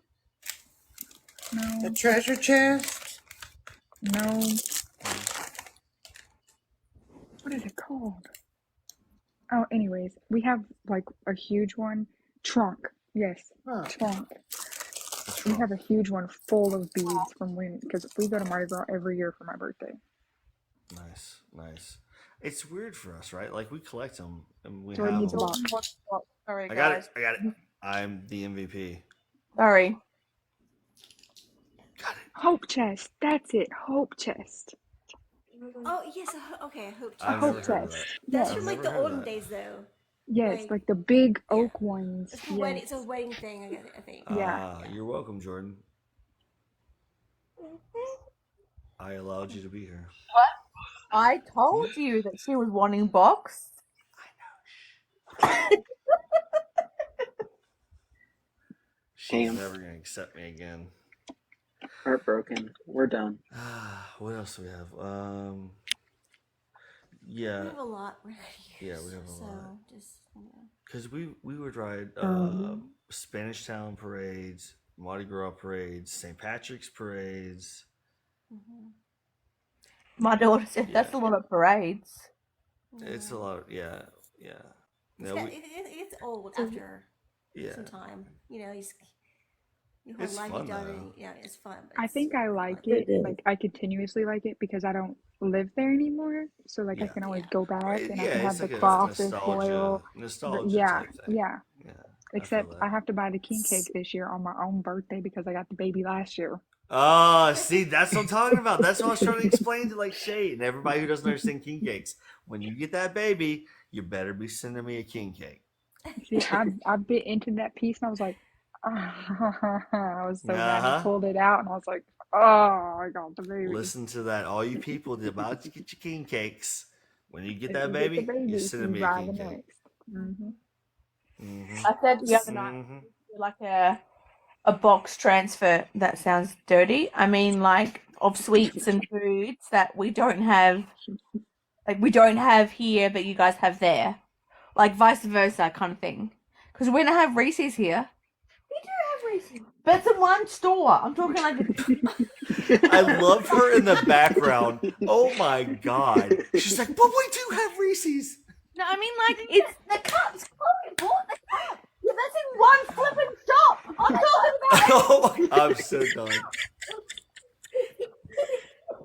[SPEAKER 5] No.
[SPEAKER 6] A treasure chest?
[SPEAKER 5] No. What is it called? Oh, anyways, we have like a huge one. Trunk. Yes. Trunk. We have a huge one full of beads from when, because we go to Mardi Gras every year for my birthday.
[SPEAKER 3] Nice. It's weird for us, right? Like we collect them and we
[SPEAKER 5] Jordan
[SPEAKER 3] have
[SPEAKER 5] needs a
[SPEAKER 3] them.
[SPEAKER 5] box.
[SPEAKER 1] Sorry,
[SPEAKER 3] I got
[SPEAKER 1] guys.
[SPEAKER 3] it. I'm the MVP.
[SPEAKER 1] Sorry.
[SPEAKER 5] Hope chest. That's it. Hope chest.
[SPEAKER 16] Oh yes, okay, a hope chest.
[SPEAKER 5] A hope chest.
[SPEAKER 16] That's
[SPEAKER 5] Yes.
[SPEAKER 16] from like the olden days, though.
[SPEAKER 5] Yes,
[SPEAKER 16] Like-
[SPEAKER 5] like the big oak ones.
[SPEAKER 16] It's, for
[SPEAKER 5] Yes.
[SPEAKER 16] it's a wedding thing, I think.
[SPEAKER 3] Ah, you're welcome, Jordan. I allowed you to be here.
[SPEAKER 1] What? I told you that she was wanting box.
[SPEAKER 3] She's
[SPEAKER 4] Damn.
[SPEAKER 3] never gonna accept me again.
[SPEAKER 4] Heartbroken. We're done.
[SPEAKER 3] What else do we have?
[SPEAKER 16] We
[SPEAKER 3] Yeah.
[SPEAKER 16] have a lot right here.
[SPEAKER 3] Yeah, we have a
[SPEAKER 16] so
[SPEAKER 3] lot.
[SPEAKER 16] just
[SPEAKER 3] Because we would ride Spanish Town parades, Mardi Gras parades, St. Patrick's parades.
[SPEAKER 1] My daughter said that's a lot of parades.
[SPEAKER 3] It's a lot. Yeah.
[SPEAKER 16] It's old after some time. You know, Your whole
[SPEAKER 3] It's
[SPEAKER 16] life
[SPEAKER 3] fun
[SPEAKER 16] you done
[SPEAKER 3] though.
[SPEAKER 16] it. Yeah, it's fun. But
[SPEAKER 5] I
[SPEAKER 16] it's
[SPEAKER 5] think I
[SPEAKER 16] really
[SPEAKER 5] like
[SPEAKER 16] fun.
[SPEAKER 5] it. Like I continuously like it because I don't live there anymore. So like I
[SPEAKER 3] Yeah.
[SPEAKER 5] can always go back and I
[SPEAKER 3] Yeah,
[SPEAKER 5] can
[SPEAKER 3] it's
[SPEAKER 5] have the
[SPEAKER 3] like a
[SPEAKER 5] cloth and
[SPEAKER 3] nostalgia
[SPEAKER 5] foil.
[SPEAKER 3] type thing.
[SPEAKER 5] Yeah.
[SPEAKER 3] Yeah, I feel
[SPEAKER 5] Except
[SPEAKER 3] that.
[SPEAKER 5] I have to buy the king cake this year on my own birthday because I got the baby last year.
[SPEAKER 3] Oh, see, that's what I'm talking about. That's what I was trying to explain to like Shay and everybody who doesn't understand king cakes. When you get that baby, you better be sending me a king cake.
[SPEAKER 5] See, I bit into that piece and I was like, I was so mad. I
[SPEAKER 3] Uh-huh.
[SPEAKER 5] pulled it out and I was like, oh, I got the baby.
[SPEAKER 3] Listen to that. All you people that about to get your king cakes. When you get that
[SPEAKER 5] You get the
[SPEAKER 3] baby, you're
[SPEAKER 5] baby,
[SPEAKER 3] sending
[SPEAKER 5] you
[SPEAKER 3] me a
[SPEAKER 5] buy the
[SPEAKER 3] king cake.
[SPEAKER 5] next. Hmm
[SPEAKER 3] Mm-hmm.
[SPEAKER 1] I said the other night,
[SPEAKER 3] Mm-hmm.
[SPEAKER 1] like a box transfer. That sounds dirty. I mean, like of sweets and foods that we don't have, here, but you guys have there, like vice versa kind of thing. Because we don't have Reese's here. We do have Reese's, but it's in one store. I'm talking like
[SPEAKER 3] I love her in the background. Oh my god. She's like, but we do have Reese's.
[SPEAKER 1] no, I mean like it's the cups. Chloe bought the cup. Yeah, that's in one flipping shop. I'm talking about.
[SPEAKER 3] Oh my, I'm so done.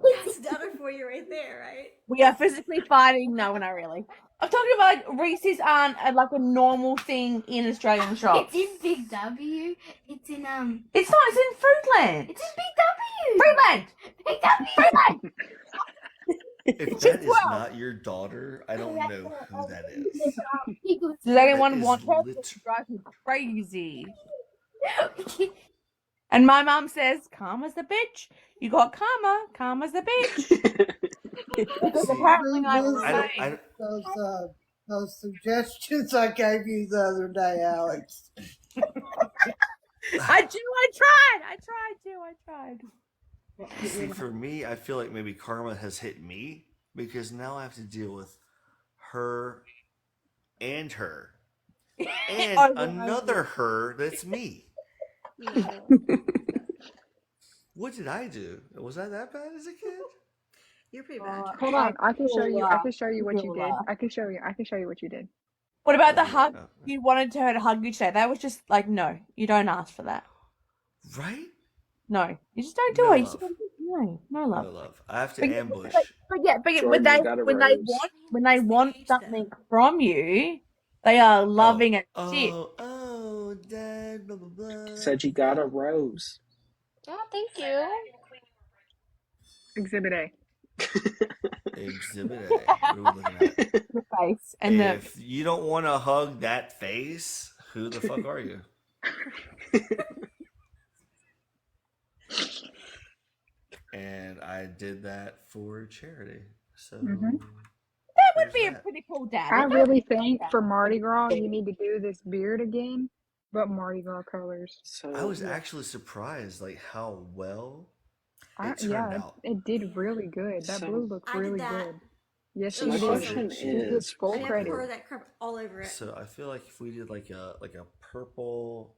[SPEAKER 16] That's done it for you right there, right?
[SPEAKER 1] We are physically fighting. No, we're not really. I'm talking about like Reese's aren't like a normal thing in Australian shops.
[SPEAKER 15] It's in Big W. It's in
[SPEAKER 1] It's not. It's in Foodland.
[SPEAKER 15] It's in Big W.
[SPEAKER 1] Foodland.
[SPEAKER 15] Big W.
[SPEAKER 1] Foodland.
[SPEAKER 3] If that is not your daughter, I don't know who that is.
[SPEAKER 1] Does anyone
[SPEAKER 3] That is
[SPEAKER 1] want her?
[SPEAKER 3] lit-
[SPEAKER 1] It drives me crazy. And my mom says, "Karma's the bitch. You got karma. Karma's the bitch." Because
[SPEAKER 3] See,
[SPEAKER 1] apparently I'm
[SPEAKER 3] I don't.
[SPEAKER 1] right.
[SPEAKER 6] Those suggestions I gave you the other day, Alex.
[SPEAKER 1] I tried.
[SPEAKER 3] See, for me, I feel like maybe karma has hit me because now I have to deal with her and her and
[SPEAKER 1] Oh, yeah.
[SPEAKER 3] another her that's me. What did I do? Was I that bad as a kid?
[SPEAKER 16] You're pretty bad.
[SPEAKER 5] Hold on, I can show you. I can show you what you
[SPEAKER 1] You'll
[SPEAKER 5] did.
[SPEAKER 1] laugh.
[SPEAKER 5] I can show you what you did.
[SPEAKER 1] What about the hug? You wanted her to hug you today. That was just like, no, you don't ask for that.
[SPEAKER 3] Right?
[SPEAKER 1] No, you just don't do
[SPEAKER 3] No
[SPEAKER 1] it. You
[SPEAKER 3] love.
[SPEAKER 1] just don't do- no love.
[SPEAKER 3] No love. I have to
[SPEAKER 1] But,
[SPEAKER 3] ambush.
[SPEAKER 1] but when
[SPEAKER 4] Jordan,
[SPEAKER 1] they
[SPEAKER 4] you got a
[SPEAKER 1] when they
[SPEAKER 4] rose.
[SPEAKER 1] want something from you, they are loving it. Shit.
[SPEAKER 3] Oh, Dad, blah blah blah.
[SPEAKER 4] Said you got a rose.
[SPEAKER 9] Oh, thank you.
[SPEAKER 5] Exhibit A.
[SPEAKER 3] Exhibit A. What are we looking at?
[SPEAKER 1] The face and
[SPEAKER 3] If you don't want to hug that face, who the fuck are you? And I did that for charity. So
[SPEAKER 1] that would be a pretty cool dad.
[SPEAKER 5] I
[SPEAKER 1] That would
[SPEAKER 5] really
[SPEAKER 1] be
[SPEAKER 5] think
[SPEAKER 1] cool
[SPEAKER 5] for
[SPEAKER 1] dad.
[SPEAKER 5] Mardi Gras you need to do this beard again, but Mardi Gras colors.
[SPEAKER 4] So
[SPEAKER 3] I was actually surprised, like how well it
[SPEAKER 5] Yeah,
[SPEAKER 3] turned out.
[SPEAKER 5] it did really good. That
[SPEAKER 4] So-
[SPEAKER 5] blue looked
[SPEAKER 16] I did
[SPEAKER 5] really
[SPEAKER 16] that.
[SPEAKER 5] good. Yes,
[SPEAKER 16] It
[SPEAKER 5] you
[SPEAKER 16] was
[SPEAKER 5] did.
[SPEAKER 16] awesome.
[SPEAKER 5] You get full
[SPEAKER 16] I have
[SPEAKER 5] credit.
[SPEAKER 16] pour that crap all over it.
[SPEAKER 3] So I feel like if we did like a purple,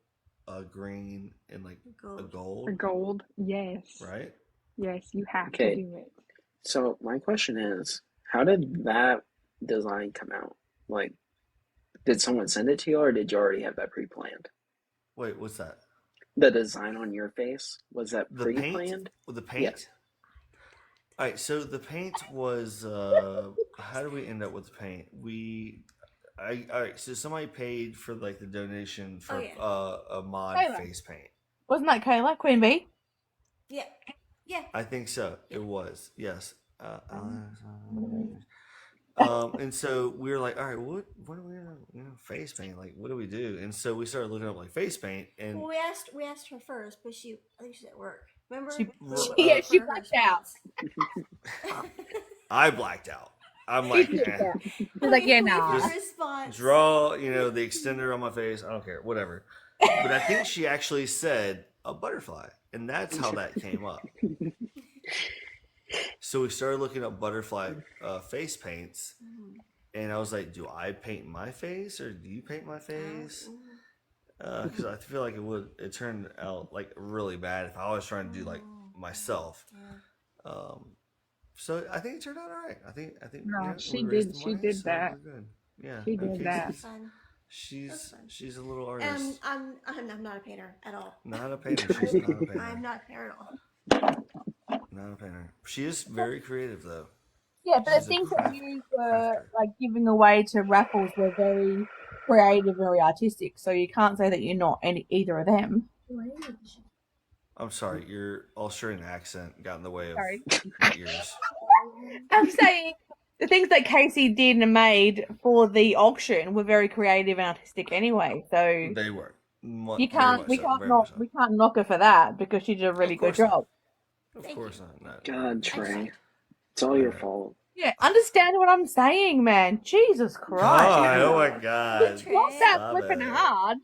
[SPEAKER 3] a green, and like a gold,
[SPEAKER 5] For gold, yes.
[SPEAKER 3] right?
[SPEAKER 5] Yes, you have
[SPEAKER 4] Okay.
[SPEAKER 5] to do it.
[SPEAKER 4] So my question is, how did that design come out? Like, did someone send it to you, or did you already have that pre-planned?
[SPEAKER 3] Wait, what's that?
[SPEAKER 4] The design on your face, was that
[SPEAKER 3] The
[SPEAKER 4] pre-planned?
[SPEAKER 3] paint? The paint?
[SPEAKER 4] Yes.
[SPEAKER 3] All right, so the paint was how do we end up with the paint? All right, so somebody paid for like the donation for a mod
[SPEAKER 1] Kayla.
[SPEAKER 3] face paint.
[SPEAKER 1] Wasn't that Kayla, Queen Bee?
[SPEAKER 16] Yeah. Yeah.
[SPEAKER 3] I think so. It was, yes. And so we were like, all right, what do we face paint? Like, what do we do? And so we started looking up like face paint, and
[SPEAKER 16] Well, we asked her first, but I think she's at work. Remember?
[SPEAKER 1] She blacked out.
[SPEAKER 3] I blacked out. I'm like,
[SPEAKER 1] She's like, yeah, nah.
[SPEAKER 3] just draw, the extender on my face. I don't care, whatever. But I think she actually said a butterfly, and that's how that came up. So we started looking up butterfly face paints, and I was like, do I paint my face or do you paint my face? Because I feel like it turned out like really bad if I was trying to do like myself. So I think it turned out all right. I think
[SPEAKER 5] No,
[SPEAKER 3] we
[SPEAKER 5] she
[SPEAKER 3] raised
[SPEAKER 5] did.
[SPEAKER 3] the
[SPEAKER 5] She
[SPEAKER 3] money,
[SPEAKER 5] did
[SPEAKER 3] so
[SPEAKER 5] that.
[SPEAKER 3] we're good. Yeah,
[SPEAKER 5] She did that.
[SPEAKER 3] She's a little artist.
[SPEAKER 16] I'm not a painter at all.
[SPEAKER 3] Not a painter. She's not a painter.
[SPEAKER 16] I'm not a painter at all.
[SPEAKER 3] Not a painter. She is very creative, though.
[SPEAKER 19] Yeah, but the
[SPEAKER 3] She's a
[SPEAKER 19] things that you were like giving away to raffles were very creative, very artistic. So you can't say that you're not either of them.
[SPEAKER 3] I'm sorry, your Australian accent got in the way of
[SPEAKER 19] Sorry.
[SPEAKER 3] my ears.
[SPEAKER 19] I'm saying the things that Casey did and made for the auction were very creative and artistic anyway. So
[SPEAKER 3] They were.
[SPEAKER 19] we can't knock her for that because she did a really good job.
[SPEAKER 3] Of course not. No.
[SPEAKER 4] God, Trey, it's all your fault.
[SPEAKER 19] Yeah, understand what I'm saying, man. Jesus Christ.
[SPEAKER 3] God, oh my God.
[SPEAKER 19] It's not that
[SPEAKER 3] Stop
[SPEAKER 19] flipping
[SPEAKER 3] it.
[SPEAKER 19] hard.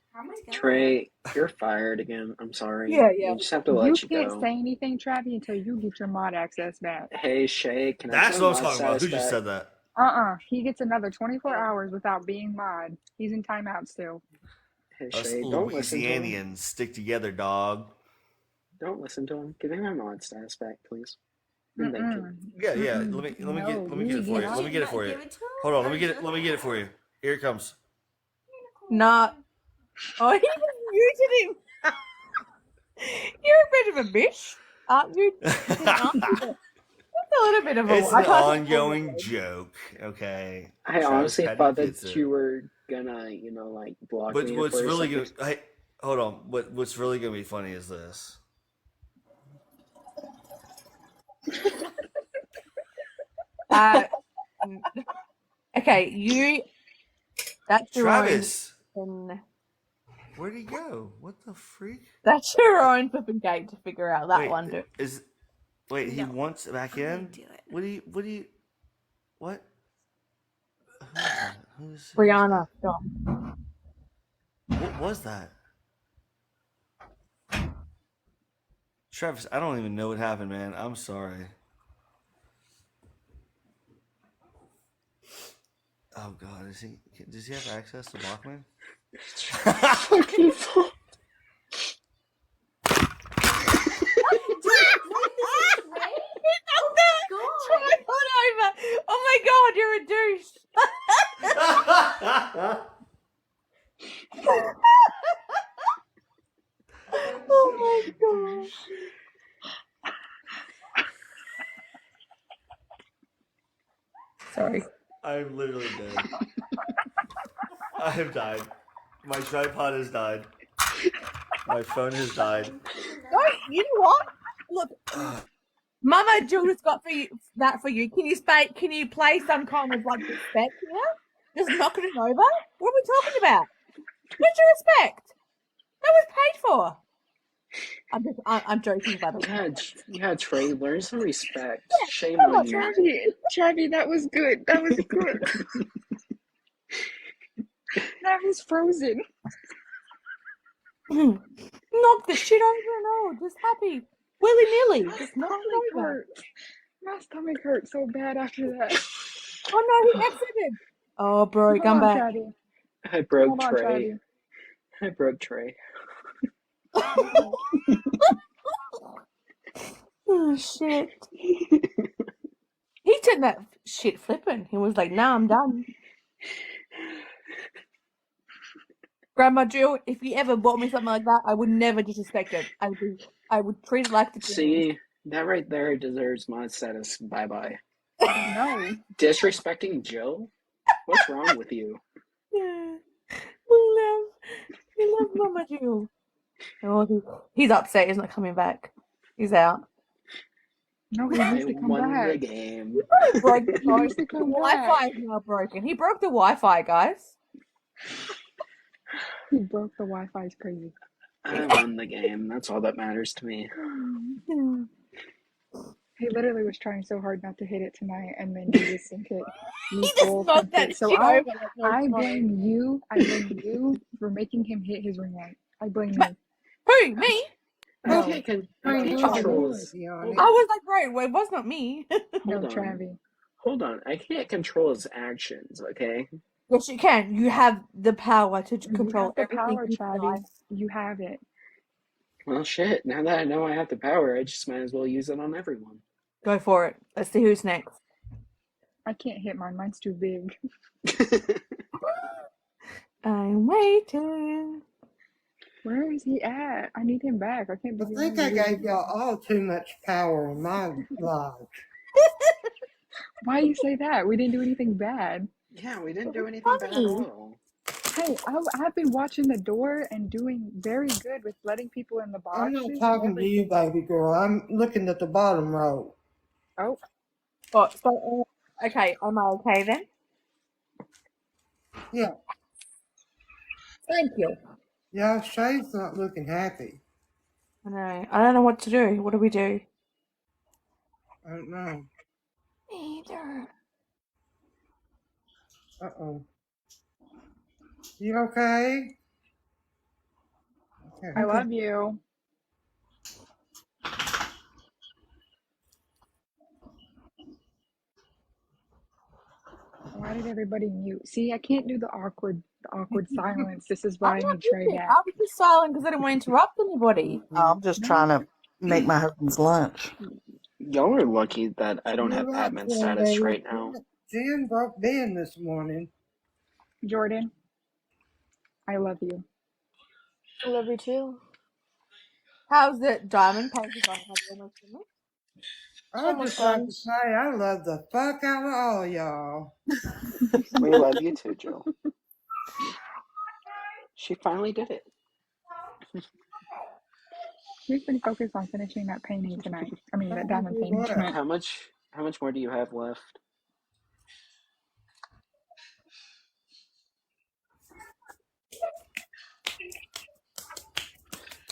[SPEAKER 4] Trey, you're fired again. I'm sorry.
[SPEAKER 5] Yeah.
[SPEAKER 4] We just have to
[SPEAKER 5] You
[SPEAKER 4] let you
[SPEAKER 5] can't
[SPEAKER 4] go.
[SPEAKER 5] say anything, Travi, until you get your mod access back.
[SPEAKER 4] Hey, Shay, can I
[SPEAKER 3] That's
[SPEAKER 4] get
[SPEAKER 3] what I'm
[SPEAKER 4] mod
[SPEAKER 3] talking about. Who
[SPEAKER 4] status
[SPEAKER 3] just
[SPEAKER 4] back?
[SPEAKER 3] said that?
[SPEAKER 5] He gets another 24 hours without being mod. He's in timeout still.
[SPEAKER 4] Hey,
[SPEAKER 3] Us
[SPEAKER 4] Shay, don't listen to him.
[SPEAKER 3] Louisianians stick together, dog.
[SPEAKER 4] Don't listen to him. Give me my mod status back, please. And thank you.
[SPEAKER 3] Yeah. Let me get it for you. Let me get it for you. Hold on. Let me get it for you. Here it comes.
[SPEAKER 19] Nah. Oh, he just muted him. You're a bit of a bitch, aren't you? Just a little bit of a.
[SPEAKER 3] It's an ongoing joke, okay?
[SPEAKER 4] I
[SPEAKER 3] Travis
[SPEAKER 4] honestly
[SPEAKER 3] Patty
[SPEAKER 4] thought
[SPEAKER 3] gets
[SPEAKER 4] that
[SPEAKER 3] it.
[SPEAKER 4] you were gonna, block
[SPEAKER 3] But
[SPEAKER 4] me.
[SPEAKER 3] what's
[SPEAKER 4] for a
[SPEAKER 3] really
[SPEAKER 4] second.
[SPEAKER 3] gonna hold on. What's really gonna be funny is this.
[SPEAKER 19] Okay, that's your
[SPEAKER 3] Travis.
[SPEAKER 19] own.
[SPEAKER 3] Where'd he go? What the freak?
[SPEAKER 19] That's your own flipping gate to figure out that one, dude.
[SPEAKER 3] He wants it back in? What do you what? Who's
[SPEAKER 19] Brianna, stop.
[SPEAKER 3] What was that? Travis, I don't even know what happened, man. I'm sorry. Oh God, does he have access to Bachman?
[SPEAKER 4] Fucking fault.
[SPEAKER 19] Tripod over. Oh my God, you're a douche. Oh my God. Sorry.
[SPEAKER 3] I'm literally dead. I have died. My tripod has died. My phone has died.
[SPEAKER 19] You know what? Look, Mama Jules got that for you. Can you play some kind of like respect here? Just knocking it over? What are we talking about? Where's your respect? That was paid for. I'm joking, by the way.
[SPEAKER 4] Yeah, Trey, learn some respect. Shame
[SPEAKER 5] Come
[SPEAKER 4] on
[SPEAKER 5] on,
[SPEAKER 4] you.
[SPEAKER 5] Travi, that was good. That was good. That was frozen.
[SPEAKER 19] Knock the shit over and all. Just happy. Willy-nilly. Just knock it over.
[SPEAKER 5] My stomach hurt so bad after that.
[SPEAKER 19] Oh no, he exited. Oh, bro, come back.
[SPEAKER 5] Travi.
[SPEAKER 4] I broke
[SPEAKER 5] Hold on,
[SPEAKER 4] Trey.
[SPEAKER 5] Travi.
[SPEAKER 4] I broke Trey.
[SPEAKER 19] Oh shit. He turned that shit flipping. He was like, "Nah, I'm done." Grandma Jill, if you ever bought me something like that, I would never disrespect it. I would treat it like the king.
[SPEAKER 4] See, that right there deserves mod status. Bye-bye.
[SPEAKER 5] No.
[SPEAKER 4] Disrespecting Jill? What's wrong with you?
[SPEAKER 19] Yeah. We love Mama Jill. Oh, he's upset. He's not coming back. He's out.
[SPEAKER 5] No, he needs to come
[SPEAKER 4] won
[SPEAKER 5] back.
[SPEAKER 4] the game.
[SPEAKER 19] Broke the
[SPEAKER 5] He needs to come
[SPEAKER 19] Wi-Fi
[SPEAKER 5] back.
[SPEAKER 19] is now broken. He broke the Wi-Fi, guys.
[SPEAKER 5] He broke the Wi-Fi. Is crazy.
[SPEAKER 4] I won the game. That's all that matters to me.
[SPEAKER 5] He literally was trying so hard not to hit it tonight, and then he just sent it.
[SPEAKER 19] He just knocked that
[SPEAKER 5] So
[SPEAKER 19] shit
[SPEAKER 5] I
[SPEAKER 19] over. Like, no
[SPEAKER 5] I
[SPEAKER 19] problem.
[SPEAKER 5] blame you. I blame you for making him hit his ring light. I blame you.
[SPEAKER 19] Who? Me?
[SPEAKER 5] No.
[SPEAKER 4] I can't
[SPEAKER 5] Travi.
[SPEAKER 4] control.
[SPEAKER 19] I was like, bro, it was not me.
[SPEAKER 5] No,
[SPEAKER 4] Hold on.
[SPEAKER 5] Travi.
[SPEAKER 4] Hold on. I can't control his actions, okay?
[SPEAKER 19] Yes, you can. You have the power to
[SPEAKER 5] You
[SPEAKER 19] control
[SPEAKER 5] have the
[SPEAKER 19] everything.
[SPEAKER 5] power,
[SPEAKER 19] in
[SPEAKER 5] Travi.
[SPEAKER 19] life.
[SPEAKER 5] You have it.
[SPEAKER 4] Well, shit. Now that I know I have the power, I just might as well use it on everyone.
[SPEAKER 19] Go for it. Let's see who's next.
[SPEAKER 5] I can't hit mine. Mine's too big.
[SPEAKER 1] I'm waiting.
[SPEAKER 5] Where is he at? I need him back. I can't
[SPEAKER 6] I
[SPEAKER 5] believe
[SPEAKER 6] think I gave y'all all too much power in my life.
[SPEAKER 5] Why you say that? We didn't do anything bad.
[SPEAKER 4] Yeah, we didn't do anything bad at
[SPEAKER 1] Funny.
[SPEAKER 4] all.
[SPEAKER 5] Hey, I've been watching the door and doing very good with letting people in the
[SPEAKER 6] I'm not
[SPEAKER 5] boxes and
[SPEAKER 6] talking to you,
[SPEAKER 5] everything.
[SPEAKER 6] baby girl. I'm looking at the bottom row.
[SPEAKER 5] Oh,
[SPEAKER 1] What? So, okay, am I okay then?
[SPEAKER 6] Yeah.
[SPEAKER 1] Thank you.
[SPEAKER 6] Yeah, Shay's not looking happy.
[SPEAKER 1] I know. I don't know what to do. What do we do?
[SPEAKER 6] I don't know.
[SPEAKER 1] Neither.
[SPEAKER 6] Uh-oh. You okay?
[SPEAKER 5] I
[SPEAKER 6] Okay.
[SPEAKER 5] love you. Why did everybody mute? See, I can't do the awkward silence. This is
[SPEAKER 1] I'm
[SPEAKER 5] why I
[SPEAKER 1] not
[SPEAKER 5] need Trey
[SPEAKER 1] listening.
[SPEAKER 5] back.
[SPEAKER 1] I was just silent because I didn't want to interrupt anybody.
[SPEAKER 22] I'm just trying to make my husband's lunch.
[SPEAKER 4] Y'all are lucky that I don't
[SPEAKER 6] You're
[SPEAKER 4] have
[SPEAKER 6] right,
[SPEAKER 4] admin status
[SPEAKER 6] Candy.
[SPEAKER 4] right now.
[SPEAKER 6] Jen broke Ben this morning.
[SPEAKER 5] Jordan, I love you.
[SPEAKER 9] I love you too.
[SPEAKER 1] How's the diamond painted on? Have you almost finished?
[SPEAKER 6] I'd
[SPEAKER 9] Almost
[SPEAKER 6] just like
[SPEAKER 9] done.
[SPEAKER 6] to say I love the fuck out of all y'all.
[SPEAKER 4] We love you too, Joe. She finally did it.
[SPEAKER 5] We've been focused on finishing that painting tonight. I mean, that diamond painting
[SPEAKER 6] What?
[SPEAKER 5] tonight.
[SPEAKER 4] How much more do you have left?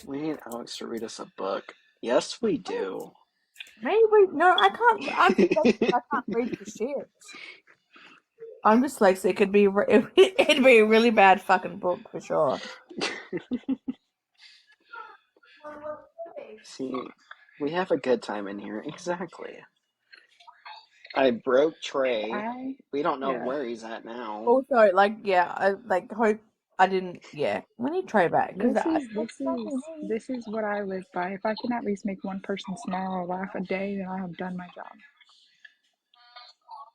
[SPEAKER 4] We need Alex to read us a book. Yes, we do.
[SPEAKER 1] Maybe no, I can't. I'm dyslexic. I can't read for shit. I'm dyslexic. It'd be a really bad fucking book for sure.
[SPEAKER 4] See, we have a good time in here. Exactly. I broke Trey. We don't know
[SPEAKER 5] Yeah.
[SPEAKER 4] where he's at now.
[SPEAKER 1] Also, I hope I didn't. Yeah, we need Trey back because
[SPEAKER 5] This is what I live by. If I can at least make one person smile or laugh a day, then I have done my job.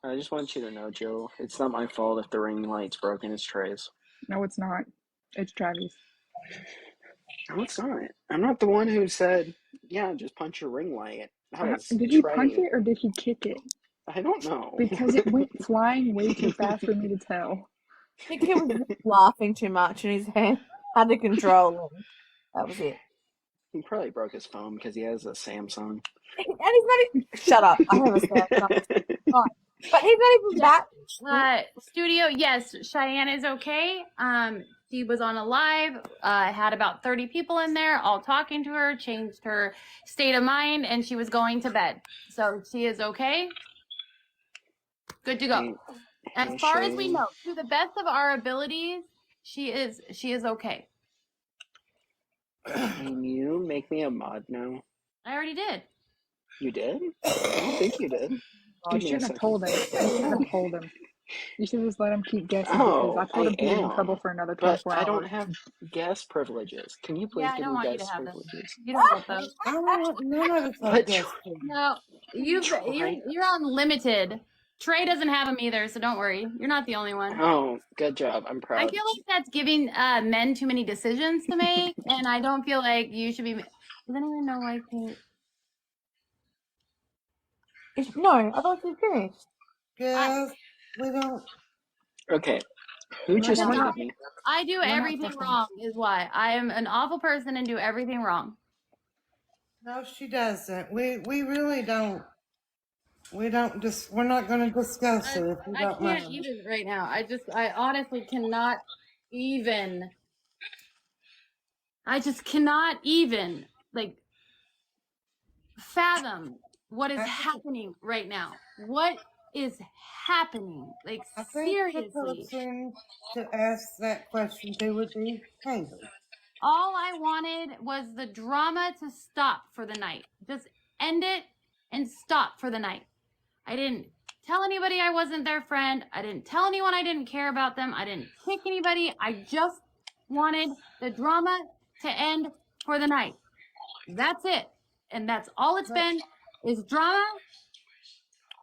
[SPEAKER 4] I just want you to know, Joe, it's not my fault if the ring light's broken. It's Trey's.
[SPEAKER 5] No, it's not. It's Travis.
[SPEAKER 4] No, it's not. I'm not the one who said, yeah, just punch your ring light. That was
[SPEAKER 5] Did he
[SPEAKER 4] Trey.
[SPEAKER 5] punch it or did he kick it?
[SPEAKER 4] I don't know.
[SPEAKER 5] Because it went flying way too fast for me to tell.
[SPEAKER 1] I think he was just laughing too much and his hand had to control him. That was it.
[SPEAKER 4] He probably broke his phone because he has a Samsung.
[SPEAKER 1] And he's not even. Shut up! I have a Samsung. But he's not even that.
[SPEAKER 2] Studio, yes, Cheyenne is okay. She was on a live, had about 30 people in there, all talking to her, changed her state of mind, and she was going to bed. So she is okay. Good to go. As far as we know, to the best of our abilities, she is okay.
[SPEAKER 4] Can you make me a mod now?
[SPEAKER 2] I already did.
[SPEAKER 4] You did? I don't think you did.
[SPEAKER 5] You should have told him. You should have told him. You should just let him keep guessing because I told him he was in trouble for another
[SPEAKER 4] But
[SPEAKER 5] 24
[SPEAKER 4] I don't
[SPEAKER 5] hours.
[SPEAKER 4] have guest privileges. Can you please
[SPEAKER 2] Yeah, I
[SPEAKER 4] give
[SPEAKER 2] don't
[SPEAKER 4] me
[SPEAKER 2] want you to
[SPEAKER 4] guest
[SPEAKER 2] have them.
[SPEAKER 4] privileges?
[SPEAKER 2] You don't get those.
[SPEAKER 6] I don't want none of us
[SPEAKER 4] But
[SPEAKER 6] guess.
[SPEAKER 2] No, you're on limited. Trey doesn't have them either, so don't worry. You're not the only one.
[SPEAKER 4] Oh, good job. I'm
[SPEAKER 2] I
[SPEAKER 4] proud.
[SPEAKER 2] feel like that's giving men too many decisions to make, and I don't feel like you should be. Does anyone know why Kate?
[SPEAKER 1] No, I thought you finished.
[SPEAKER 6] Yes, we don't.
[SPEAKER 4] Okay, who just
[SPEAKER 2] Because
[SPEAKER 4] muted me?
[SPEAKER 2] I do
[SPEAKER 5] We're not
[SPEAKER 2] everything
[SPEAKER 5] fucking-
[SPEAKER 2] wrong, is why. I am an awful person and do everything wrong.
[SPEAKER 6] No, she doesn't. We really don't. We don't just. We're not going to discuss it if you
[SPEAKER 2] I
[SPEAKER 6] don't
[SPEAKER 2] can't
[SPEAKER 6] mind.
[SPEAKER 2] even right now. I honestly cannot even. I just cannot even fathom what is happening right now. What is happening?
[SPEAKER 6] I think
[SPEAKER 2] Seriously.
[SPEAKER 6] the person to ask that question to would be Haley.
[SPEAKER 2] All I wanted was the drama to stop for the night. Just end it and stop for the night. I didn't tell anybody I wasn't their friend. I didn't tell anyone I didn't care about them. I didn't kick anybody. I just wanted the drama to end for the night. That's it. And that's all it's been is drama,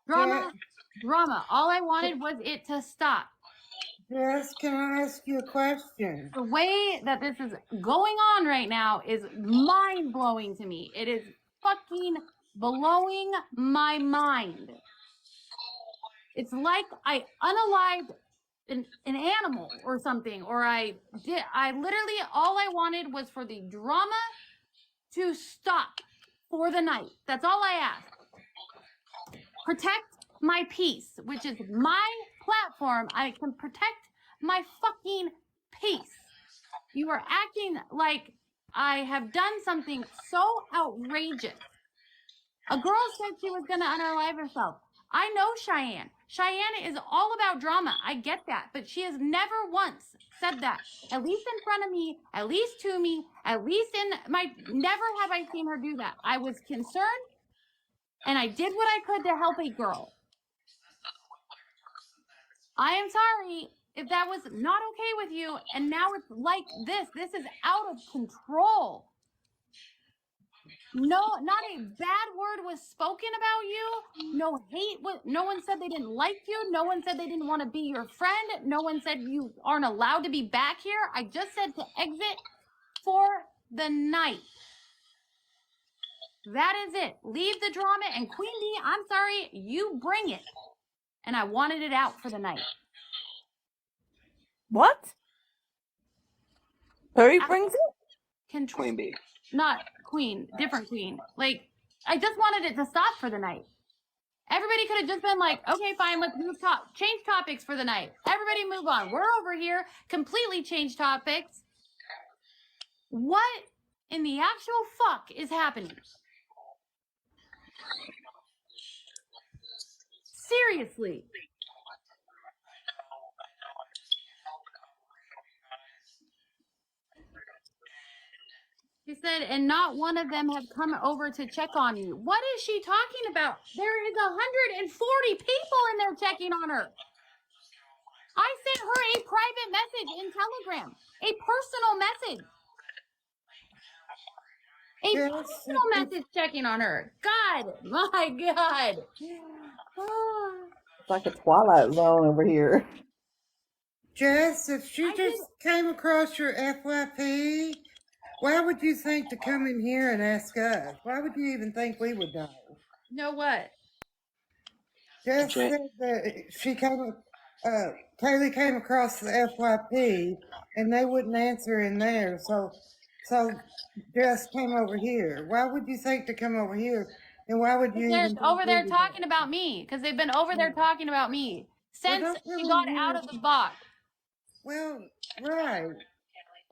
[SPEAKER 2] drama, drama. All I wanted was it to stop.
[SPEAKER 6] Jess, can I ask you a question?
[SPEAKER 2] The way that this is going on right now is mind blowing to me. It is fucking blowing my mind. It's like I unalived an animal or something, or I literally, all I wanted was for the drama to stop for the night. That's all I asked. Protect my peace, which is my platform. I can protect my fucking peace. You are acting like I have done something so outrageous. A girl said she was gonna unalive herself. I know Cheyenne. Cheyenne is all about drama. I get that. But she has never once said that. At least in front of me, at least to me, at least in my... Never have I seen her do that. I was concerned, and I did what I could to help a girl. I am sorry if that was not okay with you, and now it's like this. This is out of control. No, not a bad word was spoken about you. No hate. No one said they didn't like you. No one said they didn't want to be your friend. No one said you aren't allowed to be back here. I just said to exit for the night. That is it. Leave the drama, and Queen D, I'm sorry, you bring it. And I wanted it out for the night.
[SPEAKER 19] What? Who brings it?
[SPEAKER 4] Queen B.
[SPEAKER 2] Not Queen, different Queen. Like, I just wanted it to stop for the night. Everybody could have just been like, okay, fine, let's change topics for the night. Everybody move on. We're over here, completely change topics. What in the actual fuck is happening? Seriously. She said, and not one of them have come over to check on you. What is she talking about? There is 140 people in there checking on her. I sent her a private message in Telegram, a personal message. A personal message checking on her. God, my God.
[SPEAKER 22] It's like a Twilight Zone over here.
[SPEAKER 6] Jess, if she just came across your FYP, why would you think to come in here and ask us? Why would you even think we would know?
[SPEAKER 2] Know what?
[SPEAKER 6] Jess said that Kaylee came across the FYP and they wouldn't answer in there, so Jess came over here. Why would you think to come over here? And why would you
[SPEAKER 2] They're
[SPEAKER 6] even
[SPEAKER 2] over there talking about me, because they've been over there talking about me since she got out of the box.
[SPEAKER 6] Well, right.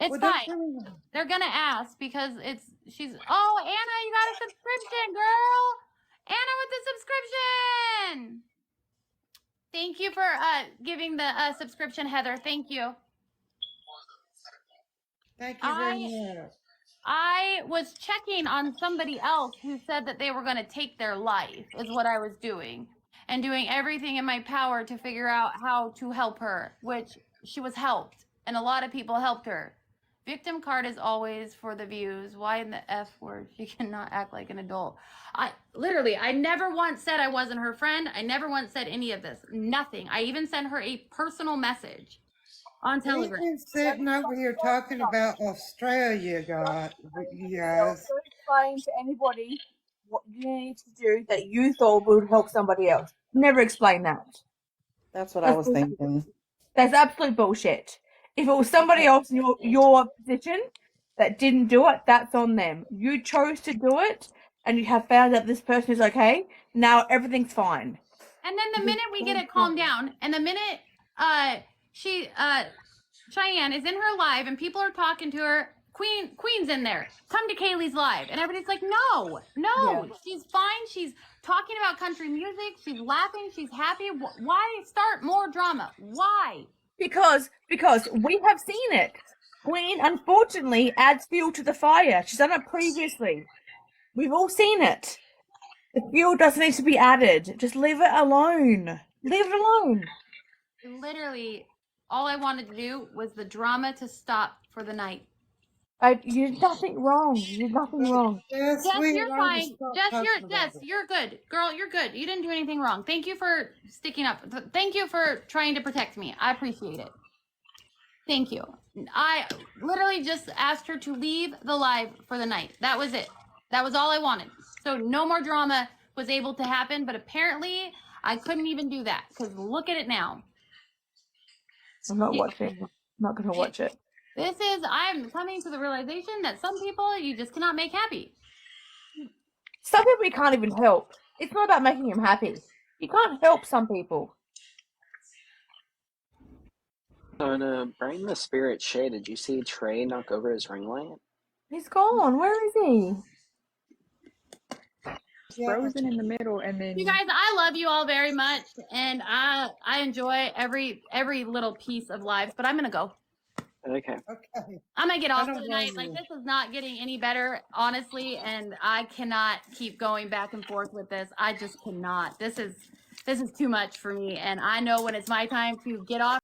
[SPEAKER 2] It's fine. They're gonna ask because she's. Oh, Anna, you got a subscription, girl. Anna with the subscription. Thank you for giving the subscription, Heather. Thank you.
[SPEAKER 6] Thank you very much.
[SPEAKER 2] I was checking on somebody else who said that they were going to take their life, is what I was doing, and doing everything in my power to figure out how to help her, which she was helped, and a lot of people helped her. Victim card is always for the views. Why in the F word? She cannot act like an adult. I never once said I wasn't her friend. I never once said any of this. Nothing. I even sent her a personal message on Telegram.
[SPEAKER 6] We've been sitting over here talking about Australia, you guys.
[SPEAKER 19] Don't explain to anybody what you need to do that you thought would help somebody else. Never explain that.
[SPEAKER 22] That's what I was thinking.
[SPEAKER 19] That's absolute bullshit. If it was somebody else in your position that didn't do it, that's on them. You chose to do it, and you have found out this person is okay. Now everything's fine.
[SPEAKER 2] And then the minute we get it calmed down, and the minute Cheyenne is in her live and people are talking to her, Queen's in there. Come to Kaylee's live. And everybody's like, no, she's fine. She's talking about country music. She's laughing. She's happy. Why start more drama? Why?
[SPEAKER 19] Because we have seen it. Queen, unfortunately, adds fuel to the fire. She's done it previously. We've all seen it. The fuel doesn't need to be added. Just leave it alone. Leave it alone.
[SPEAKER 2] Literally, all I wanted to do was the drama to stop for the night.
[SPEAKER 19] You did nothing wrong. You did nothing wrong.
[SPEAKER 2] Jess, you're fine. Jess, you're good. Girl, you're good. You didn't do anything wrong. Thank you for sticking up. Thank you for trying to protect me. I appreciate it. Thank you. I literally just asked her to leave the live for the night. That was it. That was all I wanted. So no more drama was able to happen, but apparently I couldn't even do that because look at it now.
[SPEAKER 19] I'm not watching. I'm not gonna watch it.
[SPEAKER 2] I'm coming to the realization that some people you just cannot make happy.
[SPEAKER 19] Some people you can't even help. It's not about making them happy. You can't help some people.
[SPEAKER 4] So to brighten the spirit, Shay, did you see Trey knock over his ring light?
[SPEAKER 19] He's gone. Where is he?
[SPEAKER 5] Frozen in the middle, and then
[SPEAKER 2] You guys, I love you all very much, and I enjoy every little piece of lives. But I'm gonna go.
[SPEAKER 4] Okay.
[SPEAKER 2] I'm gonna get
[SPEAKER 6] I
[SPEAKER 2] off
[SPEAKER 6] don't
[SPEAKER 2] for the night.
[SPEAKER 6] blame
[SPEAKER 2] Like
[SPEAKER 6] you.
[SPEAKER 2] this is not getting any better, honestly, and I cannot keep going back and forth with this. I just cannot. This is too much for me, and I know when it's my time to get off